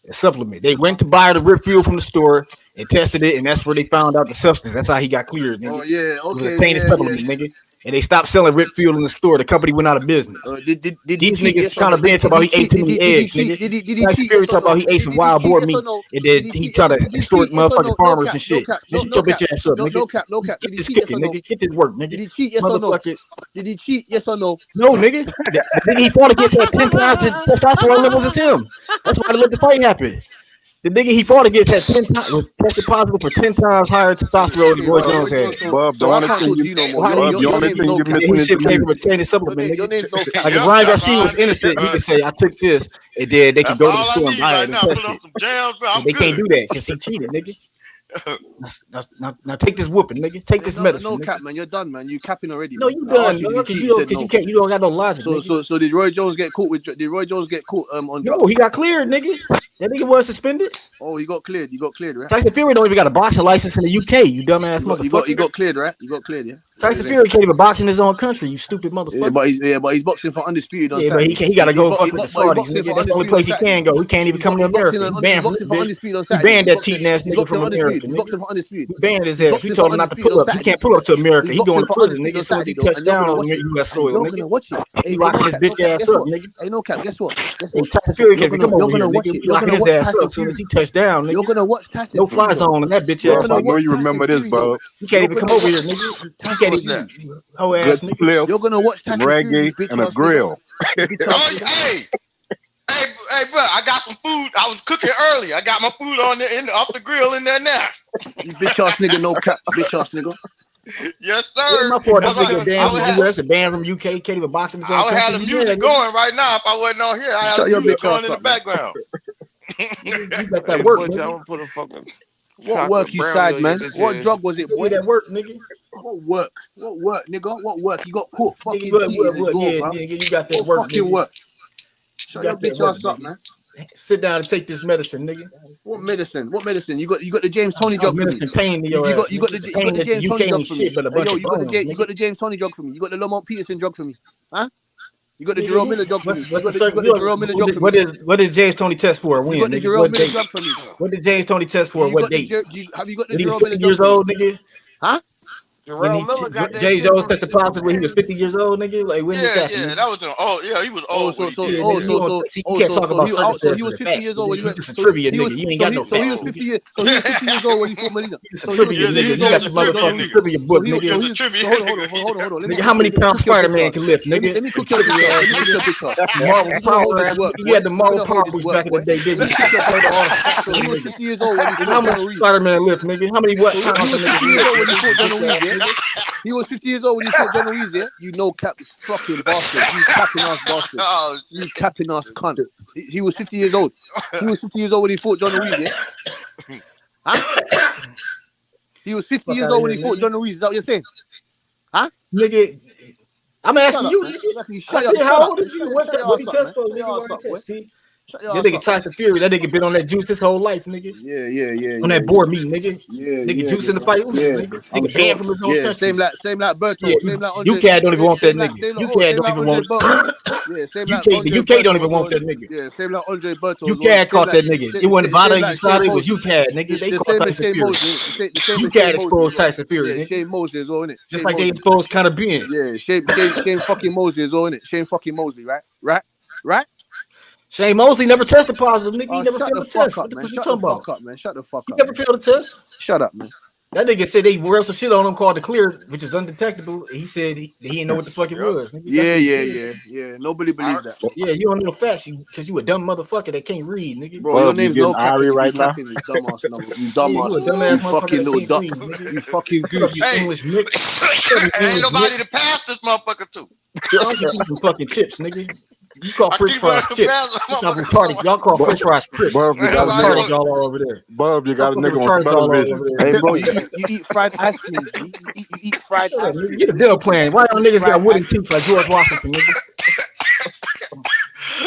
R: a supplement. They went to buy the Rip Fuel from the store and tested it, and that's where they found out the substance. That's how he got cleared, nigga.
V: Oh, yeah, okay.
R: It was a tainted supplement, nigga. And they stopped selling Rip Fuel in the store. The company went out of business. These niggas trying to be talking about he ate too many eggs, nigga. Tyson Fury talking about he ate some wild boar meat, and then he tried to extort motherfucking farmers and shit. Shut your bitch ass up, nigga. Get this cooking, nigga. Get this work, nigga.
V: Did he cheat? Yes or no? Did he cheat? Yes or no?
R: No, nigga. The nigga he fought against had 10 times the testosterone levels as him. That's why they let the fight happen. The nigga he fought against had 10 times was tested positive for 10 times higher testosterone than Roy Jones had.
U: Bub, the only thing you know more.
R: Your shit came from a chain supplement,
V: Your name's no cap.
R: Like if Ryan Garcia was innocent, he could say I took this, and then they can go to the store and buy it and test it. They can't do that because he cheated, nigga. Now take this whooping, nigga. Take this medicine.
V: No cap, man. You're done, man. You capping already.
R: No, you done, because you can't. You don't got no logic.
V: So did Roy Jones get caught with? Did Roy Jones get caught on drugs?
R: No, he got cleared, nigga. That nigga wasn't suspended.
V: Oh, he got cleared. You got cleared, right?
R: Tyson Fury don't even got a boxing license in the UK. You dumbass motherfucker.
V: You got cleared, right? You got cleared, yeah.
R: Tyson Fury can't even box in his own country. You stupid motherfucker.
V: Yeah, but he's boxing for undisputed.
R: Yeah, but he got to go fuck with the Saudis. That's the only place he can go. He can't even come to America. He banned that cheating ass nigga from America.
V: He's boxing for undisputed.
R: He banned his ass. He told him not to pull up. He can't pull up to America. He going to prison, nigga. As soon as he touched down on U.S. soil, nigga. He locking his bitch ass up, nigga.
V: Hey, no cap. Guess what?
R: Tyson Fury can't come over here, nigga. He locking his ass up as soon as he touched down, nigga.
V: You're gonna watch Tyson.
R: No fly zone on that bitch ass.
U: I know you remember this, bro.
R: You can't even come over here, nigga. You can't even. Oh ass nigga.
V: You're gonna watch Tyson
U: reggae and a grill.
F: Hey, bro, I got some food. I was cooking early. I got my food on off the grill in there now.
V: You bitch ass nigga, no cap, bitch ass nigga.
F: Yes, sir.
R: My poor this nigga banned from US, a ban from UK, can't even box in his own country.
F: I would have the music going right now if I wasn't on here. I have the music going in the background.
R: You got that work,
E: nigga. Put a fucking
V: what work you side, man? What drug was it, boy?
R: That work, nigga.
V: What work? What work, nigga? What work? You got caught fucking
R: cheating as well, bro. Yeah, you got that work.
V: Fucking work. Shut your bitch ass up, man.
R: Sit down and take this medicine, nigga.
V: What medicine? What medicine? You got the James Tony drug for me.
R: Pain to your
V: you got the James Tony drug for me.
R: Yo,
V: you got the James Tony drug for me. You got the Lamont Peterson drug for me. Huh? You got the Jerome Miller drug for me. You got the Jerome Miller drug for me.
R: What did James Tony test for? When?
V: You got the Jerome Miller drug for me.
R: What did James Tony test for? What date?
V: Have you got the
R: Jerome Miller? He was 50
V: drug
R: years old, nigga.
V: Huh?
E: Jerome Miller got that.
R: Jay Jones tested positive when he was 50 years old, nigga. Like when
F: that was he was old.
V: So he was 50 years old when he went to
R: trivia, nigga. You ain't got no.
V: So he was 50 years old when he fought Molina.
R: Trivia, nigga. You got the motherfucking trivia book, nigga.
V: Hold on.
R: Nigga, how many pounds Spider-Man can lift, nigga?
V: Let me cook your bitch.
R: Marvel Power. You had the Marvel Power books back in the day, didn't you?
V: He was 50 years old when he fought
R: How much Spider-Man lift, nigga? How many what pounds?
V: He was 50 years old when he fought John Ruiz, yeah? You know cap fucking bastard. You capping ass bastard. You capping ass cunt. He was 50 years old. He was 50 years old when he fought John Ruiz, yeah? Huh? He was 50 years old when he fought John Ruiz. Is that what you're saying? Huh?
R: Nigga, I'm asking you. How old is you? What he test for? That nigga Tyson Fury, that nigga been on that juice his whole life, nigga.
V: Yeah.
R: On that board meeting, nigga. Nigga juice in the fight. Nigga banned from his own country.
V: Same like Berto. Same like Andre.
R: UK don't even want that nigga. UK don't even want.
V: Yeah, same like
R: the UK don't even want that nigga.
V: Yeah, same like Andre Berto.
R: UK caught that nigga. It wasn't Vada Estrada, it was UK, nigga. They caught Tyson Fury. UK exposed Tyson Fury.
V: Yeah, Shane Mosley as well, innit?
R: Just like they exposed Conor Benn.
V: Yeah, Shane fucking Mosley as well, innit? Shane fucking Mosley, right?
R: Shane Mosley never tested positive, nigga. He never failed the test.
V: What you talking about, man? Shut the fuck up.
R: He never failed the test.
V: Shut up, man.
R: That nigga said they wrote some shit on him called the clear, which is undetectable. He said he didn't know what the fuck it was. Nigga.
V: Yeah. Nobody believes that.
R: Yeah, you don't know facts because you a dumb motherfucker that can't read, nigga.
V: Bro, your name's no cap.
U: Right now.
V: You dumbass. You fucking little duck. You fucking goose.
F: Ain't nobody to pass this motherfucker to.
R: Some fucking chips, nigga. You call French fries chips. Y'all call French fries crisps.
U: Bub, you got a nigga
R: all over there.
U: Bub, you got a nigga on spell vision.
V: Hey, bro, you eat fried ice cream. You eat fried ice cream.
R: Get a dinner plan. Why y'all niggas got wooden teeth like George Washington, nigga?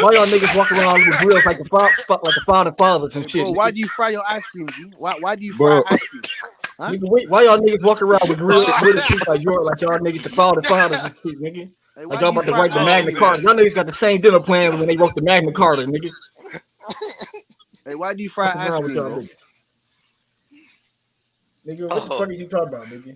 R: Why y'all niggas walk around with grills like the founding fathers and shit?
V: Bro, why do you fry your ice cream, G? Why do you fry ice cream?
R: Huh? Nigga, why y'all niggas walk around with grills wooden teeth like y'all niggas the founding fathers and shit, nigga? Hey, like y'all about to write the Magna Carta. Y'all niggas got the same dinner plan when they wrote the Magna Carta, nigga.
V: Hey, why do you fry ice cream, bro?
R: Nigga, what the fuck are you talking about, nigga?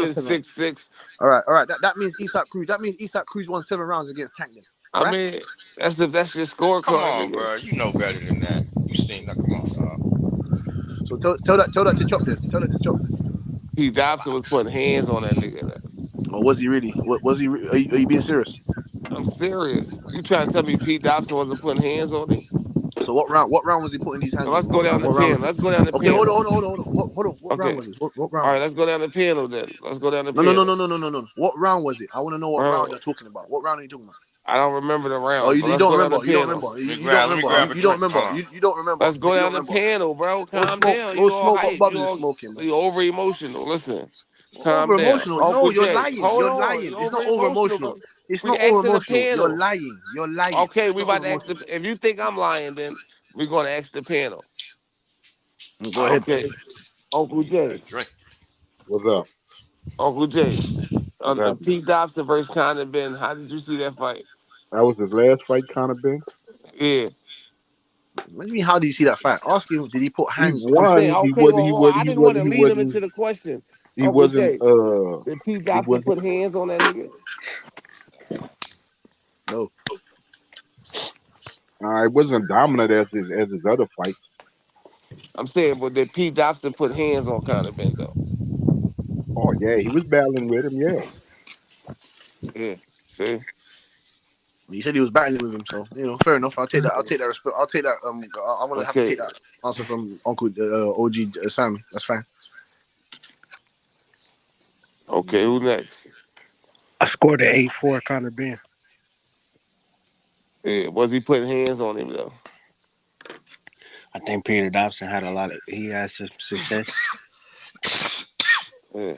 N: have been 6'6".
V: All right. That means Isak Cruz. That means Isak Cruz won 7 rounds against Tank. Then,
N: I mean, that's your scorecard.
F: Come on,
N: nigga.
F: bro. You know better than that. You seen that? Come on, dog.
V: So tell that to Chop then. Tell that to Chop.
N: Pete Dobson was putting hands on that nigga.
V: Or was he really? What was he? Are you being serious?
N: I'm serious. You trying to tell me Pete Dobson wasn't putting hands on him?
V: So what round? What round was he putting these hands?
N: So let's
V: on?
N: go down the panel. Let's go down the
V: Okay,
N: panel.
V: hold on. What round was it? What round?
N: All right, let's go down the panel then. Let's go down the
V: No.
N: panel.
V: What round was it? I want to know what round you're talking about. What round are you talking about?
N: I don't remember the round.
V: Oh, you don't remember. You don't remember.
N: You
V: don't remember.
N: Let's go down the panel, bro. Calm down.
V: You smoke what Bubs is smoking.
N: You over emotional. Listen. Calm
V: Over
N: down.
V: emotional. No,
N: Uncle
V: you're
N: Jay,
V: lying.
N: hold
V: You're
N: on.
V: lying.
N: You
V: It's
N: over
V: not over
N: emotional,
V: emotional.
N: bro.
V: It's
N: We
V: not over
N: asking the
V: emotional. You're
N: panel.
V: lying. You're lying.
N: Okay,
V: It's
N: we
V: not
N: about
V: over
N: to ask
V: emotional.
N: the. If you think I'm lying, then we're gonna ask the panel.
V: Go ahead.
N: Okay, Uncle Jay.
F: Drink.
U: What's up?
N: Uncle Jay.
U: What's happening?
N: Pete Dobson versus Conor Ben. How did you see that fight?
U: That was his last fight, Conor Ben.
N: Yeah.
V: What do you mean? How do you see that fight? Ask him. Did he put
U: He
V: hands?
N: I'm saying,
U: won. He
N: okay,
U: wasn't.
N: well,
U: He
N: hold on.
U: wasn't.
N: I
U: He
N: didn't want
U: wasn't.
N: to
U: He
N: lead him
U: wasn't.
N: into the question.
U: He
N: Uncle
U: wasn't.
N: Jay, did Pete
U: He
N: Dobson
U: wasn't.
N: put hands on that nigga?
V: No.
U: It wasn't dominant as his other fights.
N: I'm saying, but did Pete Dobson put hands on Conor Ben though?
U: Oh yeah, he was battling with him. Yeah.
N: Yeah. See.
V: He said he was battling with him, so fair enough. I'll take that. I'll take that respect. I'll take that. I'm gonna have to take
N: Okay.
V: that answer from Uncle OG Sam. That's fine.
N: Okay. Who next?
J: I scored an 8-4 Conor Ben.
N: Yeah. Was he putting hands on him though?
J: I think Peter Dobson had he had some success.
N: Yeah.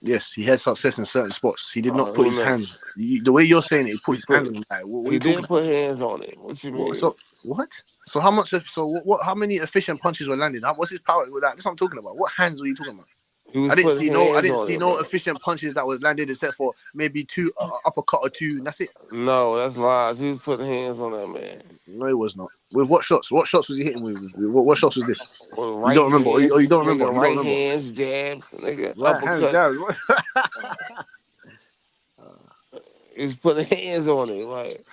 V: Yes, he had success in certain spots. He did not put
N: Who
V: his
N: next?
V: hands. The way you're saying it, he put
N: He
V: his hands
N: put.
V: on him. Like, what are
N: He
V: you talking
N: didn't
V: about?
N: put hands on him. What you mean?
V: So what? So how much? So what? How many efficient punches were landed? What's his power with that? That's what I'm talking about. What hands were you talking about?
N: He was
V: I didn't
N: putting
V: see no. I
N: hands
V: didn't
N: on
V: see
N: him,
V: no
N: bro.
V: efficient punches that was landed except for maybe two uppercut or two, and that's it.
N: No, that's lies. He was putting hands on that man.
V: No, it was not. With what shots? What shots was he hitting with? What shots was this?
N: With
V: You
N: right
V: don't remember? Or
N: hands,
V: you don't remember?
N: nigga.
V: You don't
N: Right
V: remember?
N: hands, jabs, nigga.
V: Right hand
N: Uppercuts.
V: jabs.
N: He's putting hands on him. Like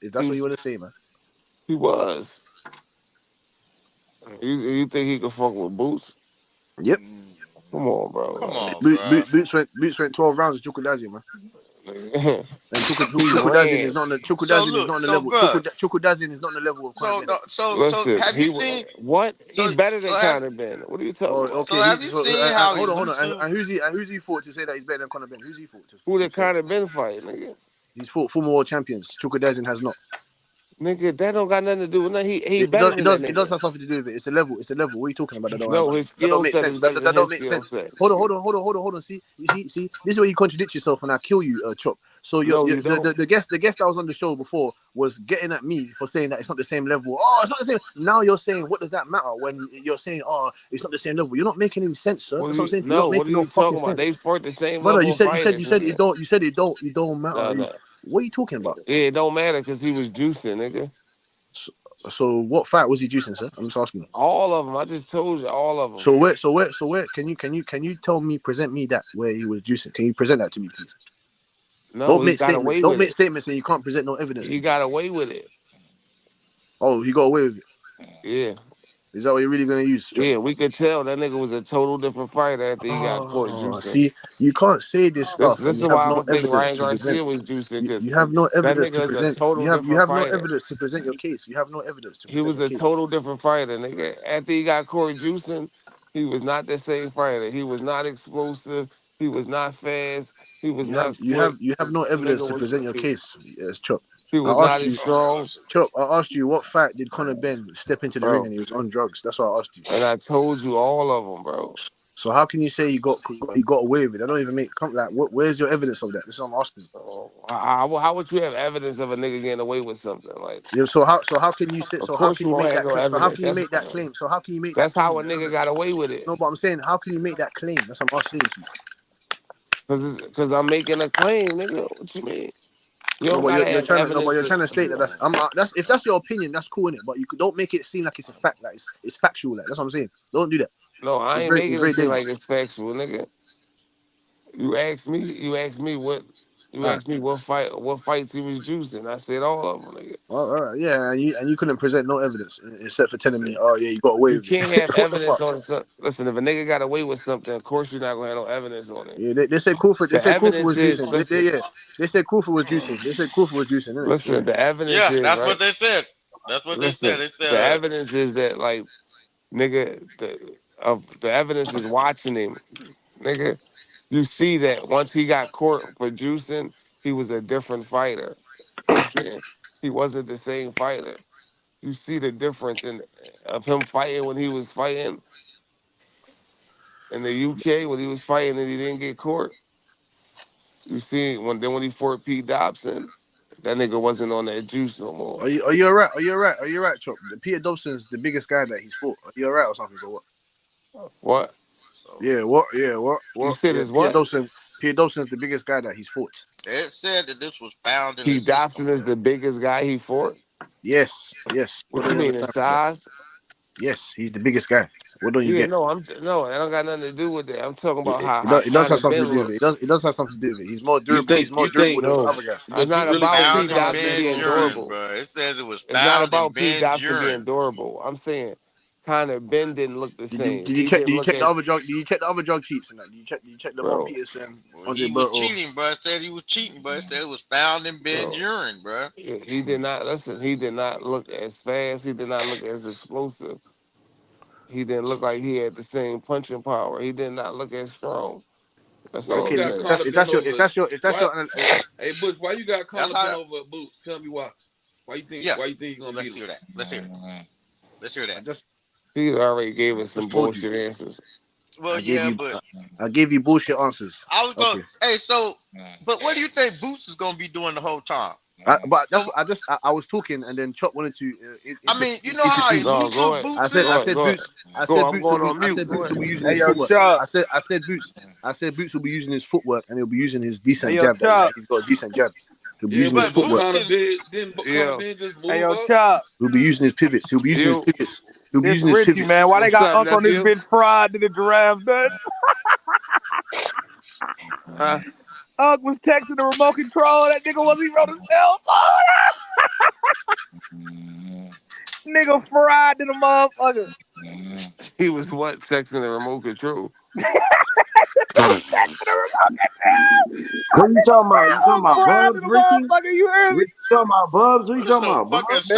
V: If that's what you want to say, man.
N: he was. You think he could fuck with Boots?
V: Yep.
N: Come on, bro.
F: Come on, bro.
V: Boots went 12 rounds with Chukwueze, man. And
N: He
V: Chukwueze is
N: ran.
V: not on the
F: So
V: Chukwueze is
F: look,
V: not on the
F: so
V: level.
F: bro.
V: Chukwueze is not on the level of Conor Ben.
F: So
N: Listen,
F: have you seen?
N: what? He better than
F: Have,
N: Conor Ben. What are you talking about?
V: Okay.
F: have you seen how
V: Hold on.
F: elusive?
V: And who's he fought to say that he's better than Conor Ben? Who's he fought to
N: Who did
V: say that?
N: Conor Ben fight, nigga?
V: He's fought former world champions. Chukwueze has not.
N: Nigga, that don't got nothing to do with nothing. He
V: It
N: better
V: does.
N: than that
V: It does
N: nigga.
V: have something to do with it. It's the level. It's the level. What are you talking about?
N: No, his
V: That don't
N: skill
V: make
N: set is
V: sense.
N: better than
V: That don't
N: his
V: make
N: skill
V: sense.
N: set.
V: Hold on. See, this is where you contradict yourself, and I kill you, Chop. So
N: No, you don't.
V: the guest that was on the show before was getting at me for saying that it's not the same level. Oh, it's not the same. Now you're saying, what does that matter when you're saying, oh, it's not the same level? You're not making any sense, sir. That's what I'm saying. You're not
N: What are
V: making no
N: you
V: fucking
N: talking about?
V: sense,
N: They fought the same
V: brother.
N: level of fighters.
V: It don't matter.
N: No.
V: What are you talking about?
N: Yeah, it don't matter because he was juicing, nigga.
V: So what fight was he juicing, sir? I'm just asking you.
N: All of them. I just told you all of them.
V: So where? Can you tell me, present me that where he was juicing? Can you present that to me, please?
N: No,
V: Don't
N: he
V: make
N: got
V: statements.
N: away
V: Don't
N: with
V: make
N: it.
V: statements and you can't present no evidence.
N: He got away with it.
V: Oh, he got away with it.
N: Yeah.
V: Is that what you're really gonna use? Chuck?
N: Yeah, we could tell that nigga was a total different fighter after he got caught juicing.
V: See, you can't say this stuff
N: This
V: and
N: is
V: you have
N: why I
V: no
N: don't think
V: evidence
N: Ryan
V: to present.
N: Garcia was juicing because
V: You have no
N: that
V: evidence to
N: nigga is a
V: present.
N: total
V: You
N: different
V: have no
N: fighter.
V: evidence to present your case. You have no evidence to
N: He
V: present
N: was
V: your
N: a
V: case.
N: total different fighter, nigga. After he got Corey juicing, he was not the same fighter. He was not explosive. He was not fast. He was not quick.
V: You have no
N: The
V: evidence
N: nigga
V: to
N: was
V: present your case, yes, Chuck.
N: he
V: I
N: was
V: asked
N: not as
V: you,
N: strong,
V: Chuck. I asked you what fight did Conor Ben step into the ring
N: bro.
V: and he was on drugs? That's what I asked you.
N: And I told you all of them, bro.
V: So how can you say he got away with it? I don't even make like. Where's your evidence of that? This is what I'm asking.
N: How would you have evidence of a nigga getting away with something like?
V: Yeah. So how can you say?
N: Of
V: So how
N: course
V: can
N: you
V: you
N: won't
V: make
N: have
V: that?
N: no
V: So how
N: evidence.
V: can you make that claim? So how can you make that
N: That's
V: claim?
N: how a nigga got away with it.
V: No, but I'm saying, how can you make that claim? That's what I'm saying to you.
N: Cause I'm making a claim, nigga. What you mean? You
V: No,
N: don't
V: but
N: gotta
V: you're
N: have
V: trying to. No, but
N: evidence
V: you're trying to state that that's if that's your opinion, that's cool in it. But don't make it seem like it's a fact. Like it's factual. Like that's what I'm saying. Don't do that.
N: No, I ain't
V: It's
N: making it
V: very
N: seem like
V: dangerous.
N: it's factual, nigga. You asked me
V: All right.
N: what fights he was juicing. I said all of them, nigga.
V: Well, all right. Yeah, and you couldn't present no evidence except for telling me, oh yeah, you got away
N: You
V: with it.
N: can't have
V: What the
N: evidence
V: fuck?
N: on something. Listen, if a nigga got away with something, of course you're not gonna have no evidence on it.
V: Yeah, they said Crawford. They
N: The
V: said Crawford
N: evidence
V: was
N: is,
V: juicing.
N: listen,
V: They said Crawford was juicing. Isn't it?
N: listen. The evidence
F: Yeah,
N: is
F: that's
N: right.
F: what they said. That's what they said.
N: Listen,
F: They said,
N: the evidence is that like nigga, the evidence is watching him, nigga. You see that once he got caught for juicing, he was a different fighter. You know what I'm saying? He wasn't the same fighter.
E: You see the difference of him fighting when he was fighting in the UK when he was fighting and he didn't get caught. You see when he fought Pete Dobson, that nigga wasn't on that juice no more.
V: Are you alright? Are you alright? Are you alright, Chop? Peter Dobson's the biggest guy that he's fought. Are you alright or something or what?
E: What?
V: Yeah, what? Yeah, what?
E: You said
V: yeah,
E: is what?
V: Peter Dobson's the biggest guy that he's fought.
F: It said that this was found in
E: Pete
F: the
E: Dobson
F: system.
E: is the biggest guy he fought?
V: Yes.
E: What you mean in size?
V: Yes, he's the biggest guy. What don't you
E: Yeah,
V: get?
E: no, I don't got nothing to do with that. I'm talking about how
V: It does have something to
E: Ben
V: do with it.
E: look.
V: It does have something to do with it. He's more
G: You
V: durable.
G: think
V: He's more durable than the other guys.
E: It's not
G: really
E: about
F: found
E: Pete
F: in
E: Dobson
F: Ben's
E: being
F: urine,
E: durable.
F: bro. It says it was
E: It's not
F: found in
E: about Pete
F: Ben's
E: Dobson being
F: urine.
E: durable. I'm saying Conor Ben didn't look the same.
V: Did you check the other drug? Did you check the other drug cheats and that? Did you check Lamar Peterson?
F: He was cheating, bro. It said he was cheating, bro. It said it was found in Ben's urine, bro.
E: He did not listen. He did not look as fast. He did not look as explosive. He didn't look like he had the same punching power. He did not look as strong. That's all.
V: Okay,
E: I'm
V: then. If that's your
G: Hey, Bush, why you got Conor Ben over Boots? Tell me why. Why you think? Why you think he's gonna beat him?
F: Let's hear that. Let's hear that.
E: He already gave us some bullshit answers.
F: Well,
V: I gave you bullshit answers.
F: I was going. Hey, so, but what do you think Boots is gonna be doing the whole time?
V: But that's I was talking and then Chop wanted to.
F: I mean, you know how elusive Boots is.
V: I said Boots will be using his footwork. I said Boots will be using his footwork and he'll be using his decent jab. He's got a decent jab. He'll be using his footwork. He'll be using his pivots. He'll be using his pivots. He'll be using his pivots.
P: Man, why they got Unc on this bitch fried to the giraffe nuts? Unc was texting the remote control. That nigga wasn't even on his cell phone. Nigga fried to the motherfucker.
E: He was what? Texting the remote control.
H: What you talking about? You talking about Bubs, Ricky?
P: You heard me?
H: You talking about Bubs? What you talking about? Bubs?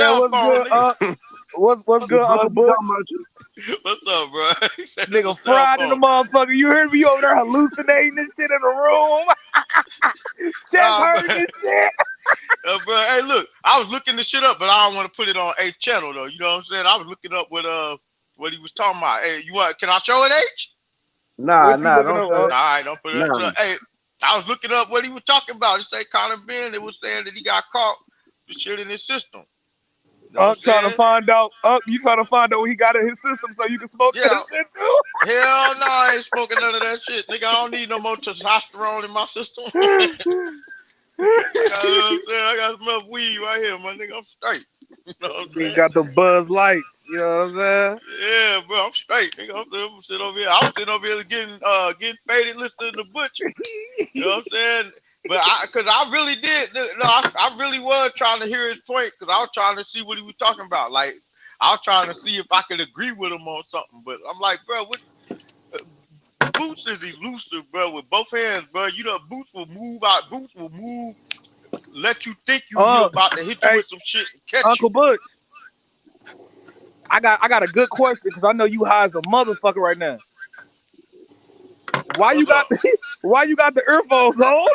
P: What's good, Uncle Bush?
F: What's up, bro?
P: Nigga fried in the motherfucker. You heard me over there hallucinating this shit in the room. Chest hurting this shit.
F: Bro, hey, look, I was looking this shit up, but I don't want to put it on H channel though. You know what I'm saying? I was looking up what he was talking about. Hey, can I show it, H?
H: Nah, don't show it.
F: All right, don't put it up. Hey, I was looking up what he was talking about. It say Conor Ben. They was saying that he got caught with shit in his system. You know
P: trying to find out. You trying to find out what he got in his system so you can smoke that shit too?
F: Hell no, I ain't smoking none of that shit. Nigga, I don't need no more testosterone in my system. You know what I'm saying? I got enough weed right here, my nigga. I'm straight. You know what I'm saying?
P: He got the Buzz Lights. You know what I'm saying?
F: Yeah, bro, I'm straight. Nigga, I'm sitting over here. I was sitting over here getting faded listening to Butcher. You know what I'm saying? But I really did. No, I really was trying to hear his point because I was trying to see what he was talking about. Like, I was trying to see if I could agree with him on something. But I'm like, bro, what? Boots is elusive, bro, with both hands, bro. You know, Boots will move out. Boots will move, let you think you're about to hit you with some shit and catch
P: Uncle
F: you.
P: Butch, I got a good question because I know you high as a motherfucker right now. Why you got the earphones on?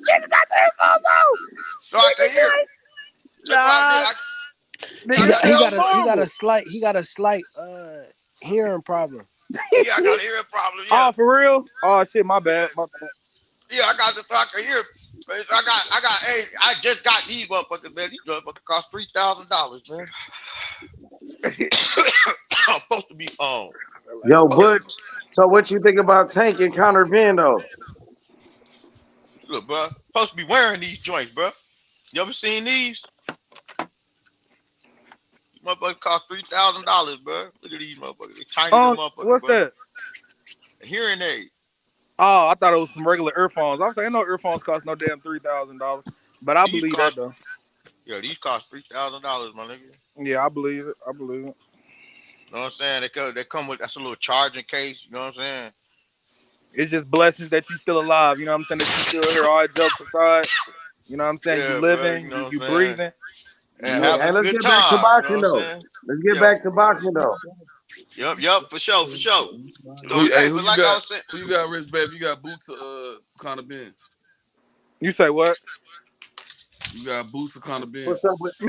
P: You got the earphones on.
F: So I can hear.
J: He got a slight hearing problem.
F: Yeah, I got a hearing problem. Yeah.
P: Oh, for real? Oh shit, my bad.
F: Yeah, I got this. So I can hear. Hey, I just got these motherfuckers, man. These motherfuckers cost $3,000, man. I'm supposed to be on.
H: Yo, Butch. So what you think about Tank and Conor Ben though?
F: Look, bro, supposed to be wearing these joints, bro. You ever seen these? These motherfuckers cost $3,000, bro. Look at these motherfuckers. They tiny motherfuckers.
P: What's
F: bro.
P: that?
F: A hearing aid.
P: Oh, I thought it was some regular earphones. I was saying no earphones cost no damn $3,000, but I believe that though.
F: Yeah, these cost $3,000, my nigga.
P: Yeah, I believe it. You know
F: what I'm saying? They come with that's a little charging case. You know what I'm saying?
P: It's just blessings that you still alive. You know what I'm saying? That you still here. All jokes aside. You know what I'm saying?
F: Yeah,
P: you living,
F: bro,
P: you breathing.
H: And let's get back to boxing though. Let's get back to boxing though.
F: Yup, for sure.
G: Who you got, Rich Baby? You got Boots, Conor Ben.
P: You say what?
G: You got Boots or Conor Ben?
H: What's up with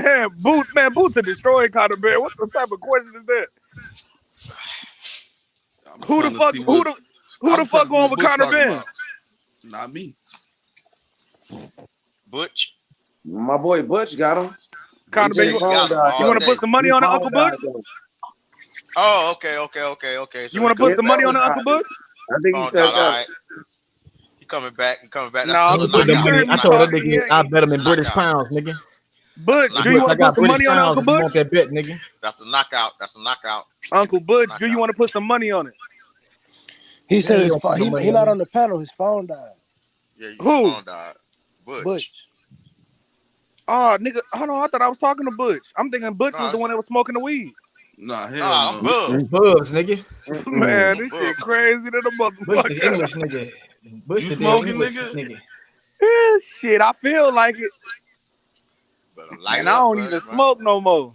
P: Boots are destroying Conor Ben. What the type of question is that? Who the fuck going with Conor Ben?
G: Not me.
F: Butch.
H: my boy Butch got him.
P: Conor Ben, you want to put some money on it, Uncle Butch?
F: Oh, okay. So
P: you want to put some money on it, Uncle Butch?
H: I think he's all right.
F: He coming back. That's
R: I told that nigga I bet him in British pounds, nigga.
P: Butch, do you want to put some money on it, Uncle Butch?
R: You want that bet, nigga?
F: That's a knockout.
P: Uncle Butch, do you want to put some money on it?
J: He said he not on the panel. His phone died.
F: Yeah,
P: who?
F: Phone died.
J: Butch.
P: Oh, nigga, hold on. I thought I was talking to Butch. I'm thinking Butch was the one that was smoking the weed.
G: Nah, hell no.
R: Bubs, nigga.
P: Man, this shit crazy to the motherfucker.
R: Butch the English nigga. Butch
G: you smoking, nigga?
P: Yeah, shit, I feel like it. And I don't even smoke no more.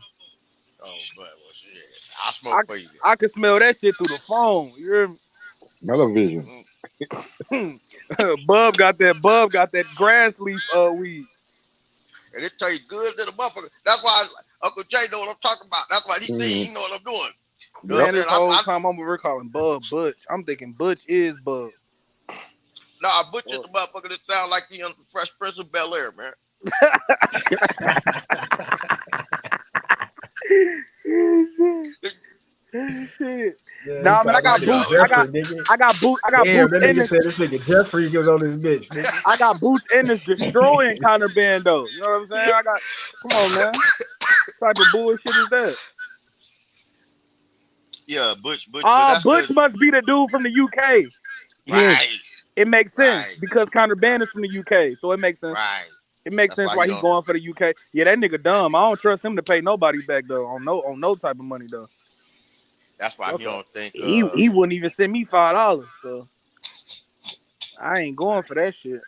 F: Oh, but shit. I smoke for you.
P: I can smell that shit through the phone. You hear me?
U: Television.
P: Bub got that grass leaf weed.
F: And it tastes good to the motherfucker. That's why Uncle Jay know what I'm talking about. That's why he know what I'm doing.
P: Man, this whole time I'm over here calling Bub Butch. I'm thinking Butch is Bub.
F: Nah, Butch is the motherfucker that sound like he on the Fresh Prince of Bel-Air, man.
P: Nah, man, I got boots. I got boots.
R: Damn, that
P: in
R: nigga
P: this.
R: said this nigga Jeffrey goes on this bitch. Nigga.
P: I got boots in this destroying Conor Ben though. You know what I'm saying? Come on, man. What type of bullshit is that?
F: Yeah, Butch.
P: Butch must be the dude from the UK.
F: Right.
P: It makes sense because Conor Ben is from the UK, so it makes sense.
F: Right.
P: It makes sense why he's going for the UK. Yeah, that nigga dumb. I don't trust him to pay nobody back though on no type of money though.
F: That's why he don't think
P: he wouldn't even send me $5. So I ain't going for that shit.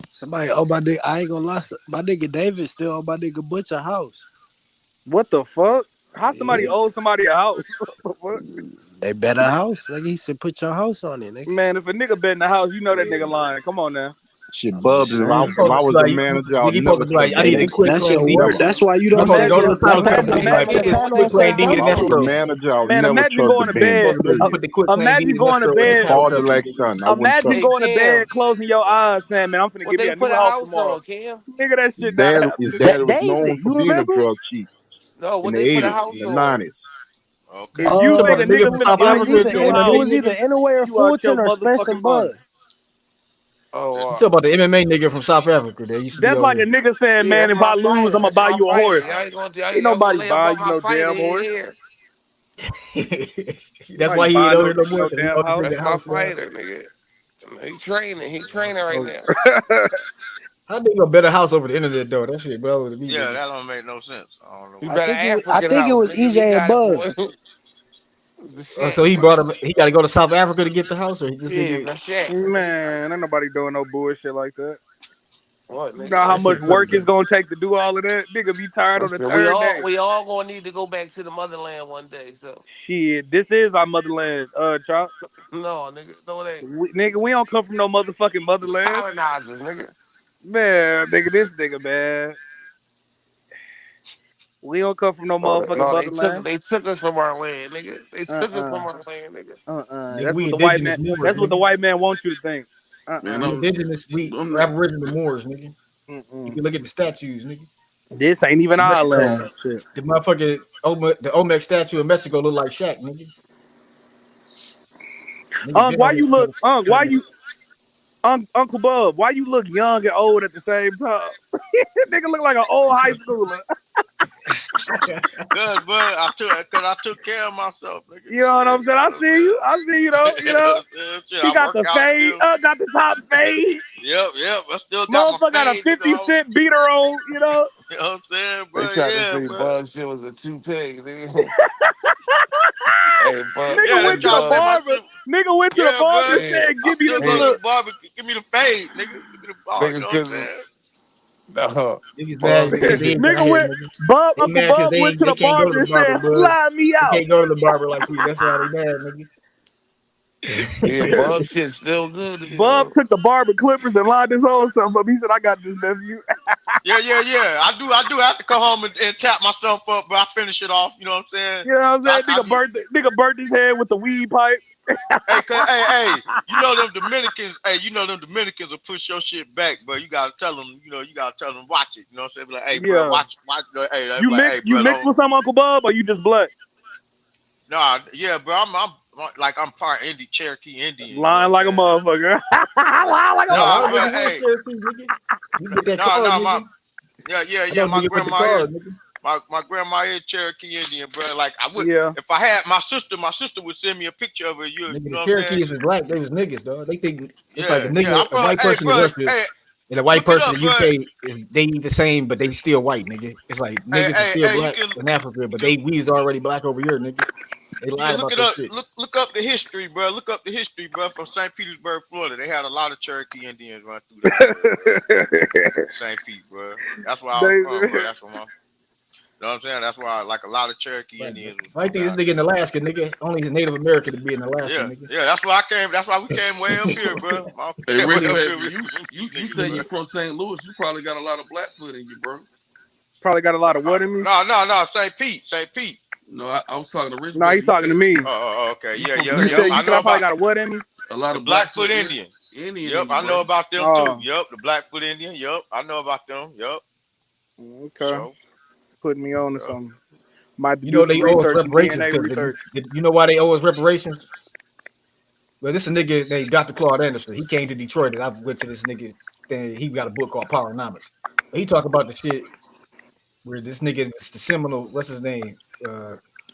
J: Somebody, I ain't gonna lie. My nigga David still owe my nigga Butch a house.
P: What the fuck? How somebody owes somebody a house?
J: They bet a house. Like he said, put your house on it, nigga.
P: Man, if a nigga bet in the house, you know that nigga lying. Come on now.
U: Shit, Bubs, if I was the manager, I would never
R: like, I need a quick
J: That's your word. That's why you don't
R: go to the
J: panel.
P: Man, imagine going to bed. Imagine going to bed. Imagine going to bed, closing your eyes, saying, "Man, I'm finna give you a new house tomorrow." Nigga, that shit.
U: His dad was known for being a drug chief.
E: No, what
U: in
E: they
U: the
E: put a
U: 80s,
E: house
U: in the
E: on?
U: 90s.
F: Okay.
P: If you think a nigga finna
J: it was either Anyway or Fulton or Spencer Bud.
R: Oh, talk about the MMA nigga from South Africa.
P: That's like a nigga saying, "Man, if I lose, I'm gonna buy you a horse." Ain't nobody buy you no damn horse.
R: That's why he ain't over no more.
P: Damn house.
E: That's my fighter, nigga. He training right now.
R: How they gonna bet a house over the internet though? That shit, bro.
F: Yeah, that don't make no sense. I don't know.
J: I think it was EJ and Bud.
R: So he brought him. He got to go to South Africa to get the house, or he just
P: man, ain't nobody doing no bullshit like that.
E: What,
P: you know how much work it's gonna take to do all of that? Nigga be tired on the third day.
E: We all gonna need to go back to the motherland one day. So
P: shit, this is our motherland, Chop.
E: No, nigga, no it ain't.
P: Nigga, we don't come from no motherfucking motherland.
E: Colonizers, nigga.
P: Man, nigga, this nigga, man. We don't come from no motherfucking motherland.
E: They took us from our land, nigga. They took us from our land, nigga.
P: That's what the white man. That's what the white man wants you to think.
R: Man, I'm indigenous. We Aboriginal Moors, nigga. You can look at the statues, nigga.
P: This ain't even our land.
R: The motherfucking the Olmec statue in Mexico look like Shaq, nigga.
P: Why you look? Why you? Uncle Bub, why you look young and old at the same time? Nigga look like an old high schooler.
F: Good, but I took care of myself, nigga.
P: You know what I'm saying? I see you though. You know, he got the fade, got the top fade.
F: Yep. I still got
P: motherfucker got a 50-cent beater on. You know.
F: You know what I'm saying, bro?
E: They tried to say Bug shit was a toupee, nigga.
P: Hey, nigga went to the barber. Nigga went to the barber and said, "Give me this little
F: barber. Give me the fade, nigga. Give me the barber." You know what I'm saying?
E: No.
P: Nigga went, Uncle Bub went to the barber and said, "Slide me out."
R: You can't go to the barber like we. That's why they mad, nigga.
E: Yeah, Bub shit still good.
P: Bub took the barber clippers and lined his own stuff up. He said, "I got this, nephew."
F: Yeah. I do have to come home and tap myself up, but I finish it off. You know what I'm saying?
P: You know what I'm saying? Nigga burnt his head with the weed pipe.
F: Hey, you know them Dominicans. Hey, you know them Dominicans will push your shit back, but you gotta tell them. You gotta tell them watch it. You know what I'm saying? Be like, hey, bro, watch. Hey,
P: You
F: like,
P: mix,
F: hey, bro,
P: with some Uncle Bub, or you just blood?
F: Nah, yeah, bro. I'm part Cherokee Indian.
P: Lying like a motherfucker. Lying like a
F: motherfucker. My grandma is Cherokee Indian, bro. Like I would, if I had my sister would send me a picture of her. You know what I'm saying?
R: Cherokees is black. They was niggas, dog. They think it's like a nigga, a white person in Russia, and a white person in the UK. They eat the same, but they still white, nigga. It's like niggas are still black in Africa, but we is already black over here, nigga. They lied about that shit.
F: Look up the history, bro. Look up the history, bro. From St. Petersburg, Florida, they had a lot of Cherokee Indians run through there. St. Pete, bro. That's where I was from, bro. That's where you know what I'm saying? That's why, like, a lot of Cherokee Indians.
R: I think this nigga in Alaska, nigga. Only a Native American to be in Alaska, nigga.
F: Yeah, that's why I came. That's why we came way up here, bro.
G: Hey, Ricky, you say you from St. Louis? You probably got a lot of Blackfoot in you, bro.
P: Probably got a lot of what in me?
F: No, St. Pete.
G: No, I was talking to Rich.
P: No, he talking to me.
F: Oh, okay. Yeah.
P: You said I probably got a what in me?
G: A lot of
F: Blackfoot Indian. Yep, I know about them too. Yep, the Blackfoot Indian. Yep, I know about them. Yep.
P: Okay. So, putting me on to something.
R: You know they owe us reparations. You know why they owe us reparations? Well, this is a nigga named Dr. Claude Anderson. He came to Detroit, and I went to this nigga thing. He got a book called Powernomics. He talk about the shit where this nigga is the seminal. What's his name?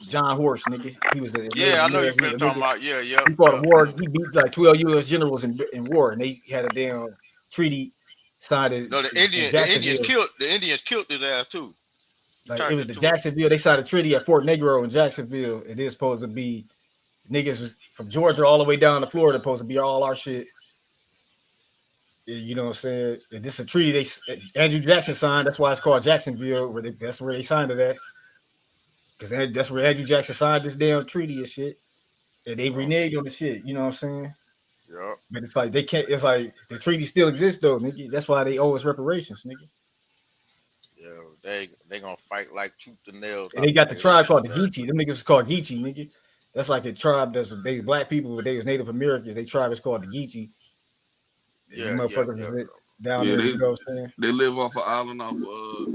R: John Horse, nigga. He was the
F: I know you've been talking about. Yeah.
R: He fought a war. He beat like 12 U.S. generals in war, and they had a damn treaty signed.
F: No, the Indians killed his ass too.
R: Like it was the Jacksonville. They signed a treaty at Fort Negro in Jacksonville. It is supposed to be niggas was from Georgia all the way down to Florida. Supposed to be all our shit. You know what I'm saying? And this is a treaty Andrew Jackson signed. That's why it's called Jacksonville. That's where they signed it at. Because that's where Andrew Jackson signed this damn treaty and shit. And they reneged on the shit. You know what I'm saying?
F: Yeah.
R: But it's like they can't. It's like the treaty still exists though, nigga. That's why they owe us reparations, nigga.
F: Yeah, they gonna fight like tooth and nail.
R: And they got the tribe called the Geechee. Them niggas is called Geechee, nigga. That's like the tribe they black people, but they was Native Americans. They tribe is called the Geechee. Motherfuckers down there, you know what I'm saying?
G: They live off an island off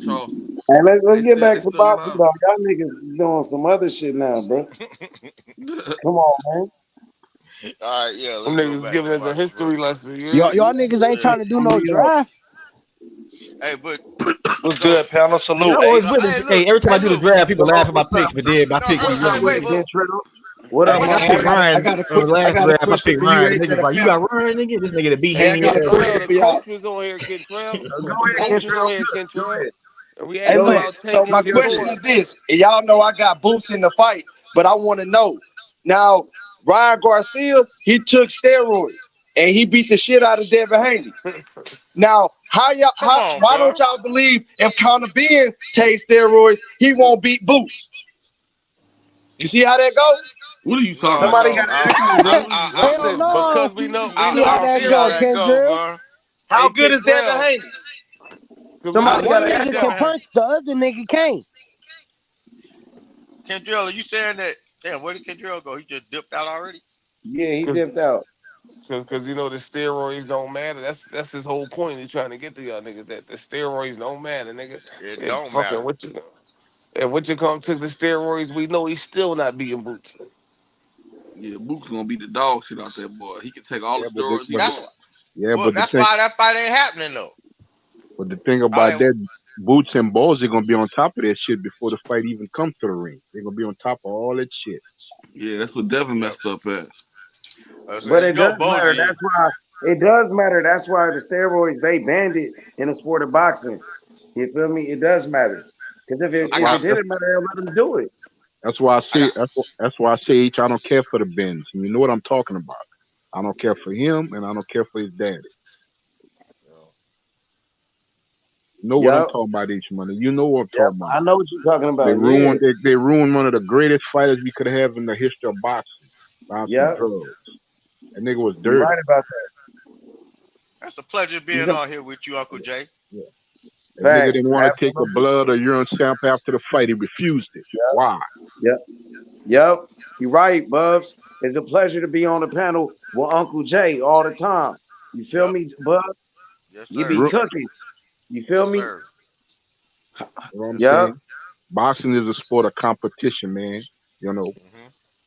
G: Charleston.
H: Hey, let's get back to boxing, dog. Y'all niggas doing some other shit now, bro. Come on, man.
F: All right, yeah.
E: Them niggas giving us a history lesson.
J: Y'all niggas ain't trying to do no draft.
F: Hey, but
O: what's good, panel? Salute.
R: Hey, every time I do the draft, people laugh at my picks, but then my picks be
H: what up?
R: I pick Ryan. I got a question for you. Niggas like, you got Ryan, nigga? This nigga to beat hanging.
E: Coach was on here, Kentrell.
O: Hey, look, so my question is this, and y'all know I got boots in the fight, but I want to know. Now, Ryan Garcia, he took steroids, and he beat the shit out of Devin Haney. Now, why don't y'all believe if Conor Ben takes steroids, he won't beat Boots? You see how that goes?
G: What are you talking
H: Somebody
G: about?
F: Because we know how that go,
O: How good is Devin Haney?
J: Somebody one nigga can punch, the other nigga can't.
F: Kendrell, are you saying that? Damn, where did Kendrell go? He just dipped out already?
H: Yeah, he dipped out.
E: Because you know the steroids don't matter. That's his whole point. He's trying to get to y'all niggas that the steroids don't matter, nigga.
F: It don't matter.
E: What you come took the steroids? We know he's still not beating Boots.
G: Yeah, Boots gonna beat the dog shit out that boy. He can take all the steroids he wants.
U: Yeah,
F: but that's why that fight ain't happening though.
U: But the thing about that, Boots and Balls are gonna be on top of that shit before the fight even comes to the ring. They're gonna be on top of all that shit.
G: Yeah, that's what Devin messed up at.
H: But it does matter. That's why it does matter. That's why the steroids they banned it in the sport of boxing. You feel me? It does matter because if it didn't matter, they'll let them do it.
U: That's why I say. That's why I say, H. I don't care for the bends. You know what I'm talking about. I don't care for him, and I don't care for his daddy. You know what I'm talking about, H. Money. You know what I'm talking about.
H: I know what you're talking about.
U: They ruined one of the greatest fighters we could have in the history of boxing. Drugs.
Q: That nigga was
H: You're
Q: dirty.
H: right about that.
F: That's a pleasure being on here with you, Uncle Jay.
Q: Yeah. That nigga didn't want to take a
H: Absolutely.
Q: blood or urine sample after the fight. He refused it.
H: Yep.
Q: Why?
H: Yep. You're right, Bubs. It's a pleasure to be on the panel with Uncle Jay all the time. You feel me, Bubs?
F: Yes,
H: You
F: sir.
H: be cooking. You feel me?
F: Sir.
Q: You know what I'm
H: Yep.
Q: saying? Boxing is a sport of competition, man. You know,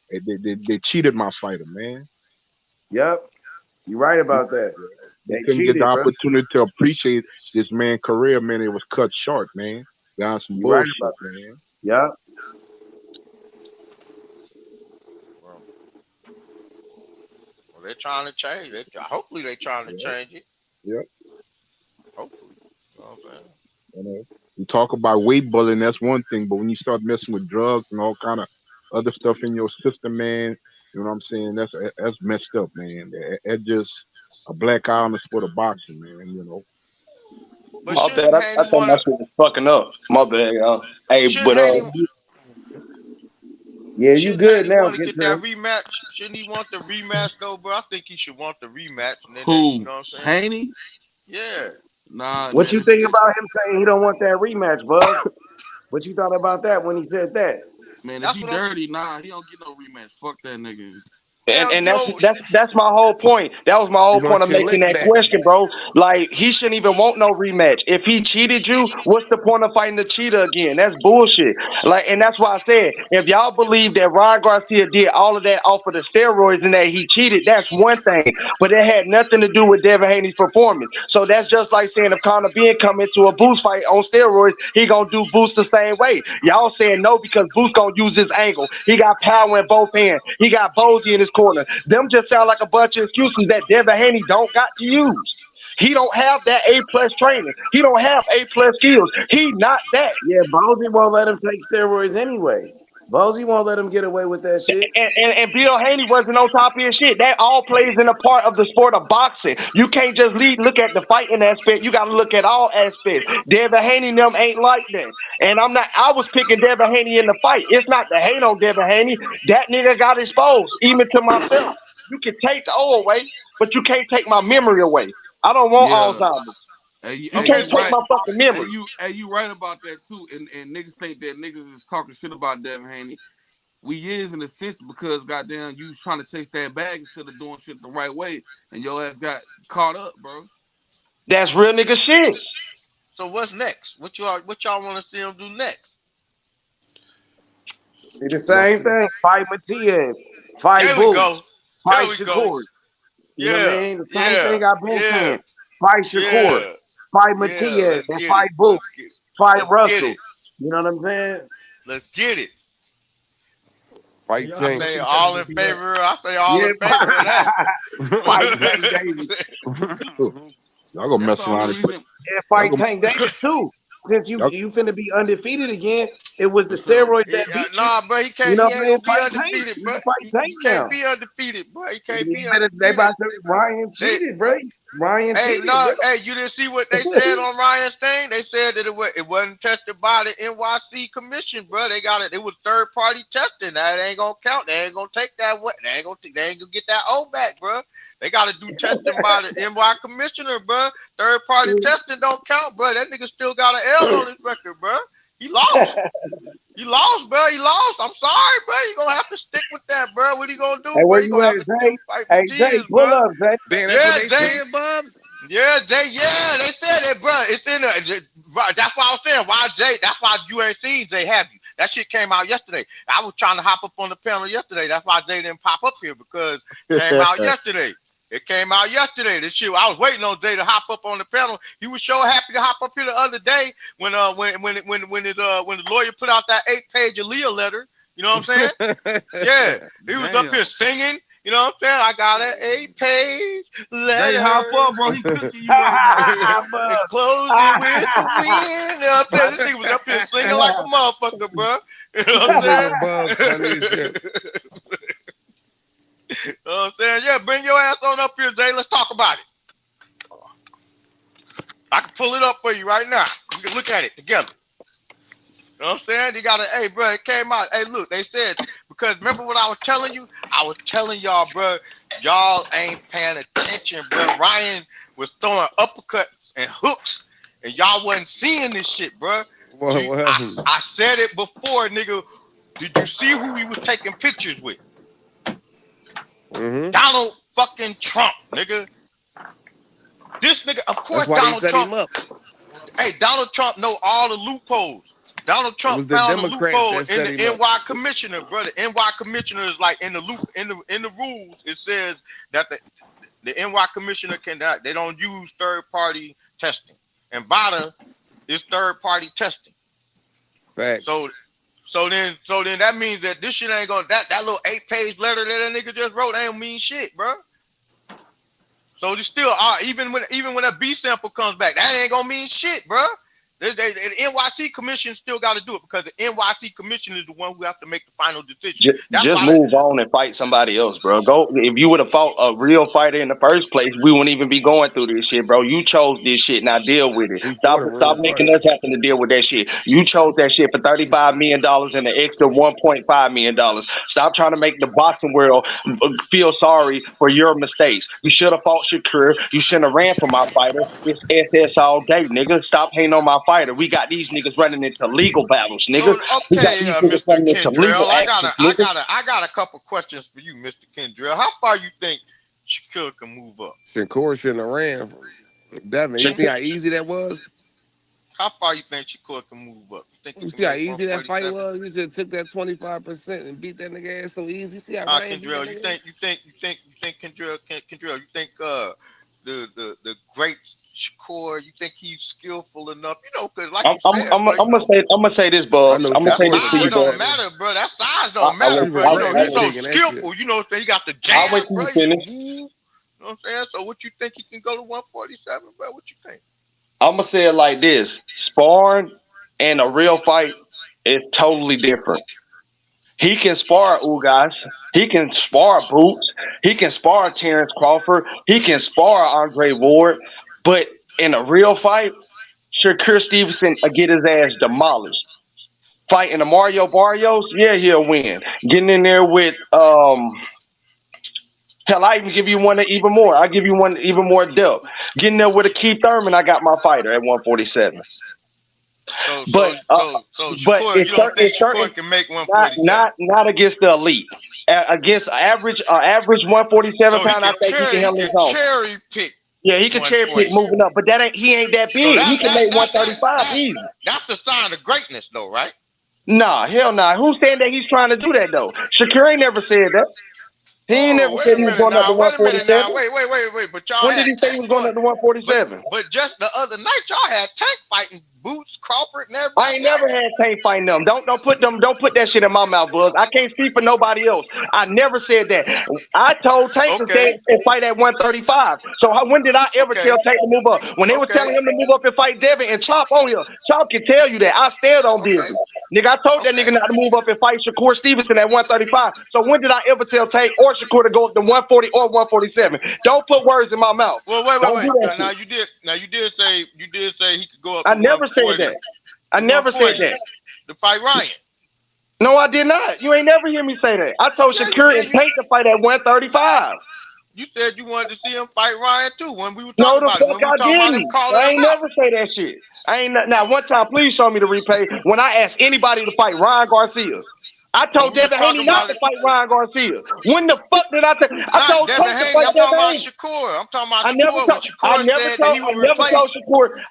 Q: they cheated my fighter, man.
H: Yep. You're right about that.
Q: They
H: They
Q: couldn't get the
H: cheated, bro.
Q: opportunity to appreciate this man's career, man. It was cut short, man. Down some
H: You're right
Q: bullshit,
H: about
Q: man.
H: that. Yep.
F: Well, they're trying to change it. Hopefully, they're trying to change it.
Q: Yep.
F: Hopefully. You know what I'm saying?
Q: You know, you talk about weight bullying, that's one thing, but when you start messing with drugs and all kind of other stuff in your system, man, you know what I'm saying? That's messed up, man. That's just a black eye on the sport of boxing, man. You know.
F: But
S: My bad. I think my shit was fucking up. My bad, y'all. Hey, but
H: Yeah, you
F: shouldn't
H: good
F: Haney
H: now,
F: want to
H: good
F: get that
H: turn.
F: rematch? Shouldn't he want the rematch though, bro? I think he should want the rematch. And then
G: Who?
F: you know what I'm saying?
G: Haney?
F: Yeah.
G: Nah,
H: What
G: man.
H: you think about him saying he don't want that rematch, Bubs? What you thought about that when he said that?
G: Man, if he dirty, nah, he don't get no rematch. Fuck that nigga.
S: And that's my whole point. That was my whole
G: He gonna
S: point of making
G: collect
S: that
G: that.
S: question, bro. Like he shouldn't even want no rematch. If he cheated you, what's the point of fighting the cheater again? That's bullshit. Like, and that's why I said, if y'all believe that Ryan Garcia did all of that off of the steroids and that he cheated, that's one thing. But it had nothing to do with Devin Haney's performance. So that's just like saying if Conor Ben come into a Boost fight on steroids, he gonna do Boost the same way. Y'all saying no because Boost gonna use his angle. He got power in both hands. He got Bozy in his corner. Them just sound like a bunch of excuses that Devin Haney don't got to use. He don't have that A+ training. He don't have A+ skills. He not that.
H: Yeah, Bozy won't let him take steroids anyway. Bozy won't let him get away with that shit.
S: And Bill Haney wasn't on top of his shit. That all plays in a part of the sport of boxing. You can't just look at the fighting aspect. You got to look at all aspects. Devin Haney and them ain't like that. And I was picking Devin Haney in the fight. It's not to hate on Devin Haney. That nigga got exposed, even to myself. You can take the O away, but you can't take my memory away. I don't want Alzheimer's. You can't take my fucking memory.
G: You right about that too. And niggas think that niggas is talking shit about Devin Haney. We is in a sense because goddamn you was trying to chase that bag instead of doing shit the right way, and your ass got caught up, bro.
S: That's real nigga shit.
F: So what's next? What y'all want to see him do next?
H: See the same thing. Fight Matias. Fight
F: There we go.
H: Fight
F: There we go.
H: Shakur. You know what I mean? The same thing I've been
F: Yeah.
H: saying. Fight Shakur. Fight Matias. And fight Boots. Fight Russell. You know what I'm saying?
F: Let's get it.
E: Fight
F: I say all in favor. I say all in favor of that.
H: Fight Tank Davis.
Q: Y'all gonna mess around
H: And fight Tank Davis too. Since you finna be undefeated again, it was the steroids that beat you.
F: Nah, bro, he can't.
H: You know
F: He ain't gonna be undefeated, bro. He can't be undefeated, bro. He can't be undefeated.
H: They about to Ryan cheated, bro. Ryan cheated.
F: Hey, you didn't see what they said on Ryan's thing? They said that it wasn't tested by the NYC commission, bro. They got it. It was third party testing. That ain't gonna count. They ain't gonna take that. They ain't gonna get that O back, bro. They gotta do testing by the NY commissioner, bro. Third party testing don't count, bro. That nigga still got an L on his record, bro. He lost. You lost, bro. He lost. I'm sorry, bro. You gonna have to stick with that, bro. What he gonna do,
H: hey,
F: bro?
H: where
F: You
H: you
F: gonna
H: at,
F: have to still fight
H: Hey,
F: for
H: Zay,
F: Jesus,
H: pull
F: bro.
H: up, Zay.
G: Damn,
F: Yeah,
G: that's what they
F: Zay.
G: said, Bob.
F: Yeah, Zay. Yeah, they said that, bro. It's in there. That's why I was saying, why Zay? That's why you ain't seen Zay, have you? That shit came out yesterday. I was trying to hop up on the panel yesterday. That's why Zay didn't pop up here because it came out yesterday. It came out yesterday. This shit, I was waiting on Zay to hop up on the panel. He was so happy to hop up here the other day when the lawyer put out that 8-page Aaliyah letter. You know what I'm saying? Yeah, he was up here singing. You know what I'm saying? I got an 8-page letter.
G: Jay, hop up, bro. He cooking you right now.
F: It closed it with the wind. You know what I'm saying? This nigga was up here singing like a motherfucker, bro. You know what I'm saying?
G: Bob's funny as shit.
F: You know what I'm saying? Yeah, bring your ass on up here, Zay. Let's talk about it. I can pull it up for you right now. We can look at it together. You know what I'm saying? They got hey, bro, it came out. Hey, look, they said because remember what I was telling you? I was telling y'all, bro, y'all ain't paying attention, bro. Ryan was throwing uppercuts and hooks, and y'all wasn't seeing this shit, bro. I said it before, nigga. Did you see who he was taking pictures with? Donald fucking Trump, nigga. This nigga, of course, Donald Trump. Hey, Donald Trump know all the loopholes. Donald Trump found a loophole in the NY commissioner, brother. NY commissioner is like in the loop in the rules. It says that the NY commissioner cannot. They don't use third party testing, and VADA is third party testing.
E: Facts.
F: So then that means that this shit ain't gonna that little 8-page letter that nigga just wrote ain't mean shit, bro. So it's still even when a B sample comes back, that ain't gonna mean shit, bro. The NYC commission still got to do it because the NYC commission is the one who has to make the final decision.
S: Just move on and fight somebody else, bro. Go. If you would have fought a real fighter in the first place, we wouldn't even be going through this shit, bro. You chose this shit. Now deal with it. Stop making us having to deal with that shit. You chose that shit for $35 million and an extra $1.5 million. Stop trying to make the boxing world feel sorry for your mistakes. You should have fought Shakur. You shouldn't have ran from my fighter. It's SS all day, nigga. Stop hating on my fighter. We got these niggas running into legal battles, nigga.
F: So, okay, Mr. Kendrell, I got a couple questions for you, Mr. Kendrell. How far you think Shakur can move up?
E: Shakur shouldn't have ran from Devin. You see how easy that was?
F: How far you think Shakur can move up?
E: You see how easy that fight was? You just took that 25% and beat that nigga ass so easy. You see how
F: Kendrell, you think Kendrell, you think the great Shakur, you think he's skillful enough? You know, because like
S: I'm gonna say this, Bugs. I'm gonna say this to you,
F: Bugs. Don't matter, bro. That size don't matter, bro. You know, he's so skillful. You know, he got the jab, bro. You know what I'm saying? So, what you think he can go to 147, bro? What you think?
S: I'm gonna say it like this: sparring and a real fight is totally different. He can spar Ugas. He can spar Boots. He can spar Terrence Crawford. He can spar Andre Ward. But in a real fight, Shakur Stevenson will get his ass demolished. Fighting the Mario Barrios, yeah, he'll win. Getting in there with hell, I even give you one even more. I give you one even more depth. Getting there with a Keith Thurman, I got my fighter at 147.
F: So Shakur, you don't think Shakur can make 147?
S: Not against the elite. Against average 147 pound, I think he can handle his own.
F: Cherry pick.
S: Yeah, he can cherry pick moving up, but he ain't that big. He can make 135 easy.
F: That's the sign of greatness, though, right?
S: Nah, hell nah. Who's saying that he's trying to do that though? Shakur ain't never said that. He ain't never said he was going up to 147.
F: Wait. But y'all
S: when did he say he was going up to 147?
F: But just the other night, y'all had Tank fighting Boots, Crawford, and everybody.
S: I ain't never had Tank fighting them. Don't put that shit in my mouth, Buzz. I can't speak for nobody else. I never said that. I told Tank to stay and fight at 135. So when did I ever tell Tank to move up? When they were telling him to move up and fight Devin and Chop on here, Chop can tell you that I stand on business. Nigga, I told that nigga not to move up and fight Shakur Stevenson at 135. So when did I ever tell Tank or Shakur to go up to 140 or 147? Don't put words in my mouth.
F: Well, wait. Now you did say he could go up.
S: I never said that. I never said that.
F: To fight Ryan.
S: No, I did not. You ain't never hear me say that. I told Shakur and Tank to fight at 135.
F: You said you wanted to see him fight Ryan too when we were talking about it.
S: No, the fuck I didn't. I ain't never say that shit. I ain't now. One time, please show me the replay when I asked anybody to fight Ryan Garcia. I told Devin Haney not to fight Ryan Garcia. When the fuck did I? I told Tank to fight Devin Haney.
F: I'm talking about Shakur.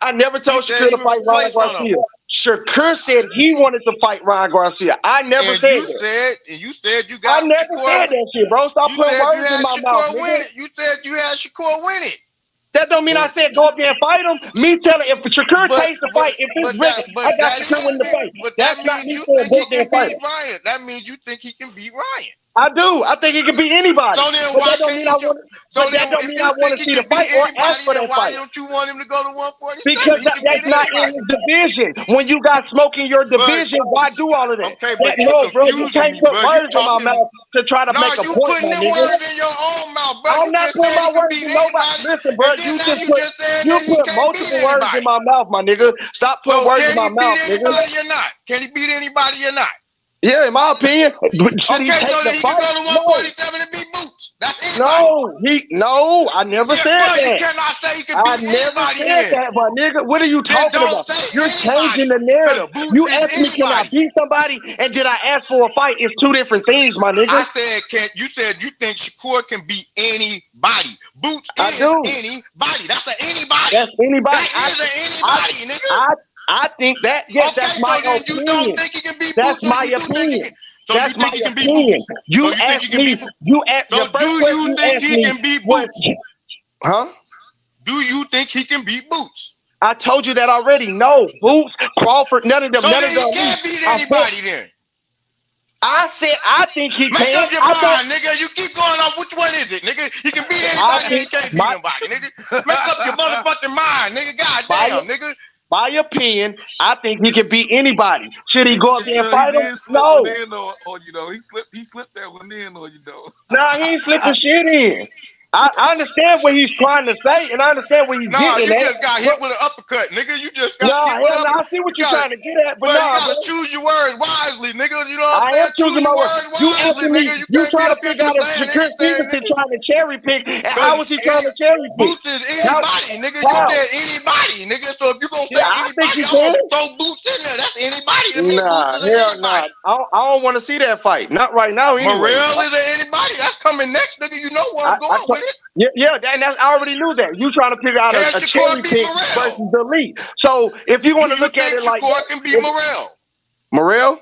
S: I never told Shakur to fight Ryan Garcia. Shakur said he wanted to fight Ryan Garcia. I never said that.
F: You said you got.
S: I never said that shit, bro. Stop putting words in my mouth.
F: You said you had Shakur win it.
S: That don't mean I said go up there and fight him. Me telling if Shakur takes the fight, if it's written, I got Shakur win the fight. That's not me saying go up there and fight him.
F: That means you think he can beat Ryan.
S: I do. I think he can beat anybody.
F: So then why can't
S: that don't mean I want to see the fight or ask for that fight.
F: Why don't you want him to go to 147?
S: Because that's not in his division. When you got smoke in your division, why do all of that?
F: Okay, but
S: no, bro, you can't put words in my mouth to try to make a point.
F: You putting words in your own mouth, bro.
S: I'm not putting my words in nobody. Listen, bro, you put multiple words in my mouth, my nigga. Stop putting words in my mouth, nigga.
F: Can he beat anybody or not?
S: Yeah, in my opinion. Should he take
F: so
S: the
F: then he
S: fight?
F: can go to 147 and beat Boots. That's anybody.
S: No, I never said
F: bro, you
S: that.
F: cannot say he can
S: I
F: beat
S: never
F: anybody
S: said
F: then.
S: that, but nigga, what are you
F: Then
S: talking
F: don't
S: about?
F: say
S: You're changing
F: anybody.
S: the narrative.
F: Because Boots
S: You
F: is
S: asked me, can I
F: anybody.
S: beat somebody? And did I ask for a fight? It's two different things, my nigga.
F: I said, you said you think Shakur can beat anybody. Boots is anybody. That's an anybody.
S: That's anybody.
F: That is an anybody, nigga.
S: I think that, yes,
F: okay,
S: that's my
F: so then
S: opinion.
F: you don't think he can beat
S: That's
F: Boots, or
S: my
F: you do think he
S: opinion.
F: can? So
S: That's
F: you think
S: my
F: he can beat
S: opinion.
F: Boots?
S: You
F: So you think
S: asked
F: he can
S: me.
F: beat Boots?
S: You asked
F: so
S: the first
F: do
S: question
F: you
S: you
F: think
S: asked
F: he
S: me
F: can beat
S: was,
F: Boots?
S: huh?
F: Do you think he can beat Boots?
S: I told you that already. No, Boots, Crawford, none of them.
F: So
S: none
F: then
S: of them.
F: he can't beat anybody then.
S: I said I think he
F: Make
S: can.
F: up your mind, nigga. You keep going off. Which one is it, nigga? He can beat anybody and he can't beat anybody, nigga. Make up your motherfucking mind, nigga. Goddamn, nigga.
S: My opinion, I think he can beat anybody. Should he
G: And
S: go up there and
G: he
S: fight him?
G: did slip
S: No.
G: one in on you though. He slipped that one in on you though.
S: Nah, he ain't slipping shit in. I understand what he's trying to say, and I understand what he's
F: Nah,
S: getting
F: you
S: at.
F: just got hit with an uppercut, nigga. You just got hit with an
S: I
F: uppercut.
S: see what you're trying to get at, but
F: you
S: nah,
F: gotta
S: bro.
F: choose your words wisely, nigga. You know what I'm
S: I am
F: saying?
S: choosing
F: Choose
S: my
F: your
S: words.
F: words
S: You
F: wisely,
S: asking me,
F: nigga. You
S: you
F: can't be
S: trying to
F: up here
S: figure out
F: just
S: if
F: saying
S: Shakur
F: anything,
S: Stevenson
F: nigga.
S: trying to cherry pick, and how was he trying to cherry pick?
F: Boots is anybody, nigga. You said anybody, nigga. So if you gonna say anybody, I'm gonna throw Boots in there. That's anybody to me.
S: Nah,
F: Boots is
S: hell
F: anybody.
S: nah. I don't want to see that fight. Not right now, anyway.
F: Morrell is anybody. That's coming next, nigga. You know where I'm going with it.
S: Yeah, I already knew that. You trying to figure out a cherry pick versus delete. So if you want to look at it like
F: Shakur can beat Morrell?
S: Morrell?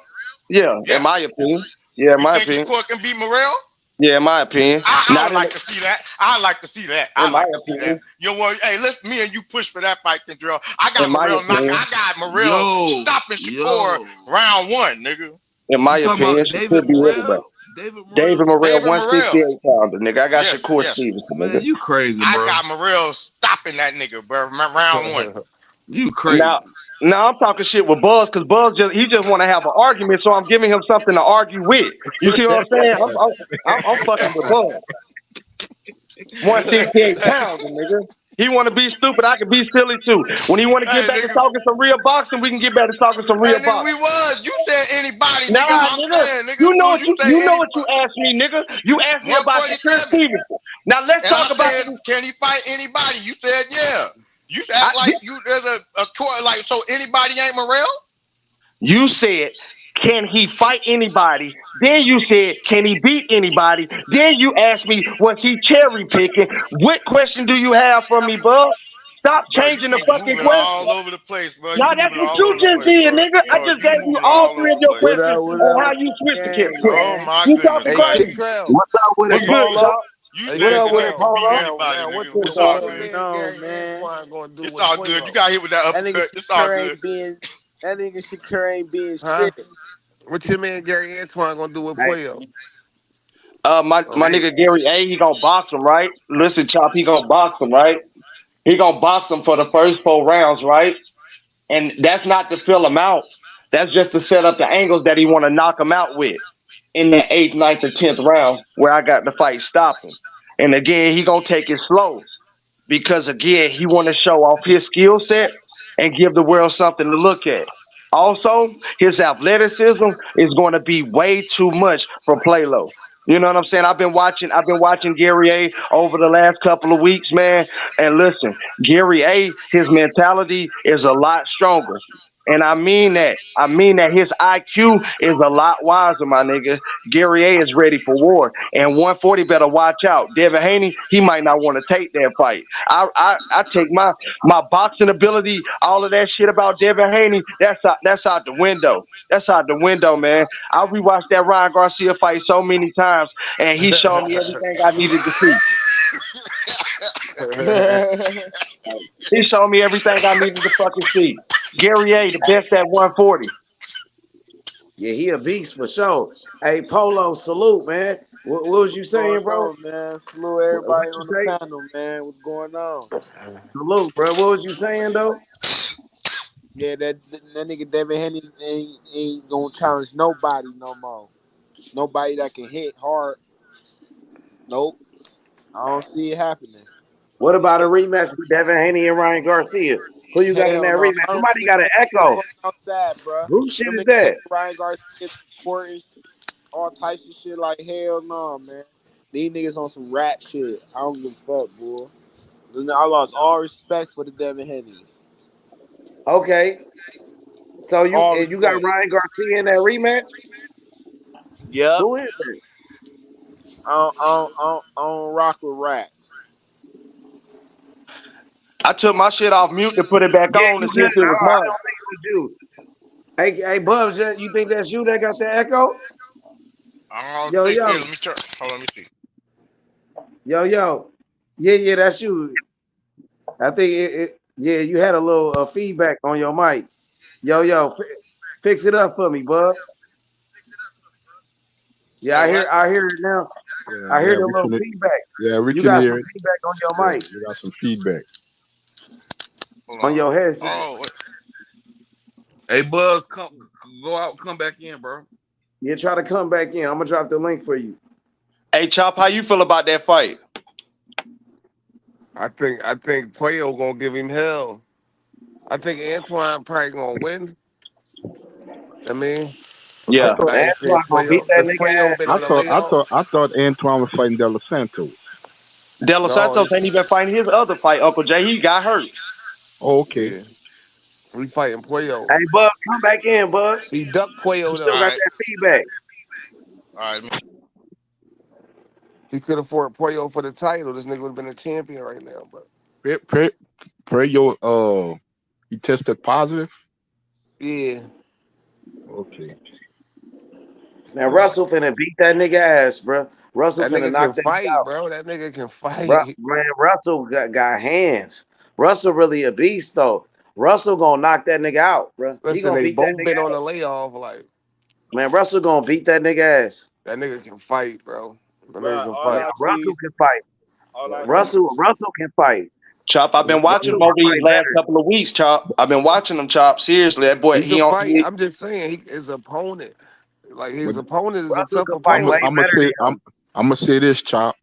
S: Yeah, in my opinion. Yeah, in my opinion.
F: Shakur can beat Morrell?
S: Yeah, in my opinion.
F: I would like to see that. I like to see that. I like to see that. You know what? Hey, let's me and you push for that fight, Kendrell. I got Morrell knocking. I got Morrell stopping Shakur round one, nigga.
S: In my opinion,
G: David Morrell.
S: David Morrell, 168 pounder, nigga. I got Shakur Stevenson, nigga.
G: Man, you crazy, bro.
F: I got Morrell stopping that nigga, bro. Round one.
G: You crazy.
S: Now I'm talking shit with Buzz because Buzz just want to have an argument, so I'm giving him something to argue with. You see what I'm saying? I'm fucking with Buzz. 168 pounds, nigga. He want to be stupid. I can be silly too. When he want to get back to talking some real boxing, we can get back to talking some real boxing.
F: You said anybody, nigga.
S: Nah, nigga. You know what you asked me, nigga. You asked me about Shakur Stevenson. Now let's talk about.
F: Can he fight anybody? You said yeah. You act like there's a court like so anybody ain't Morrell?
S: You said, can he fight anybody? Then you said, can he beat anybody? Then you asked me, was he cherry picking? What question do you have for me, bud? Stop changing the fucking question.
F: All over the place, bro.
S: Now that's what you just did, nigga. I just gave you all three of your questions on how you switch the kid.
F: Oh my
S: you talking crazy?
H: What's up with it, Polo?
F: You said that can beat anybody, nigga. It's all good. It's all good. You got hit with that uppercut. It's all good.
B: That nigga Shakur ain't being shit.
E: What your man Gary Antoine gonna do with Puello?
S: My nigga Gary A, he gonna box him, right? Listen, Chop, he gonna box him, right? He gonna box him for the first 4 rounds, right? And that's not to fill him out. That's just to set up the angles that he want to knock him out with in the 8th, 9th, or 10th round where I got the fight stopping. And again, he gonna take it slow because again, he want to show off his skill set and give the world something to look at. Also, his athleticism is going to be way too much for Playlo. You know what I'm saying? I've been watching Gary A over the last couple of weeks, man. And listen, Gary A, his mentality is a lot stronger. And I mean that. His IQ is a lot wiser, my nigga. Gary A is ready for war. And 140 better watch out. Devin Haney, he might not want to take that fight. I take my boxing ability, all of that shit about Devin Haney, that's out the window. That's out the window, man. I rewatched that Ryan Garcia fight so many times, and he showed me everything I needed to see. He showed me everything I needed to fucking see. Gary A, the best at 140.
H: Yeah, he a beast for sure. Hey, Polo, salute, man. What was you saying, bro?
B: Man, salute everybody on the panel, man. What's going on?
H: Salute, bro. What was you saying, though?
B: Yeah, that nigga Devin Haney ain't gonna challenge nobody no more. Nobody that can hit hard. Nope. I don't see it happening.
H: What about a rematch with Devin Haney and Ryan Garcia? Who you got in
B: Hell
H: that
B: no.
H: rematch?
B: I don't
H: Somebody
B: think
H: got an
B: that shit
H: echo.
B: going outside, bro.
H: Who shit
B: Them
H: is
B: niggas
H: that?
B: taking Ryan Garcia to court and all types of shit. Like hell no, man. These niggas on some rat shit. I don't give a fuck, boy. I lost all respect for the Devin Haney.
H: Okay. So you
B: All
H: and you got
B: respect.
H: Ryan Garcia in that rematch?
B: Yep.
H: Who is it?
B: I don't rock with rats.
S: I took my shit off mute to put it back
H: Yeah,
S: on
H: you
S: to see
H: good.
S: if it
H: No,
S: was
H: I
S: mine.
H: don't think it was you. Hey, Bubs, you think that's you that got the echo?
F: I don't
H: Yo,
F: think.
H: yo.
F: Hey, let me turn. Hold on, let me see.
H: Yo. Yeah, that's you. I think yeah, you had a little feedback on your mic. Yo, fix it up for me, bub. Yeah,
F: Say what?
H: I hear it now. I hear
Q: Yeah,
H: the
Q: we
H: little
Q: can.
H: feedback.
Q: Yeah, we
H: You
Q: can
H: got
Q: hear
H: some
Q: it.
H: feedback on your
Q: Yeah,
H: mic,
Q: we got some feedback.
F: Hold
H: on
F: on.
H: your headset.
F: Oh, wait.
G: Hey, Buzz, go out, come back in, bro.
H: Yeah, try to come back in. I'm gonna drop the link for you.
S: Hey, Chop, how you feel about that fight?
E: I think Puello gonna give him hell. I think Antoine probably gonna win. I mean,
S: Yeah.
E: because
H: Antoine
E: like I said,
H: gonna beat that
E: Puello
H: nigga ass.
E: been
Q: I
E: on the
Q: thought I
E: layoff.
Q: thought I thought Antoine was fighting De La Santos.
S: De Los
E: No,
S: Santos ain't even fighting his other fight, Uncle Jay. He got hurt.
Q: Oh, okay.
E: yeah, we fighting Puello.
H: Hey, Bubs, come back in, Bubs.
E: He ducked Puello
H: You still
E: though.
F: All
H: got
F: right.
H: that feedback.
F: All right.
E: He could afford Puello for the title. This nigga would have been a champion right now. But
Q: Pray your he tested positive.
E: yeah,
Q: Okay.
H: Now Russell finna beat that nigga ass, bro. Russell
E: that
H: finna
E: nigga
H: knock
E: can
H: that nigga
E: fight,
H: out.
E: bro. That nigga can
H: Bro,
E: fight.
H: man, Russell got hands. Russell really a beast though. Russell gonna knock that nigga out, bro. He
E: Listen,
H: gonna
E: they
H: beat that
E: both been on
H: nigga
E: the
H: ass.
E: layoff. Like
H: Man, Russell gonna beat that nigga ass.
E: that nigga can fight, bro. That
B: Bro,
E: nigga can fight.
H: Russell can fight.
B: all I see
H: Russell can fight.
S: Chop, I've been watching him
H: Russell
S: over
H: can
S: these
H: fight
S: last
H: better.
S: couple of weeks, Chop. I've been watching him, Chop. Seriously, that boy,
E: He
S: he
E: can
S: on.
E: fight. I'm just saying, his opponent, like
Q: But
E: his opponent, is a
H: Russell
E: tough
H: can fight way
E: opponent.
Q: I'm gonna
H: better
Q: say
H: than him.
Q: I'm gonna say this, Chop.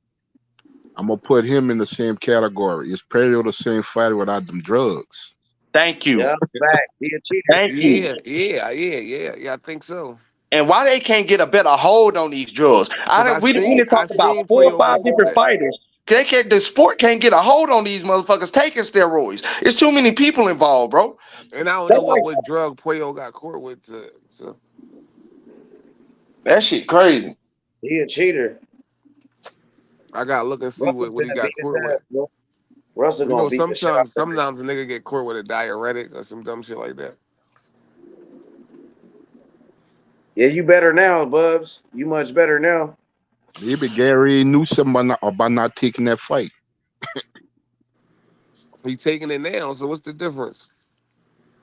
Q: I'm gonna put him in the same category. Is Perio the same fighter without them drugs?
S: Thank you.
H: Yeah, back. He a cheater.
S: Thank you.
E: Yeah. I think so.
S: And why they can't get a better hold on these drugs?
E: Cause
S: We done
E: I
S: talked about
E: seen
S: 4 or
E: Puello
S: 5
E: go through
S: different
E: that.
S: fighters. The sport can't get a hold on these motherfuckers taking steroids. It's too many people involved, bro.
E: And I don't know
S: That's like
E: what drug Puello got caught with.
S: that shit crazy.
H: He a cheater.
E: I gotta look and see
H: Russell
E: what he
H: finna beat
E: got
H: his
E: caught with.
H: ass, bro. Russell
E: You know,
H: gonna beat the shit out that nigga.
E: sometimes a nigga get caught with a diuretic or some dumb shit like that.
H: Yeah, you better now, Bubs. You much better now.
Q: Maybe Gary knew something about not taking that fight.
E: He taking it now, so what's the difference?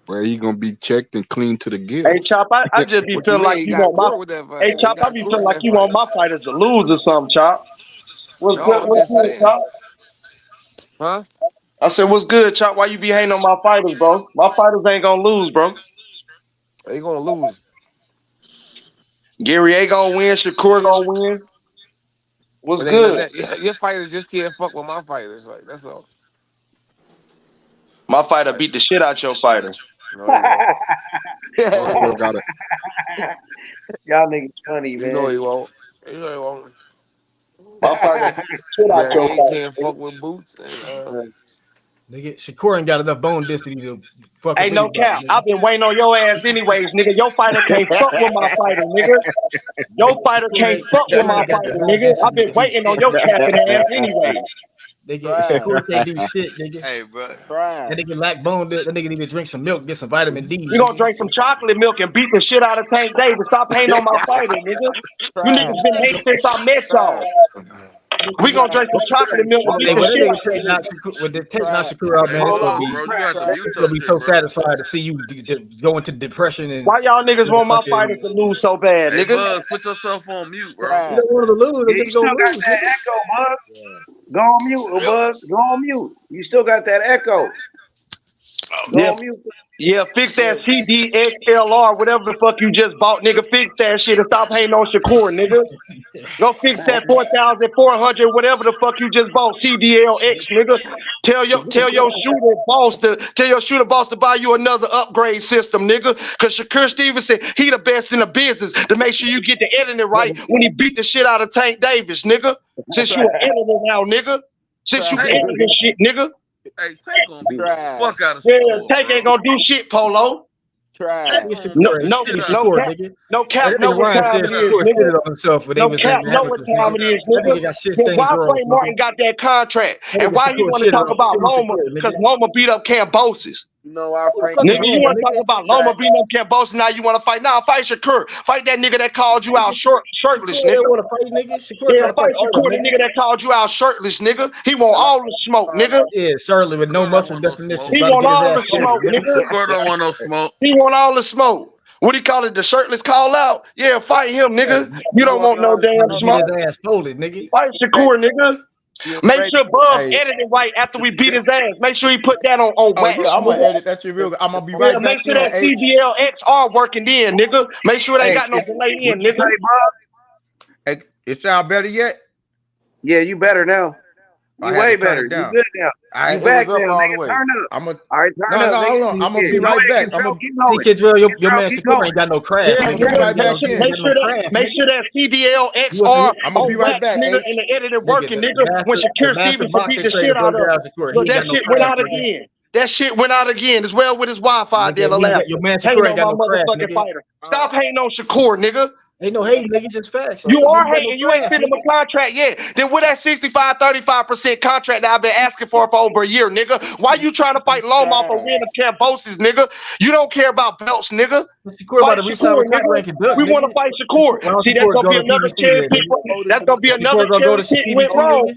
Q: Where he gonna be checked and clean to the
S: Hey
Q: gills.
S: Chop, I just be
E: What you
S: feeling like
E: mean? He
S: you
E: got
S: want my
E: caught with that
S: Hey
E: fight. He
S: Chop, I
E: got
S: be
E: caught
S: feeling
E: with
S: like
E: that
S: you
E: fight.
S: want my fighters to lose or something, Chop. What's
E: No,
S: good?
E: I'm
S: What's
E: just
S: good,
E: saying.
S: Chop?
E: Huh?
S: I said, what's good, Chop? Why you be hating on my fighters, bro? My fighters ain't gonna lose, bro.
E: They gonna lose.
S: Gary A gonna win, Shakur gonna win. What's
E: It ain't nothing
S: good?
E: that your fighters just can't fuck with my fighters. Like that's all.
S: My fighter
E: Like,
S: beat the shit out your fighter.
E: no, he won't. No, he
Q: Also
E: won't.
Q: got a
H: Y'all niggas funny,
E: You know
H: man.
E: he won't. You know he won't.
S: My fighter beat the shit out your
E: Jerry A can't
S: fighter.
E: fuck with boots and
R: Nigga, Shakur ain't got enough bone density to fuck with
S: Ain't no
R: anybody,
S: cap.
R: nigga.
S: I've been waiting on your ass anyways, nigga. Your fighter can't fuck with my fighter, nigga. Your fighter can't fuck with
R: Shakur
S: my
R: ain't got the
S: fighter,
R: bone
S: nigga.
R: density
S: I've been
R: to do
S: waiting on
R: shit,
S: your
R: nigga.
S: capping ass anyways.
R: Nigga,
B: Trav.
R: Shakur can't do shit, nigga.
F: Hey, bro.
R: That
B: Trav.
R: nigga lack bone. That nigga need to drink some milk, get some vitamin D,
S: You gonna
R: nigga.
S: drink some chocolate milk and beat the shit out of Tank Davis. Stop hating on my fighter, nigga. You niggas
B: Trav.
S: been hating since I met
B: Trav.
S: y'all. We gonna drink some chocolate milk and beat
R: Hey,
S: the
R: when that
S: shit
R: nigga
S: out of
R: take
S: you.
R: not Shakur, when they take not
B: Trav.
R: Shakur out,
G: Hey,
R: man, it's gonna
G: Buzz,
R: be
G: bro, you got to
R: it's
G: mute
R: gonna
G: your
R: be
G: shit,
R: so
G: bro.
R: satisfied to see you go into depression and
S: Why y'all niggas want my fighters
R: motherfucking.
S: to lose so bad,
G: Hey,
S: nigga?
G: Buzz, put yourself on mute, bro.
R: You
B: Trav.
R: don't want them to lose. They
H: Yeah, you
R: just
H: still
R: gonna
H: got
R: lose,
H: that
R: nigga.
H: echo, Bud. Go on mute, Bud. Go on mute. You still got that echo.
F: Oh,
H: Go
S: Yeah,
H: on mute.
S: Yeah, fix that CDXLR, whatever the fuck you just bought, nigga. Fix that shit and stop hating on Shakur, nigga. Go fix that 4,400, whatever the fuck you just bought, CDLX, nigga. Tell your shooter boss to buy you another upgrade system, nigga. Cause Shakur Stevenson, he the best in the business to make sure you get the editing right when he beat the shit out of Tank Davis, nigga. Since you an editor now, nigga. Since you edit this shit, nigga.
G: Hey, Tank gonna beat the fuck out of
S: Yeah,
G: Shakur,
S: Tank ain't gonna do shit, Polo.
B: Trash.
S: No cap, know what time it is, nigga. No cap, know what time it is, nigga. Then why Frank Martin got that contract? And why you want to talk about Loma? Because Loma beat up Cambosis.
B: You know why Frank?
S: Nigga, you want to talk about Loma beating up Cambosis? Now you want to fight? Nah, fight Shakur. Fight that nigga that called you out shirtless, nigga. Yeah, fight Shakur, the nigga that called you out shirtless, nigga. He want all the smoke, nigga.
R: Yeah, shirtless with no muscle definition.
S: He want all the smoke, nigga.
G: Shakur don't want no smoke.
S: He want all the smoke. What he call it? The shirtless call out? Yeah, fight him, nigga. You don't want no damn smoke.
R: Get his ass folded, nigga.
S: Fight Shakur, nigga. Make sure Bubs edited right after we beat his ass. Make sure he put that on wax.
K: Yeah, I'm gonna edit that shit real good. I'm gonna be right back.
S: Make sure that CDLXR working in, nigga. Make sure they got no delay in, nigga.
K: Hey, it sound better yet?
H: Yeah, you better now. You way better. You good now.
K: I
H: you back now,
K: nigga.
H: Turn up.
K: I'm a,
H: all right, turn up.
K: No, hold on. I'm gonna be right back. I'm gonna
R: see Kidrell, your man Shakur ain't got no craft.
S: Yeah, make sure that CDLXR.
K: I'm gonna be right back,
S: nigga, and the editor working, nigga. When Shakur Stevenson beat the shit out of him, that shit went out again. That shit went out again as well with his Wi-Fi. Then
R: your man Shakur ain't got no craft,
S: fighter. Stop hating on Shakur, nigga.
R: Ain't no hating, nigga, just facts.
S: You are hating. You ain't sent him a contract yet. Then with that 65-35% contract that I've been asking for over a year, nigga, why you trying to fight Loma for winning Cambosis, nigga? You don't care about belts, nigga. Fight Shakur, nigga. We want to fight Shakur. See, that's gonna be another cherry pick. That's gonna be another cherry pick went wrong.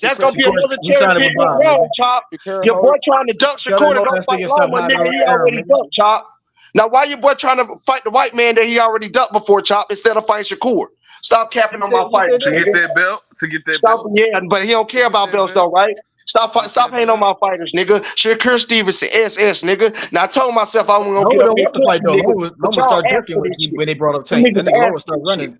S: That's gonna be another cherry pick went wrong, Chop. Your boy trying to duck Shakur to go fight Loma, nigga. He already ducked, Chop. Now, why your boy trying to fight the white man that he already ducked before, Chop, instead of fighting Shakur? Stop capping on my fight.
G: To get that belt.
S: Yeah, but he don't care about belts though, right? Stop hating on my fighters, nigga. Shakur Stevenson, SS, nigga. Now I told myself I wasn't gonna get up there.
R: Fight though. Loma start ducking when they brought up Tank. That nigga Loma start running.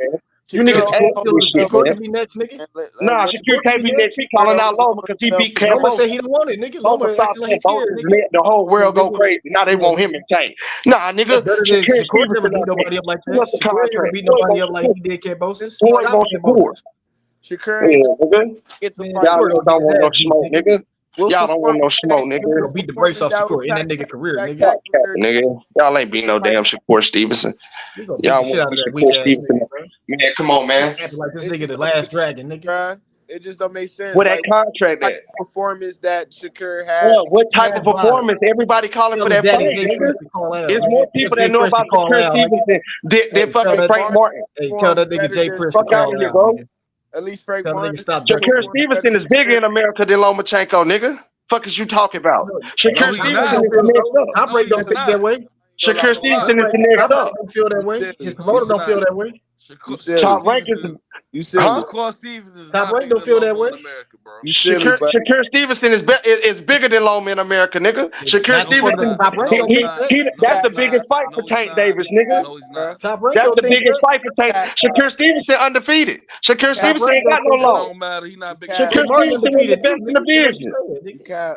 S: You niggas
R: Shakur be next, nigga.
S: Nah, Shakur can't be next. He calling out Loma because he beat Cambosis.
R: Loma said he don't want it, nigga. Loma
S: stop like the whole world go crazy. Now they want him in Tank. Nah, nigga.
R: Shakur never beat nobody up like that. Shakur never beat nobody up like he did Cambosis.
B: Shakur,
S: get the fight. Y'all don't want no smoke, nigga. Y'all don't want no smoke, nigga.
R: Beat the brakes off Shakur in that nigga career, nigga.
S: Nigga, y'all ain't beat no damn Shakur Stevenson. Y'all want Shakur Stevenson. Man, come on, man.
R: Like this nigga the last dragon, nigga.
B: It just don't make sense.
S: What that contract that
B: performance that Shakur had.
S: Yeah, what type of performance? Everybody calling for that fight, nigga. There's more people that know about Shakur Stevenson than fucking Frank Martin.
R: Hey, tell that nigga Jay Prince to
S: call out, bro.
B: At least Frank Martin.
S: Shakur Stevenson is bigger in America than Lomachenko, nigga. Fuck is you talking about? Shakur Stevenson is the next up.
R: Top rank don't feel that way.
S: Shakur Stevenson is the next up.
R: Don't feel that way. His promoter don't feel that way.
S: Top rank is the.
B: You said
G: Shakur Stevenson is
R: Top rank don't feel that way.
S: Shakur Stevenson is bigger than Loma in America, nigga. Shakur Stevenson, that's the biggest fight for Tank Davis, nigga. That's the biggest fight for Tank. Shakur Stevenson undefeated. Shakur Stevenson ain't got no law. Shakur Stevenson is the best in the division.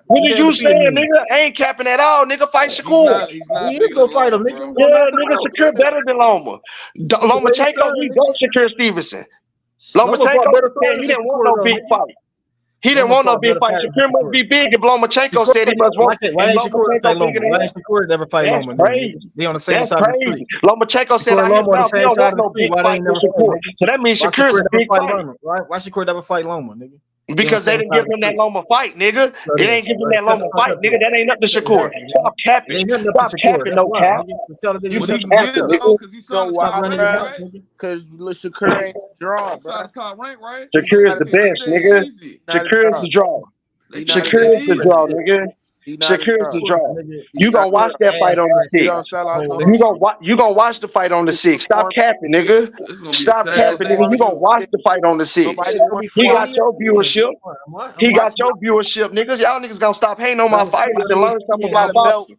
S: What did you say, nigga? I ain't capping at all, nigga. Fight Shakur.
R: He is gonna fight him, nigga.
S: Yeah, nigga, Shakur better than Loma. Lomachenko, he dunked Shakur Stevenson. Lomachenko said he didn't want no big fight. He didn't want no big fight. Shakur must be big if Lomachenko said he must want.
R: Why ain't Shakur never fight Loma? They on the same side of the street.
S: Lomachenko said I don't want no big fight with Shakur. So that means Shakur's a big fight.
R: Why Shakur never fight Loma, nigga?
S: Because they didn't give him that Loma fight, nigga. They ain't giving that Loma fight, nigga. That ain't up to Shakur. Stop capping. Stop capping, no cap.
G: You just capping, nigga.
B: Because Shakur ain't draw, bro.
S: Shakur is the best, nigga. Shakur is the draw. Shakur is the draw, nigga. Shakur is the draw. You gonna watch that fight on the 6th. You gonna watch the fight on the 6th. Stop capping, nigga. Stop capping, nigga. You gonna watch the fight on the 6th. He got your viewership. He got your viewership, niggas. Y'all niggas gonna stop hating on my fighters and learn something about boxing.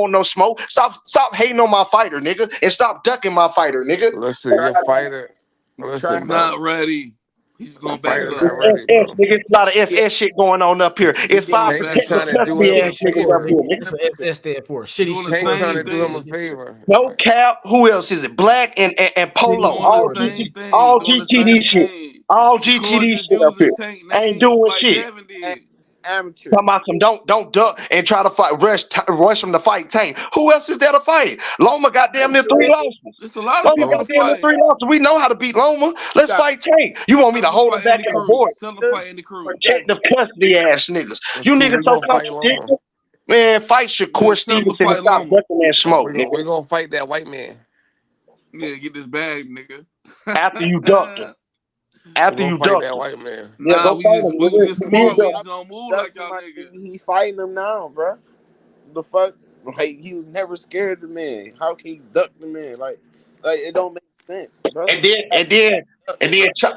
S: want no smoke. Stop hating on my fighter, nigga, and stop ducking my fighter, nigga.
E: Listen, your fighter.
G: He's
E: Listen, bro.
G: not ready. He's
E: Your
G: going back
E: fighter
G: up.
E: not ready,
S: SS,
E: bro.
S: nigga, it's a lot of
B: Yeah,
S: SS shit going on up here.
G: He's
S: It's five
G: going
E: Tank
G: back
E: is
S: protected
E: trying
G: up.
E: to do him
S: custody
E: a
S: ass niggas up
E: favor.
S: here,
R: Nigga,
S: nigga.
R: that's what SS stand for.
G: He's
R: Shitty
G: doing the
R: shit.
E: Tank
R: Fuck
E: trying
G: same
E: to
R: niggas.
E: do him a
G: thing.
E: favor.
S: No
E: Like,
S: cap. Who else is it? Black and
G: He's
S: Polo.
R: Shitty
G: doing the
R: shit.
G: same thing.
S: All
G: Doing the
S: GTD
G: same
S: shit.
G: thing.
S: All
G: Shakur
S: GTD
G: just
S: shit up
G: using
S: here.
G: Tank
S: Ain't
G: name just
S: doing
G: like
S: shit.
G: Devin did.
B: amateur.
S: Talking about some don't duck and try to fight rush from the fight Tank. Who else is there to fight? Loma got damn near 3 losses.
G: There's a lot of
S: Loma
G: people
S: got
G: to
S: damn near
G: fight.
S: 3 losses. We know how to beat Loma.
B: You
S: Let's
B: got
S: fight Tank. You want me
G: Tell
S: to
G: him to
S: hold him
G: fight
S: back
G: Andy
S: in the
G: Cruz.
S: board?
G: Tell him to fight Andy Cruz.
S: Protective custody ass niggas.
E: that's
S: You
E: cool.
S: niggas
E: We
S: so
E: gonna fight
S: complicated.
E: Loma.
S: Man, fight Shakur
G: Yeah, tell him to
S: Stevenson and
G: fight
S: stop
G: Loma.
S: ducking that
E: No,
S: smoke, nigga.
E: we gonna fight that white man.
G: Yeah, get this bag, nigga.
S: After you ducked him.
E: We
S: After
E: gonna
S: you
E: fight
S: ducked
E: that
S: him.
E: white man.
S: Yeah,
G: Nah,
S: go
G: we
S: fight
G: just
S: him,
G: we
S: nigga.
G: just
S: Be a
G: smart. We
S: duck.
G: just don't move
B: Duck
G: like y'all
B: somebody,
G: niggas.
B: he's fighting them now, bro. The fuck? Like he was never scared of the man. How can you duck the man? Like it don't make sense, bro.
S: And then and then and then Chuck.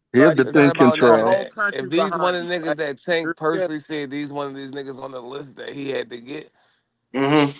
Q: Here's the
E: It's not
Q: thing,
E: about none of
Q: Kentrell.
E: that. If these one of the niggas that Tank personally said these one of these niggas on the list that he had to get,
S: Mm-hmm.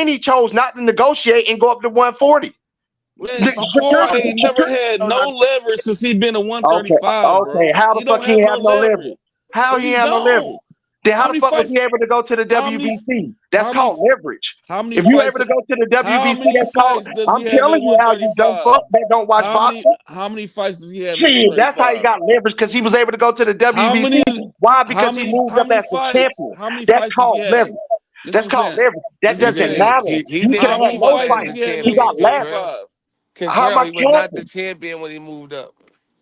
S: Haney chose not to negotiate and go up to 140.
G: Man, Shakur ain't never had no leverage since he been a 135, bro.
S: How the
G: He
S: fuck
G: don't
S: he
G: have
S: have
G: no
S: no leverage?
G: leverage.
S: How he have no leverage? Then how the fuck was he able to go to the WBC? That's called leverage. If you able to go to the WBC, that's called. I'm telling you how you don't fuck that don't watch boxing.
G: How many fights does he have at
S: Shit, that's how he
G: 135?
S: got leverage because he was able to go to the WBC. Why? Because he moved up as the champion. That's called leverage. That's called leverage. That doesn't matter.
R: He
S: You can
R: didn't
S: have
R: move
S: no
R: up as
S: fight.
R: the
S: He
R: champion.
S: got leverage. How
R: Kentrell,
S: about
R: he was not the
S: champion?
R: champion when he moved up.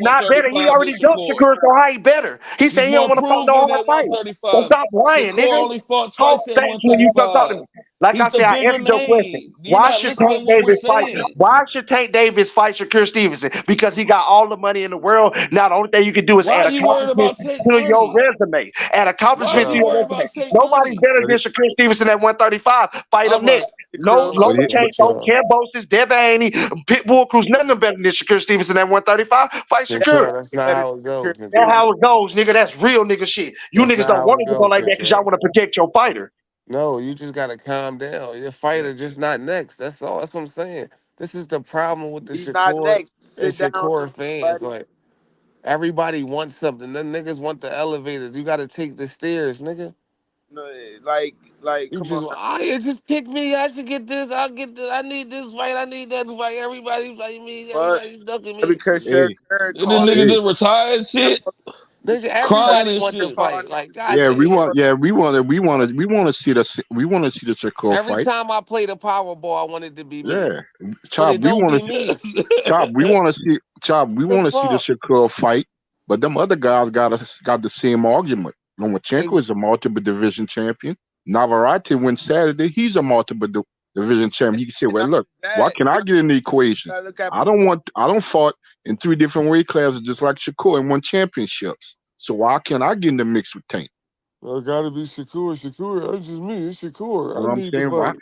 S: not better. He
G: 135 than
S: already dumped
G: Shakur.
S: Shakur, so how he better? He said
G: He's
S: he don't
G: more
S: want to fight no
G: proven
S: hard
G: at
S: fight. So
G: 135.
S: stop lying,
G: Shakur
S: nigga.
G: only fought
S: Talk
G: twice at
S: facts when you come talk to me.
G: 135.
S: Like I
G: He's the
S: said, I
G: bigger
S: answered your question.
G: name. You're
S: Why
G: not
S: should
G: listening
S: Tank
G: to what we're
S: Davis fight?
G: saying.
S: Why should Tank Davis fight Shakur Stevenson? Because he got all the money in the world. Now the only thing you can do is
G: Why
S: add
G: are you worried
S: accomplishments
G: about Tank
S: to your
G: money?
S: resume. Add
G: Why are
S: accomplishments to
G: you
S: your
G: worried
S: resume.
G: about Tank
S: Nobody's
G: money?
S: better than Shakur Stevenson at 135. Fight
G: All
S: him next.
G: right.
S: No,
G: I'm not done with
S: Lomachenko,
G: y'all.
S: Ken Boses, Devin Haney, Pitbull Cruz, none of them better than Shakur Stevenson at 135. Fight Shakur.
G: Kentrell, that's not how it goes,
S: That's
G: Kentrell.
S: how it goes, nigga. That's real nigga shit. You
G: That's
S: niggas
G: not
S: don't
G: how
S: want
G: it
S: it to go
G: goes,
S: like that because y'all
G: Kentrell.
S: want to protect your fighter.
G: No, you just gotta calm down. Your fighter just not next. That's all. That's what I'm saying. This is the problem with the
B: He's not
G: Shakur
B: next.
G: and
B: Sit down,
G: Shakur fans.
B: buddy.
G: Like everybody wants something. Them niggas want the elevators. You gotta take the stairs, nigga.
B: No, like,
G: You
B: come on.
G: just, oh yeah, just pick me. I should get this. I'll get this. I need this fight. I need that fight. Everybody fight me.
B: Fuck.
G: Everybody ducking me.
B: Because
Q: Hey,
B: Shakur
G: And this
B: called it.
G: nigga
Q: hey,
G: just retired shit.
E: Nigga,
G: crying
E: everybody
G: and
E: want to
G: shit.
E: fight. Like,
U: Yeah, we
E: goddamn.
U: want. Yeah, we want to. We want to see the Shakur
E: Every
U: fight.
E: time I play the Powerball, I want it to be me.
U: Yeah,
E: But
U: Chop.
E: it
U: We
E: don't
U: want
E: be
U: to.
E: me.
U: Chop. We want to see. Chop. We
E: The
U: want to see the
E: fuck?
U: Shakur fight. But them other guys got the same argument. Lomachenko is a multiple division champion. Navarrete wins Saturday. He's a multiple division champion. He can say,
B: And
U: "Well,
B: not
U: look, why
B: that,
U: can I get in the equation?
B: gotta look at
U: I don't
B: performance.
U: want. I don't fought in 3 different weight classes just like Shakur and won championships. So why can't I get in the mix with Tank?
E: Well, gotta be Shakur. Shakur, that's just me. It's Shakur.
U: You know
E: I
U: what I'm
E: need to
U: saying? Why?
E: fight.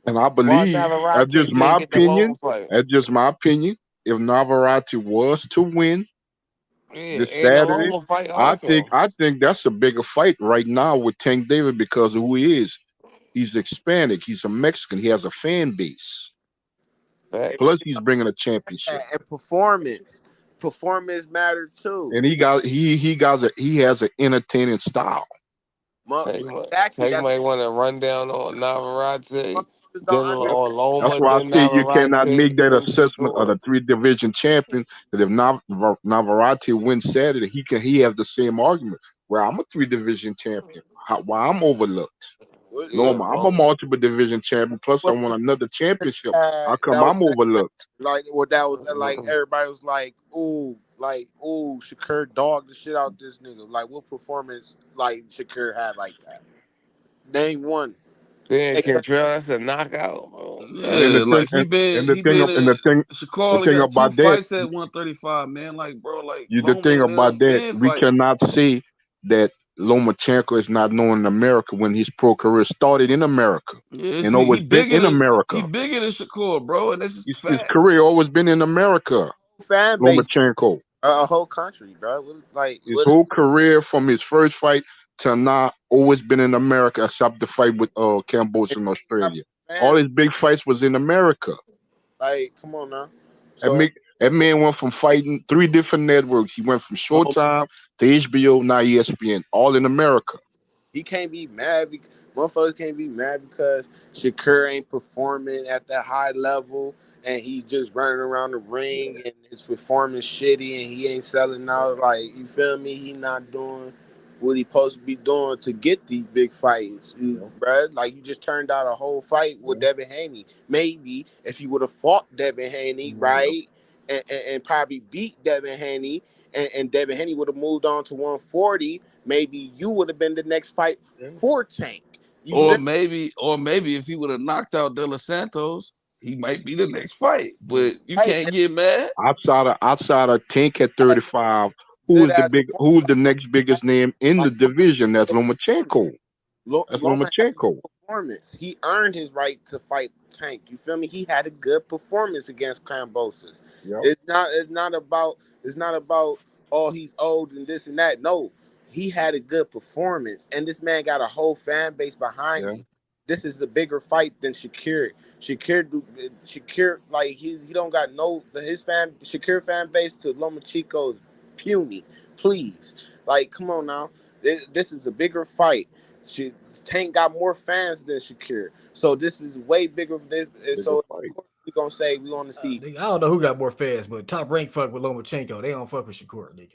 U: And I
E: Why
U: believe that's
E: Navarrete
U: just
E: can't
U: my
E: get the Loma
U: opinion.
E: fight?
U: That's just my opinion. If Navarrete was to win
E: Yeah,
U: this
E: and the
U: Saturday,
E: Loma fight
U: I think
E: also.
U: I think that's a bigger fight right now with Tank David because of who he is. He's Hispanic. He's a Mexican. He has a fan base. Plus, he's bringing a championship,
B: And performance matter too.
U: and he has an entertaining style.
B: Exactly.
E: Tank
B: That's
E: might want to run down on Navarrete,
B: just
E: then
B: don't understand.
E: on
U: That's
E: Loma,
U: why I
E: then
U: say you cannot
E: Navarrete,
U: make that
E: then
U: assessment of
E: Shakur.
U: the 3 division champion. That if Navarrete wins Saturday, he has the same argument. Well, I'm a 3 division champion. Why I'm overlooked? No,
E: Yeah,
U: I'm a
E: bro.
U: multiple division champion. Plus, I
B: What
U: won another championship. How
B: that
U: come
B: was
U: I'm overlooked?
B: like what that was like everybody was like ooh Shakur dogged the shit out this nigga. Like what performance like Shakur had like that? Name one.
E: Then
B: Except
E: Cantrell, that's a knockout, bro.
U: And then
G: Yeah, like he been he been in
U: the
G: Shakur only
U: thing
G: got 2
U: about that,
G: fights at 135, man. Like, bro, like
U: the
G: Loma
U: thing
G: and
U: about
G: them
U: that,
G: been
U: we
G: fighting.
U: cannot say that Lomachenko is not known in America when his pro career started in America
G: Yeah,
U: and
G: see,
U: always been in
G: he
U: America.
G: bigger than Shakur, bro, and that's just
U: His
G: facts.
U: career always been in America.
B: fan base,
U: Lomachenko,
B: a whole country, bro. Like
U: his
B: what?
U: whole career from his first fight to now always been in America, except the fight with Cambodia in Australia. All
B: Fans
U: his big fights was in America.
B: like come on now.
U: That
B: So
U: make that man went from fighting 3 different networks. He went from
B: oh,
U: Showtime to HBO, now ESPN, all in America.
B: he can't be mad because motherfuckers can't be mad because Shakur ain't performing at that high level and he just running around the ring and his performance shitty and he ain't selling out. Like you feel me? He not doing what he supposed to be doing to get these big fights,
U: Yeah,
B: bruh. Like you just turned out a whole fight with
U: yeah,
B: Devin Haney. Maybe if you would have fought Devin Haney,
U: yeah.
B: right, and probably beat Devin Haney, and Devin Haney would have moved on to 140, maybe you would have been the next fight for Tank. You
G: Or
B: feel
G: maybe if he would have knocked out De Los Santos, he might be the next fight. But you
B: right?
G: can't get mad.
U: Outside of Tank at
B: Like,
U: 35,
B: good ass
U: who's
B: performance.
U: the next biggest name in the
B: Like
U: division? That's Lomachenko. That's
B: Loma had a good
U: Lomachenko.
B: performance. He earned his right to fight Tank. You feel me? He had a good performance against Cambosis.
U: Yep.
B: It's not about oh he's old and this and that. No, he had a good performance, and this man got a whole fan base behind
U: Yeah.
B: him. This is a bigger fight than Shakir. Shakir, like he don't got no Shakir fan base to Lomachenko is puny. Please, like come on now. This is a bigger fight. Tank got more fans than Shakir, so this is way bigger.
U: Bigger
B: So of
U: fight.
B: course we gonna say we want to see.
R: I don't know who got more fans, but Top Rank fuck with Lomachenko. They don't fuck with Shakur, nigga.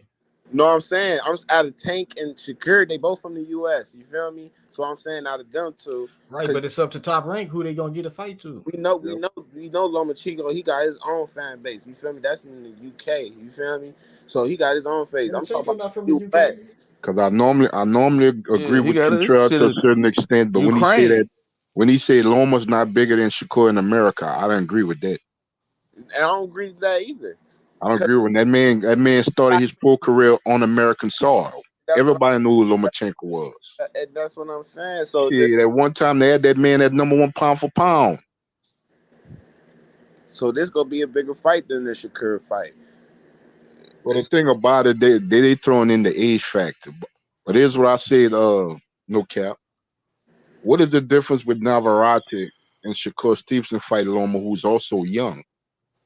B: You know what I'm saying? I'm out of Tank and Shakir. They both from the U.S. You feel me? So I'm saying out of them two,
R: Right, but it's up to Top Rank who they gonna get a fight to.
B: we know we
U: Yep.
B: know we know Lomachenko. He got his own fan base. You feel me? That's in the UK. You feel me? So he got his own face. I'm talking
R: Lomachenko
B: about
R: not from
B: the
R: the UK.
B: U.S.
U: Because I normally agree
G: Yeah, he
U: with
G: got his
U: Contreras
G: shit
U: to a
G: in
U: certain extent, but
G: Ukraine.
U: when he say Loma's not bigger than Shakur in America, I don't agree with that.
B: And I don't agree with that either.
U: I don't agree when that man started his pro career on American soil.
B: That's what
U: Everybody knew who Lomachenko was.
B: and that's what I'm saying. So this
U: Shit, at one time they had that man at #1 pound for pound.
B: gonna be a bigger fight than the Shakur fight.
U: Well, the thing about it, they throwing in the age factor. But here's what I said, no cap. What is the difference with Navarrete and Shakur Stevenson fight Loma, who's also young?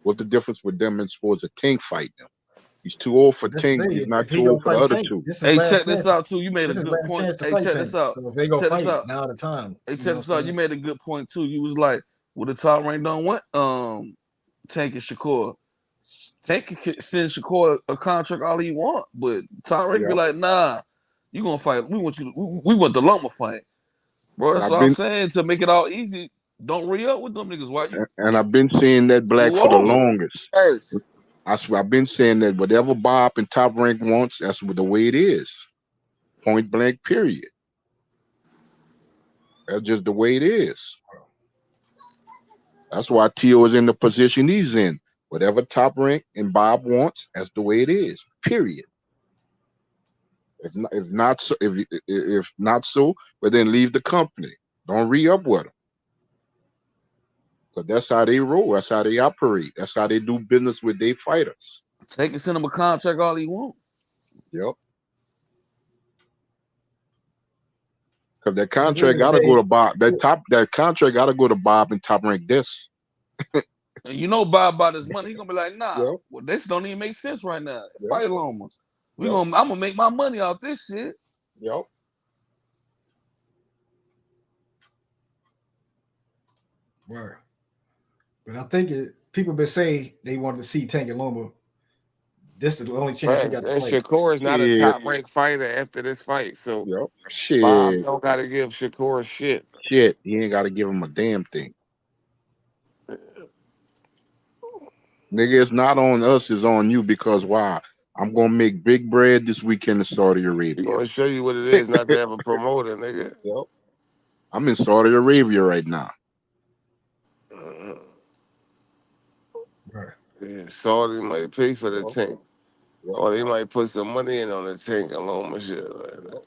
U: What's the difference with them as far as a Tank fight them? He's too old for
R: That's the
U: Tank, but
R: thing.
U: he's not
R: If
U: too
R: he
U: old
R: gonna
U: for the
R: fight
U: other
R: Tank,
U: two.
R: this is
G: Hey,
R: last
G: check
R: chance.
G: this out too. You made a
R: This is
G: good
R: last
G: point.
R: chance to
G: Hey,
R: fight
G: check
R: Tank.
G: this out.
R: So if they gonna
G: Check this
R: fight,
G: out.
R: now the time.
G: Hey,
R: You
G: check
R: know
G: this
R: what I'm
G: out. You
R: saying?
G: made a good point too. You was like, well, the Top Rank don't want Tank and Shakur. Tank can send Shakur a contract all he want, but Tyreek be like, nah, you gonna fight. We want you. We want the Loma fight, bro. That's what I'm saying. To make it all easy, don't re-up with them niggas. Why you?
Q: And I've been saying that Black
G: Move
Q: for the
G: over.
Q: longest. I've been saying that whatever Bob and Top Rank wants, that's the way it is. Point blank, period. That's just the way it is. That's why Tio is in the position he's in. Whatever Top Rank and Bob wants, that's the way it is. Period. If not so, but then leave the company. Don't re-up with them. Because that's how they roll. That's how they operate. That's how they do business with their fighters.
G: Tank can send him a contract all he want.
Q: Yep. Because that contract got to go to Bob. That contract got to go to Bob and Top Rank this.
G: And you know Bob about his money. He gonna be like, nah, well, this don't even make sense right now. Fight Loma. I'm gonna make my money off this shit.
Q: Yep.
R: Right. But I think people been saying they wanted to see Tank and Loma. This is the only chance he got to play.
E: Shakur is not a top-ranked fighter after this fight, so Bob don't got to give Shakur shit.
Q: Shit, he ain't got to give him a damn thing. Nigga, it's not on us, it's on you because why? I'm gonna make big bread this weekend in Saudi Arabia.
E: I'm gonna show you what it is not to have a promoter, nigga.
Q: Yep. I'm in Saudi Arabia right now.
R: Right.
E: Yeah, Saudi might pay for the tank. Or they might put some money in on the tank alone and shit like that.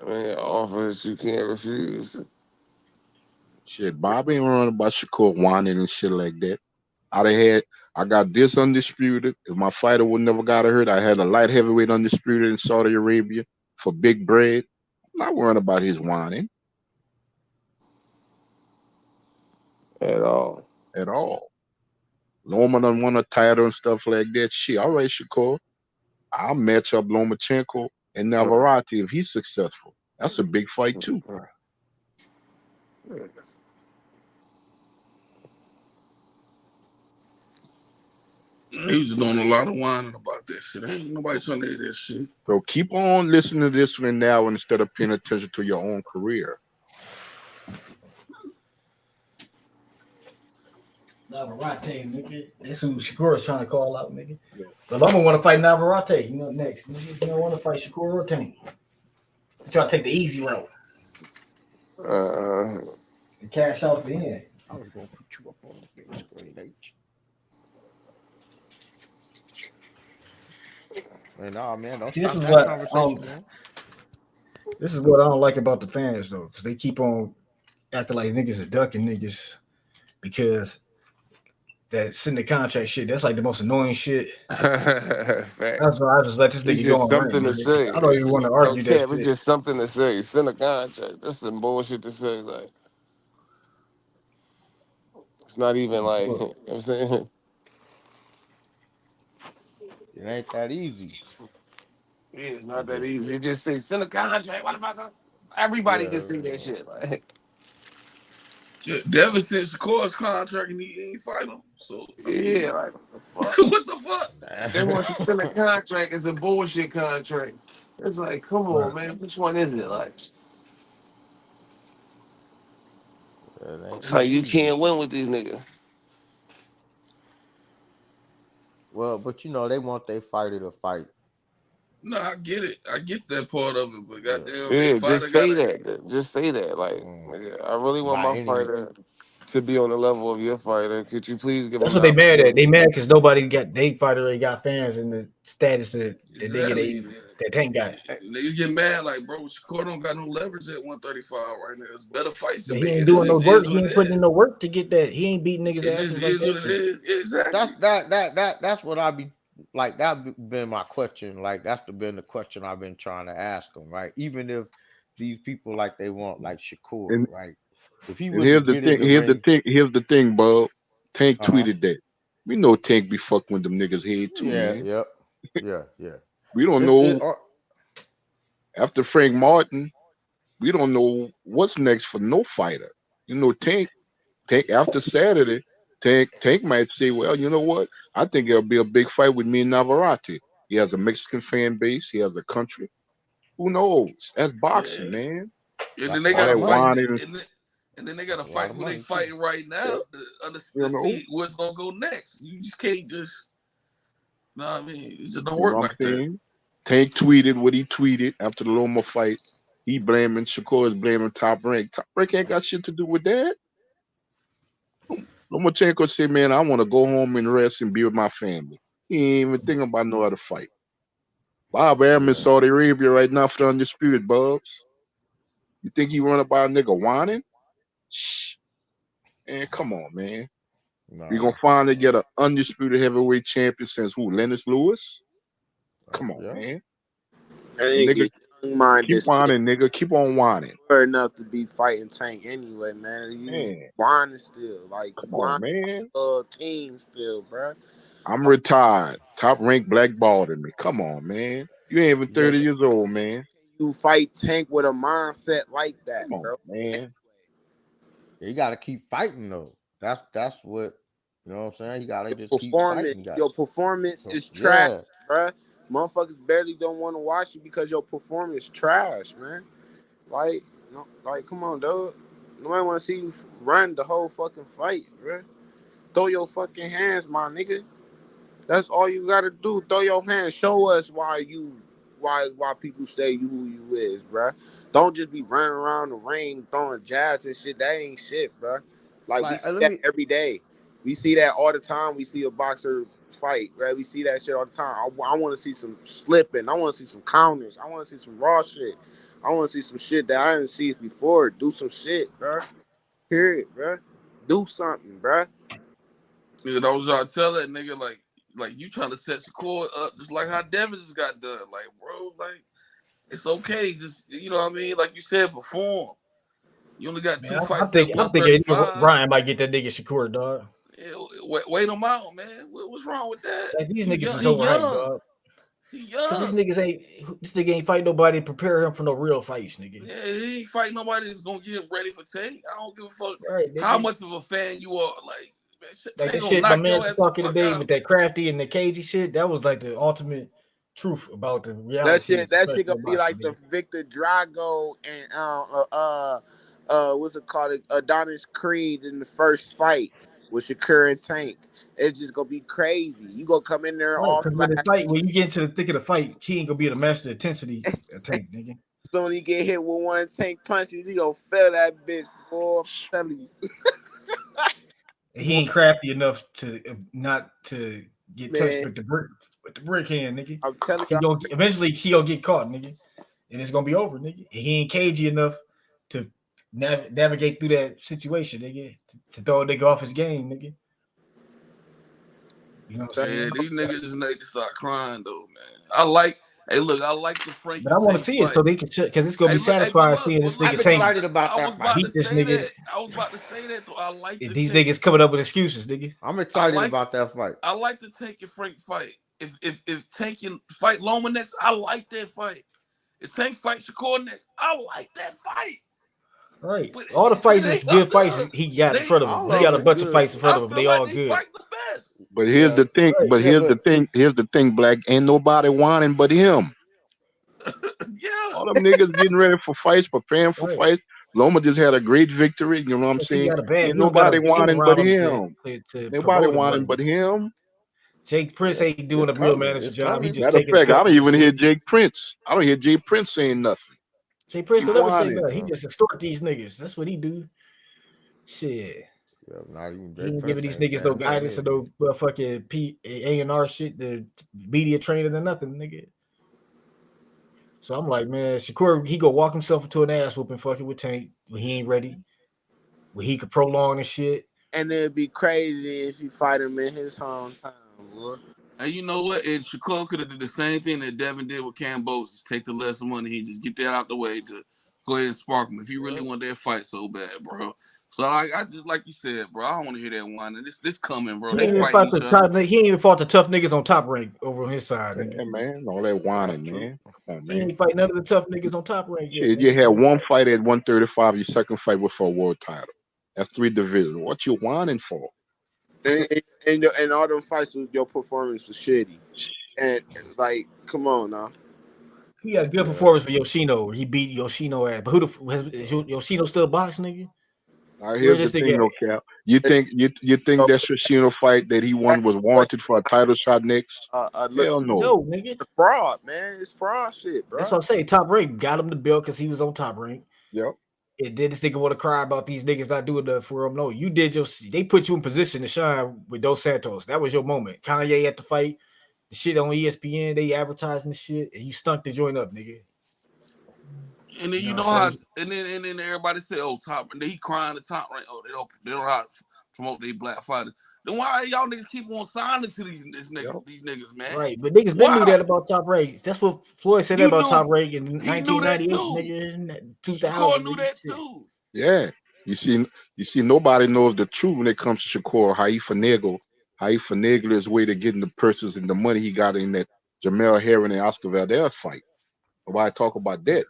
E: I mean, offers you can't refuse.
Q: Shit, Bob ain't running about Shakur whining and shit like that. I got this undisputed. If my fighter would never got hurt, I had a light heavyweight undisputed in Saudi Arabia for big bread. I'm not worrying about his whining.
E: At all.
Q: At all. Loma done won a title and stuff like that. Shit, all right, Shakur. I'll match up Lomachenko and Navarrete if he's successful. That's a big fight too.
G: He was doing a lot of whining about that shit. Ain't nobody trying to hear that shit.
Q: So keep on listening to this one now instead of paying attention to your own career.
R: Navarrete, nigga. That's who Shakur is trying to call out, nigga. But Loma want to fight Navarrete, next. Nigga, you don't want to fight Shakur or Tank. You try to take the easy route. And cash out at the end.
U: I was gonna put you up on the big screen, H. Man, don't stop that conversation, man.
R: This is what I don't like about the fans though, because they keep on acting like niggas is ducking niggas because that sending the contract shit. That's like the most annoying shit. That's why I just let this nigga go on.
E: Something to say.
R: I don't even want to argue that shit.
E: It's just something to say. Send a contract. That's some bullshit to say. Like, it's not even like, you know what I'm saying?
U: It ain't that easy.
E: Yeah, it's not that easy. Just say send a contract. What about everybody can see that shit? Like,
G: Devin sent Shakur's contract and he ain't fight him. So
E: yeah, like
G: what the fuck?
E: They want you to send a contract as a bullshit contract. It's like, come on, man. Which one is it? Like, it's like you can't win with these niggas.
U: Well, but they want their fighter to fight.
G: No, I get it. I get that part of it, but goddamn,
E: yeah, just say that. Just say that. Like, I really want my fighter to be on the level of your fighter. Could you please give?
R: That's what they mad at. They mad because nobody got they fighter. They got fans in the status that they get. That Tank got.
G: Niggas get mad like, bro, Shakur don't got no leverage at 135 right now. It's better fights to
R: He
G: make.
R: ain't doing no work. He ain't putting in no work to get that. He ain't beating niggas' asses like that.
G: What it is. Exactly.
U: That's what I be like. That been my question. Like that's been the question I've been trying to ask them. Right. Even if these people like they want like Shakur, right? If he was
Q: here's the thing, Bob. Tank tweeted that. We know Tank be fucking with them niggas' head too, man.
U: Yeah.
Q: We don't know. After Frank Martin, we don't know what's next for no fighter. Tank after Saturday, Tank might say, well, you know what? I think it'll be a big fight with me and Navarrete. He has a Mexican fan base. He has a country. Who knows? That's boxing, man.
G: And then they
Q: All
G: got to
Q: that
G: fight.
Q: whining.
G: And then they got to fight who they fighting right now to
Q: You know?
G: see what's gonna go next. You just can't just. No, I mean it just don't
Q: You
G: work
Q: know what
G: like
Q: I'm
G: that.
Q: saying? Tank tweeted what he tweeted after the Loma fight. He blaming Shakur is blaming Top Rank. Top Rank ain't got shit to do with that. Lomachenko said, man, I want to go home and rest and be with my family. He ain't even thinking about no other fight. Bob Arum in Saudi Arabia right now for the undisputed, Bubs. You think he run about a nigga whining? Shh. Man, come on, man. We gonna finally get an undisputed heavyweight champion since who? Lennox Lewis? Come on, man.
B: And
Q: Nigga,
B: young minded.
Q: keep whining, nigga. Keep on whining.
B: Enough to be fighting Tank anyway, man. You whining still, like
Q: Come on, man.
B: Team still, bro.
Q: I'm retired. Top Rank blackballed me. Come on, man. You ain't even 30 years old, man.
B: You fight Tank with a mindset like that,
Q: Come on,
B: bro.
Q: man.
A: Yeah, you gotta keep fighting though. That's what you know what I'm saying. You gotta just keep fighting.
B: Your performance is trash, bro. Motherfuckers barely don't want to watch you because your performance trash, man. Like, no, like, come on, dude. Nobody want to see you run the whole fucking fight, bro. Throw your fucking hands, my nigga. That's all you gotta do. Throw your hands. Show us why people say you who you is, bro. Don't just be running around the ring throwing jabs and shit. That ain't shit, bro. Like we see that every day. We see that all the time. We see a boxer fight, right? We see that shit all the time. I want to see some slipping. I want to see some counters. I want to see some raw shit. I want to see some shit that I didn't see before. Do some shit, bro. Period, bro. Do something, bro.
G: You know, I was trying to tell that nigga like you trying to set Shakur up just like how Devin just got done. Like, bro, like it's okay. Just you know what I mean? Like you said, perform. You only got two fights.
R: I'm thinking Ryan might get that nigga Shakur, dog.
G: Yeah, wait him out, man. What's wrong with that?
R: Like, these niggas is overhyped, dog.
G: He young.
R: This nigga ain't fight nobody to prepare him for no real fights, nigga.
G: Yeah, he ain't fighting nobody that's gonna get him ready for Tank. I don't give a fuck
R: right,
G: how much of a fan you are.
R: Like that shit my man was talking today with that crafty and the cagey shit, that was like the ultimate truth about the reality.
B: That shit gonna be like the Victor Drago and what's it called? Adonis Creed in the first fight with Shakur and Tank. It's just gonna be crazy. You gonna come in there all flat.
R: When you get into the thick of the fight, he ain't gonna be the master intensity Tank, nigga.
B: Soon he get hit with one Tank punches, he gonna feel that bitch, boy. I'm telling you.
R: He ain't crafty enough to not to get touched with the brick hand, nigga.
B: I'm telling you,
R: eventually he'll get caught, nigga, and it's gonna be over, nigga. He ain't cagey enough to navigate through that situation, nigga, to throw a nigga off his game, nigga. You know what I'm saying?
G: These niggas just need to start crying though, man. I like the Frankie.
R: But I want to see it so they can, because it's gonna be satisfying seeing this nigga Tank.
G: I was about to say that though. I like
R: these niggas coming up with excuses, nigga.
A: I'm excited about that fight.
G: I like the Tank and Frank fight. If Tank can fight Loma next, I like that fight. If Tank fight Shakur next, I like that fight.
R: Right. But all the fights is good fights he got in front of him. He got a bunch of fights in front of him. They all good.
Q: But here's the thing. But here's the thing. Here's the thing, Black. Ain't nobody whining but him. All them niggas getting ready for fights, preparing for fights. Loma just had a great victory. You know what I'm saying? Ain't nobody whining but him. Nobody whining but him.
R: Jake Prince ain't doing a real manager job. He just
Q: matter of fact, I don't even hear Jake Prince. I don't hear Jake Prince saying nothing.
R: Jake Prince will never say nothing. He just extort these niggas. That's what he do. Shit.
A: Yeah, not even
R: he ain't giving these niggas no guidance or no fucking A&R shit, the media training or nothing, nigga. So I'm like, man, Shakur, he go walk himself into an ass whooping fucking with Tank when he ain't ready, when he could prolong and shit.
B: And it'd be crazy if you fight him in his hometown, boy.
G: And you know what? And Shakur could have did the same thing that Devin did with Cambosis. Take the less money, he just get that out the way to go ahead and spark him if you really want that fight so bad, bro. So I just like you said, bro. I don't want to hear that one. This coming, bro. They fight each other.
R: He ain't even fought the tough niggas on Top Rank over on his side.
Q: Yeah, man, all that whining, man. Come on, man.
R: He ain't fight none of the tough niggas on Top Rank yet.
Q: Shit, you had one fight at 135. Your second fight was for a world title. That's 3 divisions. What you whining for?
B: And all them fights, your performance was shitty. And like, come on now.
R: He had a good performance for Yoshino. He beat Yoshino ass. But is Yoshino still boxing, nigga?
Q: Here's the thing, though, Cap. You think that Yoshino fight that he won was warranted for a title shot next? Hell no.
R: No, nigga.
B: It's fraud, man. It's fraud shit, bro.
R: That's what I'm saying. Top Rank got him the belt because he was on Top Rank.
Q: Yep.
R: And then this nigga want to cry about these niggas not doing that for him. No, you did they put you in position to shine with Dos Santos. That was your moment. Kanye at the fight, the shit on ESPN, they advertising the shit, and you stunk the joint up, nigga.
G: And then you know how, and then everybody say, "Oh, Top," and then he crying the Top Rank. Oh, they don't know how to promote their black fighters. Then why y'all niggas keep on signing to these niggas, man?
R: Right, but niggas been knew that about Top Rank. That's what Floyd said about Top Rank in 1998, nigga. 2000.
G: Shakur knew that too.
Q: Yeah, you see, nobody knows the truth when it comes to Shakur. How he finagled his way to getting the purses and the money he got in that Jamel Herring and Oscar Valdez fight. Nobody talk about that.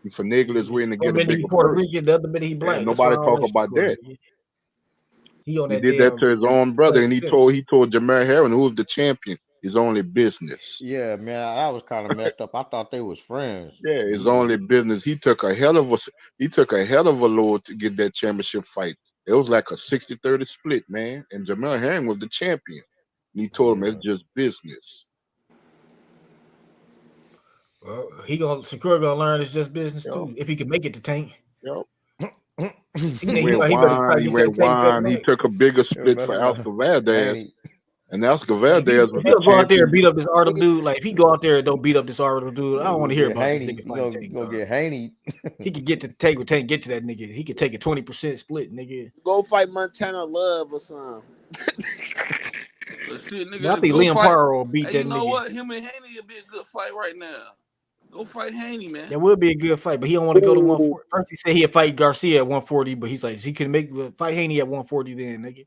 Q: He finagled his way in to get a bigger
R: Puerto Rican, the other minute he black.
Q: Nobody talk about that. He did that to his own brother, and he told Jamel Herring, who was the champion, his only business.
A: Yeah, man, that was kind of messed up. I thought they was friends.
Q: Yeah, his only business. He took a hell of a load to get that championship fight. It was like a 60-30 split, man. And Jamel Herring was the champion. And he told him it's just business.
R: Well, Shakur gonna learn it's just business too. If he can make it to Tank.
Q: Yep. He went wine. He took a bigger split for Oscar Valdez. And Oscar Valdez was
R: he'll go out there and beat up this Artem dude. Like if he go out there and don't beat up this Artem dude, I don't want to hear about this nigga fighting.
A: He gonna get Haney.
R: He could get to Tank with Tank, get to that nigga. He could take a 20% split, nigga.
B: Go fight Montana Love or something.
G: Shit, nigga,
R: I think Liam Parra will beat that nigga.
G: You know what? Him and Haney would be a good fight right now. Go fight Haney, man.
R: That would be a good fight, but he don't want to go to 140. First he said he'd fight Garcia at 140, but he's like, he can fight Haney at 140 then, nigga.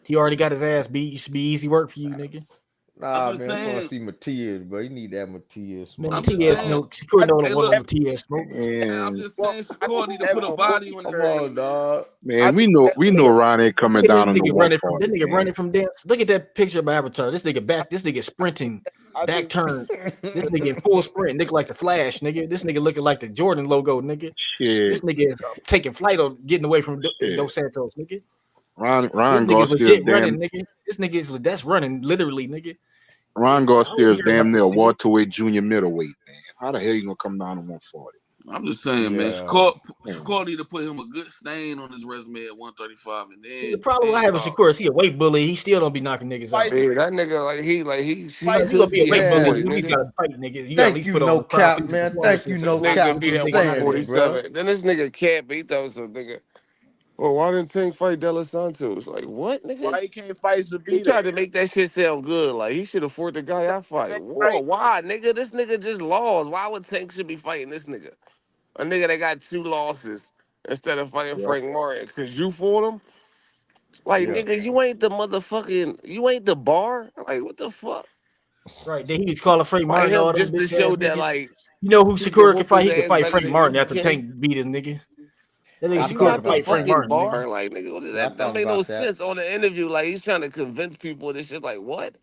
R: He already got his ass beat. It should be easy work for you, nigga.
A: Nah, man, I want to see Matias, but he need that Matias smoke.
R: Matias smoke. Shakur don't want Matias smoke.
G: I'm just saying, Shakur need to put a body on his
A: head, dog.
Q: Man, we know Ron ain't coming down on the 140.
R: This nigga running from dance. Look at that picture of my avatar. This nigga sprinting, back turn. This nigga in full sprint, nigga like the Flash, nigga. This nigga looking like the Jordan logo, nigga.
Q: Shit.
R: This nigga is taking flight or getting away from Dos Santos, nigga.
Q: Ron
R: Garcia's running, nigga. This nigga that's running literally, nigga.
Q: Ron Garcia is damn near welterweight, junior middleweight, man. How the hell you gonna come down to 140?
G: I'm just saying, man. Shakur need to put him a good stain on his resume at 135, and then
R: the problem I have with Shakur is he a weight bully. He still don't be knocking niggas out.
E: Yeah, that nigga he
R: gonna be a weight bully. You gotta fight, nigga. You gotta at least put on
A: cap, man. Thank you, no cap.
E: Be at 147. Then this nigga can't beat those nigga. Well, why didn't Tank fight De Los Santos? Like, what, nigga?
B: Why he can't fight Zabita?
E: He tried to make that shit sound good. Like, he should have fought the guy I fight. Whoa, why, nigga? This nigga just lost. Why would Tank should be fighting this nigga? A nigga that got 2 losses instead of fighting Frank Martin. Because you fought him? Like, nigga, you ain't the bar? Like, what the fuck?
R: Right, then he was calling Frank Martin all
E: just to show that, like...
R: You know who Shakur can fight? He can fight Frank Martin after Tank beat him, nigga. That nigga Shakur fight Frank Martin.
E: Bar, like, nigga, what is that? That make no sense on the interview. Like, he's trying to convince people this shit. Like, what?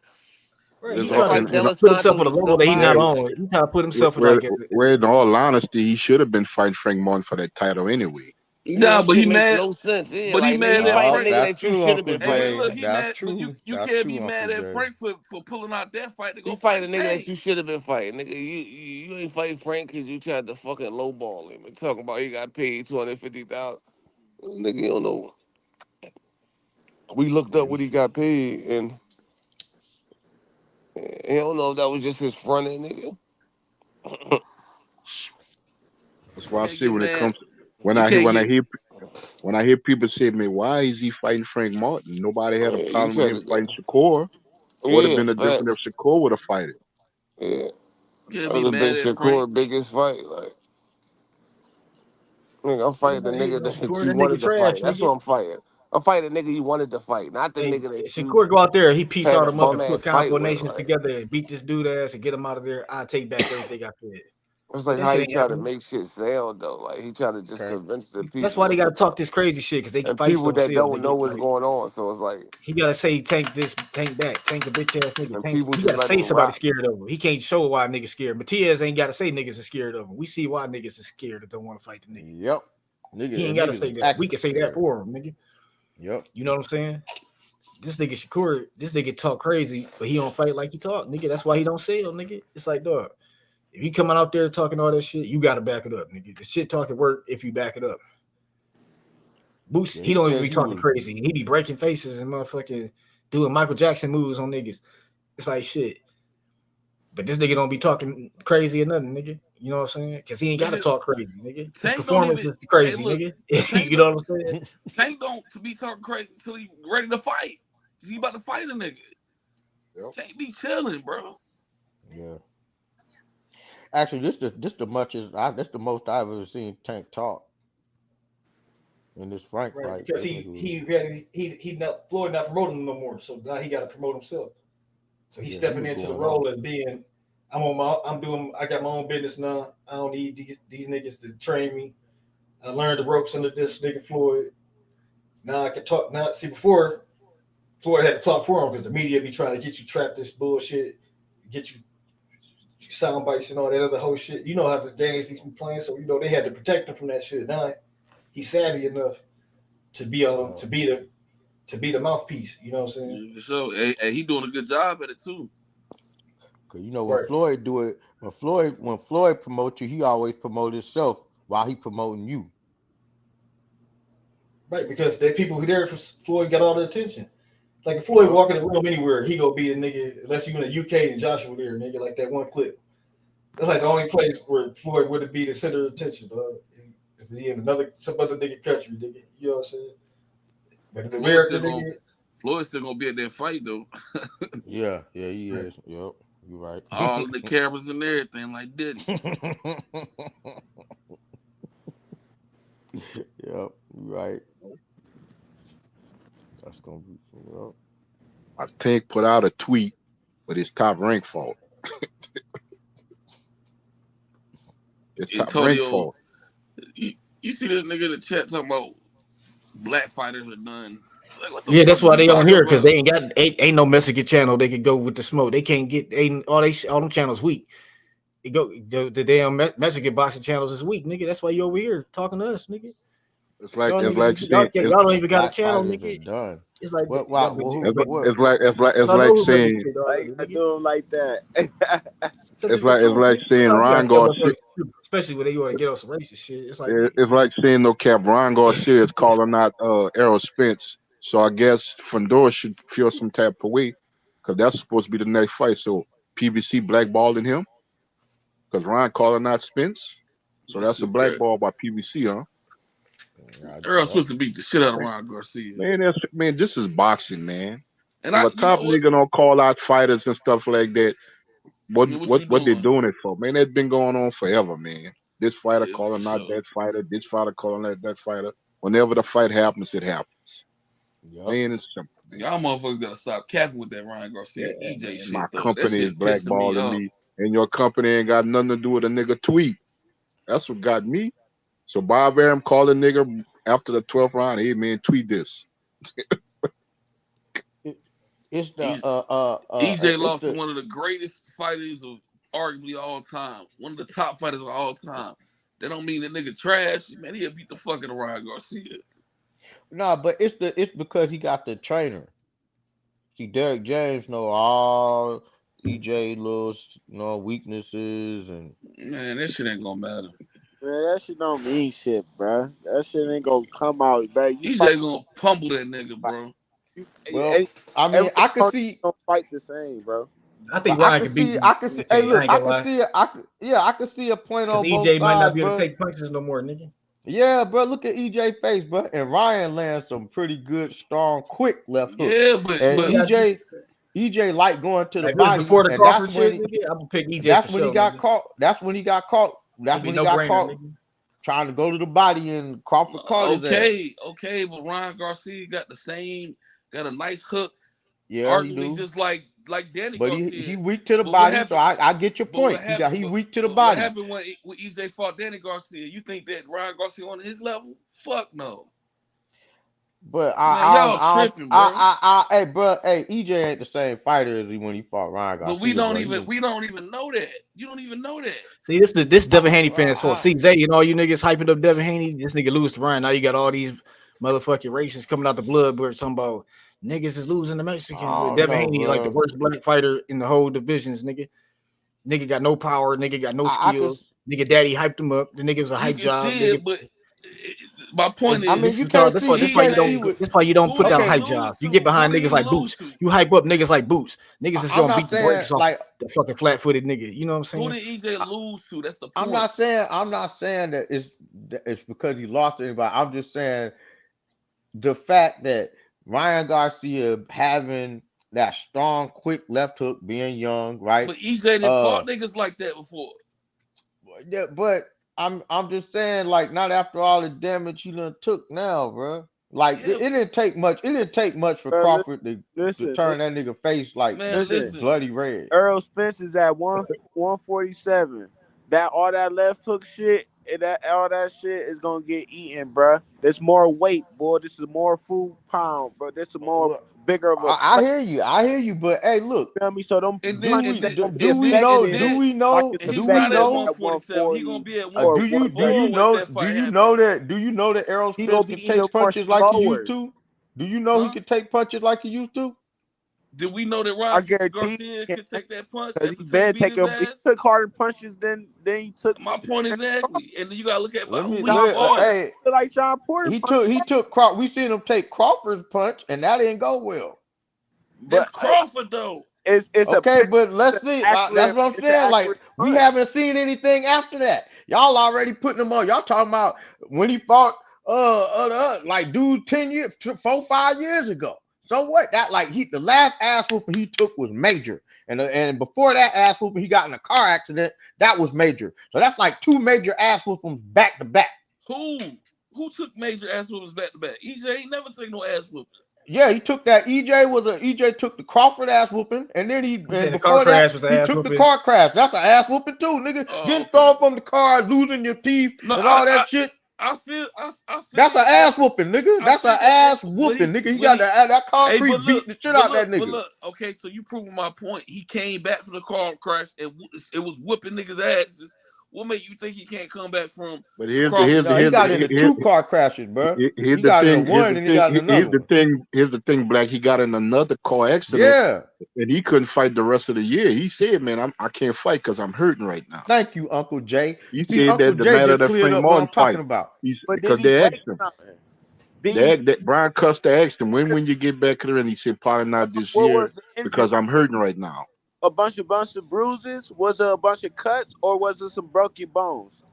R: Right, he's trying to put himself on a level that he's not on. He's trying to put himself
Q: where, in all honesty, he should have been fighting Frank Martin for that title anyway.
G: Nah, but he mad.
E: No sense. Yeah,
G: but
E: like,
G: he mad at Frank.
A: That's true, Uncle
G: Hey, look,
A: Jay.
G: he
A: That's
G: mad.
A: true.
G: You can't be mad at Frank for pulling out that fight to go
E: fight a nigga that you should have been fighting. Nigga, you ain't fighting Frank because you tried to fucking lowball him and talking about he got paid $250,000. Nigga, you don't know. We looked up what he got paid, and he don't know if that was just his front end, nigga.
Q: That's why I say when it comes to, when I hear people say, man, why is he fighting Frank Martin? Nobody had a problem with him fighting Shakur. Would have been a different if Shakur would have fighted.
E: Yeah. That would have been Shakur's biggest fight. Like, nigga, I'm fighting the nigga that you wanted to fight. That's what I'm fighting. I'm fighting the nigga you wanted to fight, not the nigga that
R: Shakur go out there, he piece him up and put combinations together and beat this dude ass and get him out of there. I take back everything I said.
E: It's like how he tried to make shit sell though. Like he tried to just convince the people.
R: That's why they gotta talk this crazy shit because they
E: and
R: fights
E: people
R: don't
E: that
R: sell.
E: don't know what's going on. So it's like
R: he gotta say tank this, tank that, tank the bitch ass nigga.
E: and
R: Tank.
E: people
R: He
E: just
R: gotta
E: let
R: say
E: him
R: somebody
E: rock.
R: scared of him. He can't show why niggas scared. Matias ain't gotta say niggas are scared of him. We see why niggas are scared that don't want to fight the nigga.
A: Yep. Nigga,
R: He ain't gotta say that. We can say that for him, nigga.
A: Yep.
R: You know what I'm saying? This nigga Shakur, this nigga talk crazy, but he don't fight like he talk, nigga. That's why he don't sell, nigga. It's like, dog, if you coming out there talking all that shit, you gotta back it up, nigga. The shit talking work if you back it up. Boost, he don't even be talking crazy. He be breaking faces and motherfucking doing Michael Jackson moves on niggas. It's like shit. But this nigga don't be talking crazy or nothing, nigga. You know what I'm saying? Because he ain't got to talk crazy, nigga. His performance is crazy, nigga. You know what I'm saying?
G: Tank don't be talking crazy until he ready to fight. He about to fight a nigga. Yep. Tank be chilling, bro.
A: Yeah. Actually, this the most I've ever seen Tank talk in this Frank fight.
R: Because he not Floyd not promoting him no more, so now he got to promote himself. So he's stepping into the role as being, I got my own business now. I don't need these niggas to train me. I learned the ropes under this nigga Floyd. Now I can talk. Now see, before Floyd had to talk for him because the media be trying to get you trapped this bullshit, get you sound bites and all that other whole shit. You know how the games he's been playing, so you know they had to protect him from that shit. Now he's savvy enough to be the mouthpiece. You know what I'm saying?
G: Yeah, for sure. And he doing a good job at it too.
A: Cause you know when Floyd do it, when Floyd promotes you, he always promote himself while he promoting you.
R: Right, because the people who there for Floyd got all the attention. Like if Floyd walk in the room anywhere, he gonna be the nigga, unless you in the UK and Joshua there, nigga, like that one clip. That's like the only place where Floyd would be the center of attention, bro. If he in some other nigga country, nigga. You know what I'm saying? But if
G: Floyd's still gonna be at that fight though.
A: yeah, he is. Yep, you're right.
G: All the cameras and everything, like Diddy.
A: Yep, you're right. That's gonna be. Yep.
Q: I think put out a tweet, but it's Top Rank fault. It's Top Rank fault.
G: You see this nigga in the chat talking about black fighters are done. Like,
R: that's why they on here because they ain't no Mexican channel they could go with the smoke. They can't get all them channels weak. The damn Mexican boxing channels is weak, nigga. That's why you over here talking to us, nigga.
Q: It's like y'all
R: don't even got a channel, nigga.
A: Done.
Q: It's like saying
B: I do them like that.
Q: it's like saying Ron Garcia,
R: especially when they want to get on some racist shit. It's
Q: like saying no cap. Ron Garcia is calling out Errol Spence, so I guess Fandor should feel some type of way because that's supposed to be the next fight. So PBC blackballing him because Ron calling out Spence, so that's a blackball by PBC, huh?
G: Earl's supposed to beat the shit out of Ron Garcia.
Q: Man, this is boxing, man.
G: And
Q: if a top nigga don't call out fighters and stuff like that, what they doing it for? Man, that's been going on forever, man. This fighter calling out that fighter, this fighter calling out that fighter. Whenever the fight happens, it happens. Yep. Man, it's simple. Man.
G: Y'all motherfuckers gotta stop capping with that Ryan Garcia EJ
Q: man,
G: shit.
Q: My
G: though.
Q: company is blackballing me, and your company ain't got nothing to do with a nigga tweet. That's what got me. So Bob Arum called a nigga after the 12th round. Hey man, tweet this.
A: It's the
G: EJ lost to one of the greatest fighters of arguably all time. One of the top fighters of all time. That don't mean that nigga trash. Man, he'll beat the fuck out of Ryan Garcia.
A: Nah, but it's because he got the trainer. See, Derek James know all EJ little weaknesses and
G: man, that shit ain't gonna matter.
B: Man, that shit don't mean shit, bro. That shit ain't gonna come out, bro.
G: EJ gonna pummel that nigga, bro.
A: Well, I mean, I can see
B: don't fight the same, bro.
R: I think Ryan could beat.
A: I can see. Hey, look, I can see it. I can see a point on both
R: EJ
A: sides,
R: might not be able
A: bro.
R: to take punches no more, nigga.
A: Yeah, bro. Look at EJ face, bro. And Ryan lands some pretty good, strong, quick left hook.
G: Yeah, but
A: EJ like going to the
R: like
A: body.
R: Before the
A: and
R: Crawford shit, nigga, I'm gonna pick EJ.
A: That's when he got caught. That's when he got caught. That's when he got caught.
R: Nigga.
A: Trying to go to the body and Crawford caught his ass.
G: Okay, but Ryan Garcia got a nice hook.
A: Yeah,
G: arguably just like like Danny
A: But
G: Garcia.
A: he weak to the
G: But what
A: body, so
G: happened?
A: I get your
G: But what
A: point.
G: happened?
A: He weak to the
G: What
A: body.
G: happened when EJ fought Danny Garcia? You think that Ryan Garcia on his level? Fuck no.
A: But
G: Man, y'all tripping, bro.
A: hey, bro, hey, EJ ain't the same fighter as when he fought Ryan Garcia.
G: But we don't even know that. You don't even know that.
R: See, this Devin Haney fans for CZ, you know, all you niggas hyping up Devin Haney. This nigga lose to Ryan. Now you got all these motherfucking racists coming out the blood. We're talking about niggas is losing to Mexicans. Devin Haney's like the worst black fighter in the whole divisions, nigga. Nigga got no power. Nigga got no skills. Nigga daddy hyped him up. The nigga was a hype job. Nigga.
G: But my point is,
A: I mean, you can't see.
R: That's why you don't put down hype jobs. You get behind niggas like Boots. You hype up niggas like Boots. Niggas is gonna beat the brakes off the fucking flat-footed nigga. You know what I'm saying?
G: Who did EJ lose to? That's the point.
A: I'm not saying that it's because he lost to anybody. I'm just saying the fact that Ryan Garcia having that strong, quick left hook, being young, right?
G: But EJ didn't fought niggas like that before.
A: Yeah, but I'm just saying, like, not after all the damage he done took now, bro. Like, it didn't take much. It didn't take much for Crawford to turn that nigga face like bloody red.
V: Earl Spence is at 147. That all that left hook shit and all that shit is gonna get eaten, bro. There's more weight, boy. This is more food pound, bro. This is more bigger of a.
A: I hear you, but hey, look.
V: You know me? So them
A: do we know?
G: If he's not at 147, he gonna be at 144.
A: Do you know that Errol Spence can take punches like he used to? Do you know he can take punches like he used to?
G: Did we know that Ryan Garcia could take that punch?
V: He took harder punches than he took.
G: My point exactly. And then you gotta look at
A: hey,
V: like John Porter.
A: He took Crawford. We seen him take Crawford's punch, and that didn't go well.
G: That's Crawford though.
V: It's
A: okay, but let's see. That's what I'm saying. Like, we haven't seen anything after that. Y'all already putting him on. Y'all talking about when he fought like dude 10 years, 4-5 years ago. So what? That like the last ass whooping he took was major, and before that ass whooping he got in a car accident, that was major. So that's like 2 major ass whoopings back to back.
G: Who took major ass whoopings back to back? EJ ain't never take no ass whooping.
A: Yeah, he took that. EJ took the Crawford ass whooping, and then before that he took the car crash. That's an ass whooping too, nigga. Getting thrown from the car, losing your teeth, and all that shit.
G: I feel
A: that's an ass whooping, nigga. That's an ass whooping, nigga. He got that concrete beat the shit out that nigga.
G: But look, okay, so you proving my point. He came back from the car crash and it was whooping niggas' asses. What make you think he can't come back from?
Q: But
A: he got into 2 car crashes, bro. He got into 1 and he got into another.
Q: Here's the thing, Black. He got in another car accident.
A: Yeah.
Q: And he couldn't fight the rest of the year. He said, "Man, I can't fight because I'm hurting right now."
A: Thank you, Uncle Jay.
Q: You said Uncle that Jay just cleared up what I'm talking
A: about.
Q: Because they asked him. Brian Custer asked him, when you get back there? And he said, "Probably not this year because I'm hurting right now."
V: A bunch of bruises? Was it a bunch of cuts or was it some broken bones?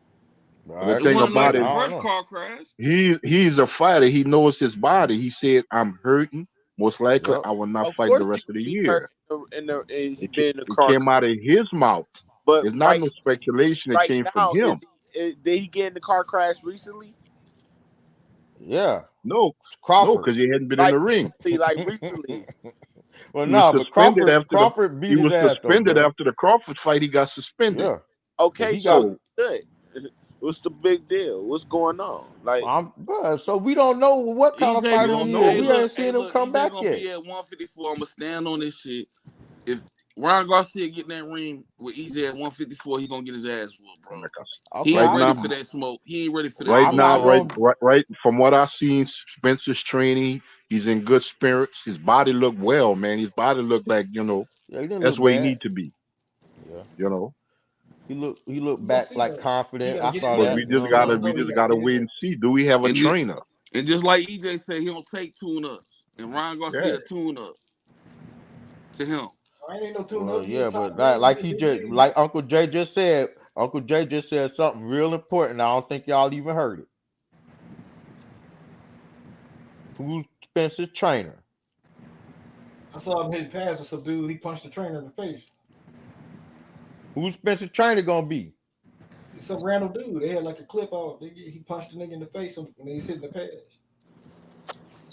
Q: The thing about it,
G: first car crash.
Q: He's a fighter. He knows his body. He said, "I'm hurting. Most likely, I will not fight the rest of the year." It came out of his mouth. But it's not no speculation. It came from him.
V: Did he get in the car crash recently?
A: Yeah.
Q: No,
A: Crawford.
Q: because he hadn't been in the ring.
V: Like recently.
A: Well, no, but Crawford beat his ass.
Q: He was suspended after the Crawford fight. He got suspended.
A: Yeah.
V: Okay, so good. What's the big deal? What's going on? Like,
A: so we don't know what kind of fighter he is. We ain't seen him come back yet.
G: Be at 154. I'm gonna stand on this shit. If Ryan Garcia get in that ring with EJ at 154, he gonna get his ass whooped, bro. He ain't ready for that smoke. He ain't ready for that.
Q: Right now, right. From what I've seen, Spencer's training. He's in good spirits. His body look well, man. His body look like, that's where he need to be.
A: Yeah. He looked back like confident. I saw that.
Q: We just gotta wait and see. Do we have a trainer?
G: And just like EJ said, he don't take tune-ups. And Ryan Garcia tune-up to him.
R: Ain't no tune-up.
A: Yeah, but like Uncle Jay just said, something real important. I don't think y'all even heard it. Who's Spencer's trainer?
R: I saw him hit past with some dude. He punched the trainer in the face.
A: Who's Spencer's trainer gonna be?
R: Some random dude. They had like a clip out. He punched the nigga in the face when he's hitting the pass.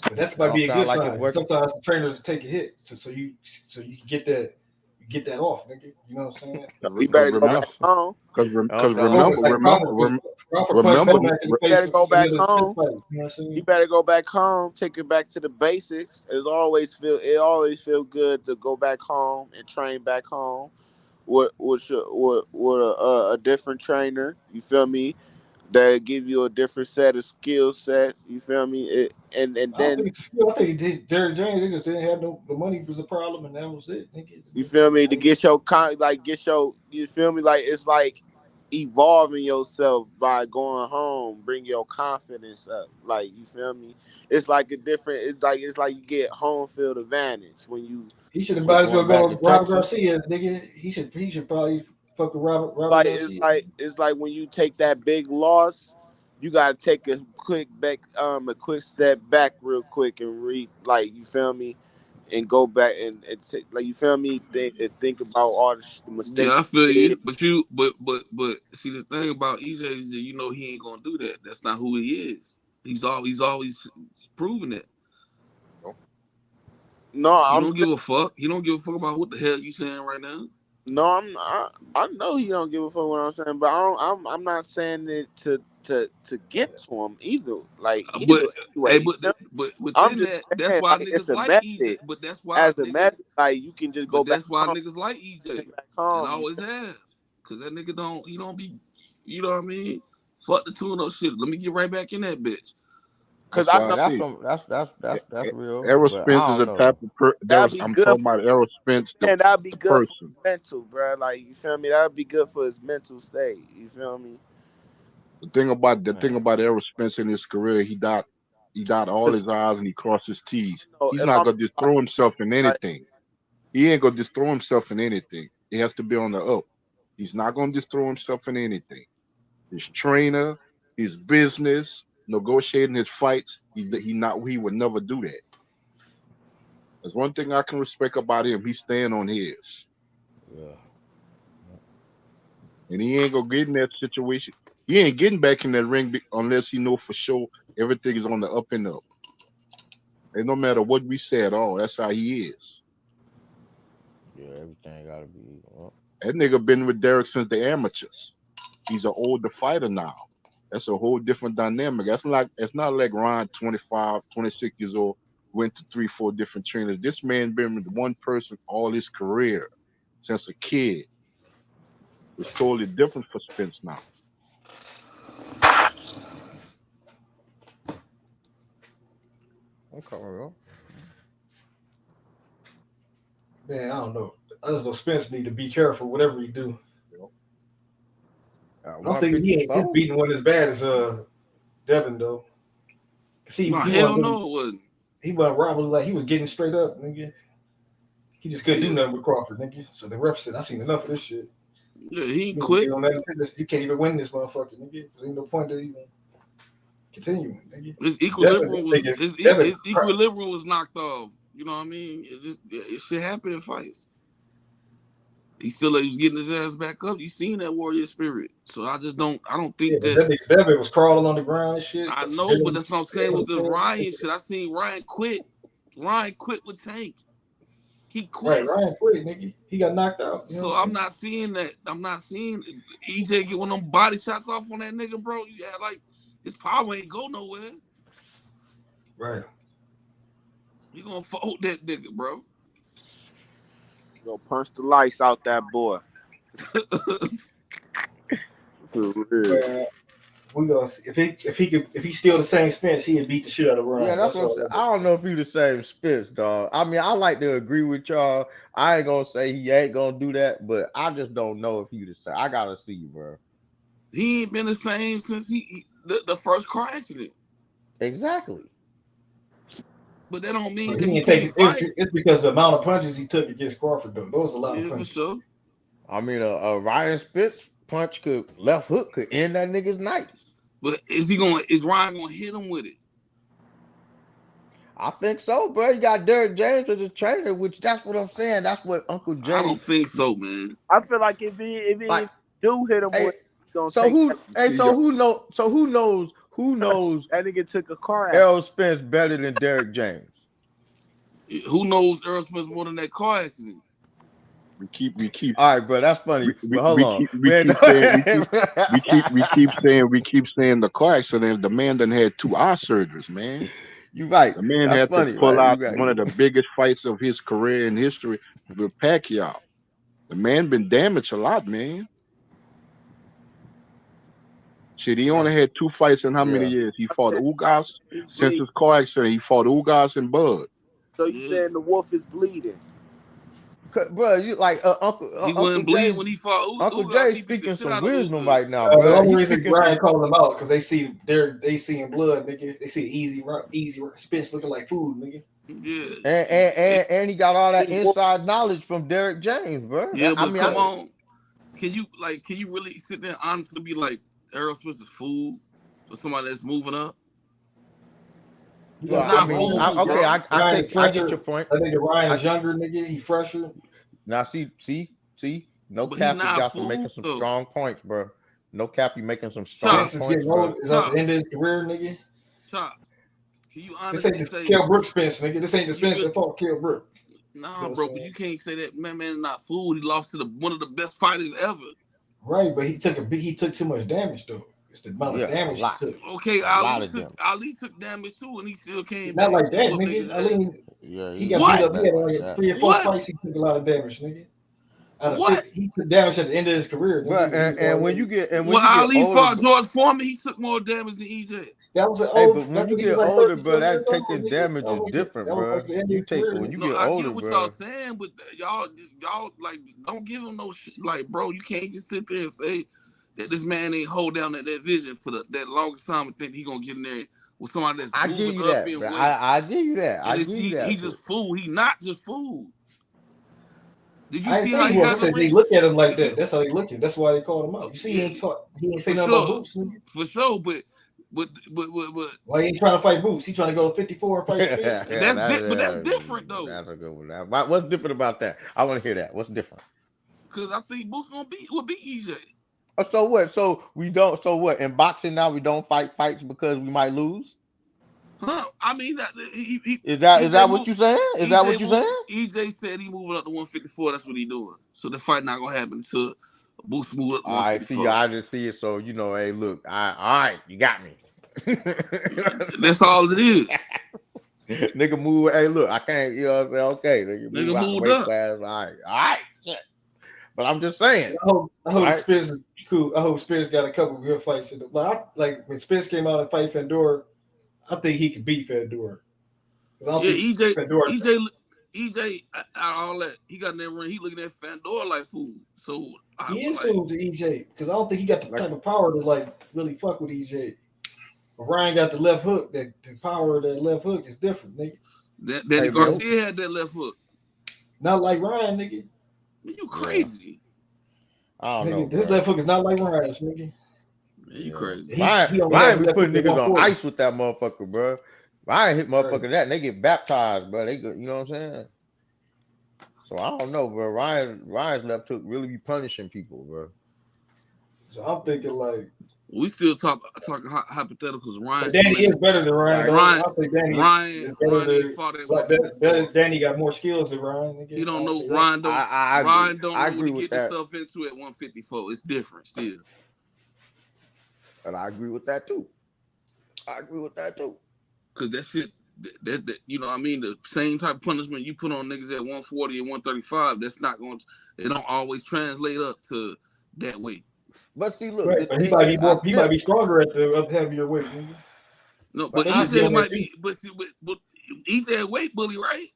R: But that might be a good sign. Sometimes the trainers take a hit, so you can get that off, nigga. You know what I'm saying?
B: You better go back home.
Q: Because remember,
B: you better go back home. You better go back home. Take it back to the basics. It always feel good to go back home and train back home with a different trainer. You feel me? That give you a different set of skill sets. You feel me? And then
R: I think Derrick James, they just didn't have the money was a problem, and that was it.
B: You feel me? To get your you feel me? Like it's like evolving yourself by going home, bring your confidence up. Like you feel me? It's like a different. It's like you get home field advantage when you.
R: He should have might as well go with Robert Garcia, nigga. He should probably fuck with Robert Garcia.
B: It's like when you take that big loss, you gotta take a quick step back real quick and you feel me, and go back and like you feel me, think about all the mistakes.
G: Yeah, I feel you, but see the thing about EJ is that you know he ain't gonna do that. That's not who he is. He's always proving it.
B: No,
G: he don't give a fuck. He don't give a fuck about what the hell you saying right now.
B: No, I know he don't give a fuck what I'm saying, but I'm not saying it to get to him either. Like,
G: but within that's why niggas like EJ. But that's why
B: as a method, like you can just go back.
G: That's why niggas like EJ and always have, cause that nigga don't be, you know what I mean? Fuck the tune-up shit. Let me get right back in that bitch.
B: Cause I know
Q: that's real. Errol Spence is a type of person. I'm talking about Errol Spence,
B: that'd be good
Q: person.
B: For his mental, bro. Like you feel me? That'd be good for his mental state. You feel me?
Q: The thing about Errol Spence in his career, he dot all his I's and he crossed his T's. He's not gonna just throw himself in anything. He ain't gonna just throw himself in anything. He has to be on the up. He's not gonna just throw himself in anything. His trainer, his business, negotiating his fights, he would never do that. There's one thing I can respect about him. He's staying on his.
A: Yeah.
Q: And he ain't gonna get in that situation. He ain't getting back in that ring unless he know for sure everything is on the up and up. And no matter what we say at all, that's how he is.
A: Yeah, everything gotta be up.
Q: That nigga been with Derek since the amateurs. He's an older fighter now. That's a whole different dynamic. It's not like Ron, 25, 26 years old, went to 3-4 different trainers. This man been with one person all his career since a kid. It's totally different for Spence now.
A: Okay, bro.
R: Man, I don't know. I just know Spence need to be careful whatever he do. I don't think his beating wasn't as bad as Devin though.
G: Hell no, it wasn't.
R: He wasn't robbing like he was getting straight up, nigga. He just couldn't do nothing with Crawford, nigga. So the ref said, "I seen enough of this shit."
G: Yeah, he ain't quit.
R: You can't even win this motherfucker, nigga. There's ain't no point to even continue, nigga.
G: His equilibrium was knocked off. You know what I mean? It shit happened in fights. He still was getting his ass back up. You seen that warrior spirit. So I don't think that
R: Devin was crawling on the ground and shit.
G: I know, but that's what I'm saying with the Ryan shit. I seen Ryan quit. Ryan quit with Tank. He quit.
R: Right, Ryan quit, nigga. He got knocked out.
G: So I'm not seeing that. I'm not seeing EJ get one of them body shots off on that nigga, bro. You had like his power ain't go nowhere.
R: Right.
G: You gonna fold that nigga, bro.
B: Go punch the lights out that boy.
R: We gonna see. If he's still the same Spence, he'd beat the shit out of Ryan.
A: Yeah, that's what I'm saying. I don't know if he the same Spence, dog. I mean, I like to agree with y'all. I ain't gonna say he ain't gonna do that, but I just don't know if he the same. I gotta see, bro.
G: He ain't been the same since the first car accident.
A: Exactly.
G: But that don't mean that he can't
R: fight. It's because the amount of punches he took against Crawford, though. Those a lot of punches.
G: For sure.
A: I mean, a Ryan Spence punch left hook could end that nigga's night.
G: But is Ryan gonna hit him with it?
A: I think so, bro. You got Derrick James as a trainer, which that's what I'm saying. That's what Uncle James.
G: I don't think so, man.
B: I feel like if he do hit him with,
A: who knows Who knows
V: that nigga took a car accident.
A: Errol Spence better than Derrick James?
G: Who knows Errol Spence more than that car accident?
Q: We keep.
A: All right, bro, that's funny. But hold on.
Q: We keep saying the car accident. The man done had 2 eye surgeries, man.
A: You right.
Q: The man
A: That's
Q: had
A: funny,
Q: to pull
A: right?
Q: out one of the biggest fights of his career in history with Pacquiao. The man been damaged a lot, man. Shit, he only had 2 fights in how many years? He fought Ugas since his car accident. He fought Ugas and Bud.
V: So you saying the wolf is bleeding?
A: Bro, you like
G: He wasn't bleeding when he fought
A: Uncle
G: Ugas.
A: Jay
G: he beat
A: speaking
G: the shit
A: some
G: out
A: wisdom
G: of
A: right now, bro.
R: The only
A: He's
R: reason Brian calling them out because they seeing blood, nigga. They see easy Spence looking like food, nigga.
G: Yeah,
A: and he got all that inside knowledge from Derrick James, bro.
G: Yeah, but come on, can you really sit there and honestly be like Errol Spence is food for somebody that's moving up?
A: Well, I get your point.
R: I think Ryan is younger, nigga. He fresher.
A: Now, see, no
G: But
A: cap.
G: he's
A: You
G: not
A: got to making some strong points, bro. No cap. You making some strong
R: Spence
A: points, bro.
R: is at the end of his career, nigga.
G: Chop, can you
R: This
G: honestly
R: ain't the
G: say
R: Kell Brook Spence, nigga? This ain't the Spence that fought Kell Brook.
G: Nah, bro, but you can't say that man is not food. He lost to one of the best fighters ever.
R: Right, but he took too much damage though. It's the amount of damage he took.
G: Okay, Ali took damage too, and he still came
R: Not
G: back.
R: like that, nigga. I mean, he got beat up. He had like 3 or 4 fights. He took a lot of damage, nigga. He took damage at the end of his career.
A: But and when you get
G: Ali
A: older,
G: fought George Foreman, he took more damage than EJ.
R: That was an old.
A: But when you get older, bro, that taking damage is different, bro. You take when you get older,
G: I get what y'all saying, but y'all like don't give him no shit. Like, bro, you can't just sit there and say that this man ain't hold down that vision for that longest time and think he gonna get in there with somebody that's moving up in weight.
A: I give you that. I give you that.
G: He just food. He not just food. Did you
R: I
G: see
R: say
G: how
R: he was. They look at him like that. That's how they looking. That's why they called him out. You see, he ain't say nothing about Boots.
G: For sure, but
R: why he ain't trying to fight Boots? He trying to go to 54 and fight Spence.
G: That's different though.
A: That's a good one. What's different about that? I want to hear that. What's different?
G: Because I think Boots will beat EJ.
A: So what? So we don't. So what? In boxing now, we don't fight fights because we might lose.
G: Huh? I mean,
A: is that what you saying? Is that what you saying?
G: EJ said he moving up to 154. That's what he doing. So the fight not gonna happen until Boots move up to 154.
A: I didn't see it. So hey, look, all right, you got me.
G: That's all it is.
A: Nigga move. Hey, look, I can't. You know what I'm saying? Okay,
G: nigga moved up.
A: Class, all right. Yeah. But I'm just saying.
R: I hope Spears is cool. I hope Spears got a couple good fights. Like when Spears came out and fight Fedor, I think he could beat Fedor.
G: EJ, all that he got in that ring. He looking at Fedor like food. So
R: he is food to EJ because I don't think he got the type of power to like really fuck with EJ. But Ryan got the left hook. The power of that left hook is different, nigga.
G: Danny Garcia had that left hook.
R: Not like Ryan, nigga.
G: You crazy?
A: I don't know.
R: This left hook is not like Ryan's, nigga.
G: You crazy?
A: Ryan be putting niggas on ice with that motherfucker, bro. Ryan hit motherfucker that and they get baptized, bro. They go, you know what I'm saying? So I don't know, bro. Ryan's left hook really be punishing people, bro.
R: So I'm thinking like
G: we still talking hypotheticals. Ryan,
R: Danny is better than Ryan.
G: Ryan
R: fought it. Danny got more skills than Ryan. Nigga.
G: He don't know. Ryan don't know what to get himself into at 154. It's different still.
A: And I agree with that too.
G: Cause that shit, that you know what I mean, the same type of punishment you put on niggas at 140 and 135, that's not going to, it don't always translate up to that weight.
A: But see, look,
R: right, he might be stronger at the heavier weight. Nigga.
G: No, but EJ might be, but EJ a weight bully, right?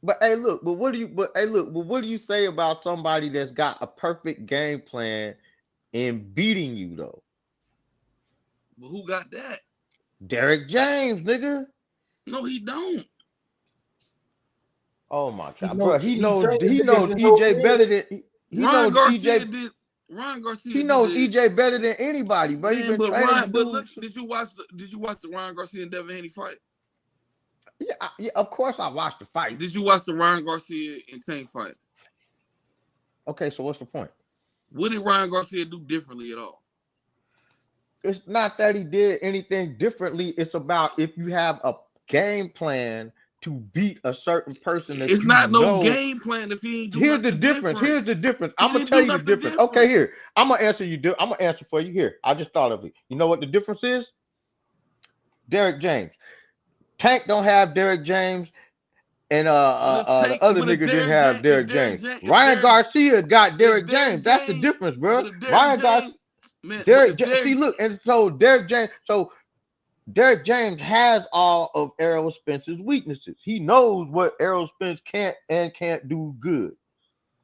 A: But hey, look, what do you say about somebody that's got a perfect game plan in beating you though?
G: But who got that?
A: Derrick James, nigga.
G: No, he don't.
A: Oh my god, bro. He knows EJ better than
G: Ryan Garcia did. Ryan Garcia.
A: He knows EJ better than anybody, bro.
G: Man, but Ryan, but look, did you watch the Ryan Garcia and Devin Haney fight?
A: Yeah, of course I watched the fight.
G: Did you watch the Ryan Garcia and Tank fight?
A: Okay, so what's the point?
G: What did Ryan Garcia do differently at all?
A: It's not that he did anything differently. It's about if you have a game plan to beat a certain person that
G: It's
A: you
G: not no
A: know.
G: game plan if he ain't do
A: Here's the
G: nothing
A: difference.
G: different.
A: Here's the difference.
G: He
A: I'm gonna
G: didn't
A: tell
G: do
A: you the
G: nothing
A: difference. Okay,
G: different.
A: here. I'm gonna answer you. I'm gonna answer for you. Here. I just thought of it. You know what the difference is? Derek James. Tank don't have Derek James, and the other nigga didn't have Derek James. Ryan Garcia got Derek James. That's the difference, bro. Ryan Garcia, See, look, and so Derek James. So Derek James has all of Errol Spence's weaknesses. He knows what Errol Spence can't and can't do good.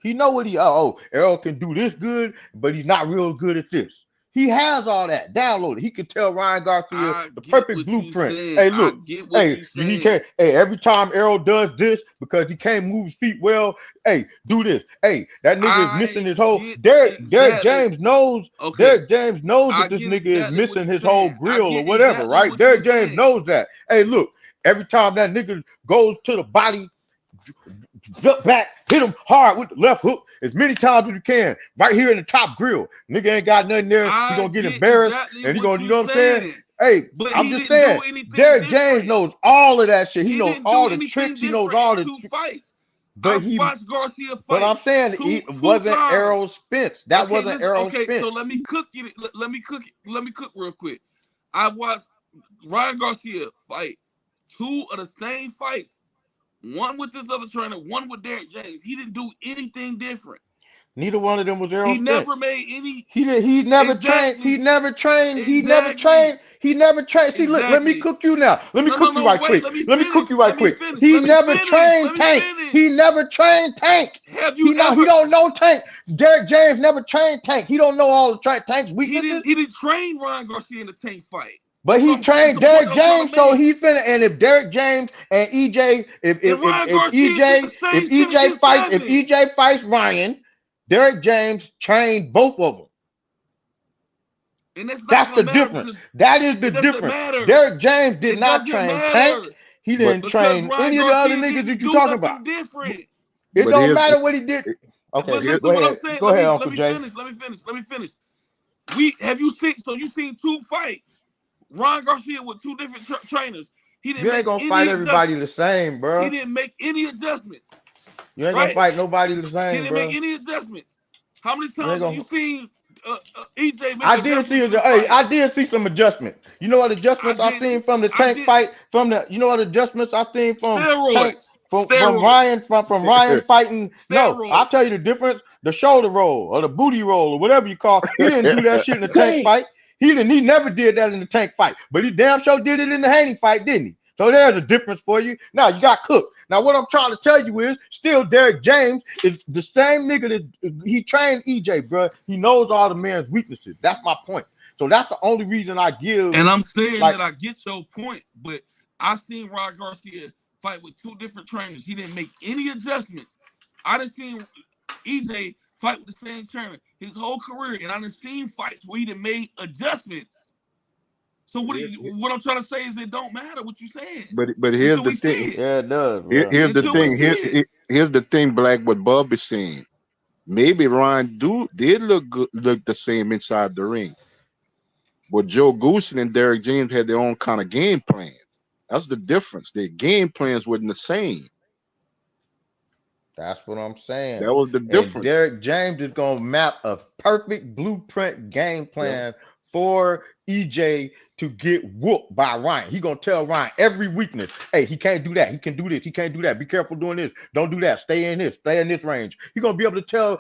A: He know what Errol can do this good, but he's not real good at this. He has all that downloaded. He could tell Ryan Garcia the perfect blueprint. Hey, look, he can't. Hey, every time Errol does this because he can't move his feet well. Hey, do this. Hey, that nigga is missing his whole. Derek James knows.
G: Okay.
A: Derek James knows that this nigga is missing his whole grill or whatever, right? Derek James knows that. Hey, look, every time that nigga goes to the body, jump back, hit him hard with the left hook as many times as you can. Right here in the top grill. Nigga ain't got nothing there. He gonna get embarrassed. And he gonna, you know what I'm saying? Hey, I'm just saying, Derek James knows all of that shit. He knows all the tricks. He knows all the
G: fights.
A: But
G: I've watched Garcia fight.
A: But I'm saying it wasn't Errol Spence. That wasn't Errol Spence.
G: So let me cook real quick. I've watched Ryan Garcia fight 2 of the same fights. One with this other trainer, one with Derek James. He didn't do anything different.
A: Neither one of them was Errol Spence.
G: Never made any.
A: He never trained. He never trained. He never trained. He never trained. See, look, let me cook you now. Let me cook you right quick. Let me cook you right quick. He never trained Tank. He never trained Tank. He don't know Tank. Derek James never trained Tank. He don't know all the Tank's weaknesses.
G: He didn't train Ryan Garcia in the Tank fight.
A: But he trained Derek James, so he finna. And if Derek James and EJ, if EJ fights Ryan, Derek James trained both of them.
G: And
A: that's the difference. That is the difference. Derek James did not train Tank. He didn't train any of the other niggas that you talking about.
G: Different.
A: It don't matter what he did. Okay,
G: but listen
A: go ahead.
G: What I'm saying.
A: Go ahead, Uncle Jay.
G: Let me finish. You seen 2 fights? Ryan Garcia with 2 different trainers. He didn't.
A: You ain't gonna fight everybody the same, bro.
G: He didn't make any adjustments.
A: You ain't gonna fight nobody the same,
G: He didn't
A: bro.
G: make any adjustments. How many times have you seen EJ make
A: I did see some adjustments. You know what adjustments I seen from the Tank fight? You know what adjustments I seen from Tank, from Ryan fighting? No, I'll tell you the difference. The shoulder roll or the booty roll or whatever you call. He didn't do that shit in the Tank fight. He never did that in the Tank fight, but he damn sure did it in the Haney fight, didn't he? So there's a difference for you. Now you got cooked. Now what I'm trying to tell you is, still Derek James is the same nigga that he trained EJ, bro. He knows all the man's weaknesses. That's my point. So that's the only reason I give.
G: And I'm saying that I get your point, but I seen Ryan Garcia fight with 2 different trainers. He didn't make any adjustments. I done seen EJ fight with the same trainer his whole career, and I done seen fights where he done made adjustments. So what I'm trying to say is it don't matter what you're saying.
Q: But here's the thing.
A: Yeah, it does.
Q: Here's the thing. Here's the thing, Black. What Bub is saying. Maybe Ryan did look the same inside the ring, but Joe Goosen and Derek James had their own kind of game plan. That's the difference. Their game plans weren't the same.
A: That's what I'm saying.
Q: That was the difference.
A: And Derek James is gonna map a perfect blueprint game plan for EJ to get whooped by Ryan. He gonna tell Ryan every weakness. Hey, he can't do that. He can do this. He can't do that. Be careful doing this. Don't do that. Stay in this. Stay in this range. He's gonna be able to tell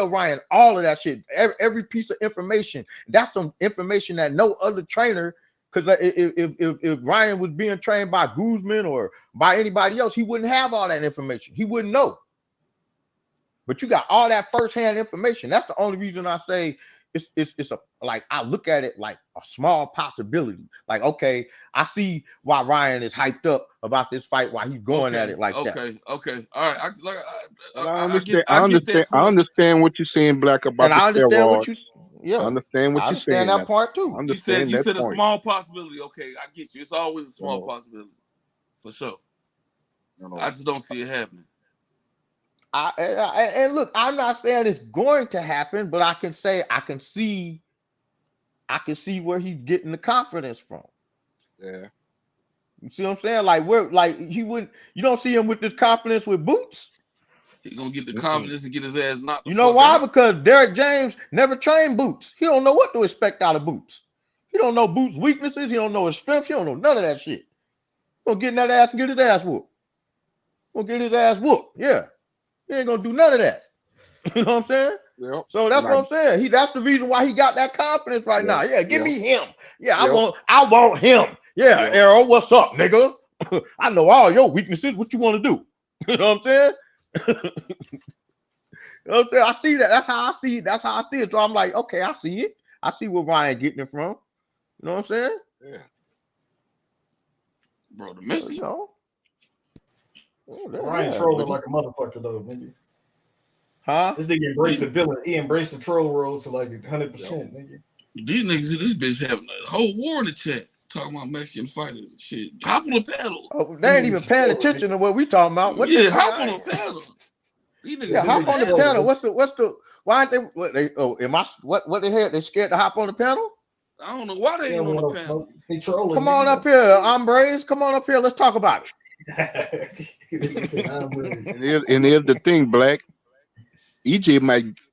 A: Ryan all of that shit. Every piece of information. That's some information that no other trainer. Because if Ryan was being trained by Guzman or by anybody else, he wouldn't have all that information. He wouldn't know. But you got all that firsthand information. That's the only reason I say it's a, like, I look at it like a small possibility. Like, okay, I see why Ryan is hyped up about this fight, why he's going at it like that.
G: Okay, all right.
Q: I understand what you're saying, Black, about
A: and
Q: the
A: I understand
Q: steroids.
A: what you. Yeah,
Q: I understand what you're saying.
A: That part too.
G: You said a small possibility. Okay, I get you. It's always a small possibility, for sure. I just don't see it happening.
A: And look, I'm not saying it's going to happen, but I can say I can see I can see where he's getting the confidence from.
Q: Yeah.
A: You see what I'm saying? Like he wouldn't. You don't see him with this confidence with Boots.
G: He gonna get the confidence and get his ass knocked the
A: You know
G: fuck
A: why?
G: out.
A: Because Derrick James never trained Boots. He don't know what to expect out of Boots. He don't know Boots' weaknesses. He don't know his strengths. He don't know none of that shit. Gonna get in that ass and get his ass whooped. Gonna get his ass whooped. Yeah. He ain't gonna do none of that. You know what I'm saying?
Q: Yep.
A: So that's what I'm saying. That's the reason why he got that confidence right now. Yeah, give me him. Yeah, I want him. Yeah, Arrow, what's up, nigga? I know all your weaknesses. What you want to do? You know what I'm saying? You know what I'm saying? I see that. That's how I see it. That's how I see it. So I'm like, okay, I see it. I see where Ryan getting it from. You know what I'm saying?
Q: Yeah.
G: Bro, the Messi.
A: You know?
D: Ryan trolling like a motherfucker though, nigga.
A: Huh?
D: This nigga embraced the villain. He embraced the troll role to like 100%, nigga.
G: These niggas in this bitch having a whole war in the chat talking about Mexican fighters and shit. Hop on the pedal.
A: Oh, they ain't even paying attention to what we talking about. What
G: hop on the pedal. These niggas
A: hop on the pedal. What's the why aren't they what the hell? They scared to hop on the pedal?
G: I don't know why they ain't on the panel.
D: They trolling.
A: Come on up here, hombres. Come on up here. Let's talk about it.
Q: And here's the thing, Black. EJ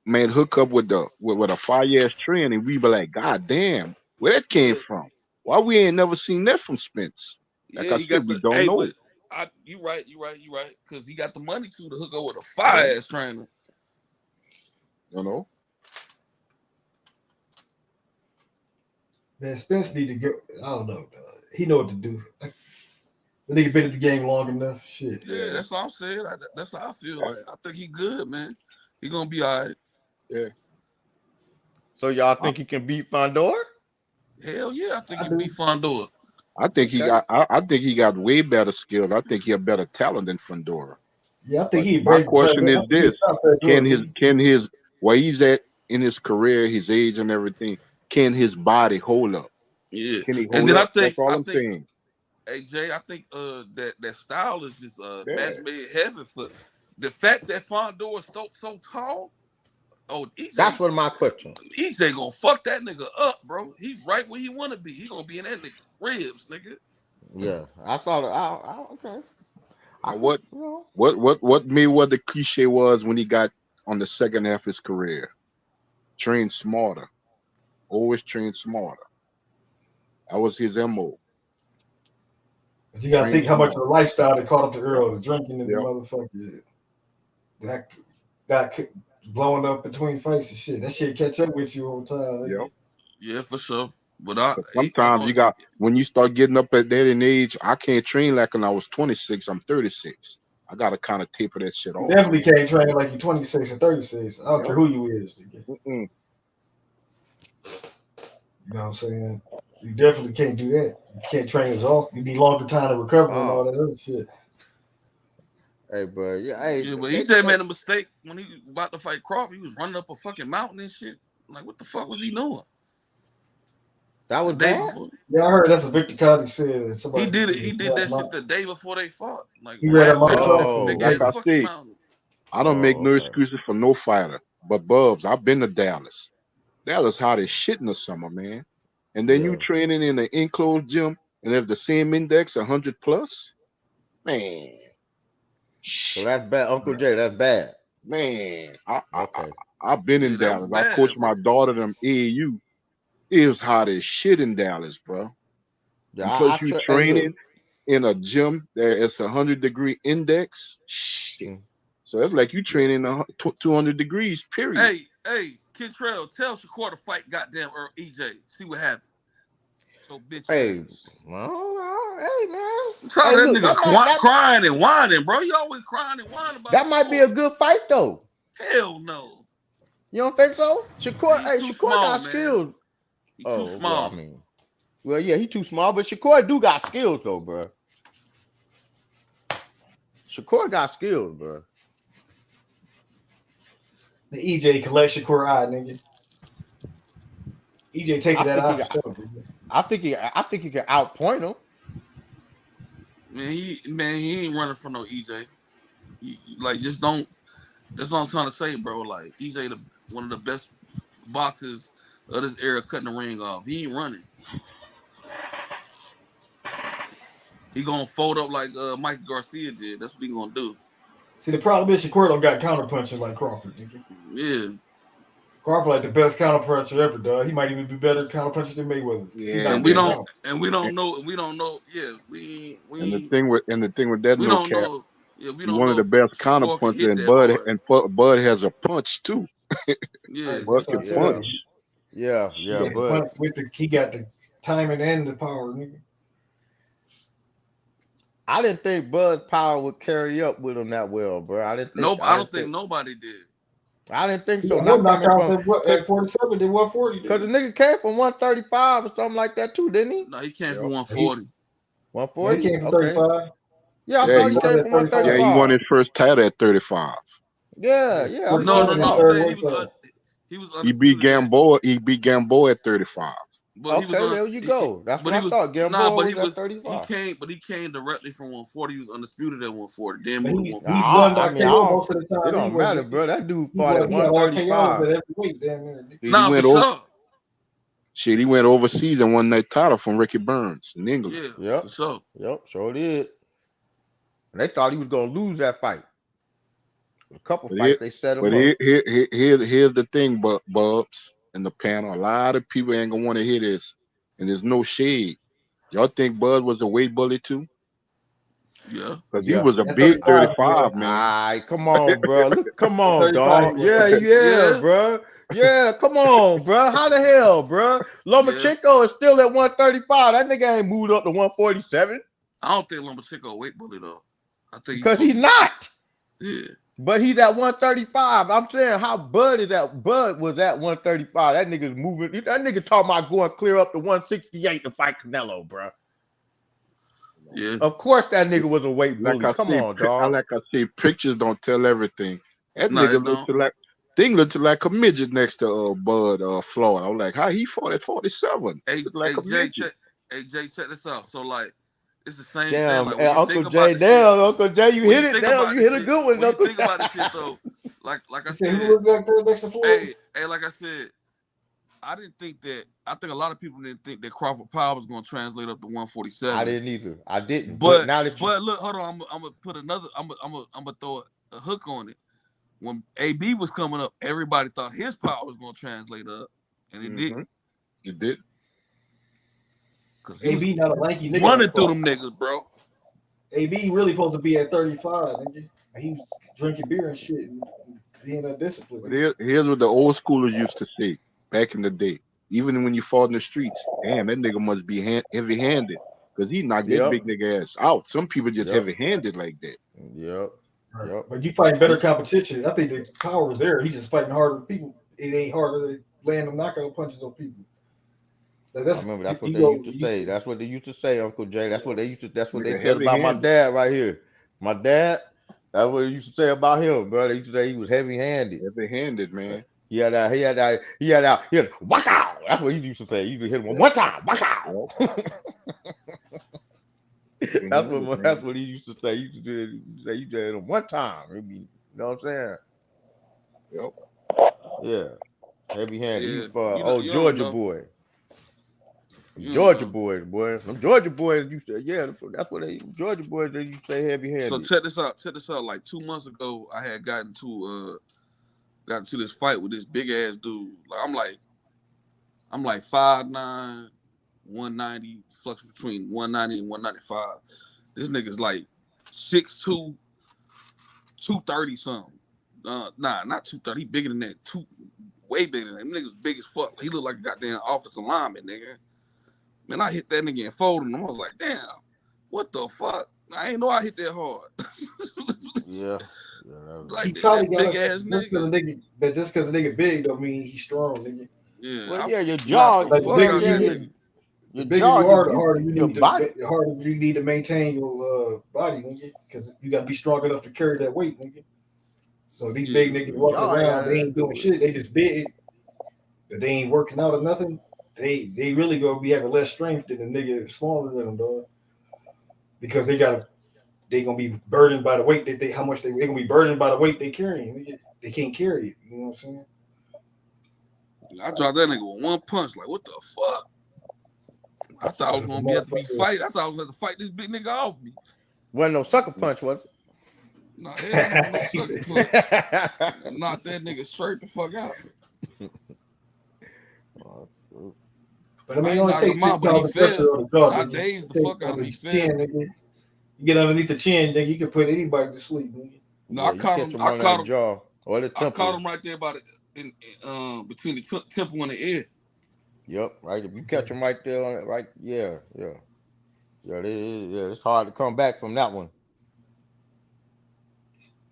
Q: might hook up with a fire-ass trend, and we be like, God damn, where that came from? Why we ain't never seen that from Spence? Like I said, we don't know.
G: You right. Because he got the money to hook up with a fire-ass trainer.
Q: You know?
D: Man, Spence need to go. I don't know. He know what to do. The nigga been in the game long enough. Shit.
G: Yeah, that's all I'm saying. That's how I feel. Like, I think he good, man. He gonna be all right.
Q: Yeah.
A: So y'all think he can beat Fondor?
G: Hell yeah, I think he beat Fondor.
Q: I think he got. I think he got way better skills. I think he a better talent than Fondor.
D: Yeah, I think he.
Q: My question is this: Can his where he's at in his career, his age, and everything? Can his body hold up?
G: Yeah.
Q: Can he hold
G: and then
Q: up?
G: I think,
Q: That's all I'm saying.
G: Hey Jay, I think that style is just match made heaven for the fact that Fondor is so tall. Oh, EJ,
A: that's what my question.
G: EJ gonna fuck that nigga up, bro. He's right where he wanna be. He gonna be in that nigga ribs, nigga.
A: Yeah, I thought. Okay.
Q: What made what the cliche was when he got on the second half of his career? Train smarter. Always train smarter. That was his MO.
D: But you gotta think how much of the lifestyle that caught up to Earl, the drinking and the motherfucker that got blowing up between fights and shit. That shit catch up with you over time.
G: Yeah, for sure. But
Q: sometimes you got when you start getting up at that age, I can't train like when I was 26. I'm 36. I gotta kind of taper that shit off.
D: You definitely can't train like you're 26 or 36. I don't care who you is. You know what I'm saying? You definitely can't do that. You can't train as often. You need longer time to recover and all that other shit.
A: Hey, bro.
G: Yeah, but EJ made a mistake when he was about to fight Crawford. He was running up a fucking mountain and shit. Like, what the fuck was he doing?
A: That was bad.
D: Yeah, I heard that's what Victor Conti said.
G: He did it. He did that shit the day before they fought. Like,
D: he ran a
Q: like I say, I don't make no excuses for no fighter. But Bubs, I've been to Dallas. Dallas hot as shit in the summer, man. And then you training in an enclosed gym and have the same index, 100 plus, man.
A: So that's bad, Uncle Jay. That's bad,
Q: man. I've been in Dallas. I coached my daughter them AAU. It was hot as shit in Dallas, bro. And plus you training in a gym that it's 100-degree index. Shit. So it's like you training 200 degrees. Period.
G: Hey, Kid Trail, tell Shakur to fight goddamn EJ. See what happens. So bitch.
A: Hey, well, hey man.
G: Try that nigga crying and whining, bro. You always crying and whining about
A: that. Might be a good fight though.
G: Hell no.
A: You don't think so? Shakur, Shakur got
G: man.
A: skills.
G: He's too small.
A: Well, yeah, he too small, but Shakur do got skills though, bro. Shakur got skills, bro.
D: The EJ can let Shakur eye, nigga. EJ taking that eye for stuff.
A: I think he can outpoint him.
G: Man, he ain't running from no EJ. That's what I'm trying to say, bro. Like EJ, one of the best boxers of this era cutting the ring off. He ain't running. He gonna fold up like Mike Garcia did. That's what he gonna do.
D: See, the problem is Shakur don't got counterpunching like Crawford, nigga.
G: Yeah.
D: Crawford like the best counterpuncher ever, dog. He might even be better counterpuncher than Mayweather.
Q: Yeah,
G: and we don't know. Yeah, we
Q: and the thing with that
G: we
Q: no
G: don't
Q: cap,
G: know. Yeah, we
Q: he's
G: don't
Q: one of
G: know
Q: the best
G: if Shakur can
Q: counterpuncher,
G: hit
Q: and
G: that hard.
Q: Bud has a punch too.
G: Yeah,
Q: Bud can punch.
A: Yeah, but
D: he got the timing and the power, nigga.
A: I didn't think Bud's power would carry up with him that well, bro. I
G: don't think nobody did.
A: I didn't think so.
D: Yeah,
A: Not coming from
D: at 47, did 140.
A: Because the nigga came from 135 or something like that too, didn't he?
G: No, he came from 140.
A: 140.
D: Yeah, he came from 35.
A: Yeah, I thought he came from 135.
Q: Yeah, he won his first title at 35.
A: Yeah.
G: No. He was
Q: He beat Gamboa. He beat Gamboa at 35.
G: But
A: there you go. That's what I thought. Gamboa was at 35.
G: He came directly from 140. He was undisputed at 140. Damn near 140.
D: He's won by KO most of the time.
A: It don't matter, bro. That dude fought at 135.
G: Nah, for sure.
Q: Shit, he went overseas and won that title from Ricky Burns in England.
G: Yeah, for sure.
A: Yep, sure did. And they thought he was gonna lose that fight. A couple fights they set him up.
Q: Here's the thing, Bubs and the panel. A lot of people ain't gonna want to hear this, and there's no shade. Y'all think Bud was a weight bully too?
G: Yeah,
Q: because he was a big 35, man.
A: All right, come on, bro. Come on, dog. Yeah, bro. Yeah, come on, bro. How the hell, bro? Lomachenko is still at 135. That nigga ain't moved up to 147.
G: I don't think Lomachenko a weight bully though. I think
A: because he's not.
G: Yeah.
A: But he's at 135. I'm saying how Bud was at 135. That nigga's moving. That nigga talking about going clear up to 168 to fight Canelo, bro.
G: Yeah.
A: Of course that nigga was a weight bully. Come on, dog.
Q: Like I say, pictures don't tell everything. That nigga looks like a midget next to Bud Floyd. I'm like, how he fought at 47?
G: Hey, Jay, check this out. So like, it's the same
A: thing.
G: Like,
A: Uncle Jay, Uncle Jay, you hit it. Damn, you hit a good one, Uncle Jay.
G: Think about this shit though. Like I said, hey, like I said, I think a lot of people didn't think that Crawford Power was going to translate up to 147.
A: I didn't either. I didn't.
G: But
A: now that
G: look, hold on. I'm gonna put another. I'm gonna throw a hook on it. When AB was coming up, everybody thought his power was going to translate up, and it didn't.
Q: It did.
G: Cause
D: AB not a lanky nigga.
G: Running through them niggas, bro.
D: AB really supposed to be at 35. He was drinking beer and shit and being undisciplined.
Q: But here's what the old schoolers used to say back in the day. Even when you fought in the streets, damn, that nigga must be heavy-handed because he knocked that big nigga ass out. Some people just heavy-handed like that.
A: Yep.
D: But you fighting better competition. I think the power is there. He's just fighting harder people. It ain't harder to land them knockout punches on people.
A: I remember that's what they used to say. That's what they used to say, Uncle Jay. That's what they used to. That's what they said about my dad right here. My dad. That's what they used to say about him, bro. They used to say he was heavy-handed.
Q: Heavy-handed, man.
A: He had whack out. That's what he used to say. He used to hit him one time, whack out. That's what he used to say. He used to do it. You did hit him one time. You know what I'm saying?
Q: Yep.
A: Yeah. Heavy-handed.
G: Yeah.
A: He's for Georgia boy. Georgia boys, boy. Them Georgia boys used to, that's what Georgia boys, they used to say heavy-handed.
G: So check this out. Like 2 months ago, I had gotten to this fight with this big ass dude. Like I'm like 5'9", 190, flux between 190 and 195. This nigga's like 6'2", 230 something. Nah, not 230. He bigger than that. Way bigger than that. Them niggas big as fuck. He looked like a goddamn offensive lineman, nigga. Man, I hit that nigga and folded him. I was like, damn, what the fuck? I ain't know I hit that hard. Like
D: he probably
G: that big ass nigga.
D: But just because a nigga big don't mean he's strong, nigga.
G: Yeah,
A: your jaw.
D: Like the bigger you are, the harder you need to maintain your body, nigga. Because you got to be strong enough to carry that weight, nigga. So these big niggas walking around, they ain't doing shit. They just big, but they ain't working out or nothing. They really gonna be having less strength than the nigga smaller than them, dog. Because they gonna be burdened by the weight that they gonna be burdened by the weight they carrying. They can't carry it. You know what I'm saying?
G: I dropped that nigga with one punch. Like, what the fuck? I thought I was gonna get to be fight. I thought I was gonna fight this big nigga off me.
A: Wasn't no sucker punch, was it?
G: No, hell no, no sucker punch. Knock that nigga straight the fuck out.
D: But I mean, it only takes 6,000 pressure on the jaw.
G: I dazed the fuck out of me.
D: You get underneath the chin, nigga, you can put anybody to sleep, nigga.
G: No, I caught him. I caught him.
A: Jaw or the temple.
G: I caught him right there about it, between the temple and the ear.
A: Yep, right. If you catch him right there on it, right, yeah. It's hard to come back from that one.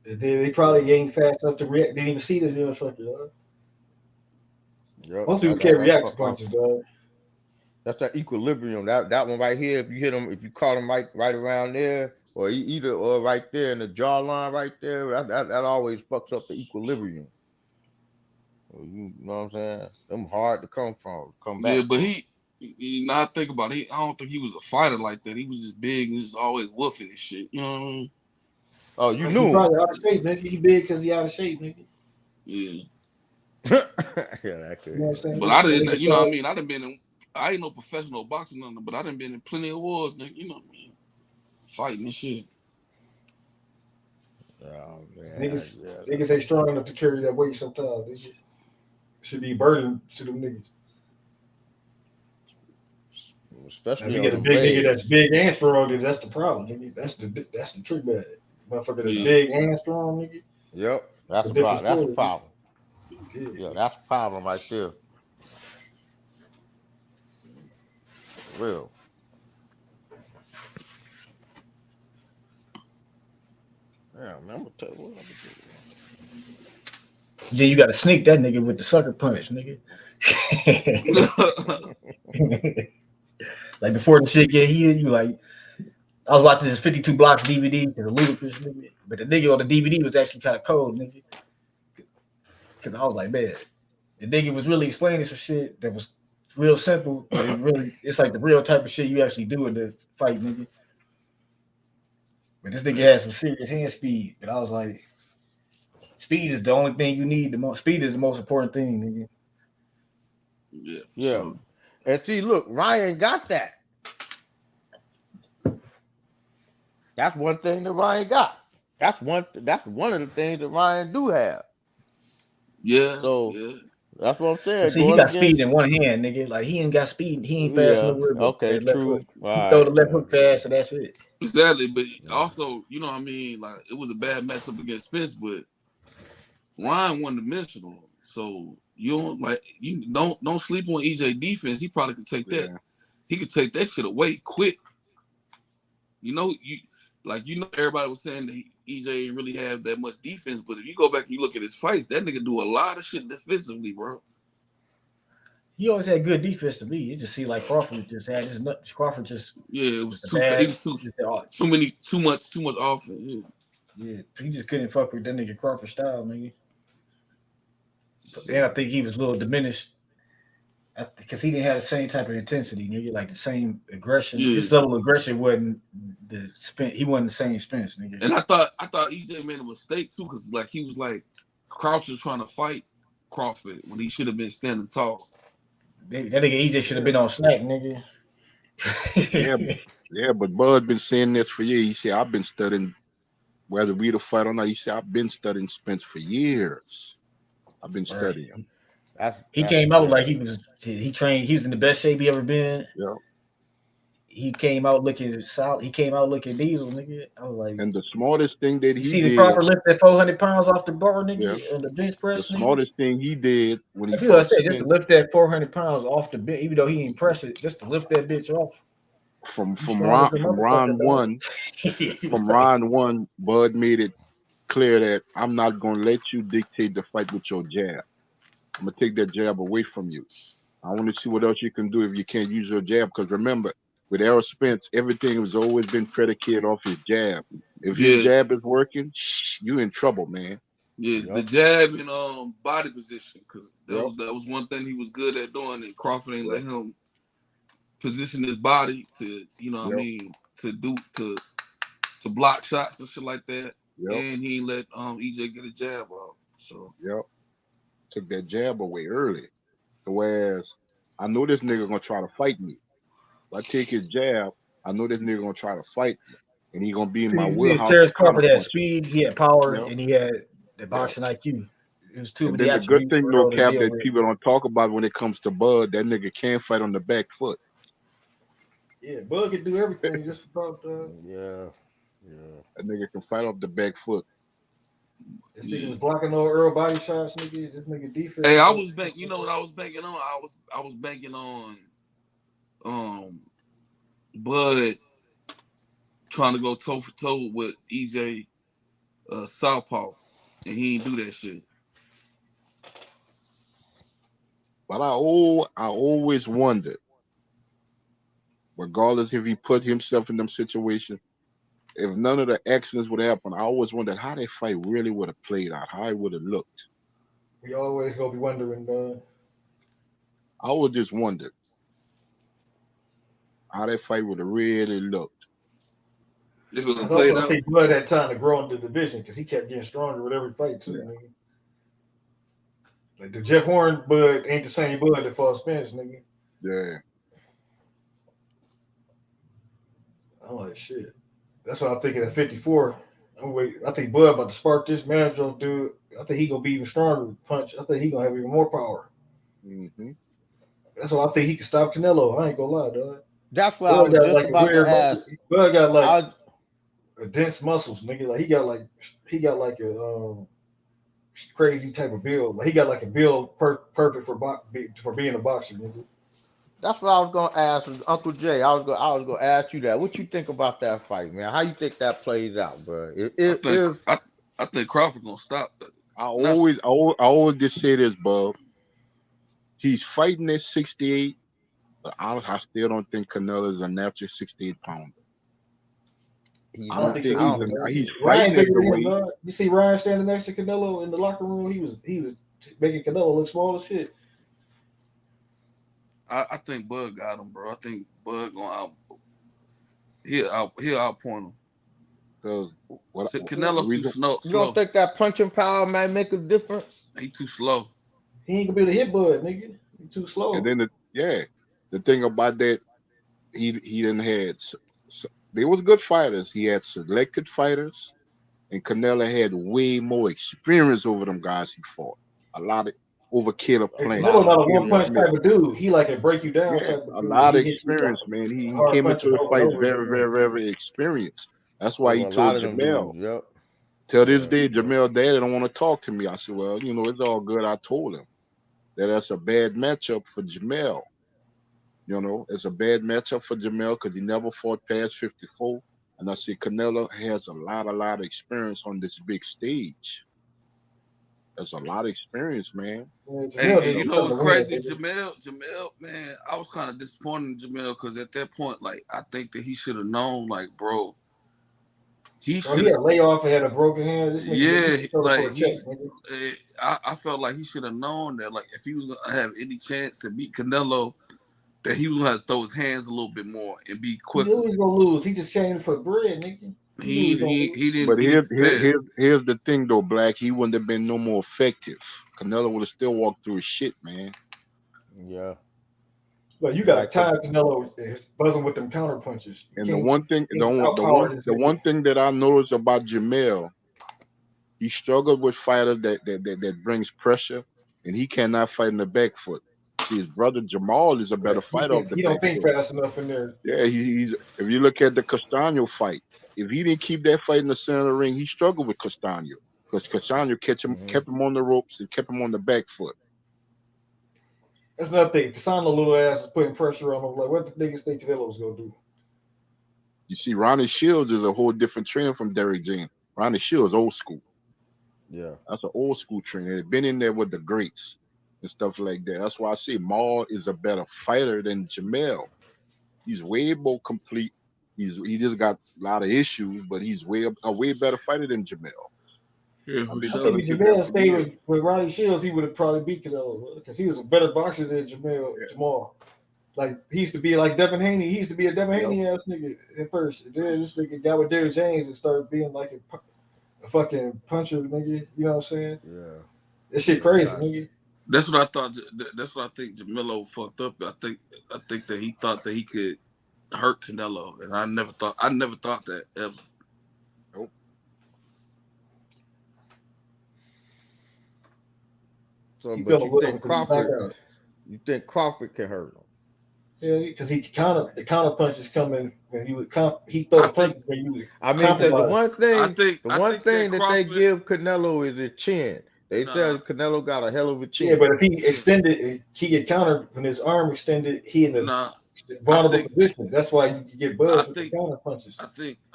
D: They probably ain't fast enough to react. They didn't even see the motherfucker.
A: Yep.
D: Most people can't react to punches, dog.
A: That's that equilibrium. That one right here. If you hit him, if you caught him right around there, or either or right there in the jawline, right there, that always fucks up the equilibrium. You know what I'm saying? Them hard to come back.
G: Yeah, but he I think about it. I don't think he was a fighter like that. He was just big and just always woofing and shit. You know what I mean?
A: Oh, you knew.
D: He probably out of shape, nigga. He big because he out of shape, nigga.
G: Yeah.
A: Yeah, that could.
D: You know what I'm saying?
G: But I didn't. You know what I mean? I done been in. I ain't no professional boxer, nothing. But I done been in plenty of wars, nigga. You know what I mean? Fighting and shit.
A: Oh man.
D: Niggas ain't strong enough to carry that weight sometimes. They just should be burdened to them niggas.
A: Especially
D: if you get a big nigga that's big and strong, then that's the problem, nigga. That's the trick bag. Motherfucker that's big and strong, nigga.
A: Yep, that's the problem. That's the problem. Yeah, that's the problem right there. For real. Yeah, man, I'm gonna tell you what I'm gonna do.
R: Then you got to sneak that nigga with the sucker punch, nigga. Like before the shit get heated, you like, I was watching this 52 Blocks DVD because ludicrous nigga, but the nigga on the DVD was actually kind of cold, nigga. Because I was like, man, the nigga was really explaining some shit that was real simple, but it's like the real type of shit you actually do in the fight, nigga. But this nigga had some serious hand speed, but I was like, speed is the only thing you need. Speed is the most important thing, nigga.
G: Yeah.
A: Sure. And see, look, Ryan got that. That's one thing that Ryan got. That's one of the things that Ryan do have.
G: Yeah.
A: So that's what I'm saying.
R: See, he got speed in one hand, nigga. Like he ain't got speed. He ain't fast nowhere.
A: Okay, true.
R: He throw the left hook fast, and that's it.
G: Exactly, but also, you know what I mean? Like it was a bad matchup against Spence, but Ryan won the dimensional. So you don't sleep on EJ defense. He probably could take that. He could take that shit away quick. Everybody was saying that EJ ain't really have that much defense, but if you go back and you look at his fights, that nigga do a lot of shit defensively, bro.
R: He always had good defense to me. You just see like Crawford just had his nuts. Crawford just
G: it was too much offense.
R: Yeah, he just couldn't fuck with that nigga Crawford style, nigga. But then I think he was a little diminished because he didn't have the same type of intensity, nigga. Like the same aggression.
G: Yeah.
R: His level of aggression wasn't the Spence. He wasn't the same Spence, nigga.
G: And I thought EJ made a mistake too, because like he was like Croucher trying to fight Crawford when he should have been standing tall.
R: That nigga EJ should have been on snack, nigga.
Q: yeah, but Bud been saying this for years. He said, I've been studying whether we the fight or not. He said, I've been studying Spence for years. I've been studying him.
R: He came out like he trained, he was in the best shape he ever been.
Q: Yeah.
R: He came out looking solid. He came out looking diesel, nigga. I was like,
Q: and the smartest thing that he did.
R: See the proper lift that 400 pounds off the bar, nigga, on the bench press.
Q: The smartest thing he did when he
R: just to lift that 400 pounds off the bench, even though he didn't press it, just to lift that bitch off.
Q: From round one, Bud made it clear that I'm not gonna let you dictate the fight with your jab. I'm gonna take that jab away from you. I want to see what else you can do if you can't use your jab. Because remember, with Errol Spence, everything has always been predicated off his jab. If his jab is working, you in trouble, man.
G: Yeah, the jab and body position, because that was one thing he was good at doing, and Crawford ain't let him position his body to, you know what I mean, to block shots and shit like that. And he ain't let EJ get a jab out. So
Q: took that jab away early. Whereas I know this nigga gonna try to fight me. If I take his jab, I know this nigga gonna try to fight me, and he gonna be in my wheelhouse.
R: Terrence
Q: to
R: Crawford had
Q: counterpunch.
R: speed, he had power,
Q: Yeah.
R: and he had the boxing IQ. It was two
Q: And
R: of the
Q: then the good
R: attributes
Q: thing,
R: for
Q: though,
R: Earl to
Q: Cap,
R: deal
Q: that
R: with.
Q: people don't talk about when it comes to Bud, that nigga can fight on the back foot.
D: Yeah, Bud can do everything just about.
A: Yeah.
Q: That nigga can fight off the back foot.
D: This nigga was blocking all Earl body shots, nigga. This nigga defense.
G: Hey, I was banking. You know what I was banking on? I was banking on Bud trying to go toe for toe with EJ Southpaw, and he didn't do that shit.
Q: But I always wondered, regardless if he put himself in them situations, if none of the accidents would happen, I always wondered how that fight really would have played out, how it would have looked.
D: We always gonna be wondering, Bud.
Q: I would just wonder how that fight would have really looked.
D: I also think Bud had time to grow in the division because he kept getting stronger with every fight too, nigga. Like the Jeff Horn Bud ain't the same Bud that fought Spence, nigga.
Q: Yeah.
D: I'm like shit. That's what I'm thinking at 54. I think Bud about to spark this manager, dude. I think he gonna be even stronger with punch. I think he gonna have even more power.
Q: Mm-hmm.
D: That's why I think he can stop Canelo. I ain't gonna lie, dog.
A: That's what I was just about to ask.
D: Bud got like dense muscles, nigga. Like he got like a crazy type of build. Like he got like a build perfect for being a boxer, nigga.
A: That's what I was gonna ask Uncle Jay. I was gonna ask you that. What you think about that fight, man? How you think that plays out, bro?
G: I think Crawford gonna stop.
Q: I always just say this, Bub. He's fighting at 68, but I still don't think Canelo is a natural 68 pounder. I don't think he's fighting at the weight.
D: You see Ryan standing next to Canelo in the locker room. He was making Canelo look small as shit.
G: I think Bud got him, bro. I think Bud gonna he'll outpoint him.
Q: Because
G: Canelo too slow.
A: You don't think that punching power might make a difference?
G: He too slow.
D: He ain't gonna be able to hit Bud, nigga. He too slow.
Q: And then the thing about that, he didn't had. They was good fighters. He had selected fighters, and Canelo had way more experience over them guys he fought. A lot of overkill playing.
D: Canelo not a one punch type of dude. He like a break you down type of dude.
Q: A lot of experience, man. He came into the fight very experienced. That's why he told Jamel. Till this day, Jamel daddy don't want to talk to me. I said, well, it's all good. I told him that's a bad matchup for Jamel. It's a bad matchup for Jamel because he never fought past 54. And I said, Canelo has a lot of experience on this big stage. That's a lot of experience, man.
G: Hey, you know what's crazy? Jamel, man, I was kind of disappointed in Jamel because at that point, like, I think that he should have known, like, bro.
D: He had a layoff and had a broken hand.
G: I felt like he should have known that, like, if he was gonna have any chance to beat Canelo, that he was gonna have to throw his hands a little bit more and be quicker.
D: He knew he was gonna lose. He just changed for bread, nigga.
G: He didn't.
Q: But here's the thing, though, Black. He wouldn't have been no more effective. Canelo would have still walked through his shit, man.
A: Yeah.
D: But you got to tie Canelo buzzing with them counter punches.
Q: And the one thing that I noticed about Jamel, he struggled with fighters that brings pressure, and he cannot fight in the back foot. See, his brother Jamal is a better fighter of the back foot.
D: He don't think fast enough in there.
Q: Yeah, he's. If you look at the Castano fight, if he didn't keep that fight in the center of the ring, he struggled with Castano because Castano kept him on the ropes and kept him on the back foot.
D: That's another thing. Castano little ass is putting pressure on him. Like, what the niggas think Canelo was gonna do?
Q: You see, Ronnie Shields is a whole different trainer from Derrick James. Ronnie Shields old school.
A: Yeah,
Q: that's an old school trainer. They've been in there with the greats and stuff like that. That's why I say Maul is a better fighter than Jamel. He's way more complete. He just got a lot of issues, but he's a way better fighter than Jamel.
G: Yeah,
D: I think if Jamel stayed with Ronnie Shields, he would have probably beat Canelo because he was a better boxer than Jamal. Like he used to be like Devin Haney. He used to be a Devin Haney ass nigga at first. And then this nigga got with Derrick James and started being like a fucking puncher, nigga. You know what I'm saying?
A: Yeah.
D: This shit crazy, nigga.
G: That's what I thought. That's what I think Jamilo fucked up. I think that he thought that he could hurt Canelo, and I never thought that ever.
Q: Nope.
A: So, but you think Crawford? You think Crawford can hurt him?
D: Yeah, because the counter punches coming when he would he throw the punches when you would.
A: I mean, the one thing that they give Canelo is his chin. They said Canelo got a hell of a chin.
D: Yeah, but if he extended, he get countered when his arm extended. He in the vulnerable position. That's why you get buzzed with the counter punches.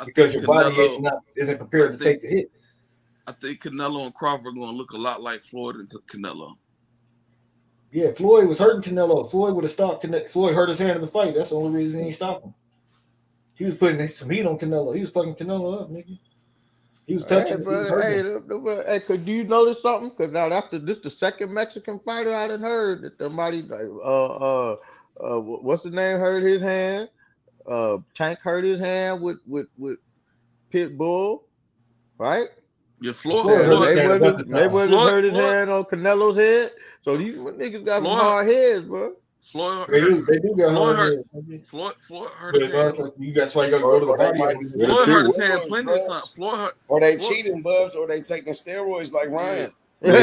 D: Because your body isn't prepared to take the hit.
G: I think Canelo and Crawford are going to look a lot like Floyd and Canelo.
D: Yeah, Floyd was hurting Canelo. Floyd would have stopped. Floyd hurt his hand in the fight. That's the only reason he ain't stopped him. He was putting some heat on Canelo. He was fucking Canelo up, nigga. He was touching.
A: Hey, brother, hey, could you notice something? Because now this the second Mexican fighter I done heard that somebody what's his name hurt his hand. Tank hurt his hand with Pitbull, right?
G: Yeah, Floyd
A: Mayweather hurt his hand on Canelo's head. So these niggas got some hard heads, bro.
D: They do got hard heads.
G: Floyd hurt his hand.
D: That's why you got to go to the body.
G: Floyd hurt his hand plenty of times.
B: Or they cheating, Bubs, or they taking steroids like Ryan.
Q: Here's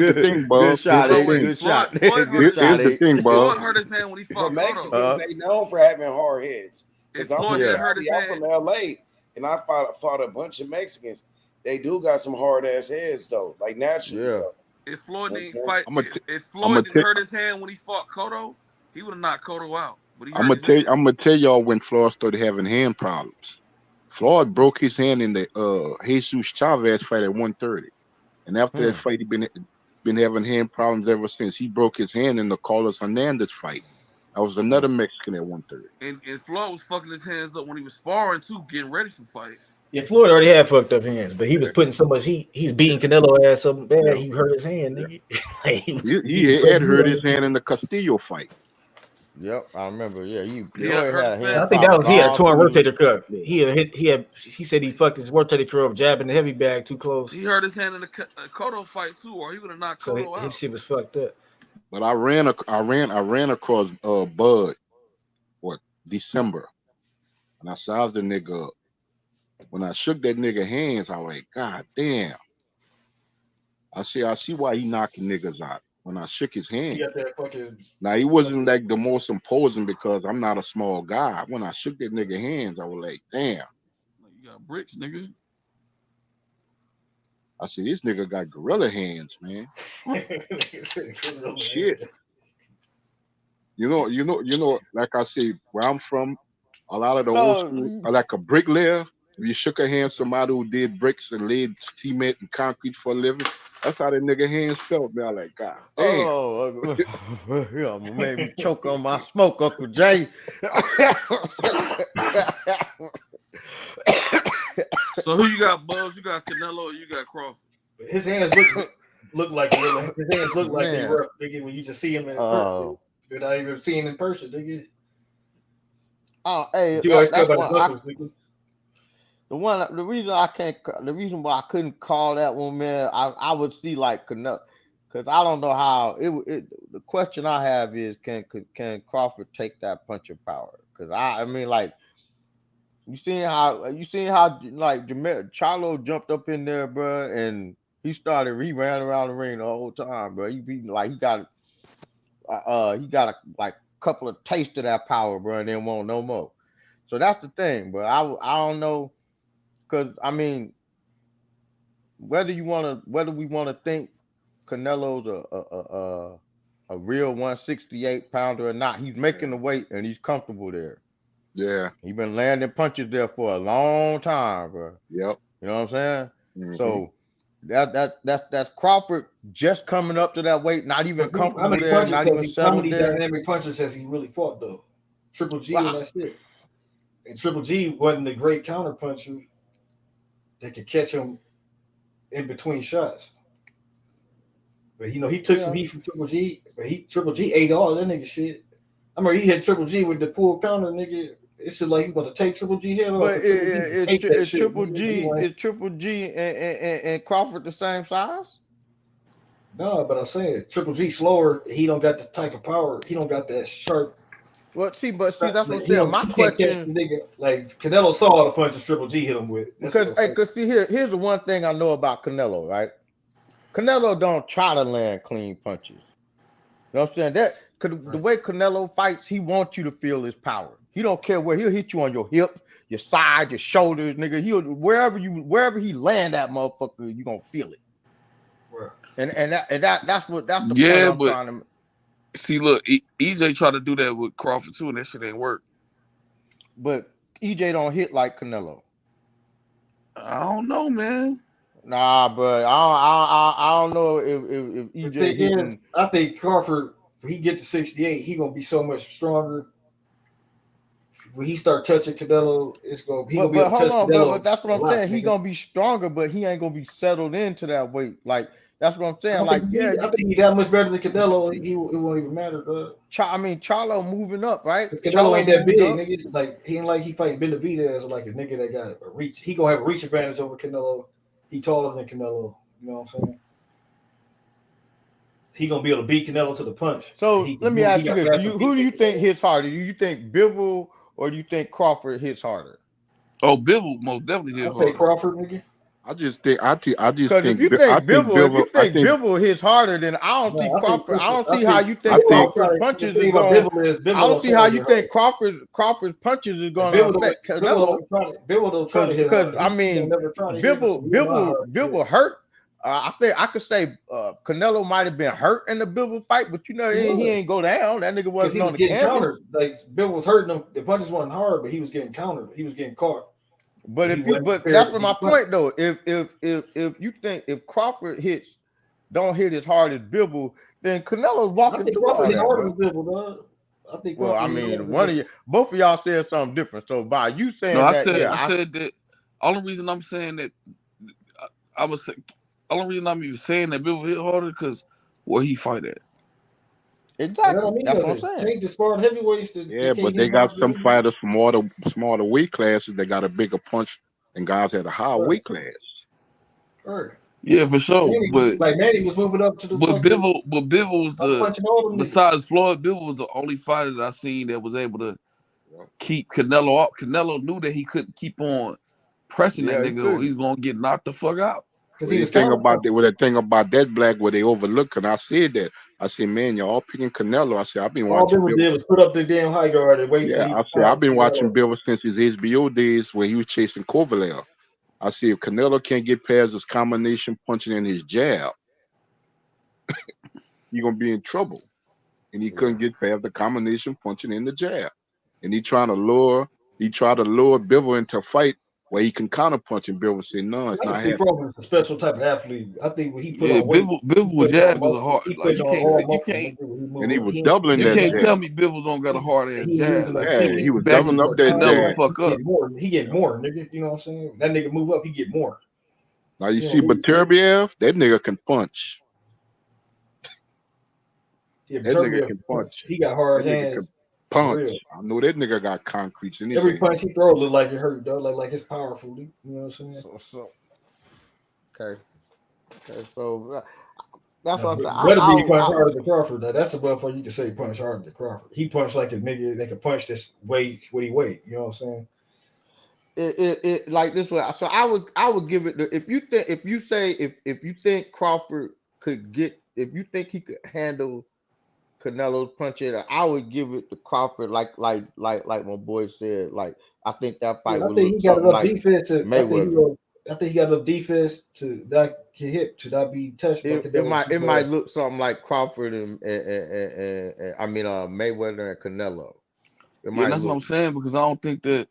Q: the thing, Bubs.
A: Good shot.
Q: Here's the thing, Bubs.
G: Floyd hurt his hand when he fought
B: Mexicans, they known for having hard heads. Because I'm from LA, and I fought a bunch of Mexicans. They do got some hard ass heads though, like naturally.
A: Yeah.
G: If Floyd didn't fight, if Floyd didn't hurt his hand when he fought Cotto, he would have knocked Cotto out. But I'm
Q: gonna tell y'all when Floyd started having hand problems. Floyd broke his hand in the Jesus Chavez fight at 130, and after that fight, he been having hand problems ever since. He broke his hand in the Carlos Hernandez fight. I was another Mexican at 130.
G: And Floyd was fucking his hands up when he was sparring too, getting ready for fights.
R: Yeah, Floyd already had fucked up hands, but he was putting so much heat. He was beating Canelo ass so bad he hurt his hand. Nigga.
Q: he had hurt his hand in the Castillo fight.
A: Yep, I remember. Yeah,
R: I think that was he had a torn rotator cuff. He said he fucked his rotator cuff up, jabbing the heavy bag too close.
G: He hurt his hand in the Cotto fight too, or he would have knocked Cotto out.
R: His shit was fucked up.
Q: But I ran across Bud, December, and I sized the nigga up. When I shook that nigga hands, I was like, God damn. I see why he knocking niggas out. When I shook his hand. Now he wasn't like the most imposing because I'm not a small guy. When I shook that nigga hands, I was like, damn.
G: You got bricks, nigga.
Q: I said, this nigga got gorilla hands, man. Shit. You know, like I say, where I'm from, a lot of the old school are like a bricklayer. If you shook a hand, somebody who did bricks and laid cement and concrete for a living, that's how that nigga hands felt, man. Like, God damn.
A: Oh, made me choke on my smoke, Uncle Jay.
G: So who you got, Bubs? You got Canelo or you got Crawford?
D: His hands look like his hands look like they rough, nigga, when you just see him in person. You're not even seeing in person, nigga.
A: Oh, hey, the reason why I couldn't call that one, man, I would see like Canelo, because I don't know how the question I have is can Crawford take that punching power? Because I mean, like, you seen how like Charlo jumped up in there, bro, and he ran around the ring the whole time, bro. He got a like couple of tastes of that power, bro, and then won't no more. So that's the thing, bro. I don't know, because I mean, whether we want to think Canelo's a real 168 pounder or not, he's making the weight and he's comfortable there.
Q: Yeah,
A: he's been landing punches there for a long time, bro.
Q: Yep.
A: You know what I'm saying?
Q: Mm-hmm.
A: So that's Crawford just coming up to that weight, not even comfortable there, not even settled there.
D: How many dynamic punches has he really fought though? Triple G and that's it. And Triple G wasn't a great counter puncher that could catch him in between shots. But he took some heat from Triple G, but Triple G ate all that nigga shit. I remember he hit Triple G with the pull counter, nigga. It's just like he's going to take Triple G head off.
A: But is Triple G and Crawford the same size?
D: No, but I'm saying Triple G slower. He don't got the type of power. He don't got that sharp.
A: Well, see, that's what I'm
D: He
A: saying.
D: don't.
A: My
D: He can't catch the
A: question,
D: nigga like Canelo saw all the punches Triple G hit him with. That's what I'm saying.
A: because see here's the one thing I know about Canelo, right? Canelo don't try to land clean punches. You know what I'm saying? That the way Canelo fights, he wants you to feel his power. He don't care where he'll hit you on your hip, your side, your shoulders, nigga. He'll wherever he land that motherfucker, you gonna feel it. And that's the point I'm trying to.
G: See, look, EJ tried to do that with Crawford too, and that shit ain't work.
A: But EJ don't hit like Canelo.
G: I don't know, man.
A: Nah, but I don't know if EJ hitting.
D: I think Crawford, when he get to 68, he gonna be so much stronger. When he start touching Canelo, gonna be able to touch Canelo.
A: But that's what I'm saying. He gonna be stronger, but he ain't gonna be settled into that weight. Like that's what I'm saying.
D: I think he that much better than Canelo. It won't even matter, bro.
A: Charlo moving up, right?
D: Canelo ain't that big, nigga. Like he ain't like he fighting Benavidez or like a nigga that got a reach. He gonna have a reach advantage over Canelo. He taller than Canelo. You know what I'm saying? He gonna be able to beat Canelo to the punch.
A: So let me ask you this: who do you think hits harder? Do you think Bivol or do you think Crawford hits harder?
G: Oh, Bivol most definitely hits harder.
D: Say Crawford, nigga.
Q: I just think
A: Because if you think Bivol hits harder, then I don't see Crawford. I don't see how you think Crawford's punches is going. I don't see how you think Crawford's punches is going to affect Canelo.
D: Bivol don't try to hit.
A: Because I mean, Bivol hurt. I could say Canelo might have been hurt in the Bivol fight, but he ain't go down. That nigga wasn't on the canvas.
D: Countered. Like Bivol was hurting him. The punches wasn't hard, but he was getting countered. He was getting caught.
A: But that's my point though. If you think if Crawford don't hit as hard as Bivol, then Canelo's walking through all that. Harder than Bivol, dog. I think. Well, I mean, both of y'all said something different. So by you saying
G: I said that. Only reason I'm saying that only reason I'm even saying that Bivol hit harder because where he fight at.
A: Exactly. That's what I'm saying.
D: Take the sport heavyweights.
Q: But they got some fighters from all the smaller weight classes that got a bigger punch than guys at a higher weight class.
G: Yeah, for sure.
D: Manny was moving up to the.
G: But Bivol was besides Floyd, Bivol was the only fighter that I seen that was able to keep Canelo up. Canelo knew that he couldn't keep on pressing that nigga. He's gonna get knocked the fuck out.
Q: The thing about that black where they overlook, and I said that. I said, man, y'all picking Canelo. I said, I've been watching.
D: All they did was put up the damn high guard and wait.
Q: Yeah, I said, I've been watching Bivol since his HBO days where he was chasing Kovalev. I said, if Canelo can't get past his combination punching and his jab, you're gonna be in trouble. And he couldn't get past the combination punching and the jab. And he tried to lure Bivol into a fight where he can counter punch, and Bivol said, no, it's not happening.
D: Crawford's a special type of athlete. I think when he put on
G: Bivol jab is a hard. Like you can't.
Q: And he was doubling that.
G: You can't tell me Bivol don't got a hard ass jab.
Q: Yeah, he was doubling up that jab.
G: Fuck up.
D: He get more, nigga. You know what I'm saying? That nigga move up, he get more.
Q: Now you see, but Turbiev, that nigga can punch.
D: Yeah, that nigga can punch. He got hard hands.
Q: Punch. I know that nigga got concrete in his
D: Every
Q: hand.
D: punch he throw look like it hurt, though. Like it's powerful. You know what I'm saying?
A: Okay, so that's what I'm saying.
D: Better be punch harder than Crawford. That's above what you can say punch harder than Crawford. He punched like a nigga that can punch this weight what he weigh. You know what I'm saying?
A: It like this way. So I would give it if you think Crawford could get, if you think he could handle Canelo's punch it, I would give it to Crawford. Like my boy said. Like I think that fight.
D: I think he got enough defense to Mayweather. I think he got enough defense to not get hit, to not be touched.
A: It might look something like Crawford and Mayweather and Canelo.
G: That's what I'm saying, because I don't think that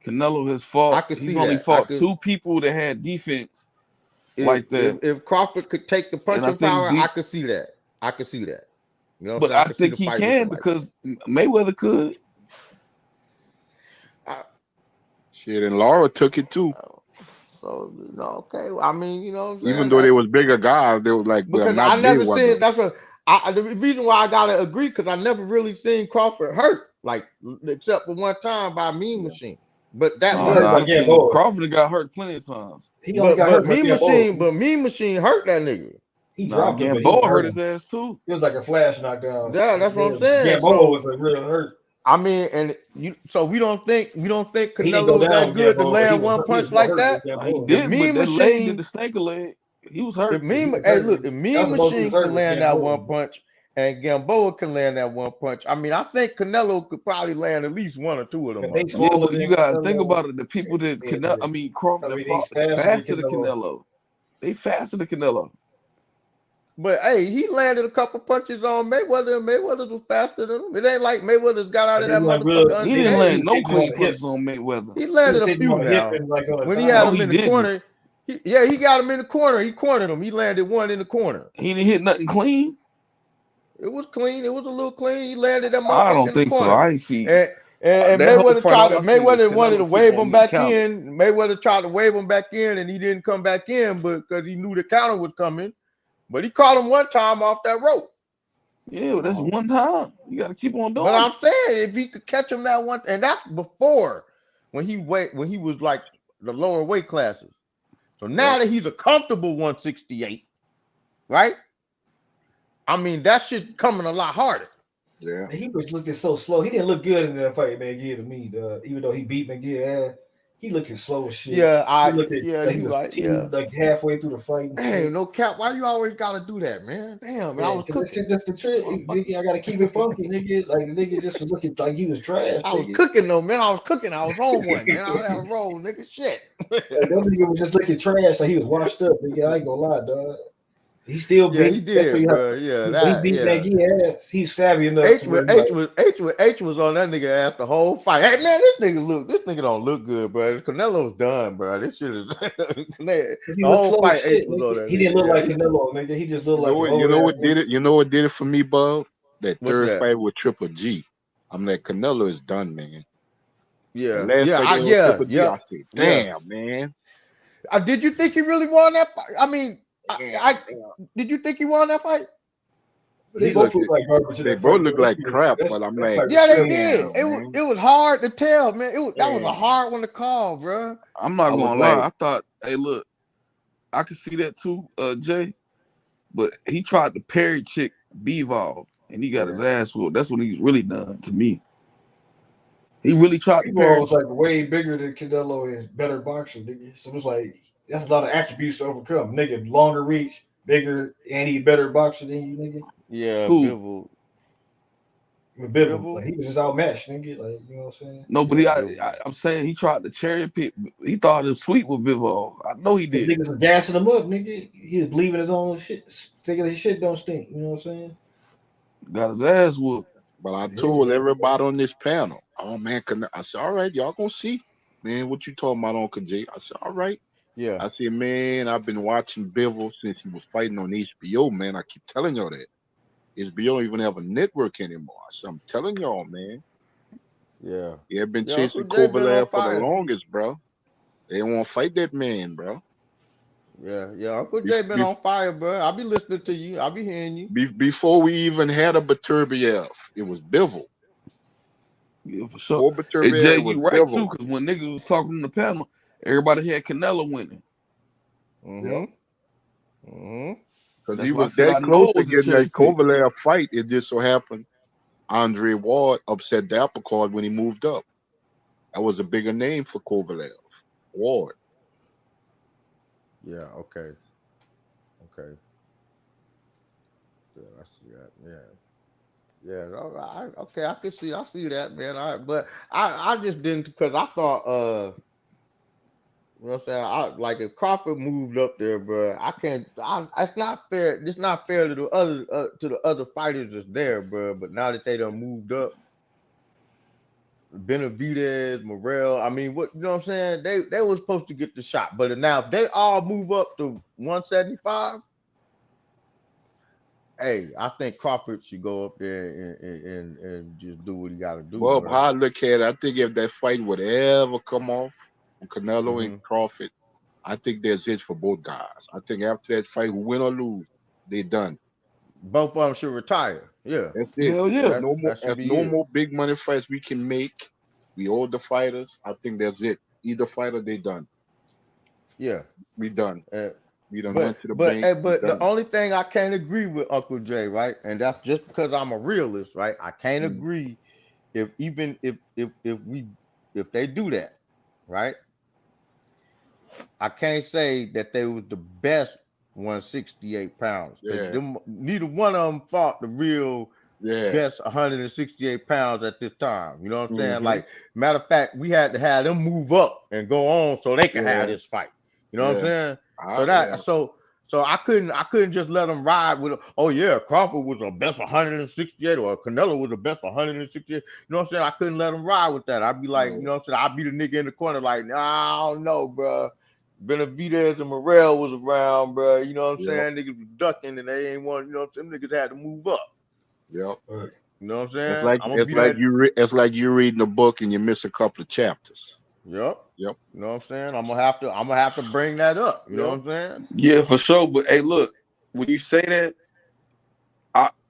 G: Canelo has fought. He's only fought two people that had defense like that.
A: If Crawford could take the punching power, I could see that. You know,
G: but I think he can because Mayweather could.
Q: Shit, and Laura took it too.
A: So okay. I mean,
Q: even though they was bigger guys, they was like,
A: because I never seen. That's what the reason why I gotta agree, because I never really seen Crawford hurt, like except for one time by Mean Machine. But that
G: Crawford got hurt plenty of times.
A: But Mean Machine hurt that nigga.
D: He dropped him, but
E: Gamboa hurt his ass too.
D: It was like a flash knockdown.
A: Yeah, that's what I'm saying.
D: Gamboa was a real hurt.
A: I mean, and so we don't think
D: Canelo's
A: that good to land one punch like that.
E: He didn't, but that leg did the snake a leg. He was hurt.
A: If Mean Machine can land that one punch, and Gamboa can land that one punch, I mean, I think Canelo could probably land at least one or two of them.
E: Yeah, but you gotta think about it. The people that Crawford fought faster than Canelo. They faster than Canelo.
A: But hey, he landed a couple punches on Mayweather, and Mayweather was faster than him. It ain't like Mayweather's got out of that motherfucker.
E: He didn't land no clean punches on Mayweather.
A: He landed a few now. When he had him in the corner, he got him in the corner. He cornered him. He landed one in the corner.
E: He didn't hit nothing clean.
A: It was clean. It was a little clean. He landed that motherfucker.
E: I don't think so. I ain't see.
A: And Mayweather wanted to wave him back in. Mayweather tried to wave him back in, and he didn't come back in because he knew the counter was coming. But he caught him one time off that rope.
E: Yeah, but that's one time. You got to keep on doing.
A: But I'm saying if he could catch him that one, and that's before when he was like the lower weight classes. So now that he's a comfortable 168, right? I mean, that shit's coming a lot harder.
D: Yeah, he was looking so slow. He didn't look good in that fight, McGee, to me. Even though he beat McGee, he looking slow as shit.
A: Yeah,
D: he was like halfway through the fight.
A: Hey, no cap. Why you always gotta do that, man? Damn, man, I was cooking.
D: Just the trick. Nigga, I gotta keep it funky, nigga. Like the nigga just was looking like he was trash.
A: I was cooking though, man. I was cooking. I was on one, man. I had a roll, nigga. Shit.
D: That nigga was just looking trash. Like he was washed up, nigga. I ain't gonna lie, dog. He still beat.
A: He did, bro.
D: He beat McGee ass. He's savvy enough.
A: H was on that nigga ass the whole fight. Hey man, this nigga don't look good, bro. Canelo's done, bro. This shit is the whole fight. H was on that.
D: He didn't look like Canelo, nigga. He just looked like.
Q: You know what did it? You know what did it for me, Bub? That third fight with Triple G. I'm like, Canelo is done, man.
A: Yeah,
Q: I said, damn, man.
A: Did you think he really won that fight? I mean. Did you think he won that fight?
Q: They both look like garbage. They both look like crap, but I'm like,
A: yeah, they did. It was hard to tell, man. That was a hard one to call, bro.
E: I'm not gonna lie. I thought, hey, look, I could see that too, Jay. But he tried to parry chick Bivol, and he got his ass whooped. That's when he's really done to me. He really tried to parry.
D: Was like way bigger than Canelo is, better boxer, nigga. So it was like. That's a lot of attributes to overcome. Nigga, longer reach, bigger, and he better boxer than you, nigga.
A: Yeah,
E: Bivol.
D: Bivol. Like, he was just outmatched, nigga. Like, you know what I'm saying?
E: No, but I'm saying he tried to cherry pick. He thought it was sweet with Bivol. I know he did.
D: Niggas was gassing him up, nigga. He was believing his own shit. Thinking his shit don't stink. You know what I'm saying?
E: Got his ass whooped.
Q: But I told everybody on this panel, oh man, I said, all right, y'all gonna see, man, what you talking about, Uncle Jay? I said, all right.
A: Yeah.
Q: I said, man, I've been watching Bivol since he was fighting on HBO, man. I keep telling y'all that. HBO don't even have a network anymore. So I'm telling y'all, man.
A: Yeah.
Q: They've been chasing Kovalev for the longest, bro. They won't fight that man, bro.
A: Yeah. Uncle Jay been on fire, bro. I'll be listening to you. I'll be hearing you.
Q: Before we even had a Beterbiev, it was Bivol.
E: Yeah, for sure. Hey, Jay, you right Bivol. Too, because when niggas was talking on the panel, everybody had Canelo winning.
Q: Because he was that close to getting that Kovalev fight. It just so happened Andre Ward upset the apple cart when he moved up. That was a bigger name for Kovalev. Ward.
A: Yeah, okay. Yeah, I see that. Yeah. Okay, I see that, man. But I just didn't, because I thought you know what I'm saying? Like if Crawford moved up there, bro, it's not fair. It's not fair to the other fighters that's there, bro. But now that they done moved up, Benavidez, Morrell, I mean, what, you know what I'm saying? They were supposed to get the shot, but now if they all move up to 175, hey, I think Crawford should go up there and just do what he got to do.
Q: Well, how I look at it, I think if that fight would ever come off, Canelo and Crawford, I think there's it for both guys. I think after that fight, win or lose, they done.
A: Both of them should retire. Yeah.
Q: That's it.
E: Hell yeah.
Q: No more big money fights we can make. We owe the fighters. I think that's it. Either fighter, they done.
A: Yeah.
Q: We done. You done went to the bank.
A: But the only thing I can't agree with Uncle Jay, right? And that's just because I'm a realist, right? I can't agree if they do that, right? I can't say that they was the best 168 pounds because neither one of them fought the real best 168 pounds at this time. You know what I'm saying? Like, matter of fact, we had to have them move up and go on so they could have this fight. You know what I'm saying? So I couldn't just let them ride with, oh yeah, Crawford was the best 168 or Canelo was the best 168. You know what I'm saying? I couldn't let them ride with that. I'd be like, you know what I'm saying? I'd be the nigga in the corner like, nah, I don't know, bro. Benavidez and Morrell was around, bro. You know what I'm saying? Niggas was ducking and they ain't want, you know what I'm saying? Niggas had to move up.
Q: Yep.
A: You know what I'm saying?
Q: It's like you reading a book and you miss a couple of chapters.
A: Yep. You know what I'm saying? I'm gonna have to bring that up. You know what I'm saying?
G: Yeah, for sure. But hey, look, when you say that,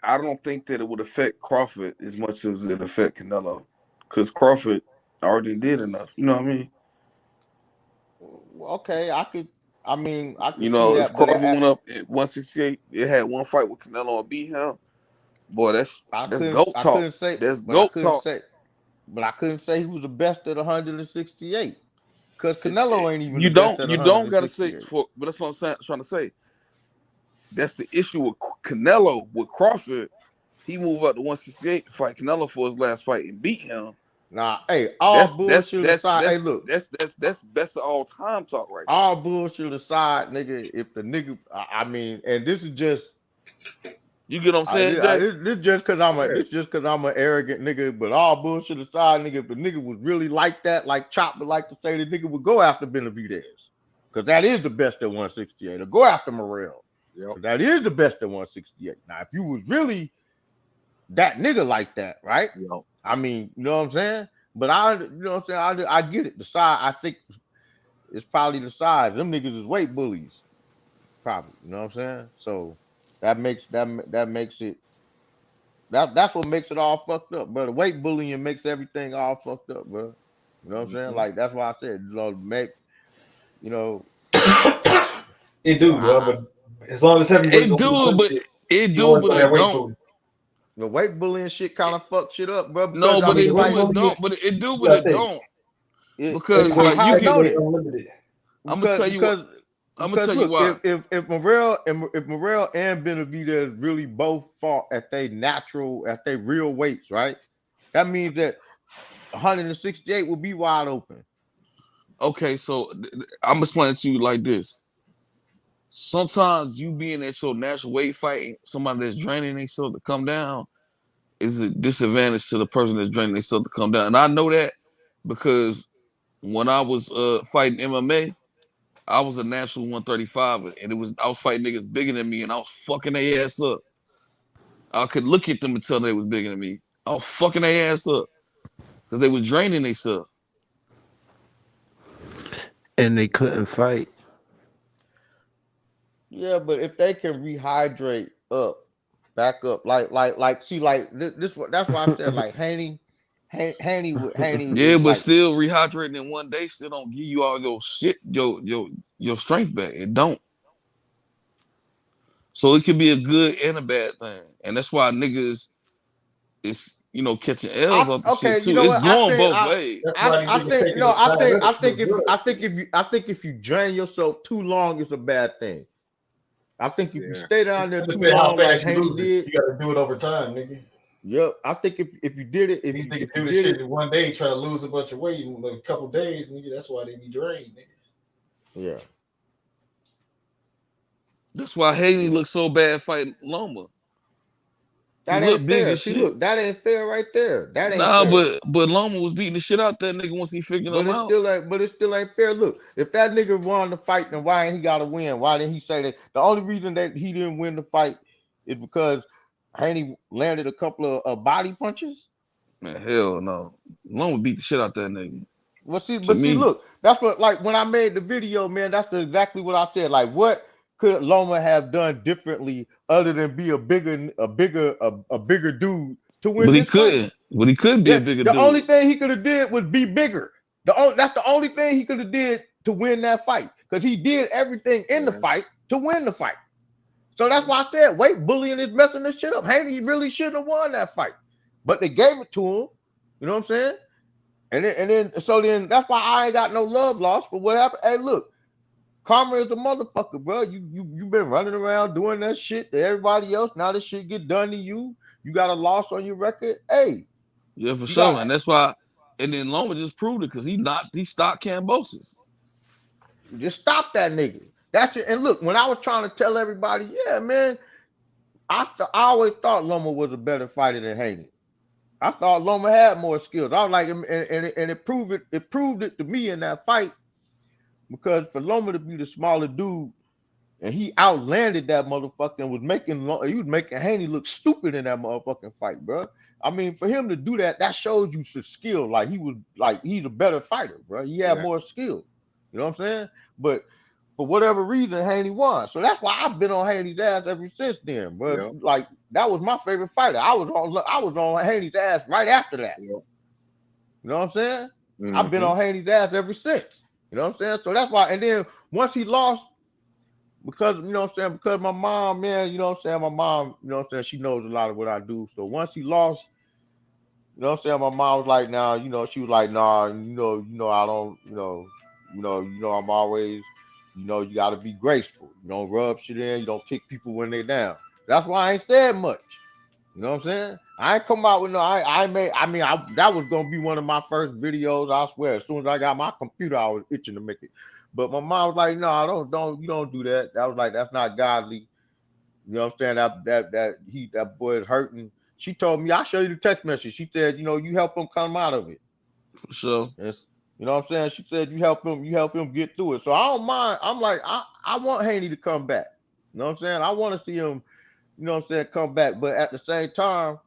G: I don't think that it would affect Crawford as much as it affect Canelo, because Crawford already did enough. You know what I mean?
A: Okay, I could
G: You
A: see
G: know,
A: that.
G: if Crawford went up at 168, it had one fight with Canelo and beat him. Boy, that's GOAT talk.
A: Couldn't say,
G: That's
A: but I
G: GOAT talk.
A: But I couldn't say he was the best at 168 because Canelo ain't even
G: You
A: the best at
G: don't gotta say
A: 168.
G: but that's what I'm trying to say. That's the issue with Canelo. With Crawford, he moved up to 168 to fight Canelo for his last fight and beat him.
A: Nah, hey, all bullshit aside, hey, look,
G: that's best of all time talk right now.
A: All bullshit aside, nigga. If the nigga, I mean, and this is just,
G: you get what I'm saying, Jay?
A: This just because I'm an arrogant nigga. But all bullshit aside, nigga, if the nigga was really like that, like Chop would like to say, the nigga would go after Benavidez because that is the best at 168. Or go after Morrell. That is the best at 168. Now, if you was really that nigga like that, right? I mean, you know what I'm saying? But you know what I'm saying? I get it. The size, I think it's probably the size. Them niggas is weight bullies, probably. You know what I'm saying? So that makes it. That's what makes it all fucked up, bro. The weight bullying makes everything all fucked up, bro. You know what I'm saying? Like that's why I said, you know,
D: it do, bro. But as long as heavyweight,
G: it do, but it don't.
A: The weight bullying shit kind of fuck shit up, bro.
G: No, but it don't. But it do, but it don't. Because like you can. I'm gonna tell you why.
A: If Morrell and Benavidez really both fought at their real weights, right? That means that 168 will be wide open.
G: Okay, so I'm explaining to you like this. Sometimes you being at your natural weight fighting somebody that's draining themselves to come down is a disadvantage to the person that's draining themselves to come down. And I know that because when I was fighting MMA, I was a natural 135, and I was fighting niggas bigger than me, and I was fucking their ass up. I could look at them and tell they was bigger than me. I was fucking their ass up because they was draining themselves.
U: And they couldn't fight.
A: Yeah, but if they can rehydrate back up, see, like this, that's why I said like Haney.
G: Yeah, but still rehydrating in one day still don't give you all your shit, your strength back. It don't. So it could be a good and a bad thing, and that's why niggas is catching L's off the shit too.
A: You know
G: it's going both ways.
A: I think if you drain yourself too long, it's a bad thing. I think if you stay down there too long, like Haney did,
D: you got to do it over time, nigga.
A: Yep, I think if you did it,
D: these niggas do this shit in one day, try to lose a bunch of weight in a couple days, nigga. That's why they be drained, nigga.
A: Yeah.
G: That's why Haney looks so bad fighting Loma.
A: That ain't fair. See, look, that ain't fair right there. That ain't
G: fair. but Loma was beating the shit out that nigga once he figured him out.
A: But it still ain't fair. Look, if that nigga won the fight, then why ain't he got to win? Why didn't he say that? The only reason that he didn't win the fight is because Haney landed a couple of body punches.
G: Man, hell no. Loma beat the shit out that nigga.
A: Well, see, look, that's what, like, when I made the video, man, that's exactly what I said. Like, what could Loma have done differently other than be a bigger dude to win?
G: But
A: he couldn't.
G: Fight? But he could be a bigger dude.
A: The only thing he could have did was be bigger. That's the only thing he could have did to win that fight, because he did everything in the fight to win the fight. So that's why I said weight bullying is messing this shit up. Haney really shouldn't have won that fight, but they gave it to him. You know what I'm saying? And then that's why I ain't got no love lost for what happened. Hey, look, karma is a motherfucker, bro. You been running around doing that shit to everybody else. Now this shit get done to you. You got a loss on your record. Hey,
G: yeah, for sure, and that's why. And then Loma just proved it because he stopped Cambosis.
A: Just stop that nigga. That's it. And look, when I was trying to tell everybody, yeah, man, I always thought Loma was a better fighter than Haney. I thought Loma had more skills. I was like, and it proved it. It proved it to me in that fight because for Loma to be the smaller dude and he outlanded that motherfucker and was making Haney look stupid in that motherfucking fight, bro. I mean, for him to do that, that shows you some skill. Like he's a better fighter, bro. He had more skill. You know what I'm saying? But for whatever reason, Haney won. So that's why I've been on Haney's ass ever since then, bro.
Q: Yeah.
A: Like that was my favorite fighter. I was on Haney's ass right after that.
Q: Yeah.
A: You know what I'm saying?
Q: Mm-hmm.
A: I've been on Haney's ass ever since. You know what I'm saying? So that's why. And then once he lost, because you know what I'm saying, because my mom, man, you know what I'm saying, my mom, you know what I'm saying, she knows a lot of what I do. So once he lost, you know what I'm saying, my mom was like, nah, you know, she was like, nah, I don't, I'm always, you gotta be graceful. You don't rub shit in, you don't kick people when they're down. That's why I ain't said much. You know what I'm saying? I ain't come out with that was gonna be one of my first videos, I swear. As soon as I got my computer, I was itching to make it. But my mom was like, no, you don't do that. That was like, that's not godly. You know what I'm saying? That boy is hurting. She told me, I'll show you the text message. She said, you help him come out of it.
G: For sure.
A: Yes. You know what I'm saying? She said you help him get through it. So I don't mind. I'm like, I want Haney to come back. You know what I'm saying? I want to see him, you know what I'm saying, come back. But at the same time,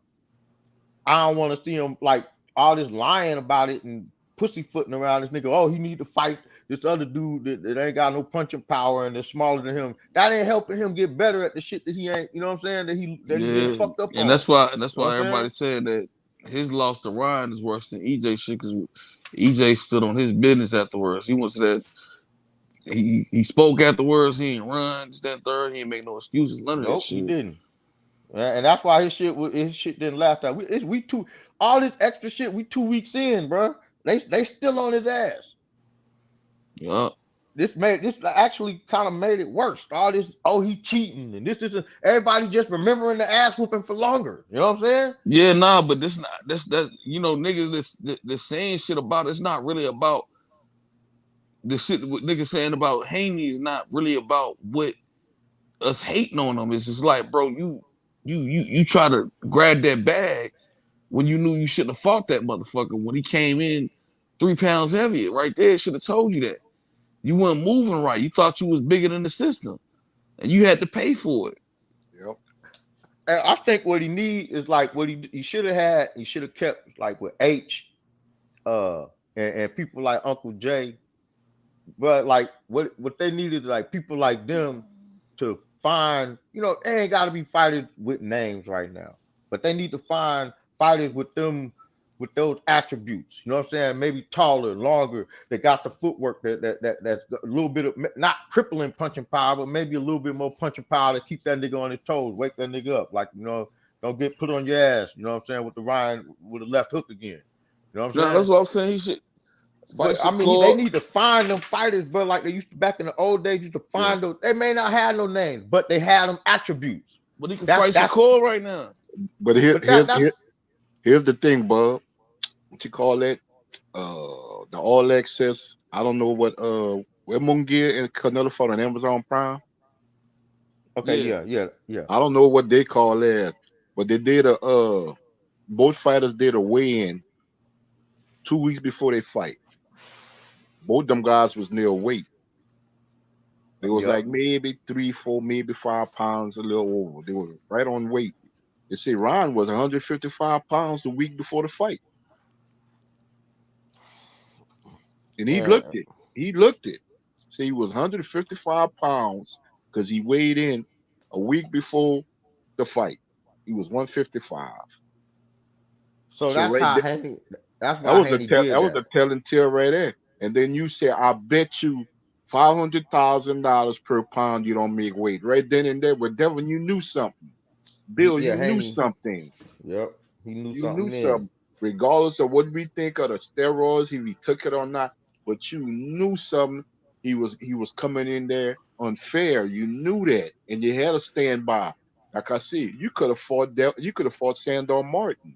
A: I don't want to see him like all this lying about it and pussyfooting around this nigga. Oh, he need to fight this other dude that ain't got no punching power and is smaller than him. That ain't helping him get better at the shit that he ain't, you know what I'm saying, that he been fucked up on.
G: And that's why everybody said that his loss to Ryan is worse than EJ shit because EJ stood on his business afterwards. He once said he spoke afterwards. He ain't run, this, that, third. He ain't make no excuses. None of that shit.
A: He didn't. And that's why his shit didn't last out. All this extra shit. We 2 weeks in, bro. They still on his ass.
G: Yeah.
A: This actually kind of made it worse. All this, he cheating, and this isn't. Everybody just remembering the ass whooping for longer. You know what I'm saying?
G: Yeah, nah, but that's niggas this saying shit about it's not really about the shit what niggas saying about Haney is not really about what us hating on him. It's just like, bro, you try to grab that bag when you knew you shouldn't have fought that motherfucker when he came in 3 pounds heavier. Right there, should have told you that. You weren't moving right. You thought you was bigger than the system, and you had to pay for it.
Q: Yep.
A: And I think what he need is like what he should have had. He should have kept like with H, and people like Uncle J. But like what they needed, like people like them to find. They ain't got to be fighters with names right now, but they need to find fighters with those attributes. You know what I'm saying? Maybe taller, longer. They got the footwork that's a little bit of not crippling punching power, but maybe a little bit more punching power to keep that nigga on his toes, wake that nigga up. Like, don't get put on your ass. You know what I'm saying? With the left hook again. You know what I'm saying?
G: That's what I'm saying. He should.
A: But I mean, they need to find them fighters, bro. Like they used to back in the old days, used to find those. They may not have no names, but they had them attributes.
G: But he can fight Shakur right now.
Q: But here's the thing, bub. What you call that? The All Access. I don't know what where Mungia and Canelo fought on Amazon Prime.
A: Okay, yeah.
Q: I don't know what they call that, but they did both fighters did a weigh-in 2 weeks before they fight. Both them guys was near weight. It was like maybe 3, 4, maybe 5 pounds, a little over. They were right on weight. They say Ron was 155 pounds the week before the fight. And he looked it. He looked it. So he was 155 pounds because he weighed in a week before the fight. He was 155.
A: So that's
Q: right
A: how Haney. That's why Haney did that.
Q: That was a telling tale right there. And then you say, I bet you $500,000 per pound. You don't make weight right then and there. But Devin, you knew something. Bill, you knew something.
A: Yep, he knew
Q: You
A: something.
Q: knew something. Regardless of what we think of the steroids, if he took it or not, but you knew something. He was coming in there unfair. You knew that, and you had to stand by. Like I said, you could have fought Sandor Martin.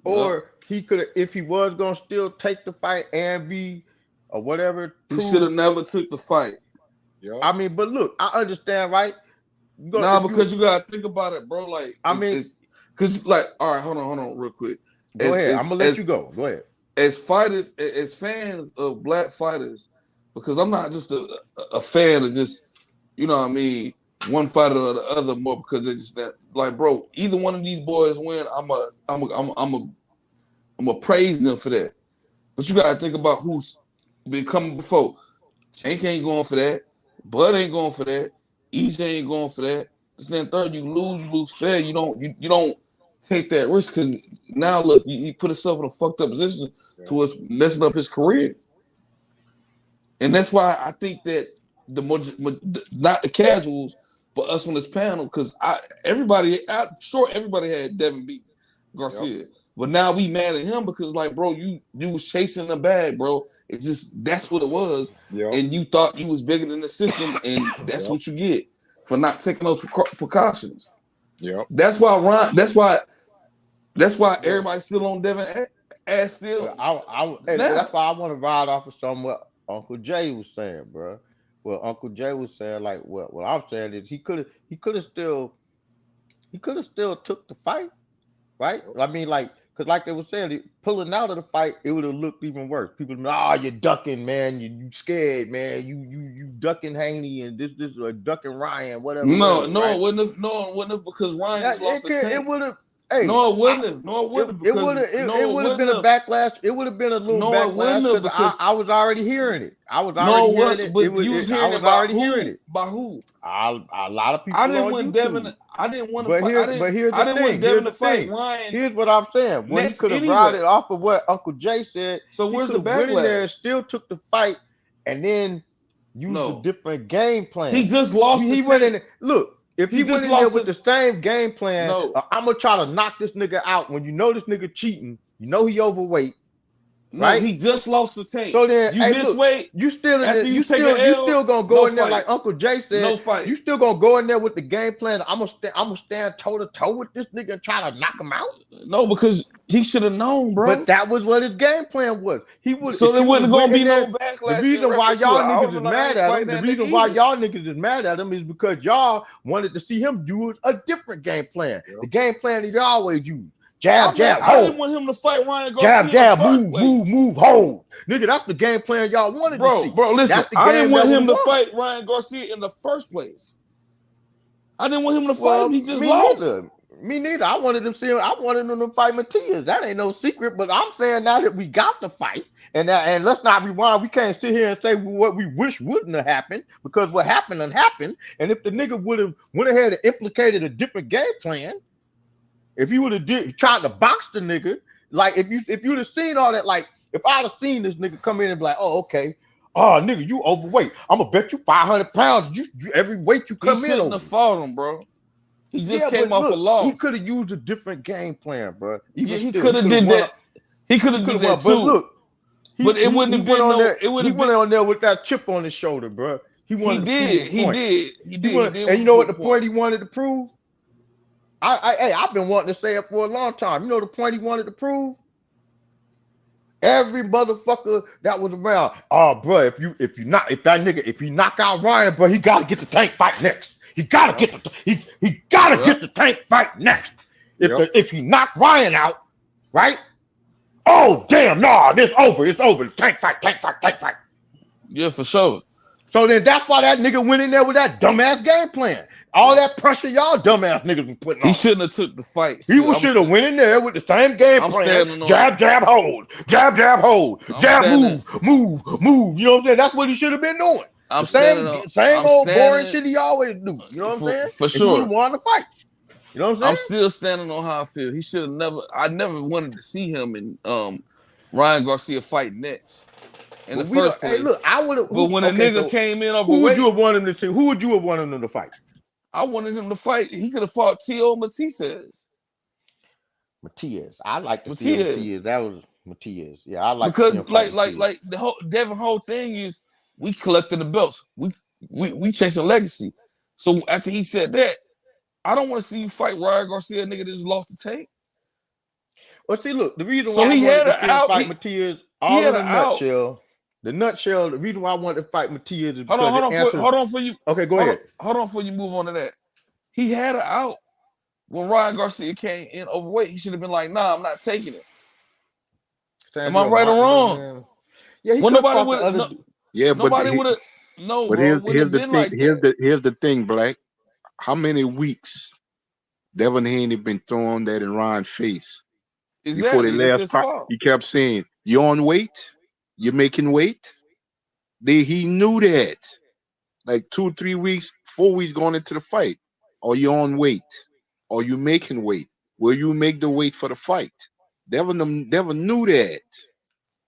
A: Or he could have, if he was gonna still take the fight and be or whatever.
G: He should have never took the fight.
Q: Yeah.
A: I mean, but look, I understand, right?
G: Because you gotta think about it, bro. Like, because like, all right, hold on, real quick.
A: Go ahead. I'm gonna let you go. Go ahead.
G: As fighters, as fans of black fighters, because I'm not just a fan of just, you know what I mean, one fighter or the other more because it's just that, like, bro, either one of these boys win, I'm a praise them for that. But you gotta think about who's been coming before. Tank ain't going for that. Bud ain't going for that. EJ ain't going for that. Then third, you lose fair. You don't take that risk because now look, he put himself in a fucked up position to us messing up his career. And that's why I think that not the casuals, but us on this panel, because I'm sure everybody had Devin beat Garcia. Yep. But now we mad at him because, like, bro, you was chasing the bag, bro. It just, that's what it was. Yep. And you thought you was bigger than the system, and that's what you get for not taking those precautions.
Q: Yep.
G: That's why everybody's still on Devin ass still.
A: That's why I want to ride off of some what Uncle Jay was saying, bro. Well, Uncle Jay was saying, like, what I'm saying is he could have still took the fight, right? I mean, like, because like they were saying, pulling out of the fight, it would have looked even worse. People, you're ducking, man. You scared, man. You ducking Haney and this ducking Ryan, whatever.
G: No,
A: right?
G: it wouldn't have because Ryan just lost the tank.
A: It would have. Hey,
G: no, it wouldn't have. No, it wouldn't.
A: It would have been a backlash. It would have been a little backlash because I was already hearing it. I was already hearing it.
G: But you was hearing it by who?
A: Hearing it.
G: By who?
A: A lot of people.
G: I didn't want Devin. I didn't want to fight.
A: But here's the thing.
G: I didn't want Devin to fight Ryan.
A: Here's what I'm saying. Well, he could have brought it off of what Uncle Jay said.
G: So where's the backlash?
A: Went in there, still took the fight, and then used a different game plan.
G: He just lost.
A: He went in. Look. If he went in there with the same game plan, I'm gonna try to knock this nigga out. When you know this nigga cheating, you know he overweight. Right?
G: No, he just lost the tank.
A: So then
G: you miss weight.
A: You still gonna go in there like Uncle Jay said.
G: No fight.
A: You still gonna go in there with the game plan. I'm gonna stand toe to toe with this nigga and try to knock him out.
G: No, because he should have known, bro.
A: But that was what his game plan was. He would.
G: So there wasn't gonna be no backlash.
A: The reason why y'all niggas is mad at him. The reason why y'all niggas is mad at him is because y'all wanted to see him use a different game plan. The game plan that he always used. Jab, hold.
G: I didn't want him to fight Ryan Garcia.
A: Jab, move, hold. Nigga, that's the game plan y'all wanted to see.
G: Bro, listen, I didn't want him to fight Ryan Garcia in the first place. I didn't want him to fight him. He just lost.
A: Me neither. I wanted him to fight Matias. That ain't no secret. But I'm saying now that we got the fight, and let's not rewind. We can't sit here and say what we wish wouldn't have happened because what happened and happened. And if the nigga would have went ahead and implicated a different game plan. If you would have tried to box the nigga, like if you'd have seen all that, like if I'd have seen this nigga come in and be like, oh, okay, nigga, you overweight. I'm gonna bet you 500 pounds. You every weight you come in.
G: He shouldn't have fought him, bro. He just came off a loss.
A: He could have used a different game plan, bro.
G: He could have did that. He could have did that too.
A: But look,
G: it wouldn't have been no.
A: He went on there with that chip on his shoulder, bro. He did. And you know what the point he wanted to prove? I've been wanting to say it for a long time. You know the point he wanted to prove? Every motherfucker that was around. Bro, if you knock out Ryan, bro, he gotta get the tank fight next. He gotta get the tank fight next. If he knock Ryan out, right? Oh damn, it's over. It's over. Tank fight.
G: Yeah, for sure.
A: So then that's why that nigga went in there with that dumbass game plan. All that pressure y'all dumbass niggas been putting on.
G: He shouldn't have took the fight.
A: He should have went in there with the same game plan. Jab, hold. Jab, hold. Jab, move. You know what I'm saying? That's what he should have been doing. Same old boring shit he always do. You know what I'm saying?
G: For sure.
A: He wanted to fight. You know what I'm saying?
G: I'm still standing on how I feel. He should have I never wanted to see him and Ryan Garcia fight next. in the first place.
A: Hey, look, I would have.
G: But when a nigga came in overweight,
A: who would you have wanted him to? Who would you have wanted him to fight?
G: I wanted him to fight. He could have fought Tio Matias.
A: I like to see Matias. That was Matias. Yeah, I like
G: because like the whole Devin whole thing is we collecting the belts. We chasing legacy. So after he said that, I don't want to see you fight Ryan Garcia, nigga that just lost the Tank.
A: Well, see, look, the reason why I wanted to see him fight Matias, all in a nutshell. The nutshell, the reason why I wanted to fight Matias is because
G: hold on for you.
A: Okay, go ahead.
G: Hold on before you move on to that. He had an out when Ryan Garcia came in overweight. He should have been like, nah, I'm not taking it. Am I right or wrong?
A: Man. Yeah, he
G: nobody would.
Q: Yeah,
G: nobody would have. No, but here's
Q: the thing. Like here's the thing, Black. How many weeks Devin Haney been throwing that in Ryan's face?
G: Exactly.
Q: Before the last fight, he kept saying, "You're on weight. You're making weight." He knew that. Like 2, 3 weeks, 4 weeks going into the fight. Are you on weight? Are you making weight? Will you make the weight for the fight? Devin knew that.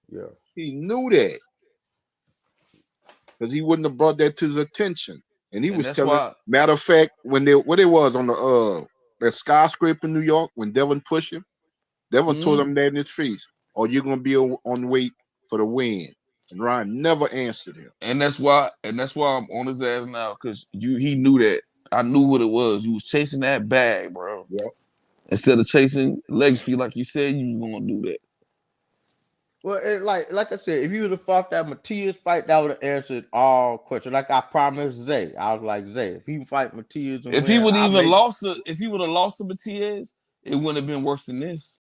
A: Yeah,
Q: he knew that because he wouldn't have brought that to his attention. And he was telling. Matter of fact, when what it was on the skyscraper in New York when Devin pushed him, Devin told him that in his face. Or you're gonna be on weight for the win. And Ryan never answered him.
G: And that's why I'm on his ass now, because he knew that. I knew what it was. You was chasing that bag, bro.
Q: Yeah.
G: Instead of chasing legacy, like you said, you was gonna do that.
A: Well, like I said, if you would have fought that Matias fight, that would have answered all questions. Like I promised Zay, I was like, Zay, if he fight Matias,
G: If he would have lost to Matias, it wouldn't have been worse than this.